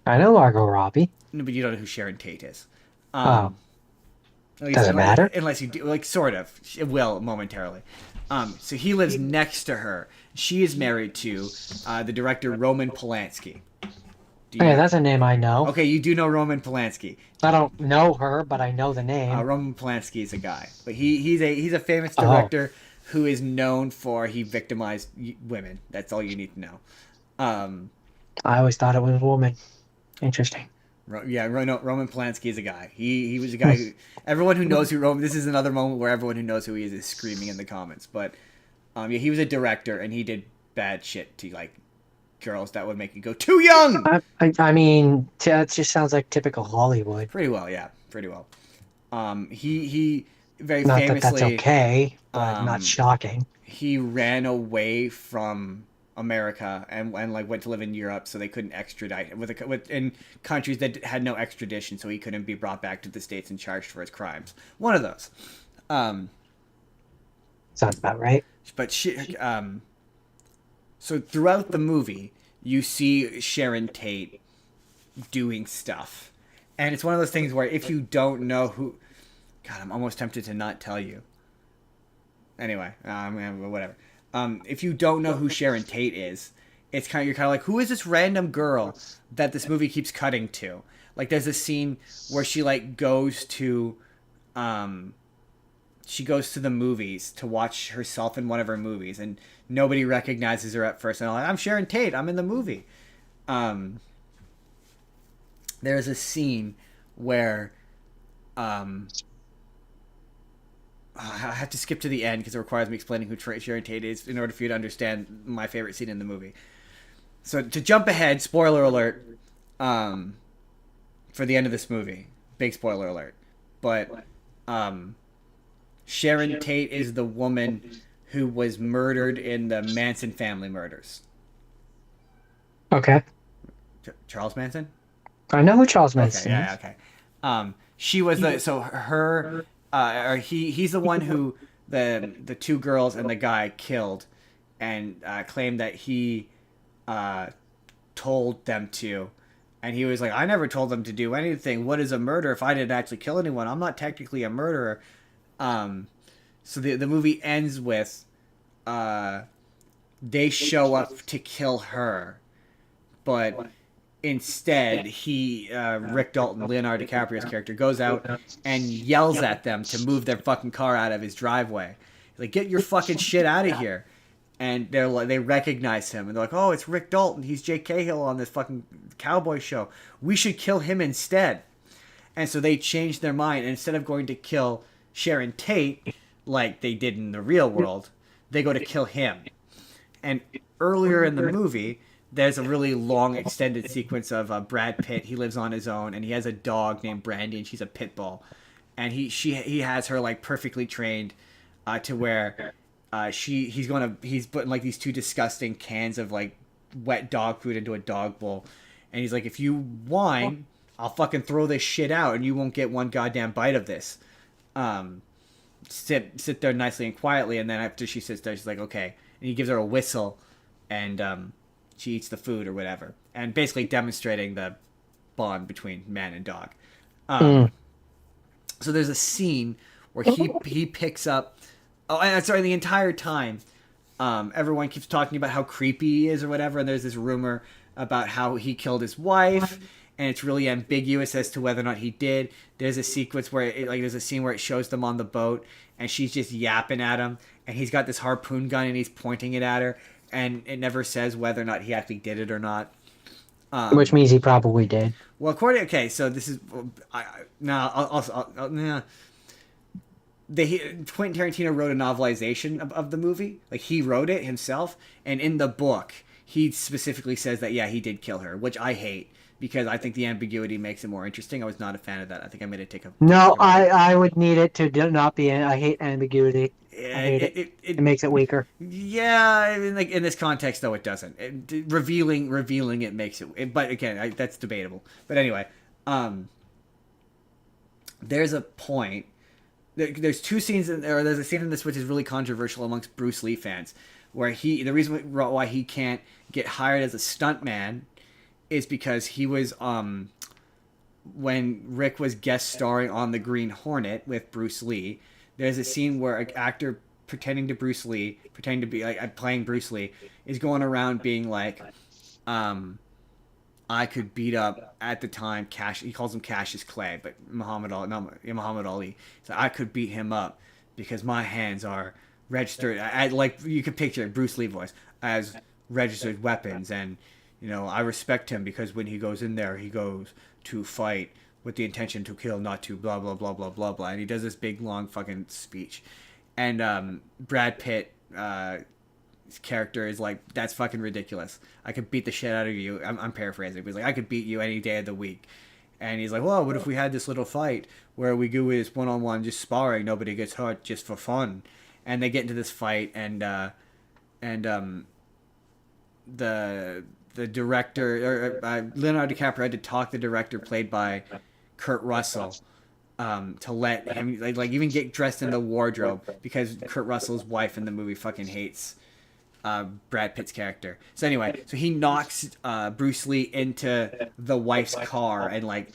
I know Margot Robbie. No, but you don't know who Sharon Tate is. Does it matter? Unless you do, like, sort of. It will momentarily. So he lives next to her. She is married to the director Roman Polanski. Hey, that's a name I know. Okay, you do know Roman Polanski. I don't know her, but I know the name. Roman Polanski is a guy, but he's a famous director who is known for he victimized women. That's all you need to know. I always thought it was a woman. Interesting. Roman Polanski is a guy. He was a guy who everyone who knows who Roman. This is another moment where everyone who knows who he is screaming in the comments. But he was a director and he did bad shit to like girls that would make you go too young. I mean, that just sounds like typical Hollywood. Pretty well, yeah, pretty well. He very not famously. Not that that's okay, but not shocking. He ran away from America and like went to live in Europe, so they couldn't extradite him in countries that had no extradition, so he couldn't be brought back to the States and charged for his crimes. One of those. Sounds about right. But so throughout the movie, you see Sharon Tate doing stuff, and it's one of those things where if you don't know who, God, I'm almost tempted to not tell you. Anyway, whatever. If you don't know who Sharon Tate is, you're kind of like, who is this random girl that this movie keeps cutting to? Like, there's a scene where she like goes to the movies to watch herself in one of her movies, and nobody recognizes her at first. And I'm like, I'm Sharon Tate. I'm in the movie. There's a scene where I have to skip to the end because it requires me explaining who Sharon Tate is in order for you to understand my favorite scene in the movie. So to jump ahead, spoiler alert, for the end of this movie. Big spoiler alert. But Sharon Tate is the woman who was murdered in the Manson family murders. Okay. Charles Manson? I know who Charles Manson is. Yeah, okay. She was he's the one who the two girls and the guy killed and claimed that he told them to. And he was like, I never told them to do anything. What is a murder if I didn't actually kill anyone? I'm not technically a murderer. So the movie ends with they show up to kill her. But instead, Rick Dalton, Leonardo DiCaprio's character, goes out and yells at them to move their fucking car out of his driveway. Like, get your fucking shit out of here. and they recognize him, and they're like, "Oh, it's Rick Dalton. He's Jake Cahill on this fucking cowboy show. We should kill him instead." And so they change their mind, and instead of going to kill Sharon Tate like they did in the real world, they go to kill him. And earlier in the movie, there's a really long extended sequence of Brad Pitt. He lives on his own, and he has a dog named Brandy, and she's a pit bull. And he has her like perfectly trained to where he's putting like these two disgusting cans of like wet dog food into a dog bowl, and he's like, if you whine, I'll fucking throw this shit out, and you won't get one goddamn bite of this. Sit there nicely and quietly, and then after she sits there, she's like, okay, and he gives her a whistle, and she eats the food or whatever, and basically demonstrating the bond between man and dog. So there's a scene where he picks up. Oh, and sorry, the entire time, everyone keeps talking about how creepy he is or whatever, and there's this rumor about how he killed his wife, and it's really ambiguous as to whether or not he did. There's a sequence where there's a scene where it shows them on the boat, and she's just yapping at him, and he's got this harpoon gun and he's pointing it at her, and it never says whether or not he actually did it or not. Which means he probably did. Well, so this is Quentin Tarantino wrote a novelization of the movie. Like, he wrote it himself, and in the book, he specifically says that, yeah, he did kill her, which I hate, because I think the ambiguity makes it more interesting. I was not a fan of that. I think I made it take a... No, I would need it to not be in. I hate ambiguity. It makes it weaker. Yeah, I mean, like, in this context, though, it doesn't. Revealing it makes it... But, again, that's debatable. But anyway, there's a point... There's two scenes, there's a scene in this which is really controversial amongst Bruce Lee fans, where the reason why he can't get hired as a stuntman is because he was, when Rick was guest starring on The Green Hornet with Bruce Lee, there's a scene where an actor pretending to be like playing Bruce Lee, is going around being like, I could beat up, at the time, he calls him Cassius Clay, but Muhammad Ali. So I could beat him up because my hands are registered, like you could picture it, Bruce Lee voice, as registered weapons, and I respect him because when he goes in there, he goes to fight with the intention to kill, not to blah blah blah blah blah blah, and he does this big long fucking speech, and Brad Pitt, his character is like, that's fucking ridiculous. I could beat the shit out of you. I'm paraphrasing, but he's like, I could beat you any day of the week. And he's like, well, what if we had this little fight where we go with one-on-one, just sparring, nobody gets hurt, just for fun. And they get into this fight, and the director, Leonardo DiCaprio had to talk the director, played by Kurt Russell, to let him like even get dressed in the wardrobe, because Kurt Russell's wife in the movie fucking hates Brad Pitt's character. So anyway, so he knocks Bruce Lee into the wife's car and like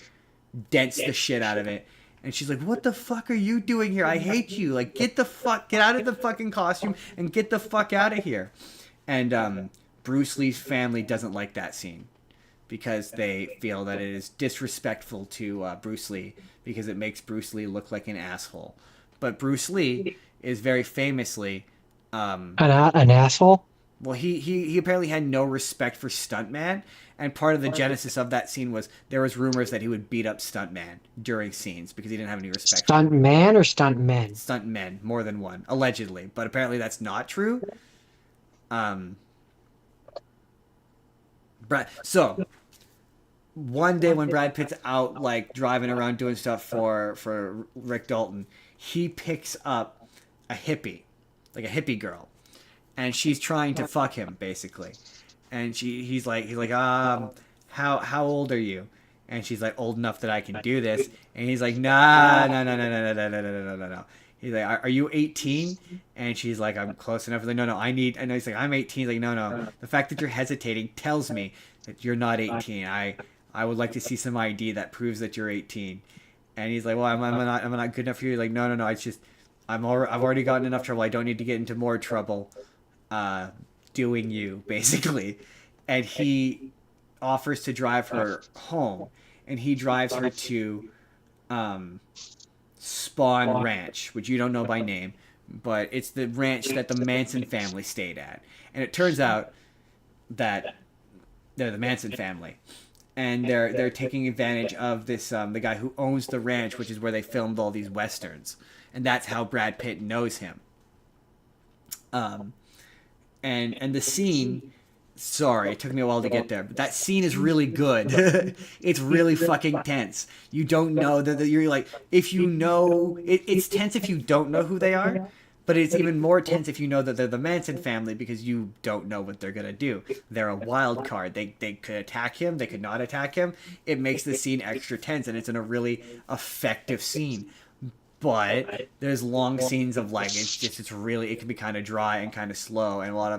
dents the shit out of it. And she's like, what the fuck are you doing here? I hate you. Like, get out of the fucking costume and get the fuck out of here. And Bruce Lee's family doesn't like that scene because they feel that it is disrespectful to Bruce Lee, because it makes Bruce Lee look like an asshole. But Bruce Lee is very famously... an asshole? Well, he apparently had no respect for stuntman, and part of the genesis of that scene was there was rumors that he would beat up stuntman during scenes because he didn't have any respect. Stuntman or stuntmen? Stuntmen, more than one, allegedly, but apparently that's not true. So one day when Brad Pitt's out like driving around doing stuff for Rick Dalton, he picks up a hippie. Like a hippie girl, and she's trying to fuck him basically, and he's like how old are you? And she's like, old enough that I can do this. And he's like, no. He's like, are you 18? And she's like, I'm close enough. He's like, no, and he's like, I'm 18. He's like, no, the fact that you're hesitating tells me that you're not 18. I would like to see some ID that proves that you're 18. And he's like, well, I'm not good enough for you. Like, no, it's just I've already gotten enough trouble. I don't need to get into more trouble doing you, basically. And he offers to drive her home, and he drives her to Spawn Ranch, which you don't know by name, but it's the ranch that the Manson family stayed at. And it turns out that they're the Manson family, and they're taking advantage of this the guy who owns the ranch, which is where they filmed all these westerns, and that's how Brad Pitt knows him. And the scene, sorry, it took me a while to get there, but that scene is really good. It's really fucking tense. You don't know that you're like, if you know, it's tense if you don't know who they are, but it's even more tense if you know that they're the Manson family, because you don't know what they're gonna do. They're a wild card. They could attack him. They could not attack him. It makes the scene extra tense, and it's in a really effective scene. But there's long scenes of like it's really, it can be kind of dry and kind of slow, and a lot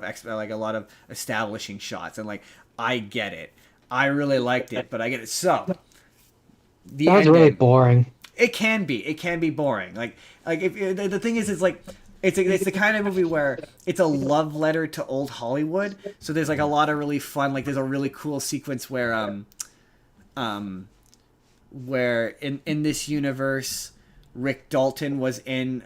of establishing shots, and like I get it. I really liked it, but I get it. So that was really boring. It can be boring. Like if the thing is, it's like it's the kind of movie where it's a love letter to old Hollywood. So there's like a lot of really fun, like there's a really cool sequence where in this universe, Rick Dalton was in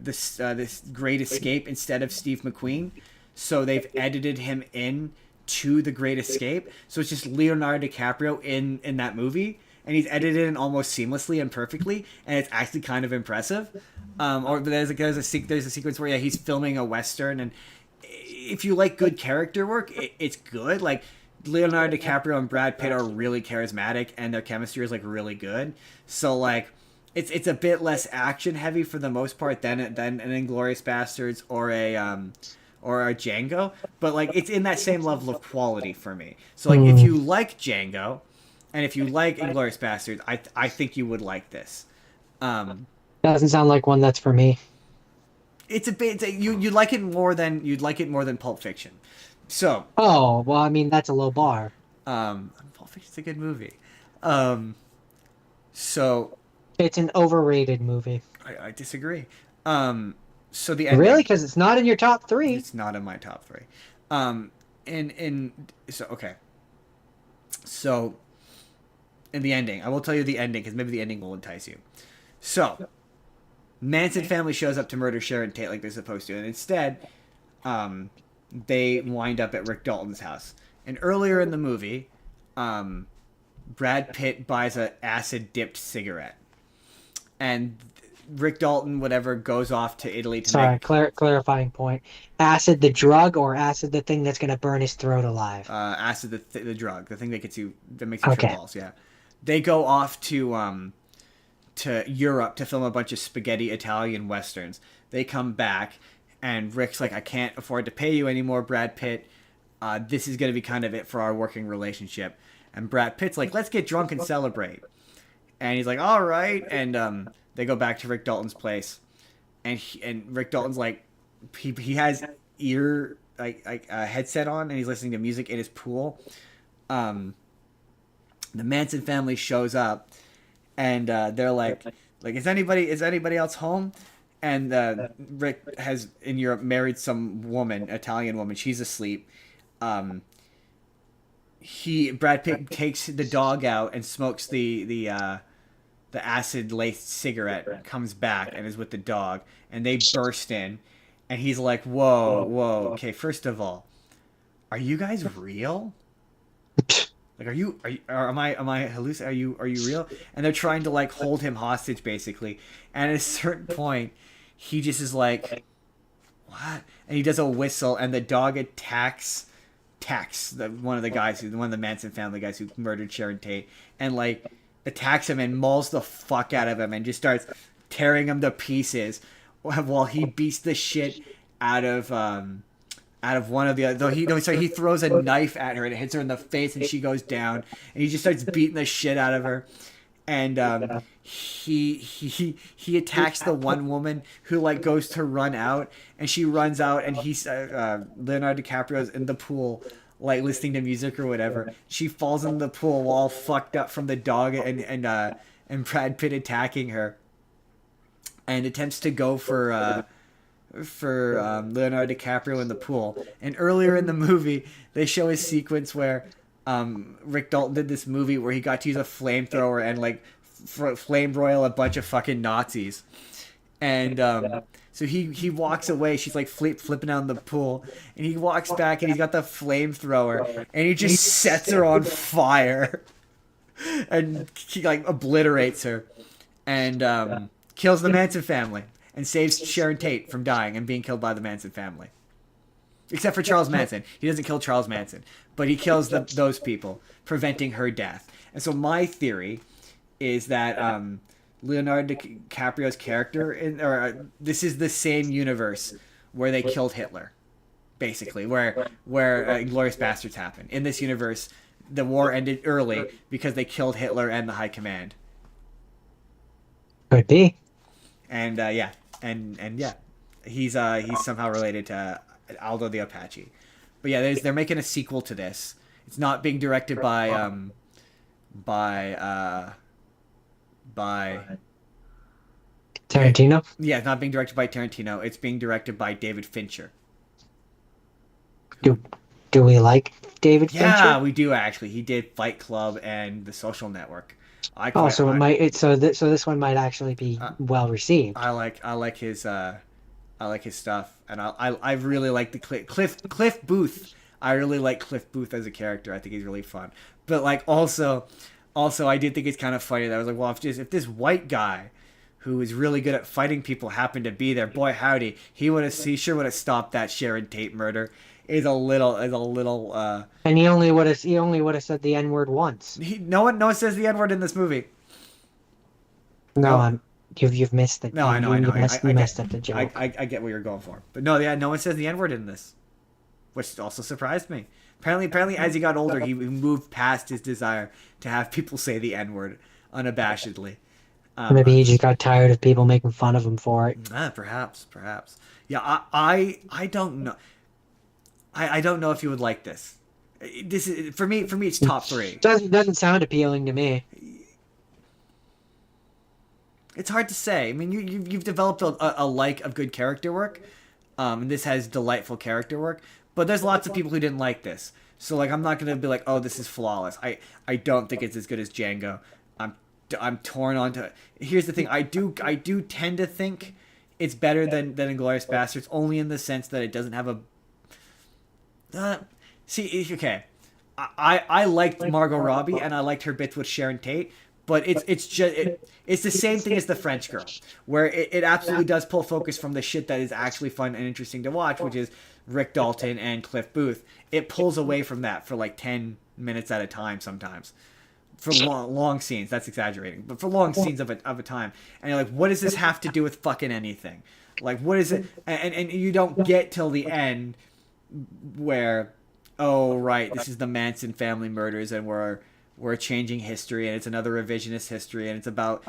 this Great Escape instead of Steve McQueen, so they've edited him in to the Great Escape. So it's just Leonardo DiCaprio in that movie, and he's edited in almost seamlessly and perfectly, and it's actually kind of impressive. Or there's a sequence where he's filming a western, and if you like good character work, it's good. Like Leonardo DiCaprio and Brad Pitt are really charismatic, and their chemistry is like really good. So like. It's a bit less action heavy for the most part than an Inglourious Bastards or a Django, but like it's in that same level of quality for me. So like if you like Django, and if you like Inglourious Bastards, I think you would like this. Doesn't sound like one that's for me. It's a bit you'd like it more than Pulp Fiction. So well, I mean that's a low bar. Pulp Fiction's a good movie. So. It's an overrated movie. I disagree. So the ending, really, because it's not in your top 3. It's not in my top 3. So in the ending, I will tell you the ending because maybe the ending will entice you. So Manson family shows up to murder Sharon Tate like they're supposed to, and instead, they wind up at Rick Dalton's house. And earlier in the movie, Brad Pitt buys an acid-dipped cigarette. And Rick Dalton, whatever, goes off to Italy to clarifying point. Acid the drug or acid the thing that's going to burn his throat alive? Acid the drug, the thing that makes you trip balls, yeah. They go off to Europe to film a bunch of spaghetti Italian westerns. They come back, and Rick's like, I can't afford to pay you anymore, Brad Pitt. This is going to be kind of it for our working relationship. And Brad Pitt's like, let's get drunk and celebrate. And he's like, all right. And they go back to Rick Dalton's place. And Rick Dalton's like, he has a headset on, and he's listening to music in his pool. The Manson family shows up, and they're like, is anybody else home? And Rick has in Europe married some woman, Italian woman. She's asleep. Brad Pitt takes the dog out and smokes the acid-laced cigarette, comes back and is with the dog, and they burst in, and he's like, whoa, okay, first of all, are you guys real? Like, am I hallucinating? Are you real? And they're trying to like hold him hostage basically, and at a certain point, he just is like, what? And he does a whistle, and the dog attacks one of the Manson family guys who murdered Sharon Tate, and like attacks him and mauls the fuck out of him and just starts tearing him to pieces while he beats the shit out of one of the other. He throws a knife at her and it hits her in the face and she goes down, and he just starts beating the shit out of her. And he attacks the one woman who like goes to run out, and she runs out, and he's Leonardo DiCaprio's in the pool like listening to music or whatever. She falls in the pool all fucked up from the dog and Brad Pitt attacking her, and attempts to go for Leonardo DiCaprio in the pool. And earlier in the movie, they show a sequence where Rick Dalton did this movie where he got to use a flamethrower and like flame broil a bunch of fucking Nazis. And So he walks away. She's like flipping out in the pool, and he walks back, and he's got the flamethrower, and he just sets her on fire, and he like obliterates her, and kills the Manson family, and saves Sharon Tate from dying and being killed by the Manson family. Except for Charles Manson. He doesn't kill Charles Manson, but he kills those people, preventing her death. And so my theory is that Leonardo DiCaprio's character, this is the same universe where they killed Hitler, basically, where Inglourious Basterds happened. In this universe, the war ended early because they killed Hitler and the High Command. Could be. And yeah, he's somehow related to Aldo the Apache. But yeah, they're making a sequel to this. It's not being directed by Tarantino? Yeah, it's not being directed by Tarantino. It's being directed by David Fincher. Do we like David Fincher? Yeah, we do actually. He did Fight Club and The Social Network. So this one might actually be well received. I like his stuff, and I really like the Cliff Booth. I really like Cliff Booth as a character. I think he's really fun. But like also I did think it's kind of funny that I was like, well, if this white guy who is really good at fighting people happened to be there, boy howdy, he sure would have stopped that Sharon Tate murder. Is a little and he only would have said the N-word once. No one says the N-word in this movie. No, you've missed it. No, I know. You messed up the joke. I get what you're going for. But no, yeah, no one says the N-word in this, which also surprised me. Apparently, as he got older, he moved past his desire to have people say the N-word unabashedly. Maybe he just got tired of people making fun of him for it. Perhaps. Yeah, I don't know. I don't know if you would like this. This is for me. It's top 3. Doesn't sound appealing to me. It's hard to say. I mean, you've developed a like of good character work. And this has delightful character work. But there's lots of people who didn't like this. So like, I'm not gonna be like, oh, this is flawless. I don't think it's as good as Django. I'm torn onto it. Here's the thing. I do tend to think it's better than Inglourious Basterds, only in the sense that it doesn't have a. Okay. I liked Margot Robbie and I liked her bits with Sharon Tate, but it's the same thing as The French Girl, where it absolutely does pull focus from the shit that is actually fun and interesting to watch, which is Rick Dalton and Cliff Booth. It pulls away from that for like 10 minutes at a time sometimes. For long scenes, that's exaggerating, but for long scenes of a time, and you're like, what does this have to do with fucking anything? Like, what is it? And you don't get till the end where, oh right, this is the Manson family murders, and we're changing history, and it's another revisionist history, and it's about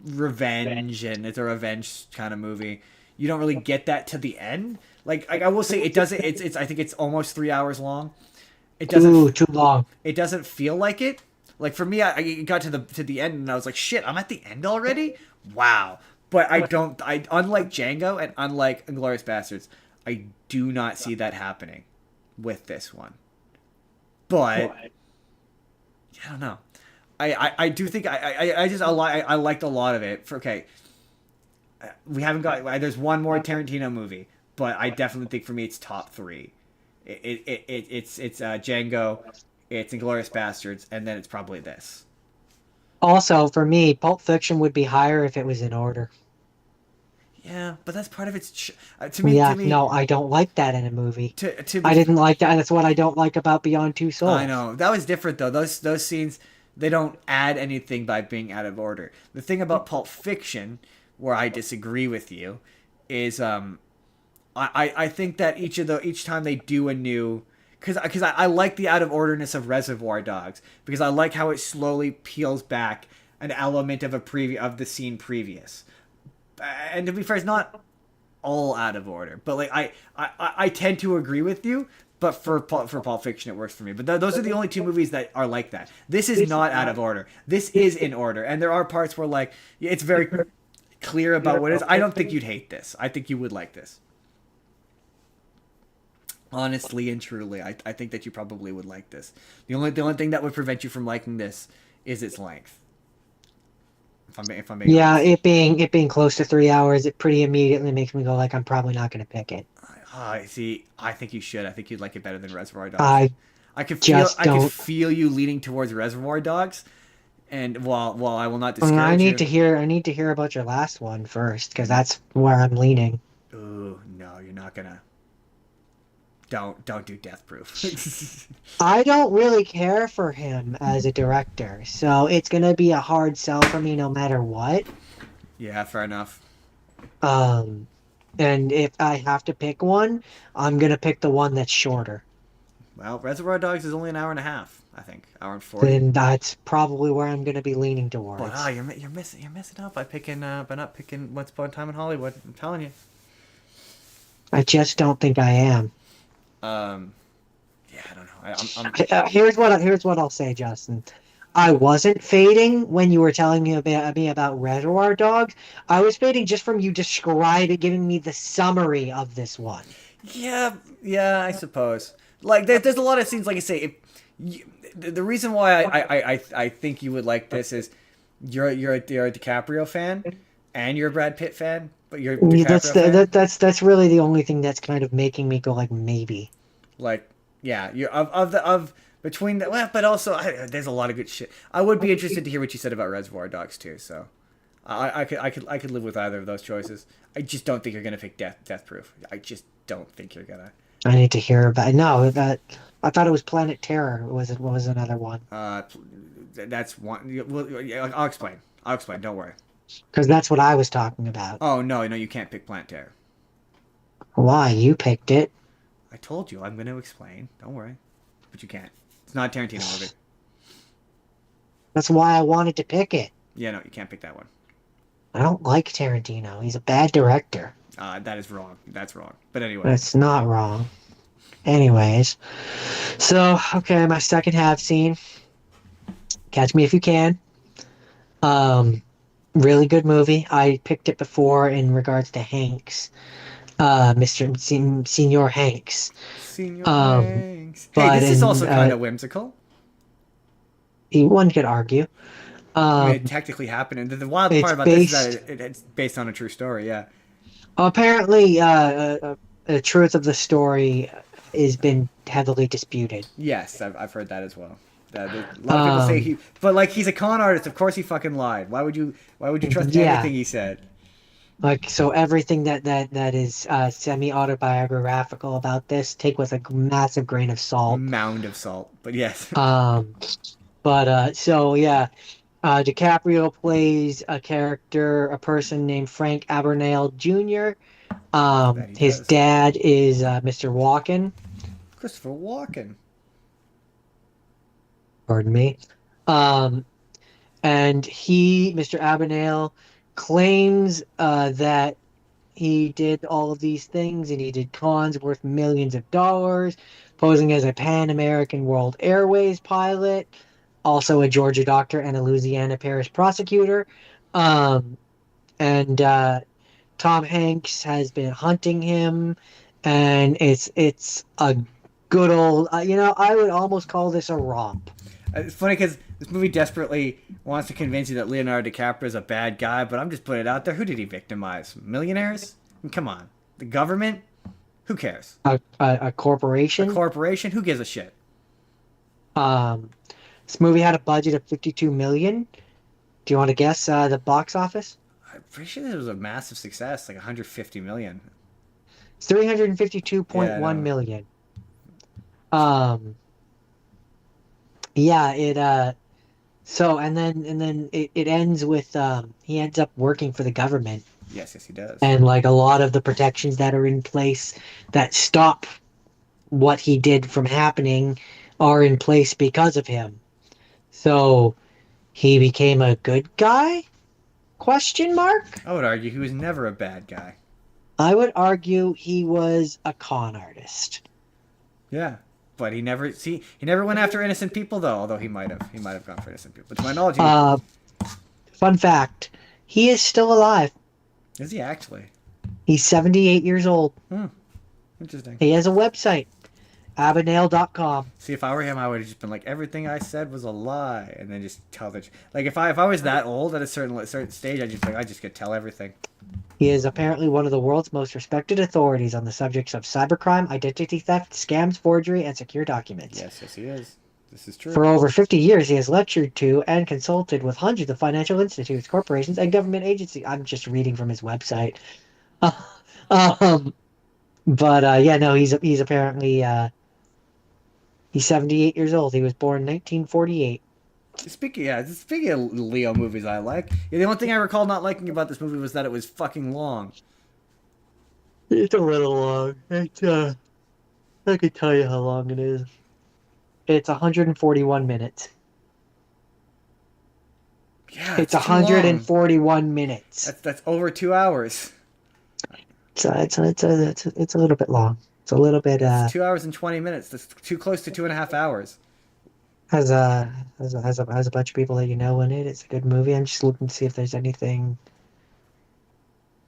revenge, and it's a revenge kind of movie. You don't really get that to the end. Like I will say, it doesn't. It's I think it's almost 3 hours long. It doesn't. Too long. It doesn't feel like it. Like for me, I got to the end and I was like, shit, I'm at the end already? Wow. But unlike Django and unlike Inglourious Basterds, I do not see that happening with this one. But I don't know. I do think I liked a lot of it. We haven't got, there's one more Tarantino movie, but I definitely think for me it's top 3. It's Django, it's Inglourious Basterds, and then it's probably this. Also, for me, Pulp Fiction would be higher if it was in order. Yeah, but that's part of its... No, I don't like that in a movie. I didn't like that. That's what I don't like about Beyond Two Souls. I know. That was different, though. Those scenes, they don't add anything by being out of order. The thing about Pulp Fiction, where I disagree with you, is I think that each time they do a new... Because I like the out of orderness of Reservoir Dogs, because I like how it slowly peels back an element of the scene previous. And to be fair, it's not all out of order, but like I tend to agree with you. But for Pulp Fiction, it works for me. But those are the only 2 movies that are like that. This is not out of order. This is in order, and there are parts where like it's very clear about what it is. I don't think you'd hate this. I think you would like this. Honestly and truly, I think that you probably would like this. The only thing that would prevent you from liking this is its length. If I'm being Yeah, honest. it being close to 3 hours, it pretty immediately makes me go like I'm probably not going to pick it. See, I think you should. I think you'd like it better than Reservoir Dogs. I just I could don't. feel you leaning towards Reservoir Dogs, and while I will not discourage you. I need to hear about your last one first, because that's where I'm leaning. Ooh, no, you're not gonna. Don't do Death Proof. I don't really care for him as a director, so it's gonna be a hard sell for me no matter what. Yeah, fair enough. Um, and if I have to pick one, I'm gonna pick the one that's shorter. Well, Reservoir Dogs is only an hour and a half. I think hour and 40. Then that's probably where I'm gonna be leaning But towards. you're missing out by not picking Once Upon a Time in Hollywood. I'm telling you. I just don't think I am. Yeah, I don't know. Here's what I'll say, Justin. I wasn't fading when you were telling me about Reservoir Dogs. I was fading just from you describing, giving me the summary of this one. Yeah, I suppose. Like, there's a lot of scenes. Like I say, the reason why I think you would like this is you're a DiCaprio fan and you're a Brad Pitt fan, but you're a DiCaprio fan. That's really the only thing that's kind of making me go like maybe. Like, yeah, you're of between the well, but also there's a lot of good shit. I would be interested to hear what you said about Reservoir Dogs too. So, I could live with either of those choices. I just don't think you're gonna pick Death Proof. I just don't think you're gonna. I need to hear about. No, that I thought it was Planet Terror. What was another one? That's one. Well, I'll explain. I'll explain. Don't worry. Because that's what I was talking about. Oh no, you can't pick Planet Terror. Why? You picked it. I told you I'm going to explain. Don't worry, but you can't. It's not a Tarantino movie. That's why I wanted to pick it. Yeah, no, you can't pick that one. I don't like Tarantino. He's a bad director. That is wrong. That's wrong. But anyway. That's not wrong. Anyways. So, okay, my second half scene. Catch Me If You Can. Really good movie. I picked it before in regards to Hanks. Senior Hanks. Senior Hanks. Hey, this is also kind of whimsical. One could argue. I mean, it technically happened. And the wild part about this is that it's based on a true story, yeah. Apparently, the truth of the story has been heavily disputed. Yes, I've heard that as well. A lot of people say but like he's a con artist. Of course, he fucking lied. Why would you trust anything he said? Like, so everything that is semi-autobiographical about this, take with a massive grain of salt. Mound of salt, but yes. So yeah, DiCaprio plays a person named Frank Abagnale Jr. His dad is Mr. Walken. Christopher Walken. Pardon me. And Mr. Abagnale, claims that he did all of these things and he did cons worth millions of dollars, posing as a Pan-American World Airways pilot, also a Georgia doctor and a Louisiana parish prosecutor. Tom Hanks has been hunting him, and it's a good old, I would almost call this a romp. It's funny because this movie desperately wants to convince you that Leonardo DiCaprio is a bad guy, but I'm just putting it out there. Who did he victimize? Millionaires? I mean, come on. The government? Who cares? A corporation? A corporation? Who gives a shit? This movie had a budget of $52 million. Do you want to guess the box office? I'm pretty sure this was a massive success, like $150 million. It's $352.1 million. Yeah, it ends with he ends up working for the government. Yes, he does. And like a lot of the protections that are in place that stop what he did from happening are in place because of him. So he became a good guy? Question mark? I would argue he was never a bad guy. I would argue he was a con artist. Yeah. But he never went after innocent people though, although he might have gone for innocent people. But to my knowledge, fun fact, he is still alive. Is he actually? He's 78 years old. Interesting. He has a website. Abagnale.com. See, if I were him, I would have just been like, everything I said was a lie, and then just tell the like. If I was that old at a certain stage, I just could tell everything. He is apparently one of the world's most respected authorities on the subjects of cybercrime, identity theft, scams, forgery, and secure documents. Yes, he is. This is true. For over 50 years, he has lectured to and consulted with hundreds of financial institutes, corporations, and government agencies. I'm just reading from his website. Yeah, no, he's apparently he's 78 years old. He was born in 1948. Speaking of Leo movies I like, the only thing I recall not liking about this movie was that it was fucking long. It's a little long. I could tell you how long it is. It's 141 minutes. Yeah, it's 141 long. minutes. That's over 2 hours. It's a little bit long. It's a little bit. It's 2 hours and 20 minutes. That's too close to 2.5 hours. Has a bunch of people that you know in it. It's a good movie. I'm just looking to see if there's anything.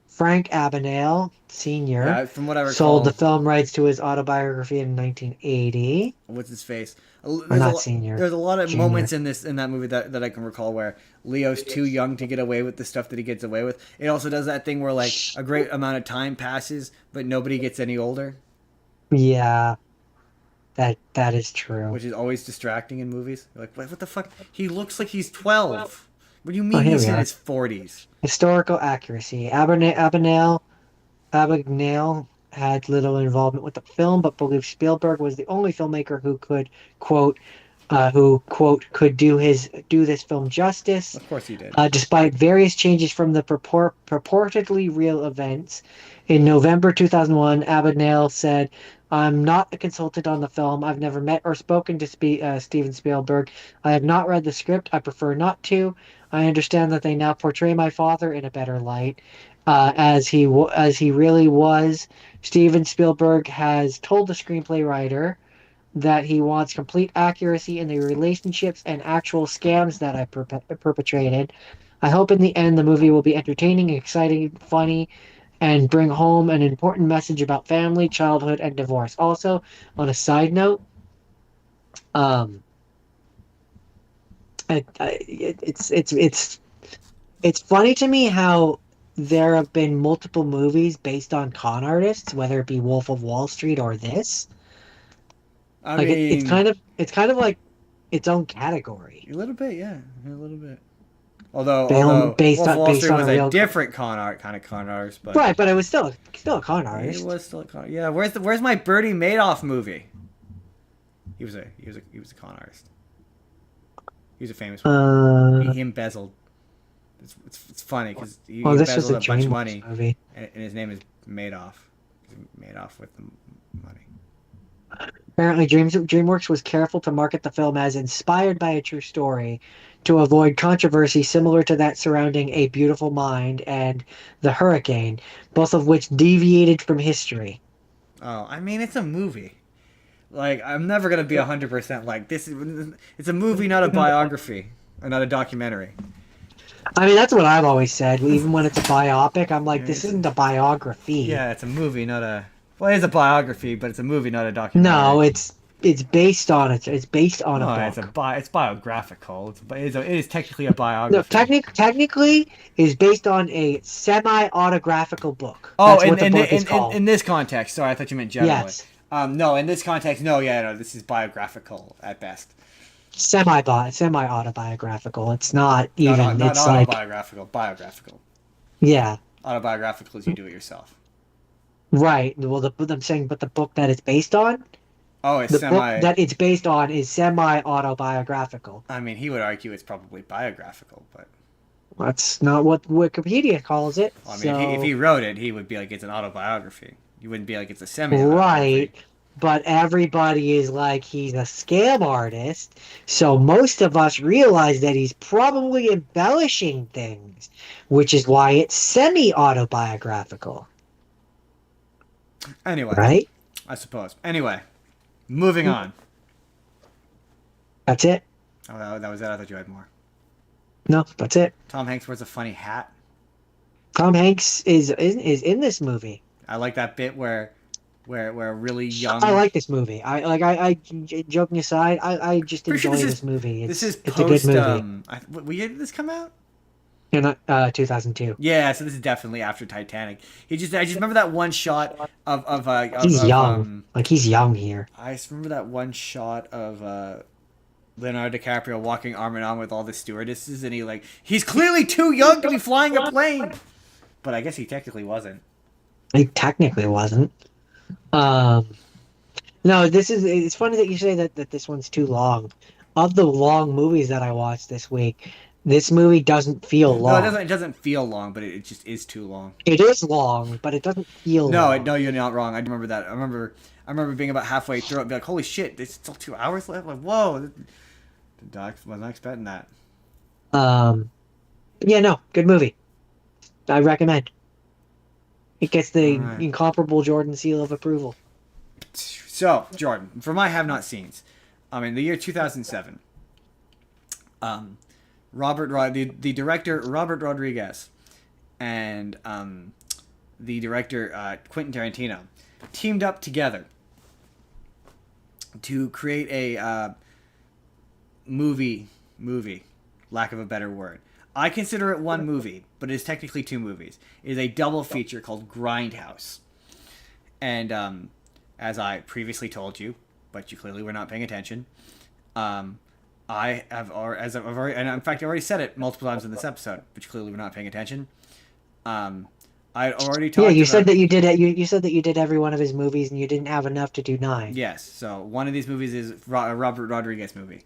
Frank Abagnale Sr. Yeah, from what I recall, sold the film rights to his autobiography in 1980. What's his face? Senior. There's a lot of Junior. moments in that movie that I can recall where Leo's too young to get away with the stuff that he gets away with. It also does that thing where like a great amount of time passes, but nobody gets any older. Yeah, that is true. Which is always distracting in movies. You're like, what the fuck? He looks like he's 12. What do you mean he's in his 40s? Historical accuracy. Abagnale had little involvement with the film, but believed Spielberg was the only filmmaker who could, quote, could do this film justice. Of course he did. Despite various changes from the purportedly real events. In November 2001, Abagnale said, "I'm not a consultant on the film. I've never met or spoken to Steven Spielberg. I have not read the script. I prefer not to. I understand that they now portray my father in a better light, as he really was. Steven Spielberg has told the screenplay writer that he wants complete accuracy in the relationships and actual scams that I perpetrated. I hope in the end the movie will be entertaining, exciting, funny, and bring home an important message about family, childhood, and divorce." Also, on a side note, it's funny to me how there have been multiple movies based on con artists, whether it be Wolf of Wall Street or this. I mean, it's kind of like its own category. A little bit, yeah, a little bit. Although based Wolf of Wall Street on was a real different kind of con artist, but right, but it was still a con artist. It was still a con. Yeah, where's my Bernie Madoff movie? He was a con artist. He was a famous one. He embezzled. It's funny because he embezzled a bunch of money, movie. And his name is Madoff. Madoff with the money. Apparently, DreamWorks was careful to market the film as inspired by a true story to avoid controversy similar to that surrounding A Beautiful Mind and The Hurricane, both of which deviated from history. Oh, I mean, it's a movie. Like, I'm never going to be 100% like, it's a movie, not a biography, or not a documentary. I mean, that's what I've always said. Even when it's a biopic, I'm like, this isn't a biography. Yeah, it's a movie, not a... Well, it is a biography, but it's a movie, not a documentary. No, it's based on it. It's based on a book. It's biographical. It is technically a biography. No, technically, is based on a semi-autographical book. Oh, That's what the book is called. In this context. Sorry, I thought you meant generally. Yes. No, in this context, no, this is biographical at best. Semi-autobiographical. It's not even. Not it's like autobiographical. Biographical. Yeah. Autobiographical is you do it yourself. Right. Well, I'm saying, but the book that it's based on. Oh, it's book that it's based on is semi-autobiographical. I mean, he would argue it's probably biographical, but that's not what Wikipedia calls it. Well, I mean, if he wrote it, he would be like it's an autobiography. You wouldn't be like it's a semi-autobiography. Right. But everybody is like he's a scam artist, so most of us realize that he's probably embellishing things, which is why it's semi-autobiographical. Anyway, right? I suppose. Anyway, moving on. That's it? Oh, that was it? I thought you had more. No, that's it. Tom Hanks wears a funny hat. Tom Hanks is in this movie. I like that bit where where really young. I like this movie. I joking aside, I just Pretty sure enjoy this movie. this is It's a good post. movie. What year did this come out? In 2002. Yeah, so this is definitely after Titanic. I just remember that one shot He's young. He's young here. I just remember that one shot of Leonardo DiCaprio walking arm in arm with all the stewardesses, and he's clearly too young to be flying a plane. But I guess he technically wasn't. He technically wasn't. No, it's funny that you say that this one's too long. Of the long movies that I watched this week, this movie doesn't feel long. No, it doesn't feel long, but it just is too long. It is long, but it doesn't feel long. No, you're not wrong. I remember that. I remember being about halfway through it and be like, holy shit, there's still 2 hours left? Like, whoa. I wasn't expecting that. Yeah, no, good movie. I recommend. It gets the incomparable Jordan seal of approval. So, Jordan, for my have-not seens, in the year 2007, the director Robert Rodriguez and the director Quentin Tarantino teamed up together to create a movie, lack of a better word. I consider it one movie, but it is technically 2 movies. It is a double feature called Grindhouse. And as I previously told you, but you clearly were not paying attention, I have already, and in fact I already said it multiple times in this episode, but you clearly were not paying attention. I already talked. Yeah, you said that you did it. You said that you did every one of his movies, and you didn't have enough to do 9. Yes, so one of these movies is a Robert Rodriguez movie.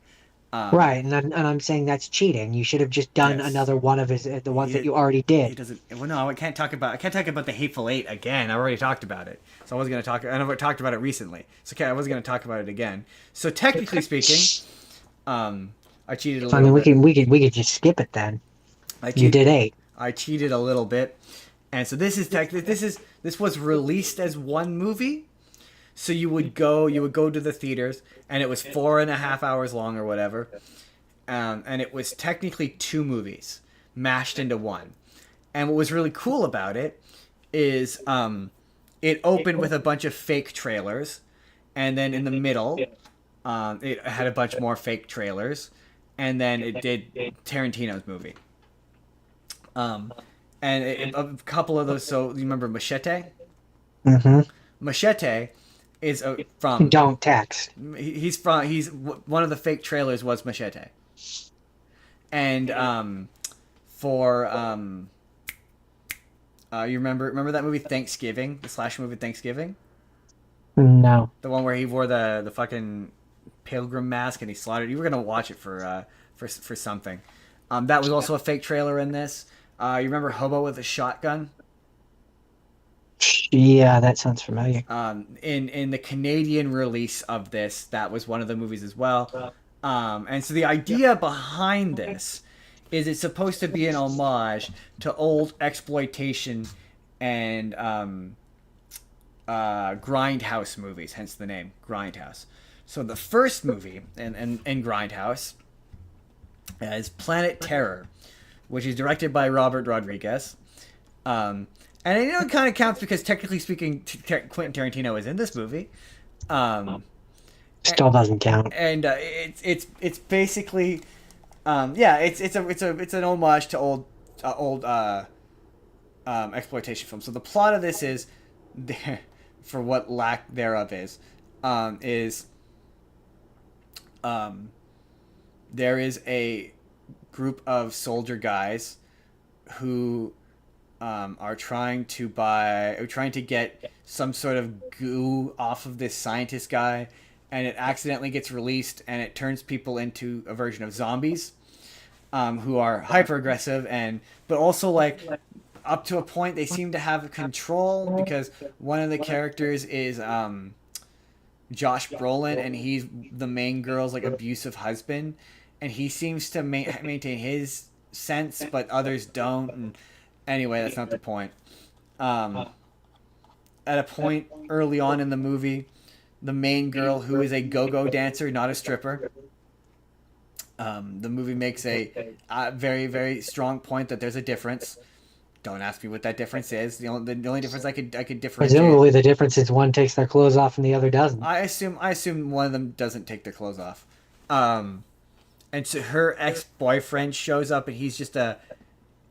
Right, and I'm saying that's cheating. You should have just done another one of the ones that you already did. He doesn't. Well, no, I can't talk about the Hateful Eight again. I already talked about it, so I wasn't going to talk. I talked about it recently, so I wasn't going to talk about it again. So technically speaking, I cheated a little. I mean, we could just skip it then. You did 8. I cheated a little bit, and so this was released as one movie. So you would go to the theaters, and it was 4.5 hours long or whatever, and it was technically 2 movies mashed into one. And what was really cool about it is it opened with a bunch of fake trailers, and then in the middle, it had a bunch more fake trailers, and then it did Tarantino's movie. And a couple of those. So you remember Machete? Mm-hmm. Machete is from. Don't text. He's one of the fake trailers was Machete, and you remember that movie Thanksgiving, the slasher movie Thanksgiving? No. The one where he wore the fucking pilgrim mask and he slaughtered. You were gonna watch it for something. That was also a fake trailer in this. You remember Hobo with a Shotgun? Yeah, that sounds familiar. In the Canadian release of this, that was one of the movies as well. And so the idea behind this is it's supposed to be an homage to old exploitation and Grindhouse movies, hence the name Grindhouse. So the first movie in Grindhouse is Planet Terror, which is directed by Robert Rodriguez. And it kind of counts because, technically speaking, Quentin Tarantino is in this movie. Still doesn't count. And it's basically, it's an homage to old exploitation films. So the plot of this is, for what lack thereof is there is a group of soldier guys who are trying to get some sort of goo off of this scientist guy, and it accidentally gets released, and it turns people into a version of zombies, who are hyper aggressive, but also like up to a point they seem to have control, because one of the characters is Josh Brolin, and he's the main girl's like abusive husband, and he seems to maintain his sense, but others don't. And anyway, that's not the point. At a point early on in the movie, the main girl, who is a go-go dancer, not a stripper, the movie makes a very, very strong point that there's a difference. Don't ask me what that difference is. The only difference I could differentiate. Presumably, the difference is one takes their clothes off and the other doesn't. I assume one of them doesn't take their clothes off. And so her ex-boyfriend shows up, and he's just a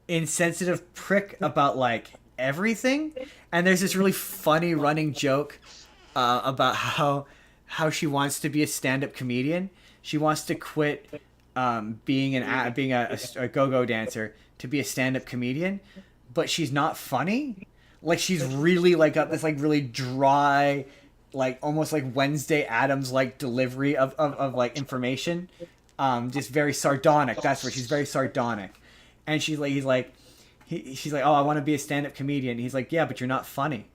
insensitive prick about like everything. And there's this really funny running joke about how she wants to be a stand-up comedian. She wants to quit being a go-go dancer to be a stand-up comedian, but she's not funny. Like, she's really like got this like really dry, like almost like Wednesday Addams like delivery of like information. Just very sardonic. That's where she's very sardonic. And she's like, she's like, oh, I want to be a stand-up comedian. He's like, yeah, but you're not funny.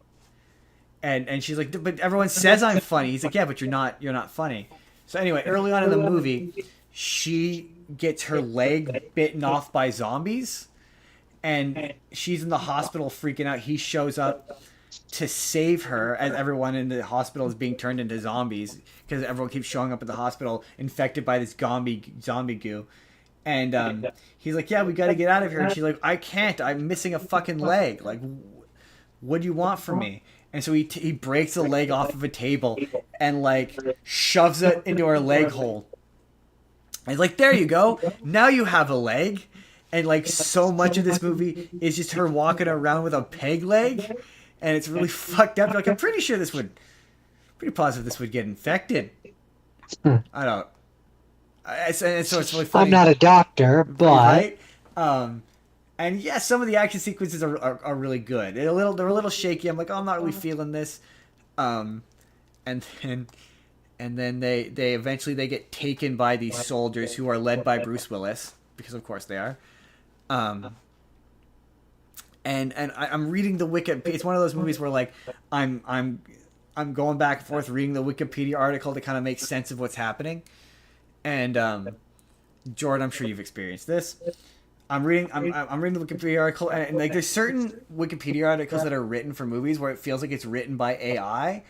And she's like, but everyone says I'm funny. He's like, yeah, but you're not funny. So anyway, early on in the movie, she gets her leg bitten off by zombies, and she's in the hospital freaking out. He shows up to save her as everyone in the hospital is being turned into zombies because everyone keeps showing up at the hospital infected by this zombie goo. And he's like, yeah, we got to get out of here. And she's like, I can't. I'm missing a fucking leg. Like, what do you want from me? And so he breaks the leg off of a table and like shoves it into her leg hole. And he's like, there you go. Now you have a leg. And like so much of this movie is just her walking around with a peg leg. And it's really fucked up. Like, I'm pretty positive this would get infected. I don't. So it's really funny. I'm not a doctor, but right? And yeah, some of the action sequences are really good. They're a little shaky. I'm like, oh, I'm not really feeling this. And then they eventually get taken by these soldiers who are led by Bruce Willis, because of course they are. And I'm reading the Wikipedia. It's one of those movies where like I'm going back and forth reading the Wikipedia article to kind of make sense of what's happening. And Jordan, I'm sure you've experienced this. I'm reading the Wikipedia article, and like there's certain Wikipedia articles that are written for movies where it feels like it's written by AI,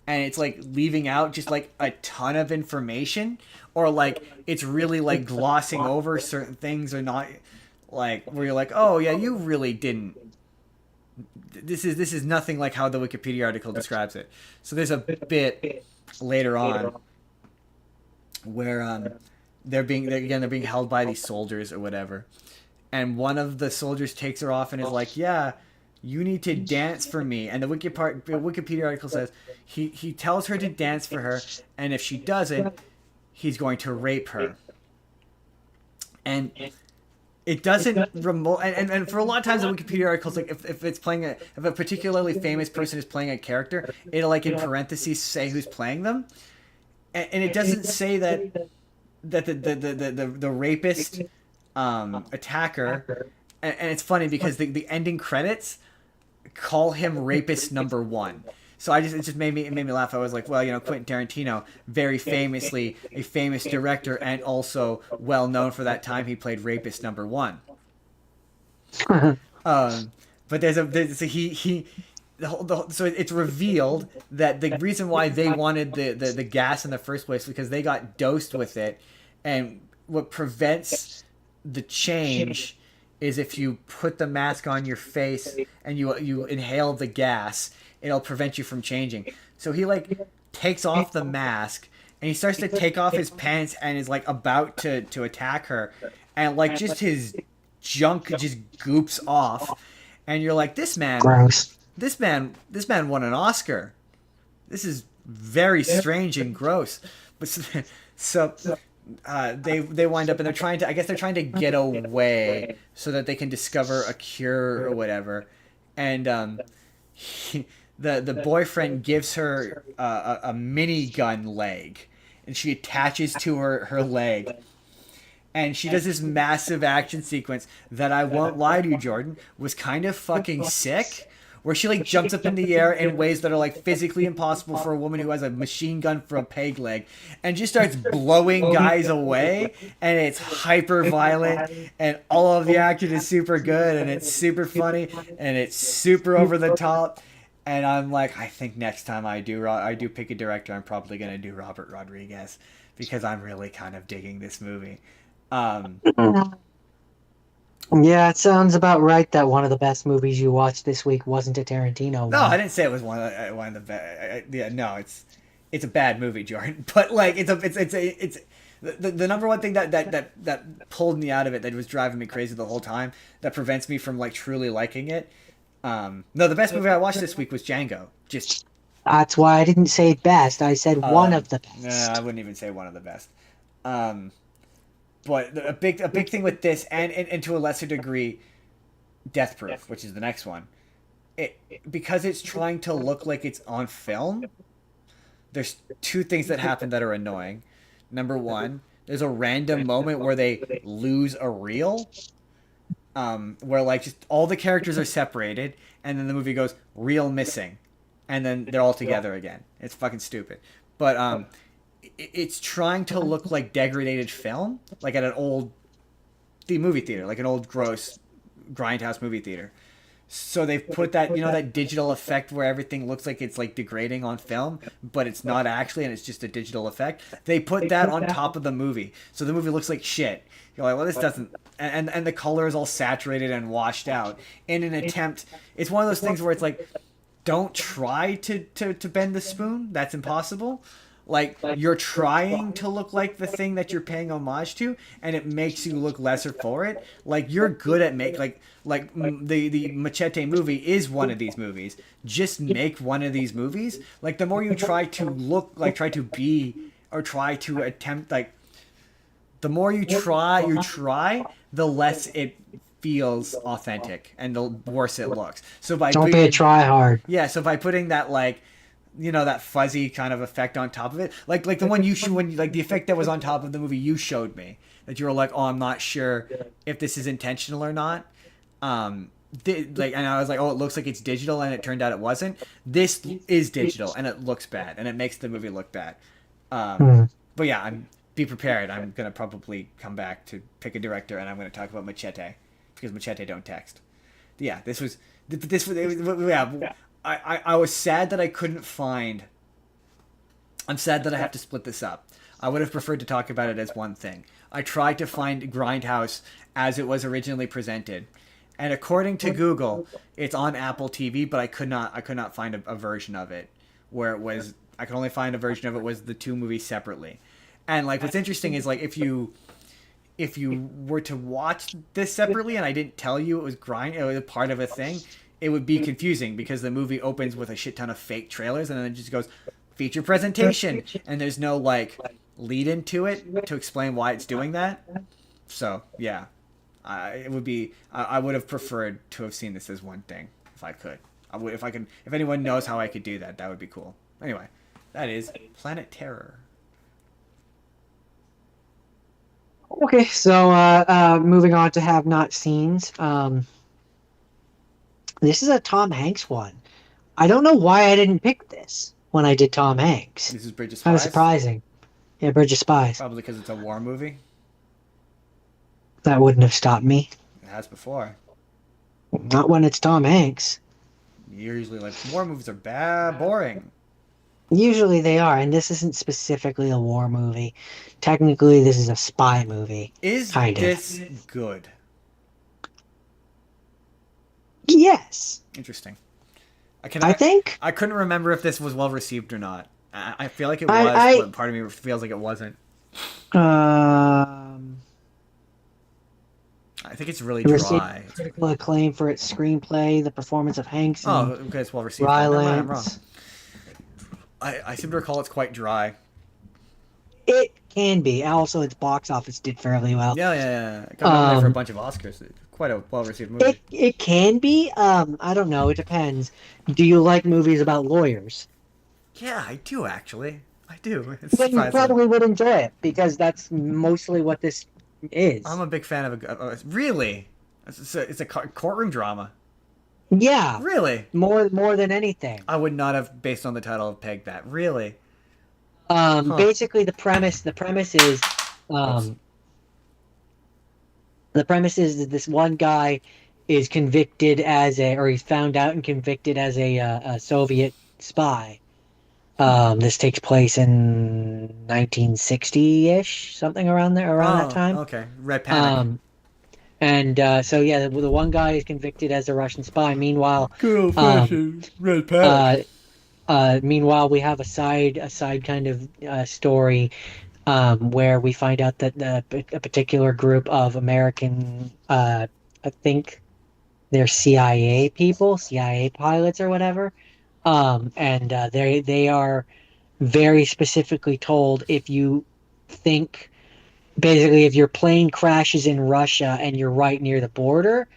and it's like leaving out just like a ton of information, or like it's really like glossing over certain things, or not like where you're like, oh yeah, you really didn't. This is nothing like how the Wikipedia article describes it. So there's a bit later on where they're being held by these soldiers or whatever. And one of the soldiers takes her off and is like, yeah, you need to dance for me. And the Wikipedia article says he tells her to dance for her, and if she doesn't, he's going to rape her. And it doesn't and for a lot of times the Wikipedia articles, like if it's playing if a particularly famous person is playing a character, it'll like in parentheses say who's playing them. And it doesn't say that the rapist attacker, and it's funny because the ending credits call him rapist number 1. So it just made me laugh. I was like, well, Quentin Tarantino, very famously a famous director and also well known for that time he played rapist number 1. But so it's revealed that the reason why they wanted the gas in the first place was because they got dosed with it, and what prevents the change is if you put the mask on your face and you inhale the gas, it'll prevent you from changing. So he like takes off the mask and he starts to take off his pants and is like about to attack her, and like just his junk just goops off, and you're like, this man won an Oscar. This is very strange and gross. But so they wind up and they're trying to get away so that they can discover a cure or whatever. And the boyfriend gives her a minigun leg, and she attaches to her leg. And she does this massive action sequence that, I won't lie to you, Jordan, was kind of fucking sick. Where she like jumps up in the air in ways that are like physically impossible for a woman who has a machine gun for a peg leg, and just starts blowing guys away, and it's hyper violent, and all of the action is super good, and it's super funny, and it's super over the top. And I'm like, I think next time I do pick a director, I'm probably gonna do Robert Rodriguez, because I'm really kind of digging this movie. Yeah, it sounds about right that one of the best movies you watched this week wasn't a Tarantino No, I one. didn't say it was one of the best. Yeah, no, it's a bad movie, Jordan. But like, it's the number one thing that pulled me out of it, that was driving me crazy the whole time, that prevents me from like truly liking it. No, the best movie I watched this week was Django. Just That's why I didn't say best. I said one of the I best. wouldn't even say one of the best. Um, but a big thing with this, and to a lesser degree, Death Proof, which is the next one. It, because it's trying to look like it's on film, there's two things that happen that are annoying. Number one, there's a random moment where they lose a reel, where like just all the characters are separated, and then the movie goes reel missing, and then they're all together again. It's fucking stupid. But it's trying to look like degraded film, like at an old the movie theater, like an old gross grindhouse movie theater. So they've put that, that digital effect where everything looks like it's like degrading on film, but it's not actually, and it's just a digital effect. They put that on top of the movie, so the movie looks like shit. You're like, well, this doesn't, and the color is all saturated and washed out in an attempt. It's one of those things where it's like, don't try to bend the spoon. That's impossible. Like, you're trying to look like the thing that you're paying homage to, and it makes you look lesser for it. Like, you're good at the Machete movie is one of these movies. Just make one of these movies. Like, the more you try to look like, try to be, or try to attempt, like, the more you try, the less it feels authentic, and the worse it looks. So Don't be a try hard. yeah, so by putting that like, that fuzzy kind of effect on top of it, like the one you showed, when like the effect that was on top of the movie you showed me, that you were like, oh, I'm not sure if this is intentional or not. And I was like, oh, it looks like it's digital, and it turned out it wasn't. This is digital, and it looks bad, and it makes the movie look bad. But yeah, be prepared. I'm gonna probably come back to pick a director, and I'm gonna talk about Machete, because Machete don't text. Yeah, yeah. I was sad that I couldn't find. I'm sad that I have to split this up. I would have preferred to talk about it as one thing. I tried to find Grindhouse as it was originally presented, and according to Google, it's on Apple TV, but I could not find a version of it where it was. I could only find a version of it was the two movies separately. And like, what's interesting is like, if you were to watch this separately, and I didn't tell you it was a part of a thing, it would be confusing, because the movie opens with a shit ton of fake trailers, and then it just goes feature presentation, and there's no like lead into it to explain why it's doing that. So yeah, I would have preferred to have seen this as one thing if I could. If anyone knows how I could do that, that would be cool. Anyway, that is Planet Terror. Okay, so moving on to have not seens. This is a Tom Hanks one. I don't know why I didn't pick this when I did Tom Hanks. This is Bridge of Spies. Kind of surprising. Yeah, Bridge of Spies. Probably because it's a war movie. That wouldn't have stopped me. It has before. Not when it's Tom Hanks. Usually, like, war movies are boring. Usually they are, and this isn't specifically a war movie. Technically, this is a spy movie. Is this good? Yes. Interesting. I think I couldn't remember if this was well received or not. I feel like it was, but part of me feels like it wasn't. I think it's really dry. Critical acclaim for its screenplay, the performance of Hanks. Okay, it's well received. I'm wrong. I seem to recall it's quite dry. It can be. Also, its box office did fairly well. Yeah. It got nominated for a bunch of Oscars. Quite a well-received movie. It can be. I don't know. It depends. Do you like movies about lawyers? Yeah, I do, actually. I do. Then you probably would enjoy it, because that's mostly what this is. I'm a big fan of really? It's a courtroom drama. Yeah. Really? More than anything. I would not have, based on the title, have pegged that. Really? Basically the premise is that this one guy is convicted or he's found out and convicted as a Soviet spy. This takes place in 1960-ish, something around that time. Okay. Red Panic. And so yeah, the one guy is convicted as a Russian spy. Meanwhile, Good old um, fashioned red panic. uh, meanwhile we have a side kind of story where we find out that a particular group of American, I think they're CIA people, CIA pilots or whatever, and they are very specifically told if you think basically if your plane crashes in Russia and you're right near the border,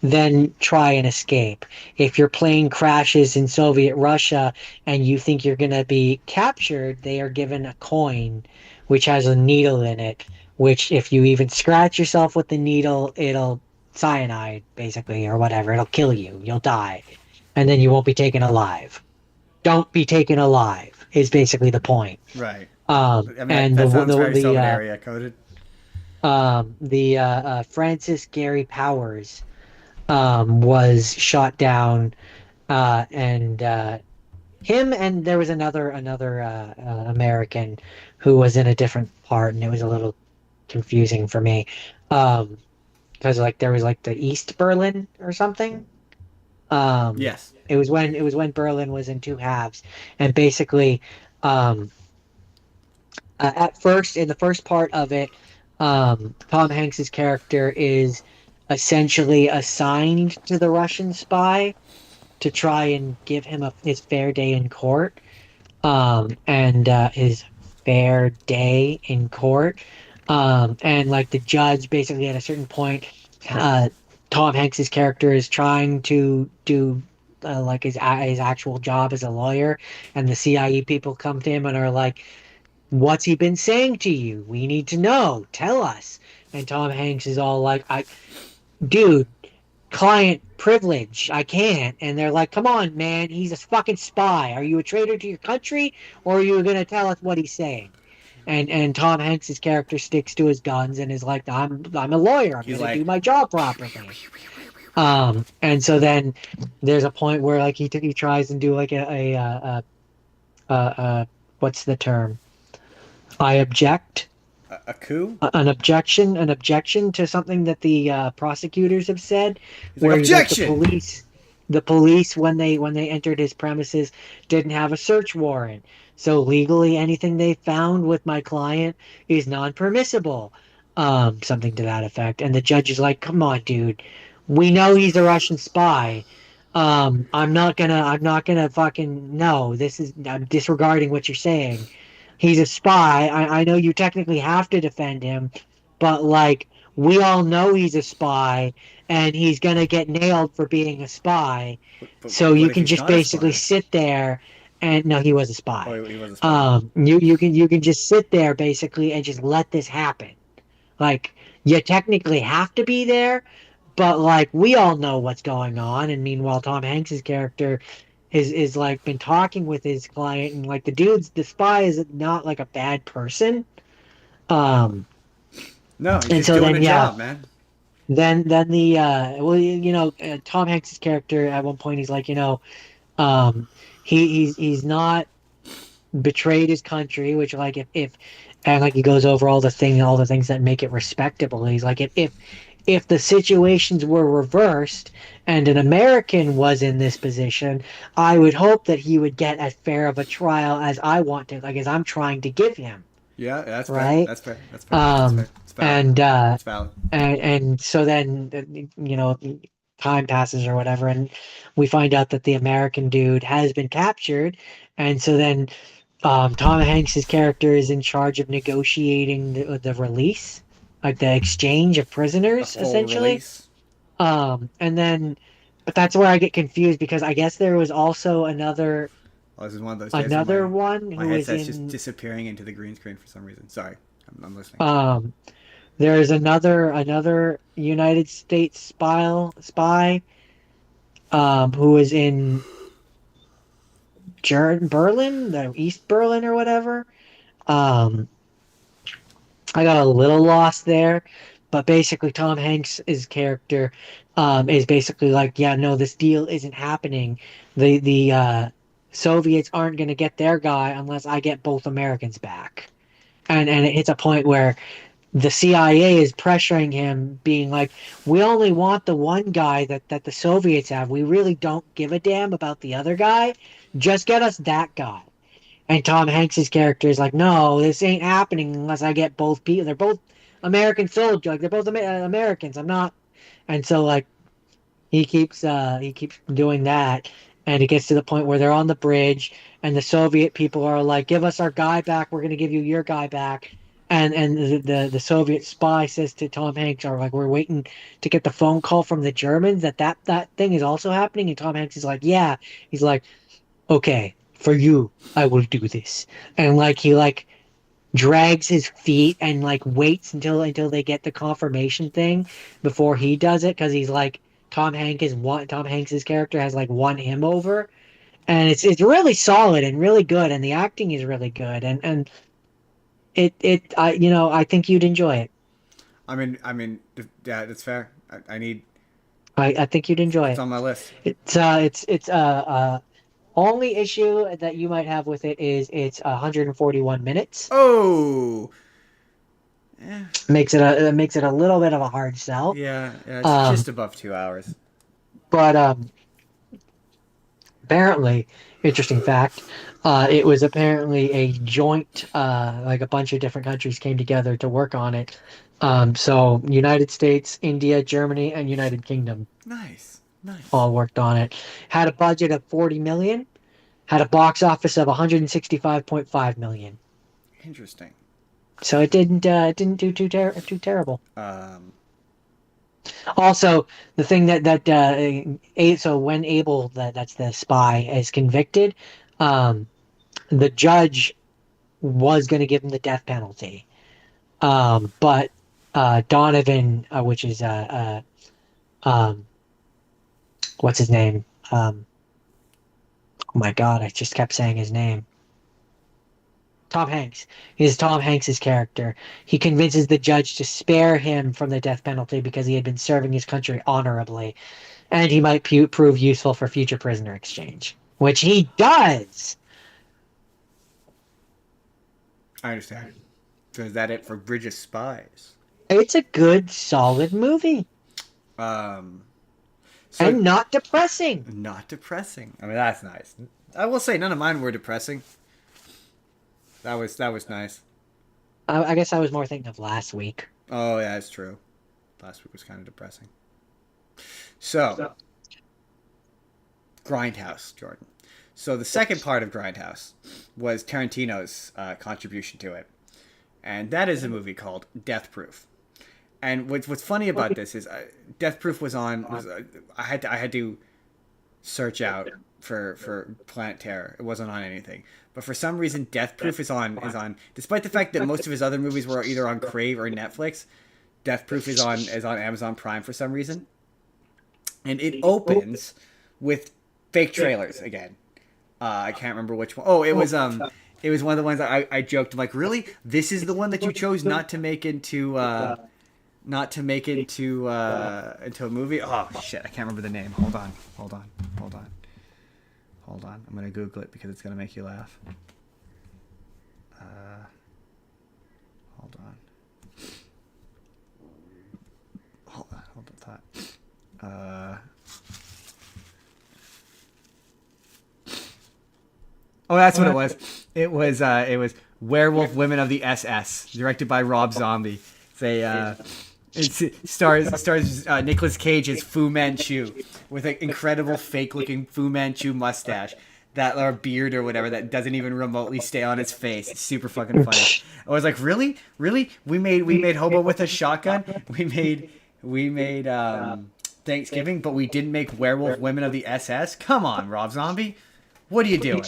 then try and escape. If your plane crashes in Soviet Russia and you think you're going to be captured, they are given a coin which has a needle in it, which if you even scratch yourself with the needle, it'll cyanide basically or whatever. It'll kill you. You'll die. And then you won't be taken alive. Don't be taken alive is basically the point. Right. I mean, And that sounds very Soviet area coded. Francis Gary Powers was shot down, and him and there was another American who was in a different part, and it was a little confusing for me, because like there was like the East Berlin or something. Yes. It was when Berlin was in two halves, and basically, um, at first in the first part of it, Tom Hanks's character is essentially assigned to the Russian spy to try and give him his fair day in court. And his fair day in court. And like the judge basically at a certain point, uh, Tom Hanks's character is trying to do like his actual job as a lawyer, and the CIA people come to him and are like, "What's he been saying to you? We need to know. Tell us." And Tom Hanks is all like, "I, dude, client privilege. I can't." And they're like, "Come on, man. He's a fucking spy. Are you a traitor to your country, or are you gonna tell us what he's saying?" And Tom Hanks's character sticks to his guns and is like, I'm a lawyer. I'm He's gonna like, do my job properly." And so then there's a point where like he tries and do like a what's the term? I object. a coup? An objection to something that the prosecutors have said, He's like, where he's like objection! the police when they entered his premises didn't have a search warrant, so legally anything they found with my client is non-permissible, something to that effect. And the judge is like, "Come on, dude, we know he's a Russian spy. I'm not gonna fucking no, I'm disregarding what you're saying. He's a spy. I know you technically have to defend him, but like we all know he's a spy and he's gonna get nailed for being a spy. But So what you if can he's just not a basically spy? sit there and no, he was a Oh, spy. he was a spy. You can just sit there basically and just let this happen. Like you technically have to be there, but like we all know what's going on. And meanwhile, Tom Hanks's character is like been talking with his client, and like the spy is not like a bad person. Um, No, he's and just so doing then a yeah, job, man. then the Tom Hanks's character at one point he's like, um he's not betrayed his country, which like if and like he goes over all the things that make it respectable. He's like, if the situations were reversed and an American was in this position, I would hope that he would get as fair of a trial as I want to, like as I'm trying to give him, Yeah, that's fair. right? That's fair. That's fair. That's Um, fair. It's valid. and It's valid. so then time passes or whatever, and we find out that the American dude has been captured, and so then Tom Hanks's character is in charge of negotiating the release, like the exchange of A prisoners, full essentially. release. And then, but that's where I get confused because I guess there was also another Oh, this is one of those days where another my one my who was headset's just in disappearing into the green screen for some reason. Sorry, I'm listening. um there's another United States spy who was in Berlin, the East Berlin or whatever. Um I got a little lost there, but basically Tom Hanks' character is basically like, yeah, no, this deal isn't happening. The Soviets aren't going to get their guy unless I get both Americans back. And it hits a point where the CIA is pressuring him, being like, "We only want the one guy that the Soviets have. We really don't give a damn about the other guy. Just get us that guy." And Tom Hanks's character is like, "No, this ain't happening unless I get both people. They're both American soldiers. Like they're both Americans. I'm not." And so like he keeps doing that, and it gets to the point where they're on the bridge, and the Soviet people are like, "Give us our guy back. We're gonna give you your guy back." And the Soviet spy says to Tom Hanks, "Are like, we're waiting to get the phone call from the Germans that thing is also happening." And Tom Hanks is like, "Yeah." He's like, "Okay, for you, I will do this." And like he like drags his feet and like waits until they get the confirmation thing before he does it, because he's like, Tom Hanks's character has like won him over, and it's really solid and really good, and the acting is really good, and I think you'd enjoy it. Yeah, that's fair. I need. I think you'd enjoy It's it. on my list. It's only issue that you might have with it is it's 141 minutes. Oh, yeah, Makes it a little bit of a hard sell. yeah. It's Um, just above 2 hours. but apparently, interesting fact, it was apparently a joint, like a bunch of different countries came together to work on it. So United States, India, Germany, and United Kingdom Nice, nice. all worked on it. Had a budget of 40 million, had a box office of 165.5 million. Interesting. So it didn't do too terrible. Um, Also, the thing so when Abel, that's the spy, is convicted, um, the judge was going to give him the death penalty. But Donovan, which is um, what's his name? Oh my God, I just kept saying his name. Tom Hanks. He's Tom Hanks's character. He convinces the judge to spare him from the death penalty because he had been serving his country honorably, and he might prove useful for future prisoner exchange, which he does. I understand. So is that it for Bridge of Spies? It's a good, solid movie, Um, so and not depressing. not depressing. I mean, that's nice. I will say none of mine were depressing. That was nice. I guess I was more thinking of last week. Oh yeah, that's true. Last week was kind of depressing. So, Grindhouse, Jordan. So the second part of Grindhouse was Tarantino's contribution to it, and that is a movie called Death Proof. And what's funny about this is Death Proof was on. I had to search out for Planet Terror. It wasn't on anything, but for some reason, Death Proof is on. Despite the fact that most of his other movies were either on Crave or Netflix, Death Proof is on Amazon Prime for some reason, and it opens with fake trailers again. I can't remember which one. Oh, it was one of the ones that I joked. I'm like, really? This is the one that you chose not to make into a movie? Oh shit, I can't remember the name. Hold on. I'm gonna Google it because it's gonna make you laugh. Hold on. Hold the thought. Oh, that's what it was. It was Werewolf Women of the SS, directed by Rob Zombie. It stars Nicolas Cage as Fu Manchu with an incredible fake looking Fu Manchu mustache, that or beard or whatever that doesn't even remotely stay on his face. It's super fucking funny. I was like, really? We made Hobo with a Shotgun. We made Thanksgiving, but we didn't make Werewolf Women of the SS. Come on, Rob Zombie, what are you doing?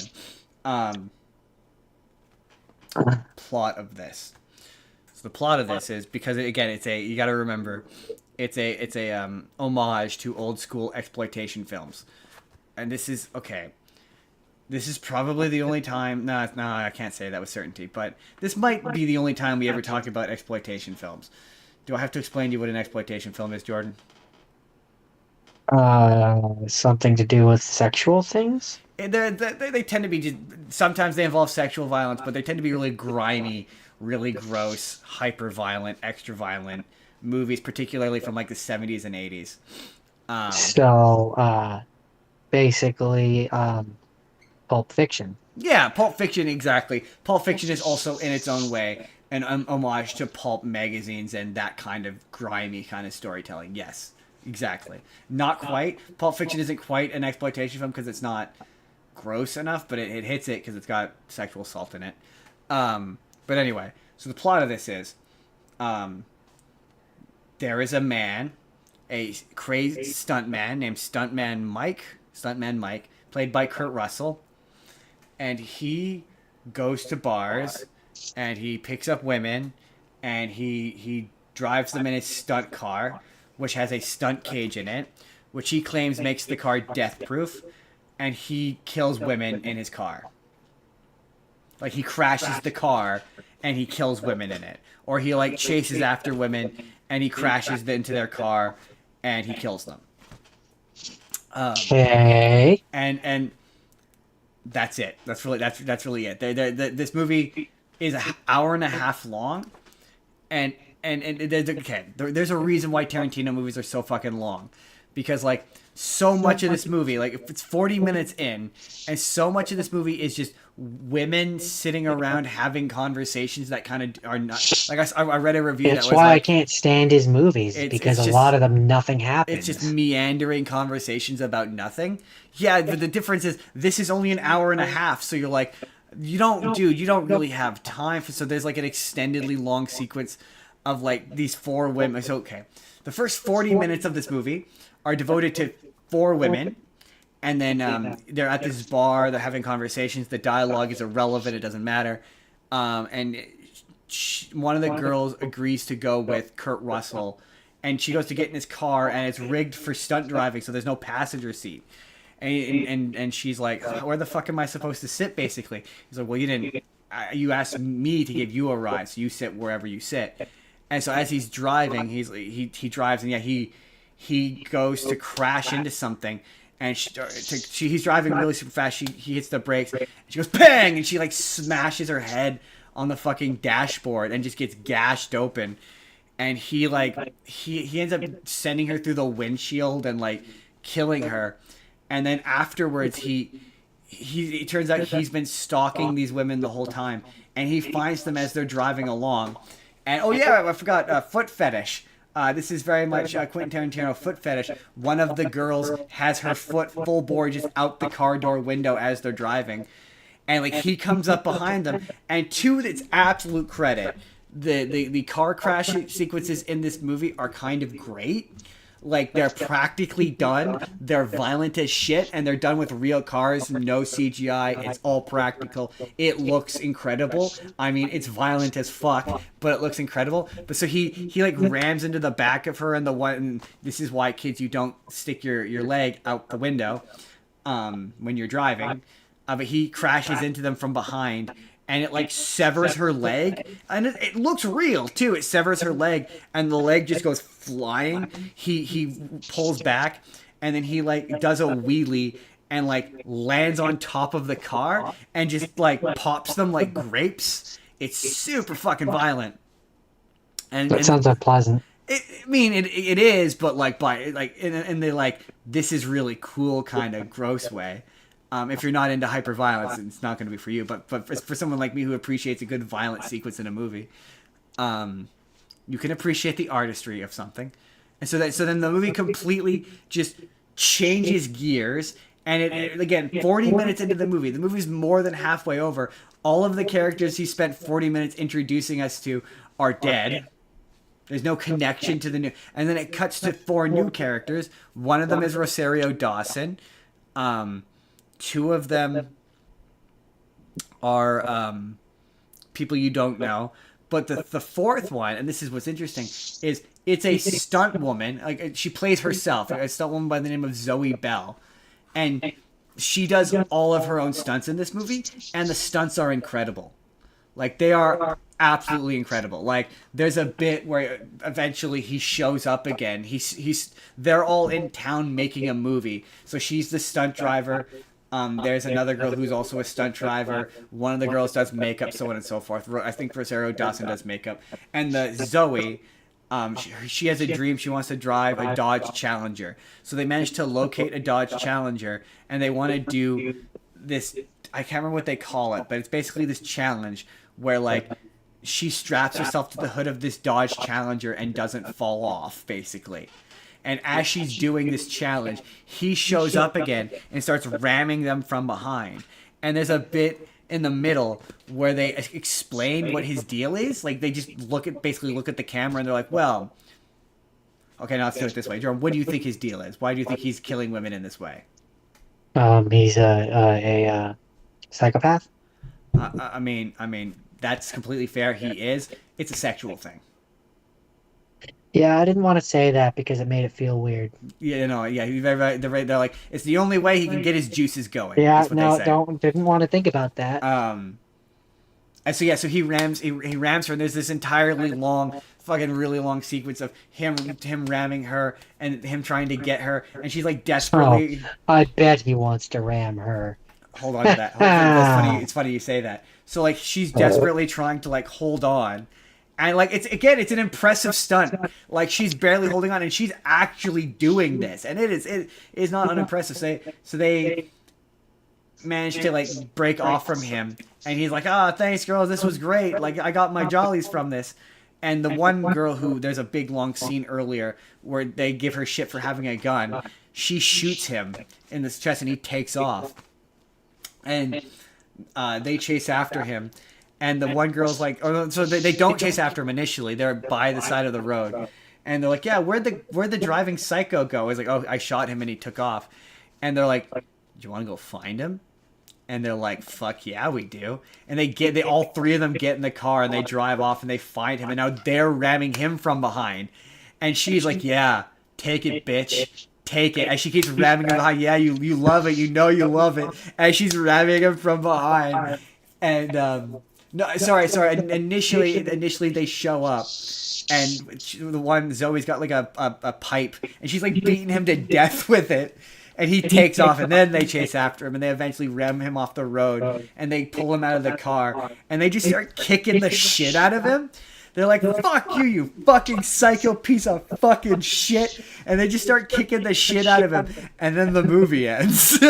Plot of this. So the plot of this is, because again, you got to remember, it's a homage to old school exploitation films, and this is okay. This is probably the only time. No, I can't say that with certainty, but this might be the only time we ever talk about exploitation films. Do I have to explain to you what an exploitation film is, Jordan? Something to do with sexual things? They tend to be sometimes they involve sexual violence, but they tend to be really grimy, really gross, hyper violent, extra violent movies, particularly from like the 70s and 80s. So basically, Pulp Fiction. Yeah, Pulp Fiction, exactly. Pulp Fiction is also, in its own way, an homage to pulp magazines and that kind of grimy kind of storytelling. Yes, exactly. Not quite. Pulp Fiction isn't quite an exploitation film because it's not gross enough, but it hits it because it's got sexual assault in it. But anyway, so the plot of this is, there is a man, a crazy stuntman named Stuntman Mike, played by Kurt Russell, and he goes to bars and he picks up women and he drives them in his stunt car, which has a stunt cage in it, which he claims makes the car death proof, and he kills women in his car. Like, he crashes the car and he kills women in it. Or he like chases after women and he crashes into their car and he kills them. Okay. And that's it. That's really it. This movie is an hour and a half long, and there's a reason why Tarantino movies are so fucking long, because like so much of this movie, like if it's 40 minutes in, and so much of this movie is just women sitting around having conversations that kind of are not like I read a review. That's that was why like, I can't stand his movies, because a lot of them nothing happens. It's just meandering conversations about nothing. Yeah, but the difference is this is only an hour and a half, so you're like, you don't really have time for. So there's like an extendedly long sequence of like these four women. So okay, the first 40 minutes of this movie are devoted to four women. And then they're at this bar, they're having conversations, the dialogue is irrelevant, it doesn't matter. And one of the girls agrees to go with Kurt Russell, and she goes to get in his car, and it's rigged for stunt driving, so there's no passenger seat. And she's like, where the fuck am I supposed to sit, basically? He's like, well, you asked me to give you a ride, so you sit wherever you sit. And so as he's driving, he drives, and yeah, he goes to crash into something. And he's driving really super fast. He hits the brakes. And she goes bang, and she like smashes her head on the fucking dashboard and just gets gashed open. And he ends up sending her through the windshield and like killing her. And then afterwards, it turns out he's been stalking these women the whole time, and he finds them as they're driving along. And oh yeah, I forgot foot fetish. This is very much Quentin Tarantino foot fetish. One of the girls has her foot full bore just out the car door window as they're driving. And like he comes up behind them. And to its absolute credit, the car crash sequences in this movie are kind of great. Like, they're practically done. They're violent as shit, and they're done with real cars, no CGI. It's all practical. It looks incredible. I mean, it's violent as fuck, but it looks incredible. But so he like rams into the back of her, and this is why, kids, you don't stick your leg out the window when you're driving. But he crashes into them from behind, and it like severs her leg, and it looks real too. It severs her leg, and the leg just goes flying. He pulls back, and then he like does a wheelie and like lands on top of the car and just like pops them like grapes. It's super fucking violent. And that sounds unpleasant. It is, but like in the like, this is really cool kind of gross way. If you're not into hyper-violence, it's not going to be for you. But for someone like me who appreciates a good violent sequence in a movie, you can appreciate the artistry of something. And so then the movie completely just changes gears. And it again, 40 minutes into the movie's more than halfway over. All of the characters he spent 40 minutes introducing us to are dead. There's no connection to the new. And then it cuts to 4 new characters. One of them is Rosario Dawson. 2 of them are people you don't know, but the 4th one, and this is what's interesting, is it's a stunt woman. Like, she plays herself, a stunt woman by the name of Zoe Bell, and she does all of her own stunts in this movie, and the stunts are incredible. Like, they are absolutely incredible. Like, there's a bit where eventually he shows up again. They're all in town making a movie, so she's the stunt driver. There's another girl who's also a stunt driver. One of the girls does makeup, so on and so forth. I think Rosario Dawson does makeup. And the Zoe, she has a dream. She wants to drive a Dodge Challenger. So they managed to locate a Dodge Challenger, and they want to do this. I can't remember what they call it, but it's basically this challenge where, like, she straps herself to the hood of this Dodge Challenger and doesn't fall off, basically. And as she's doing this challenge, he shows up again and starts ramming them from behind. And there's a bit in the middle where they explain what his deal is. Like, they just basically look at the camera and they're like, well, okay, now let's do it this way. Jordan, what do you think his deal is? Why do you think he's killing women in this way? He's a psychopath. I mean, that's completely fair. He is. It's a sexual thing. Yeah, I didn't want to say that because it made it feel weird. Yeah, no, yeah, they're like, it's the only way he can get his juices going. Yeah, no, didn't want to think about that. And so he rams her, and there's this entirely long, fucking really long sequence of him ramming her and him trying to get her, and she's like desperately. Oh, I bet he wants to ram her. Hold on to that. That's funny. It's funny you say that. So, like, she's desperately trying to, like, hold on. And, like, it's an impressive stunt. Like, she's barely holding on, and she's actually doing this. And it is not unimpressive. So they managed to, like, break off from him. And he's like, thanks, girls. This was great. Like, I got my jollies from this. And the one girl there's a big, long scene earlier where they give her shit for having a gun. She shoots him in the chest, and he takes off. And they chase after him. And the one girl's like, so they don't chase after him initially. They're by the side of the road. And they're like, yeah, where'd the driving psycho go? He's like, oh, I shot him and he took off. And they're like, do you want to go find him? And they're like, fuck yeah, we do. And they all three of them get in the car and they drive off and they find him. And now they're ramming him from behind. And she's like, yeah, take it, bitch. Take it. And she keeps ramming him behind. Yeah, you love it. You know you love it. And she's ramming him from behind. And, no, sorry. Initially they show up, and the one Zoe's got like a pipe, and she's like beating him to death with it, and he takes off, and then they chase after him, and they eventually ram him off the road, and they pull him out of the car, and they just start kicking the shit out of him. They're like, fuck you, you fucking psycho piece of fucking shit, and they just start kicking the shit out of him, and then the movie ends.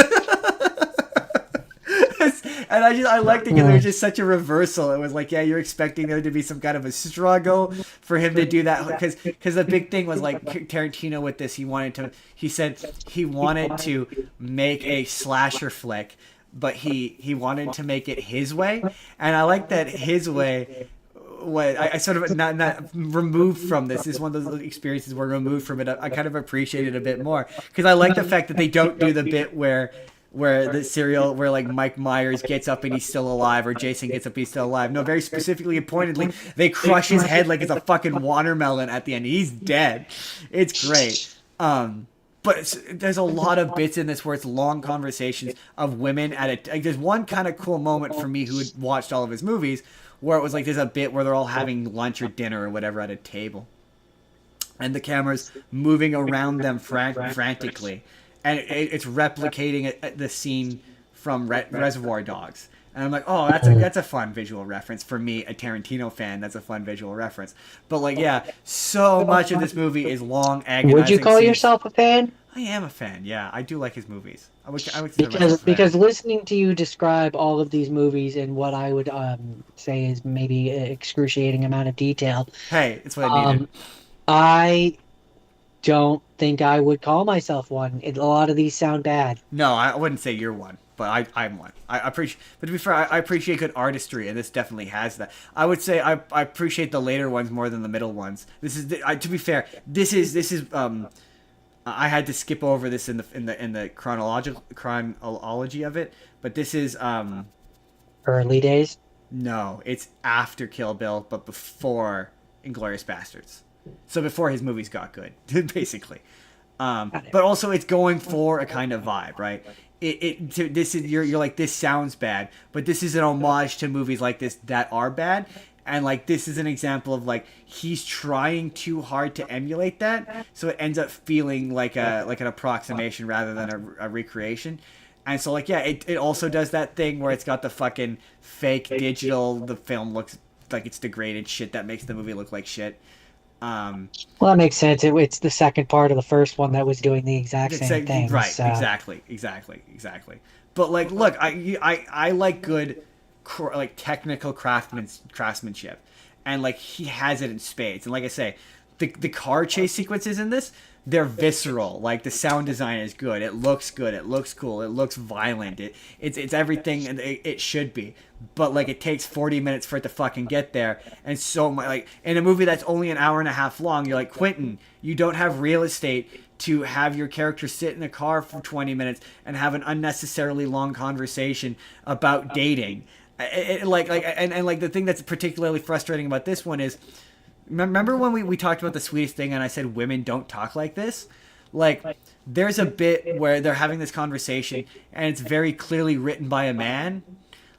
And I liked it because it was just such a reversal. It was like, yeah, you're expecting there to be some kind of a struggle for him to do that. Because the big thing was, like, Tarantino with this, he said he wanted to make a slasher flick, but he wanted to make it his way. And I like that his way, I sort of not removed from this. This is one of those experiences where removed from it, I kind of appreciate it a bit more. Because I like the fact that they don't do the bit where the serial where like Mike Myers gets up and he's still alive, or Jason gets up and he's still alive. No, very specifically and pointedly, they crush his head like it's a fucking watermelon at the end. He's dead. It's great. But there's a lot of bits in this where it's long conversations of women there's one kind of cool moment for me who had watched all of his movies where it was like there's a bit where they're all having lunch or dinner or whatever at a table, and the camera's moving around them frantically. And it's replicating the scene from Reservoir Dogs. And I'm like, oh, that's a fun visual reference. For me, a Tarantino fan, that's a fun visual reference. But, like, yeah, so much of this movie is long, agonizing Would you call yourself a fan? I am a fan, yeah. I do like his movies. I would because listening to you describe all of these movies in what I would say is maybe an excruciating amount of detail. Hey, it's what I needed. I don't think I would call myself one. A lot of these sound bad. No, I wouldn't say you're one, but I'm one. I appreciate, but to be fair, I appreciate good artistry, and this definitely has that. I would say I appreciate the later ones more than the middle ones. This is to be fair, this is I had to skip over this in the chronology of it, but this is early days. No, it's after Kill Bill, but before Inglourious Bastards. So before his movies got good, basically. But also it's going for a kind of vibe, right? You're like, this sounds bad, but this is an homage to movies like this that are bad. And like, this is an example of like, he's trying too hard to emulate that. So it ends up feeling like an approximation rather than a recreation. And so, like, yeah, it also does that thing where it's got the fucking fake digital, the film looks like it's degraded shit that makes the movie look like shit. Well, that makes sense. It's the second part of the first one that was doing the exact It's same like, thing. right, So exactly. But like, look, I like good, like technical craftsmanship, and like he has it in spades. And like I say, the car chase sequences in this, they're visceral. Like the sound design is good. It looks good. It looks cool. It looks violent. It's everything it should be. But like it takes 40 minutes for it to fucking get there, and so much like in a movie that's only an hour and a half long, you're like, Quentin, you don't have real estate to have your character sit in a car for 20 minutes and have an unnecessarily long conversation about dating. And like the thing that's particularly frustrating about this one is, remember when we talked about the sweetest thing and I said women don't talk like this? Like, there's a bit where they're having this conversation and it's very clearly written by a man.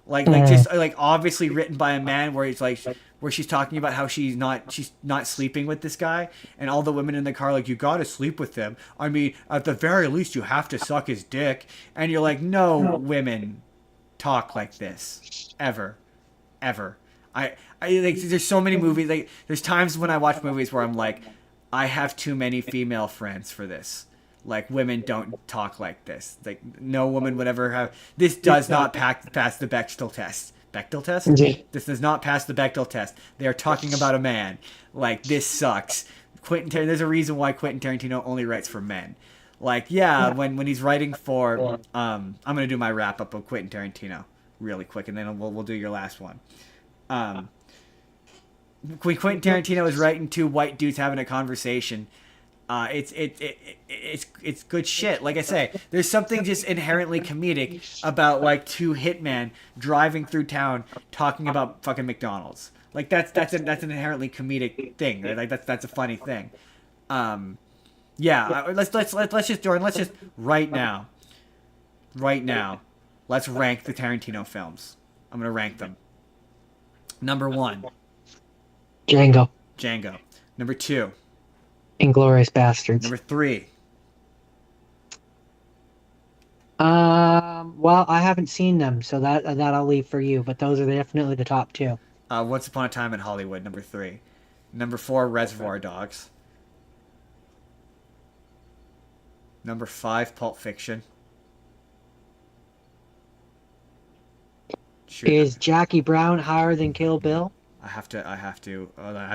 Like just like obviously written by a man, where it's like where she's talking about how she's not sleeping with this guy, and all the women in the car like, you gotta sleep with him. I mean, at the very least you have to suck his dick. And you're like, no women talk like this ever. I like, there's so many movies, like there's times when I watch movies where I'm like, I have too many female friends for this. Like, women don't talk like this. Like, no woman would ever have. This does not pass the Bechdel test. Bechdel test? This does not pass the Bechdel test. They are talking about a man. Like, this sucks. There's a reason why Quentin Tarantino only writes for men. Like, yeah, when he's writing for, I'm gonna do my wrap up of Quentin Tarantino really quick, and then we'll do your last one. When Quentin Tarantino is writing two white dudes having a conversation, it's good shit. Like I say, there's something just inherently comedic about like two hitmen driving through town talking about fucking McDonald's. Like that's an inherently comedic thing. Like that's a funny thing. Yeah. Let's just Jordan. Let's just right now. Let's rank the Tarantino films. I'm gonna rank them. Number 1, Django. Number 2, Inglourious Bastards. Number 3. Well, I haven't seen them, so that I'll leave for you. But those are definitely the top 2. Once Upon a Time in Hollywood, number 3. Number 4, Reservoir Dogs. Number 5, Pulp Fiction. Is Jackie Brown higher than Kill Bill? I have to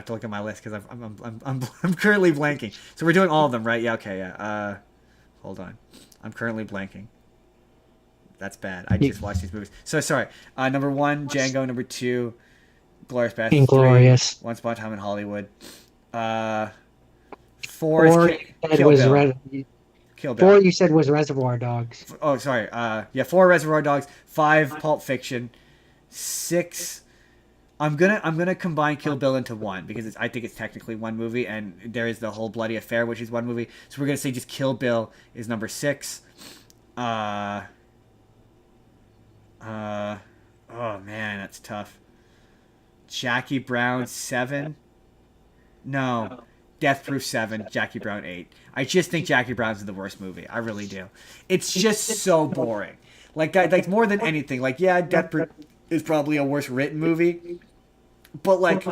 look at my list because I'm currently blanking. So we're doing all of them, right? Yeah. Okay. Yeah. Hold on. I'm currently blanking. That's bad. I just watched these movies. So sorry. Number 1, Django. Number 2, Glorious Bastards. Inglorious. 3, Once Upon a Time in Hollywood. 4 is Kill Bill. Kill Bill. 4 you said was Reservoir Dogs. Oh, sorry. 4 Reservoir Dogs. 5 Pulp Fiction. 6. I'm gonna combine Kill Bill into one because I think it's technically one movie, and there is the whole Bloody Affair, which is one movie. So we're gonna say just Kill Bill is number 6. Oh man, that's tough. Jackie Brown 7. No, Death Proof 7. Jackie Brown 8. I just think Jackie Brown's the worst movie. I really do. It's just so boring. Like more than anything. Like, yeah, Death Proof is probably a worse written movie, but like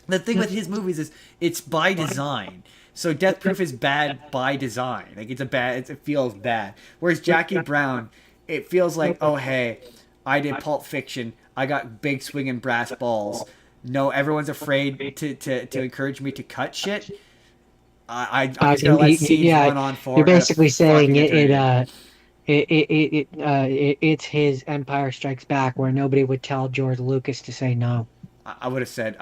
the thing with his movies is it's by design. So Death Proof is bad by design. Like it feels bad. Whereas Jackie Brown, it feels like, oh hey, I did Pulp Fiction. I got big swinging brass balls. No, everyone's afraid to encourage me to cut shit. I'm just gonna let scenes run on for. You're basically saying it's his Empire Strikes Back, where nobody would tell George Lucas to say no. I would have said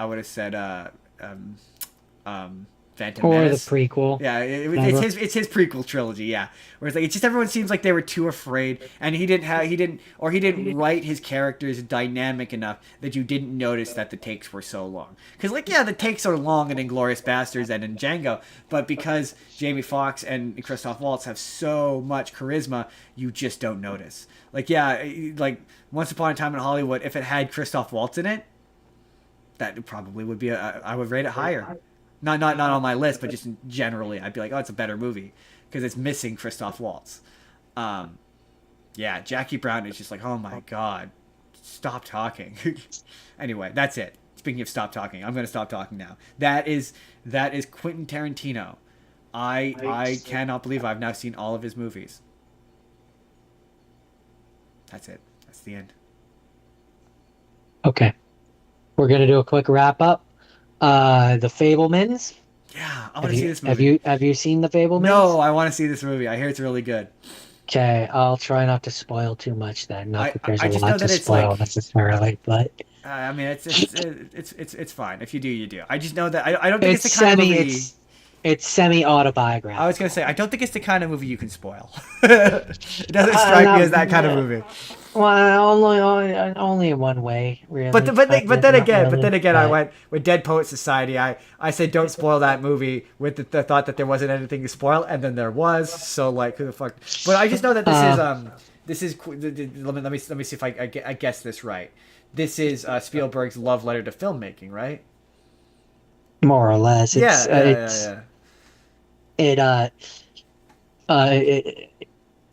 Phantom or Menace. The prequel. Yeah, it's his prequel trilogy. Yeah, where it's like it's just everyone seems like they were too afraid, and he didn't write his characters dynamic enough that you didn't notice that the takes were so long. Because like yeah, the takes are long in Inglourious Bastards and in Django, but because Jamie Foxx and Christoph Waltz have so much charisma, you just don't notice. Like yeah, like Once Upon a Time in Hollywood, if it had Christoph Waltz in it, that probably would be I would rate it higher. Not on my list, but just generally, I'd be like, oh, it's a better movie because it's missing Christoph Waltz. Yeah, Jackie Brown is just like, oh my god, stop talking. Anyway, that's it. Speaking of stop talking, I'm going to stop talking now. That is Quentin Tarantino. I cannot believe I've now seen all of his movies. That's it. That's the end. Okay. We're gonna do a quick wrap up. The Fablemans. Yeah, I want Have to see you this have movie. you have you seen The No, Fablemans? I want to see this movie. I hear it's really good. Okay, I'll try not to spoil too much then. Not I that there's I a just know lot to that it's spoil like necessarily, but I mean it's fine. If you do, you do. I just know that I don't think it's it's the kind of semi movie. it's it's semi I was gonna say autobiographical. I don't think it's the kind of movie you can spoil. It doesn't strike me as that kind of movie. Well, only in one way, But really. Not but really. then again, I But went with Dead Poet Society. I said don't spoil that movie with the thought that there wasn't anything to spoil, and then there was. So like, who the fuck? But I just know that uh, this is let me see if I guess this right. This is Spielberg's love letter to filmmaking, right? more or less, Yeah, yeah, yeah, yeah. it uh it,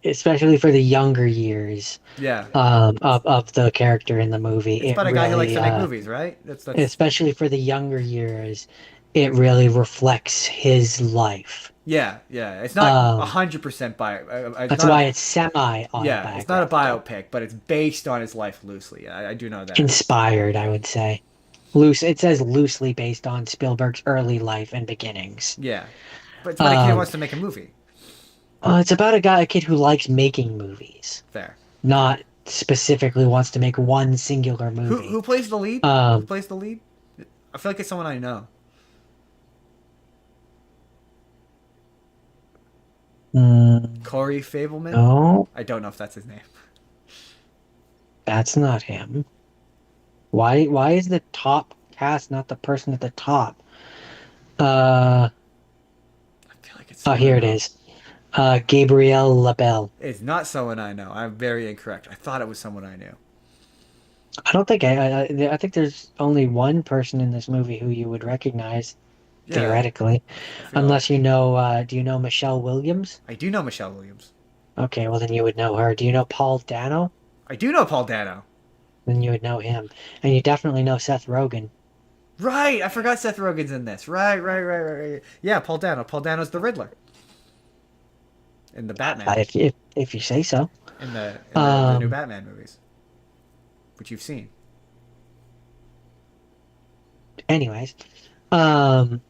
especially for the younger years Yeah, of the character in the movie, it's it about a guy who likes really to make movies, right? That's especially for the younger years, it really reflects his life. yeah, yeah. It's not Um, 100% bio. It's that's not a why it's yeah. It's not a semi-autobiographical. biopic, but it's based on his life loosely. I do know that. Inspired, I would say. It says loosely based on Spielberg's early life and beginnings. Yeah, but it's about a kid who Um, wants to make a movie. it's about a kid who likes making movies, There. Okay. not specifically wants to make one singular Who movie. plays the lead? Who Um, plays the lead? I feel like it's someone I know. Corey Fableman. no, I don't know if that's his name. that's not him. Why is the top cast not the person at the top? Uh, I feel like it's oh, someone I here it know. is. Gabrielle LaBelle. It's not someone I know. I'm very incorrect. I thought it was someone I knew. I don't think I think there's only one person in this movie who you would recognize Yeah, theoretically, I feel. unless you know. Do you know Michelle Williams? I do know Michelle Williams. Okay, well then you would know her. Do you know Paul Dano? I do know Paul Dano. Then you would know him, and you definitely know Seth Rogen. Right, I forgot Seth Rogen's in this. Right. Yeah, Paul Dano. Paul Dano's the Riddler in the Batman If you say so. the new Um. Batman movies, which you've seen. Anyways. Um.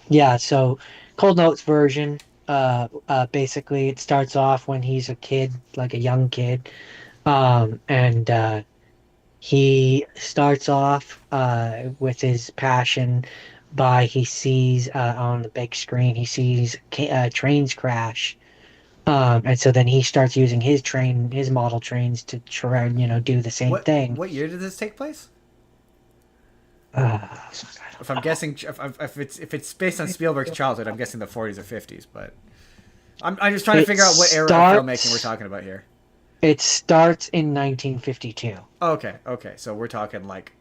Yeah. So, Cold Notes version. Basically, it starts off when he's a kid, like a young kid. And he starts off with his passion by he sees on the big screen he sees trains crash, and so then he starts using his model trains to try and do the same thing. What year did this take place? uh, If I'm guessing, if it's based on Spielberg's childhood, I'm guessing the 40s or 50s. But I'm just trying to it figure out what era of filmmaking we're starts talking about here. it starts in 1952. Okay. So we're talking like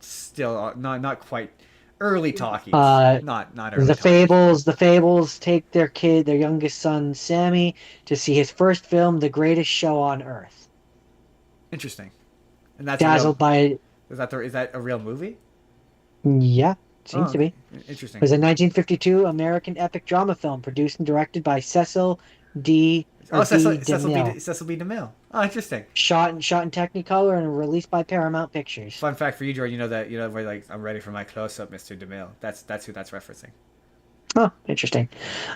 still not quite early talkies. uh Not early The talkies. Fables take their youngest son, Sammy, to see his first film, The Greatest Show on Earth. Interesting. And that's a real. Dazzled by, Is that a real movie? yeah, Oh, seems to be. okay. It Interesting. was a 1952 American epic drama film produced and directed by Oh, D. DeMille. Cecil B. DeMille. Oh, interesting. Shot in Technicolor and released by Paramount Pictures. Fun fact for you, Jordan. You know where like I'm ready for my close up, Mr. DeMille. That's who that's referencing. Oh, interesting.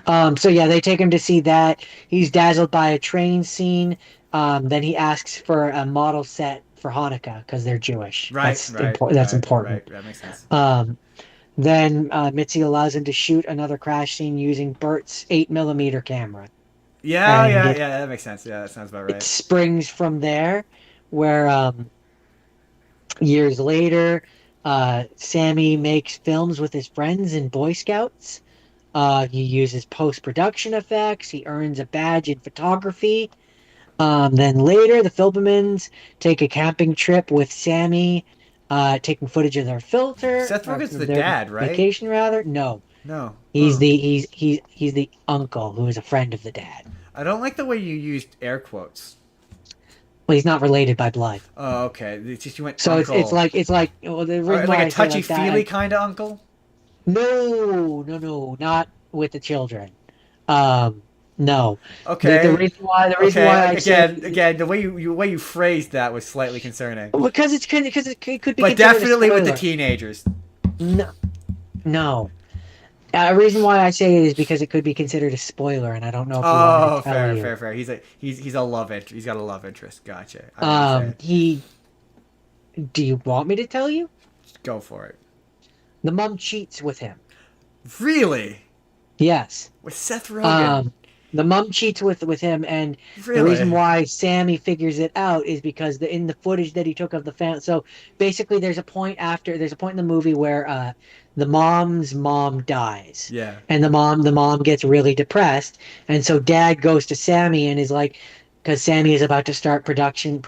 So yeah, they take him to see that. He's dazzled by a train scene. Then he asks for a model set for Hanukkah because they're Jewish. That's important. That's important. That makes sense. Then Mitzi allows him to shoot another crash scene using Bert's 8 millimeter camera, and Yeah. That makes sense. Yeah, that sounds about it right. springs from there, where years later, Sammy makes films with his friends in Boy Scouts. He uses post-production effects. He earns a badge in photography. Then later, the Filbermans take a camping trip with Sammy, taking footage of their Seth Rogen's of the their dad, right? vacation rather. No, No. he's Oh. the he's the uncle who is a friend of the dad. I don't like the way you used air quotes. Well, he's not related by blood. Oh, okay. It's just you went So uncle. it's like well, the Or reason like why a I say like that. touchy-feely kind of uncle? No, not with the children. Um, no. The Okay. reason Okay. why I say Again, the way you phrased that was slightly concerning. because it could be But considered a definitely with the spoiler. teenagers. No, no. The reason why I say it is because it could be considered a spoiler, and I don't know if you want me to Oh, tell fair, you. fair, fair. He's a love interest. He's got a love interest. Gotcha. I understand. He. Do you want me to tell you? Just go for it. The mom cheats with him. Really? Yes. With Seth Rogen? Um, the mom cheats with him, and the reason Really? why Sammy figures it out is because in the footage that he took of the family. So basically, there's a point in the movie where the mom's mom dies, Yeah. and the mom gets really depressed, and so Dad goes to Sammy and is like, because Sammy is about to start production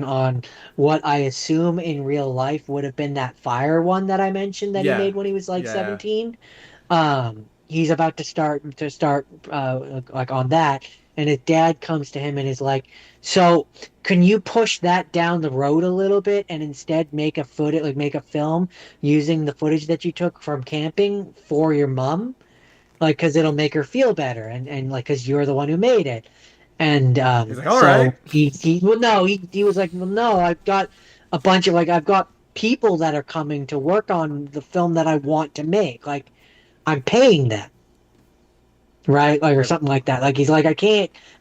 on what I assume in real life would have been that fire one that I mentioned that he Yeah. made when he was like Yeah. 17. He's about to start like on that, and his dad comes to him and is like, so can you push that down the road a little bit and instead make a film using the footage that you took from camping for your mom, like because it'll make her feel better, and like because you're the one who made it. And He's like, all right. so he well no he was like, well no, I've got a bunch of I've got people that are coming to work on the film that I want to make, like I'm paying them, right? Like, or something like that. Like, he's like,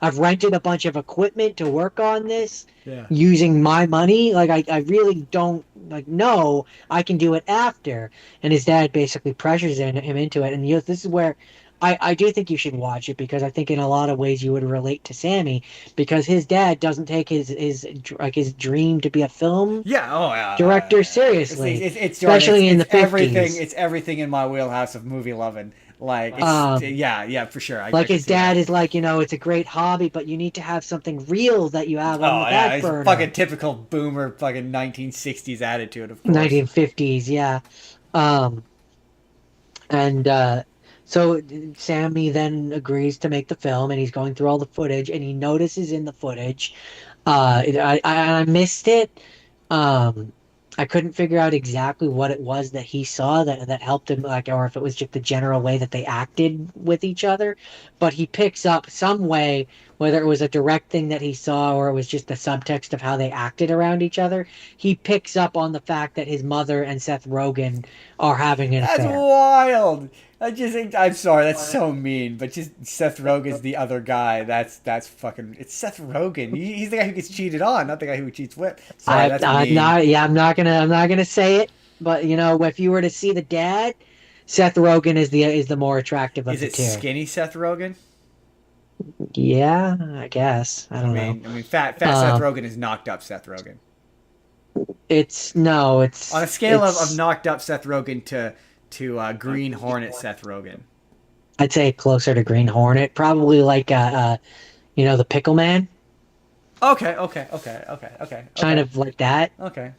I've rented a bunch of equipment to work on this Yeah. using my money. Like, I really don't, like, no, I can do it after. And his dad basically pressures him into it. And this is where I do think you should watch it because I think in a lot of ways you would relate to Sammy because his dad doesn't take his dream to be a film Yeah. Oh, yeah. director seriously, It's Jordan. especially in the It's everything. 50s. It's everything in my wheelhouse of movie loving. Like it's Um, yeah, for sure. I Like can his see that. dad is like, it's a great hobby, but you need to have something real that you have on the Oh yeah, back it's burner. fucking typical boomer fucking 1960s attitude, of course. 1950s, yeah. Um, and so Sammy then agrees to make the film, and he's going through all the footage, and he notices in the footage, I missed it. Um, I couldn't figure out exactly what it was that he saw that helped him, like, or if it was just the general way that they acted with each other. But he picks up some way, whether it was a direct thing that he saw or it was just the subtext of how they acted around each other. He picks up on the fact that his mother and Seth Rogen are having an That's affair. wild. I just think I'm sorry. That's so mean. But just Seth Rogen's the other guy. That's fucking. It's Seth Rogen. He's the guy who gets cheated on, not the guy who cheats with. Sorry, that's I'm mean. not. Yeah, I'm not gonna say it. But if you were to see the dad, Seth Rogen is the more attractive of Is the it two. skinny Seth Rogen? Yeah, I guess. I don't know. Fat Seth Um, Rogen is knocked up Seth Rogen. it's no, On a scale of it's. knocked up Seth Rogen to Green Hornet Seth Rogen. I'd say closer to Green Hornet, probably like the Pickle Man, kind Okay. of like that Okay.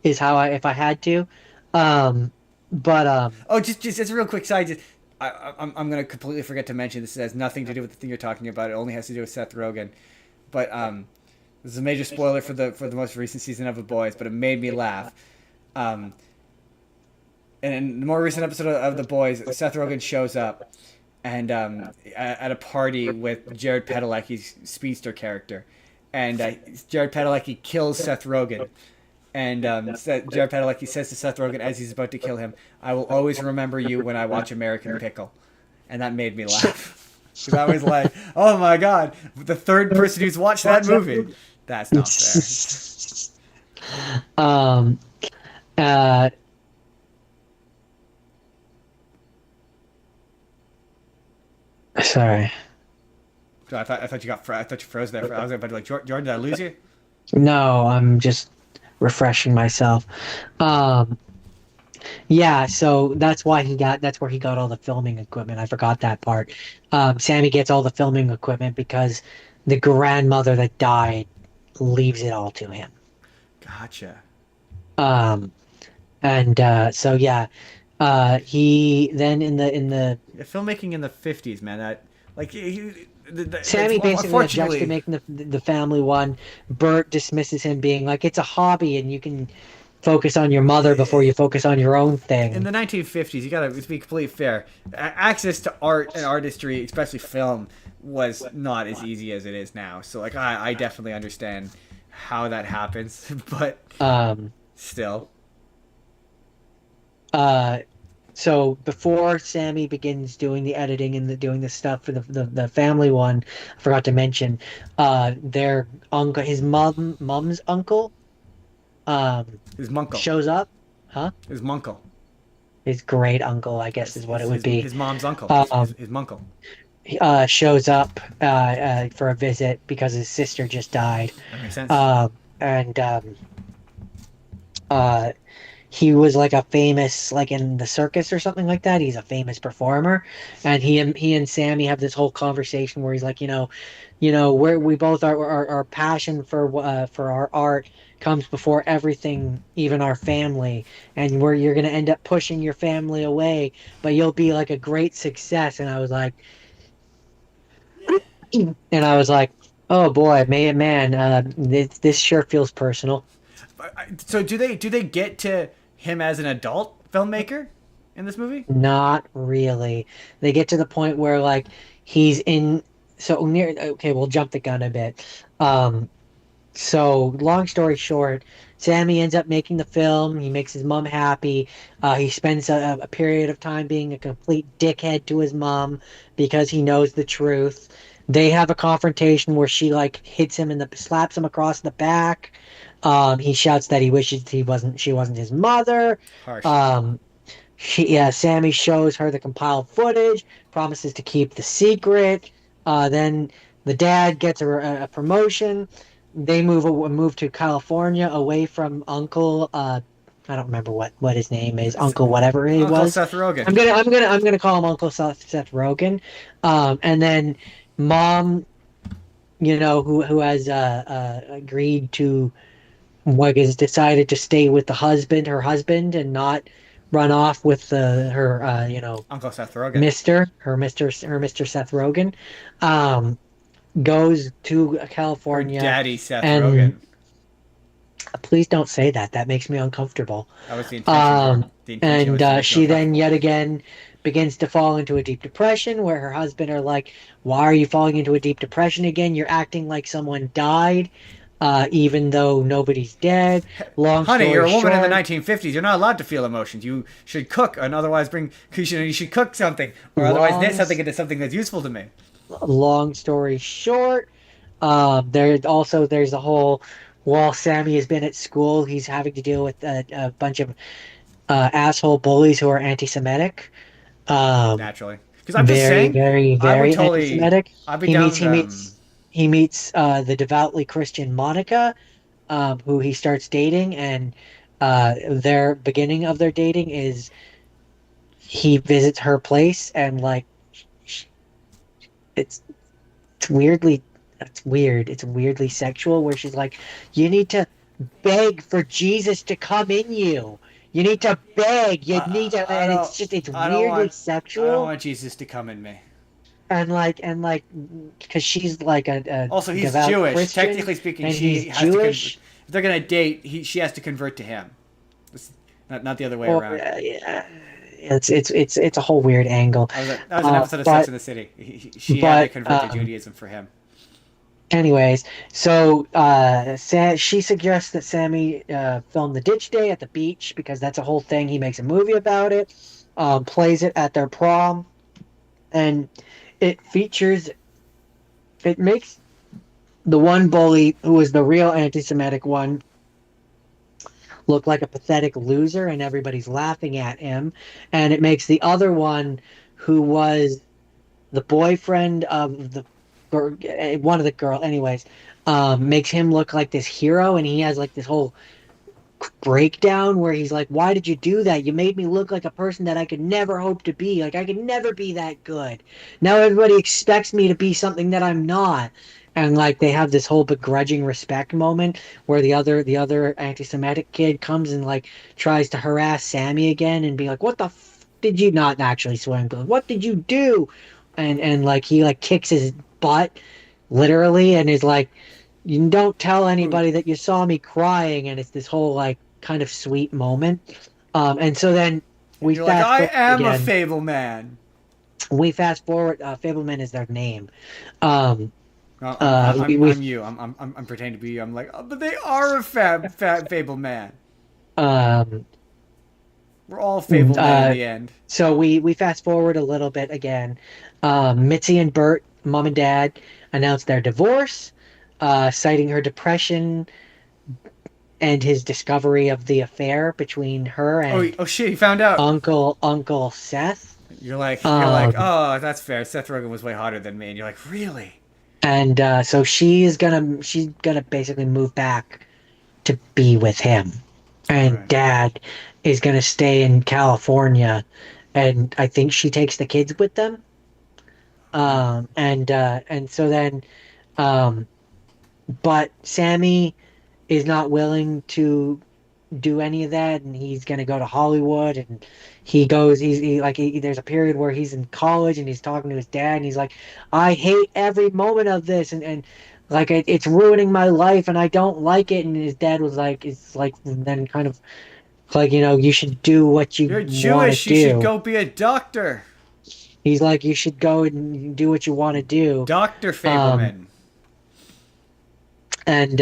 is how if I had to. Um, but Oh, just as a real quick side, I'm gonna completely forget to mention this. It has nothing to do with the thing you're talking about. It only has to do with Seth Rogen. But this is a major spoiler for the most recent season of The Boys, but it made me laugh. Um, and in the more recent episode of The Boys, Seth Rogen shows up and at a party with Jared Padalecki's speedster character, and Jared Padalecki kills Seth Rogen. And Jared Padalecki says to Seth Rogen as he's about to kill him, "I will always remember you when I watch American Pickle," and that made me laugh because I was like, "Oh my god, the third person who's watched that movie." That's not fair. um, uh, sorry. I thought I thought you froze there. I was about to be like, Jordan, did I lose you? No, I'm just refreshing myself. Um, yeah, so that's where he got all the filming equipment. I forgot that part. Sammy gets all the filming equipment because the grandmother that died leaves it all to him. Gotcha. Um, and so yeah, he then in the Yeah, filmmaking in the '50s, man. That Like Sammy basically objects to unfortunately, making the family one. Bert dismisses him, being like, "It's a hobby, and you can focus on your mother before you focus on your own in thing." the 1950s, you gotta be completely fair. Access to art and artistry, especially film, was not as easy as it is now. So like, I definitely understand how that happens, but Um, still. uh, so before Sammy begins doing the editing and doing the stuff for the family one, I forgot to mention, their uncle, his mom's uncle, um, His munkle. shows up, huh? His munkle. His great uncle, I guess, is what it would be. His mom's uncle. Um, His munkle. Shows up for a visit because his sister just died. That makes sense. And uh, he was like a famous, like in the circus or something like that. He's a famous performer, and he and Sammy have this whole conversation where he's like, where we both are, our passion for our art comes before everything, even our family, and where you're gonna end up pushing your family away, but you'll be like a great success. And I was like, oh boy, man, this sure feels personal. So do they get to him as an adult filmmaker in this movie? Not really. They get to the point where like he's in so near okay, we'll jump the gun a bit. Um so long story short, Sammy ends up making the film. He makes his mom happy. He spends a period of time being a complete dickhead to his mom because he knows the truth. They have a confrontation where she like hits him in the slaps him across the back. He shouts that he wishes she wasn't his mother. Harsh. Sammy shows her the compiled footage, promises to keep the secret. Then the dad gets a promotion. They move to California away from Uncle. I don't remember what his name is. Uncle whatever he Uncle was. Seth Rogen. I'm gonna call him Uncle Seth Rogen. And then Mom, who has agreed to what is decided to stay with her husband, and not run off with her Uncle Seth Rogen. Mr. Seth Rogen, goes to Her California. daddy Seth And Rogen. please don't say that. That makes me uncomfortable. That was the intention. And she then yet again begins to fall into a deep depression, where her husband are like, "Why are you falling into a deep depression again? You're acting like someone died, even though nobody's dead." Honey, you're a woman in the short, 1950s. You're not allowed to feel emotions. You should cook, and otherwise you should cook something, or otherwise knit something into something that's useful to me. long story short, there's a whole, while Sammy has been at school, he's having to deal with a bunch of asshole bullies who are anti-Semitic. Naturally, because I'm just Very, saying, very, I would very anti-Semitic. I'd be He down. meets he meets he meets the devoutly Christian Monica, who he starts dating, and their beginning of their dating is he visits her place, and like sh- it's it's weirdly it's weird. It's weirdly sexual, where she's like, "You need to beg for Jesus to come in you. You need to beg. You need to," and it's weirdly sexual. I don't want Jesus to come in me. And because she's like a Also, he's devout Jewish. Christian, Technically speaking, and she he's has Jewish. to. If they're gonna date, she has to convert to him. Not the other way Well, around. yeah, it's a whole weird angle. That was an episode of Sex and the City. She had to convert to Judaism for him. Anyways, so she suggests that Sammy film the ditch day at the beach, because that's a whole thing. He makes a movie about it, plays it at their prom, and it makes the one bully, who was the real anti-Semitic one, look like a pathetic loser, and everybody's laughing at him. And it makes the other one, who was the boyfriend of one of the girl, anyways, makes him look like this hero, and he has like this whole breakdown where he's like, "Why did you do that? You made me look like a person that I could never hope to be. Like, I could never be that good. Now everybody expects me to be something that I'm not." And like they have this whole begrudging respect moment, where the other anti-Semitic kid comes and like tries to harass Sammy again, and be like, "What the did you," not actually swearing, but like, "What did you do?" and like he like kicks his butt literally and is like, you don't tell anybody that you saw me crying, and it's this whole like kind of sweet moment. And so then And we you're like, fast I forward am a again. Fable man. We fast forward. Fableman is their name. Um, we I'm you. I'm pretending to be you. I'm like, oh, but they are a Fable man. um, We're all Fable men in the end. so we fast forward a little bit again. Mitzi and Bert, mom and dad, announced their divorce, citing her depression and his discovery of the affair between her and Oh shit! He found out. Uncle Seth. You're like, oh, that's fair. Seth Rogen was way hotter than me, and you're like, really? And so she's gonna basically move back to be with him, All and right. dad is gonna stay in California, and I think she takes the kids with them. Okay. And so then, um, but Sammy is not willing to do any of that, and he's gonna go to Hollywood, and there's a period where he's in college and he's talking to his dad, and he's like, I hate every moment of this, and like it's ruining my life, and I don't like it. And his dad was like, it's like then kind of like, you should do what you You're want to Jewish. You should do. go be a doctor. He's like, you should go and do what you want to do. Doctor Um, Fableman. and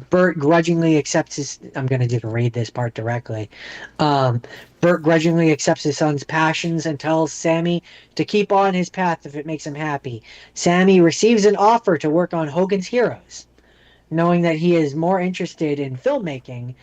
Bert grudgingly accepts his. I'm going to just read this part directly. Um, Bert grudgingly accepts his son's passions and tells Sammy to keep on his path if it makes him happy. Sammy receives an offer to work on Hogan's Heroes. Knowing that he is more interested in filmmaking,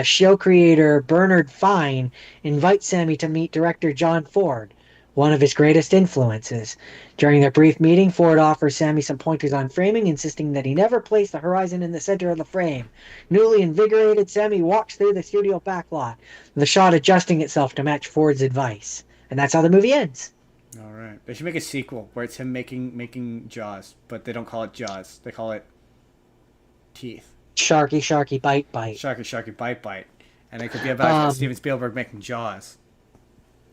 show creator Bernard Fine invites Sammy to meet director John Ford, one of his greatest influences. During their brief meeting, Ford offers Sammy some pointers on framing, insisting that he never place the horizon in the center of the frame. Newly invigorated, Sammy walks through the studio backlot, the shot adjusting itself to match Ford's advice. And that's how the movie ends. All right. They should make a sequel where it's him making Jaws, but they don't call it Jaws. They call it Teeth. Sharky, sharky, bite, bite. Sharky bite. And it could be about Steven Spielberg making Jaws.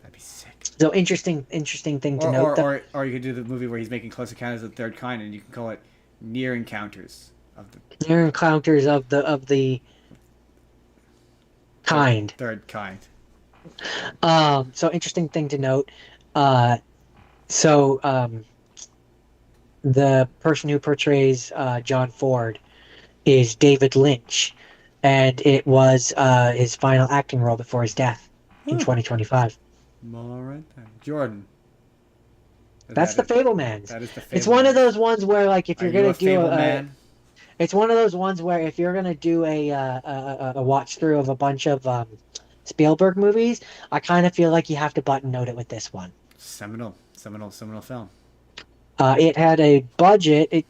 That'd be sick. So interesting thing to note. Or you could do the movie where he's making Close Encounters of the Third Kind, and you can call it Near Encounters of the Near encounters of the kind. Third Kind. So interesting thing to note. Uh, so the person who portrays John Ford is David Lynch, and it was his final acting role before his death in 2025. All right then, Jordan. That's the Fablemans. That is the Fablemans. It's one of those ones where, like, if you're gonna do it's one of those ones where if you're gonna do a watch through of a bunch of Spielberg movies, I kind of feel like you have to button note it with this one. Seminal film. It had a budget.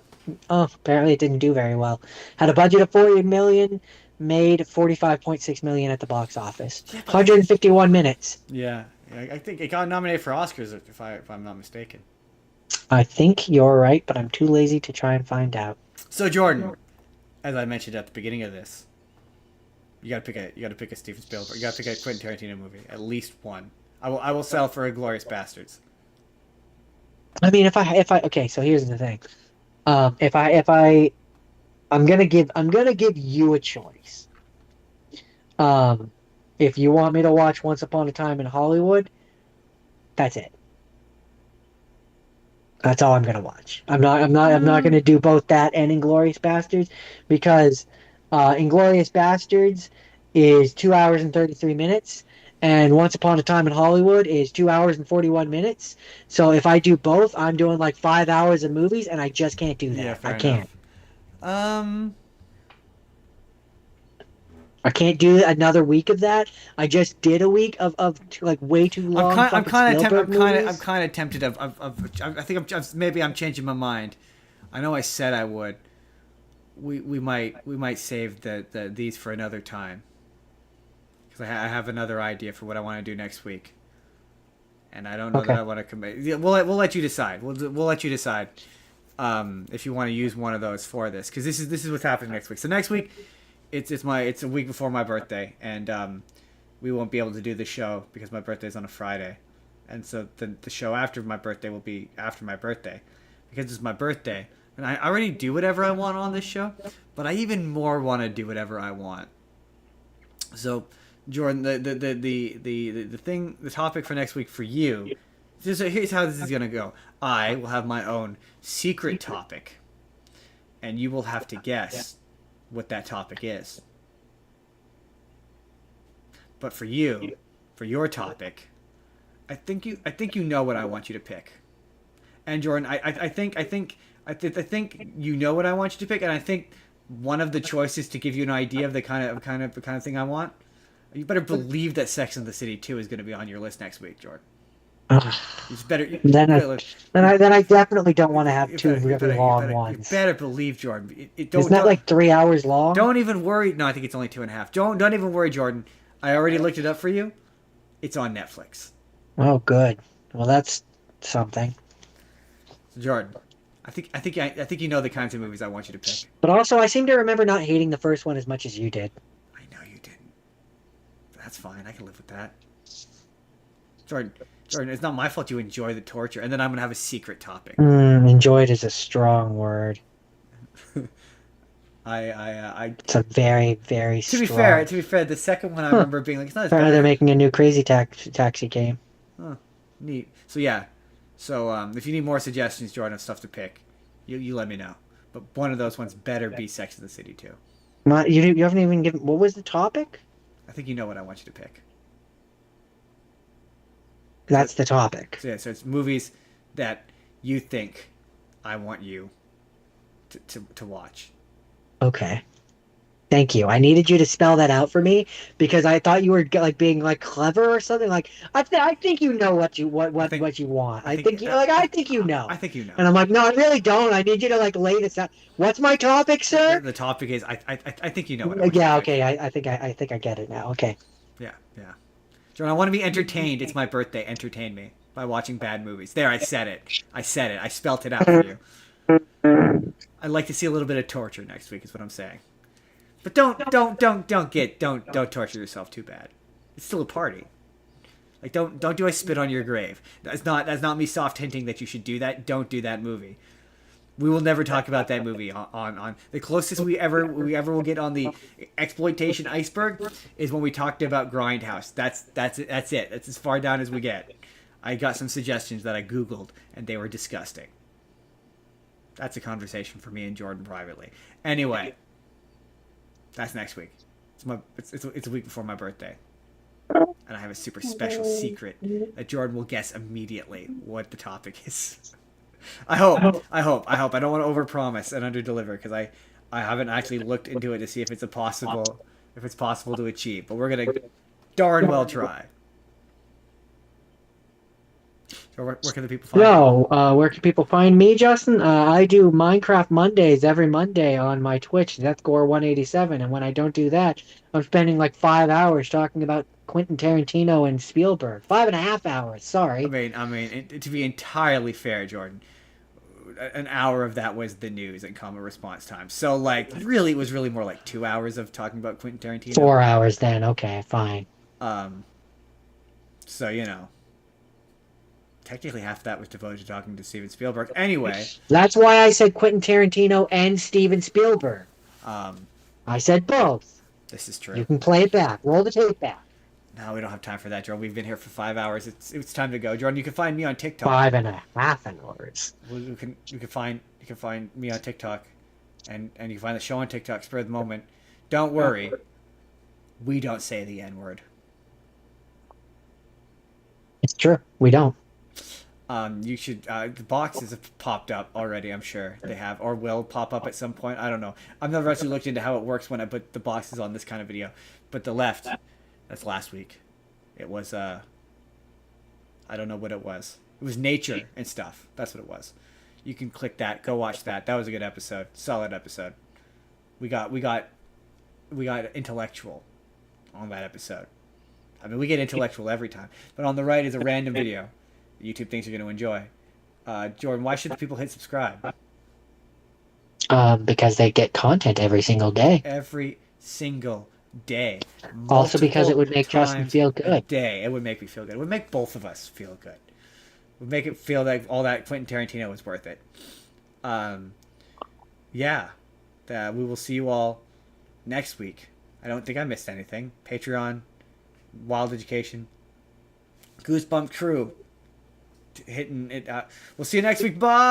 Apparently it didn't do very well. Had a budget of 40 million, made 45.6 million at the box office. 151 minutes. Yeah, I think it got nominated for Oscars if I'm not mistaken. I think you're right, but I'm too lazy to try and find out. So Jordan, as I mentioned at the beginning of this, you gotta pick a Steven Spielberg. You gotta pick a Quentin Tarantino movie, at least one. I will settle for Inglourious Bastards. I mean, if I okay, so here's the thing. I'm gonna give you a choice. If you want me to watch Once Upon a Time in Hollywood, that's it. That's all I'm gonna watch. I'm not gonna do both that and Inglourious Bastards, because Inglourious Bastards is 2 hours and 33 minutes, and Once Upon a Time in Hollywood is 2 hours and 41 minutes. So if I do both, I'm doing like 5 hours of movies, and I just can't do that. Yeah, fair I can't. Enough. I can't do another week of that. I just did a week of like way too long. I'm kind of tempted I think maybe I'm changing my mind. I know I said I would. We might save these for another time, because I have another idea for what I want to do next week, and I don't know that I want to commit. Yeah, we'll let you decide. We'll let you decide if you want to use one of those for this, because this is what's happening next week. So next week, it's a week before my birthday, and we won't be able to do the show because my birthday's on a Friday. And so the show after my birthday will be after my birthday, because it's my birthday, and I already do whatever I want on this show, but I even more want to do whatever I want. So, Jordan, the topic for next week for you. Here's how this is gonna go. I will have my own secret topic, and you will have to guess what that topic is. But for you, for your topic, I think you know what I want you to pick. And Jordan, I think you know what I want you to pick, and I think one of the choices to give you an idea of the kind of thing I want. You better believe that Sex and the City 2 is going to be on your list next week, Jordan. Then I definitely don't want to have two really long ones. You better believe, Jordan. Isn't that like 3 hours long? Don't even worry. No, I think it's only 2.5. Don't even worry, Jordan. I already looked it up for you. It's on Netflix. Oh, good. Well, that's something. So, Jordan, I think you know the kinds of movies I want you to pick. But also, I seem to remember not hating the first one as much as you did. I know you didn't. That's fine. I can live with that. Jordan, it's not my fault you enjoy the torture, and then I'm gonna have a secret topic. Enjoyed is a strong word. It's a very, very strong. To be fair, the second one I remember being like, it's not as bad. They're making a new Crazy Taxi game. Oh, neat. So yeah, if you need more suggestions, Jordan, of stuff to pick, you let me know. But one of those ones better be Sex and the City 2. You haven't even given. What was the topic? I think you know what I want you to pick. That's the topic. So it's movies that you think I want you to watch. Okay. Thank you. I needed you to spell that out for me because I thought you were like being like clever or something. Like I think you know what you want. I think you know. I think you know. And I'm like, no, I really don't. I need you to like lay this out. What's my topic, sir? The topic is I think you know what I want. Yeah. Okay. I think I get it now. Okay. Yeah. John, I want to be entertained. It's my birthday. Entertain me by watching bad movies. There, I said it. I spelt it out for you. I'd like to see a little bit of torture next week. Is what I'm saying. But don't torture yourself too bad. It's still a party. Like don't do I spit on your grave. That's not me soft hinting that you should do that. Don't do that movie. We will never talk about that movie on the closest we ever will get on the exploitation iceberg is when we talked about Grindhouse. That's it. That's as far down as we get. I got some suggestions that I Googled and they were disgusting. That's a conversation for me and Jordan privately. Anyway, that's next week. It's a week before my birthday. And I have a super special secret that Jordan will guess immediately what the topic is. I hope. I don't want to overpromise and underdeliver because I haven't actually looked into it to see if it's possible to achieve. But we're gonna darn well try. So where can the people find you? Where can people find me, Justin? I do Minecraft Mondays every Monday on my Twitch, Deathgore187, and when I don't do that, I'm spending like 5 hours talking about Quentin Tarantino and Spielberg. 5.5 hours, sorry. I mean, to be entirely fair, Jordan, an hour of that was the news and comma response time. So, like, really, it was really more like 2 hours of talking about Quentin Tarantino. 4 hours then, okay, fine. So, you know. Technically, half of that was devoted to talking to Steven Spielberg. Anyway. That's why I said Quentin Tarantino and Steven Spielberg. I said both. This is true. You can play it back. Roll the tape back. No, we don't have time for that, Jordan. We've been here for 5 hours. It's time to go. Jordan, you can find me on TikTok. 5.5 hours. You can find me on TikTok, and you can find the show on TikTok. Spur of the moment. Don't worry, we don't say the N-word. It's true. We don't. You should. The boxes have popped up already. I'm sure they have, or will pop up at some point. I don't know. I've never actually looked into how it works when I put the boxes on this kind of video. But the left, that's last week. It was I don't know what it was. It was nature and stuff. That's what it was. You can click that. Go watch that. That was a good episode. Solid episode. We got intellectual on that episode. I mean, we get intellectual every time. But on the right is a random video YouTube thinks you're going to enjoy. Jordan, why should the people hit subscribe? Because they get content every single day. Every single day. Also because it would make Justin feel a good. day. It would make me feel good. It would make both of us feel good. It would make it feel like all that Quentin Tarantino was worth it. Yeah. We will see you all next week. I don't think I missed anything. Patreon, Wild Education, Goosebump Crew, hitting it. We'll see you next week. Bye!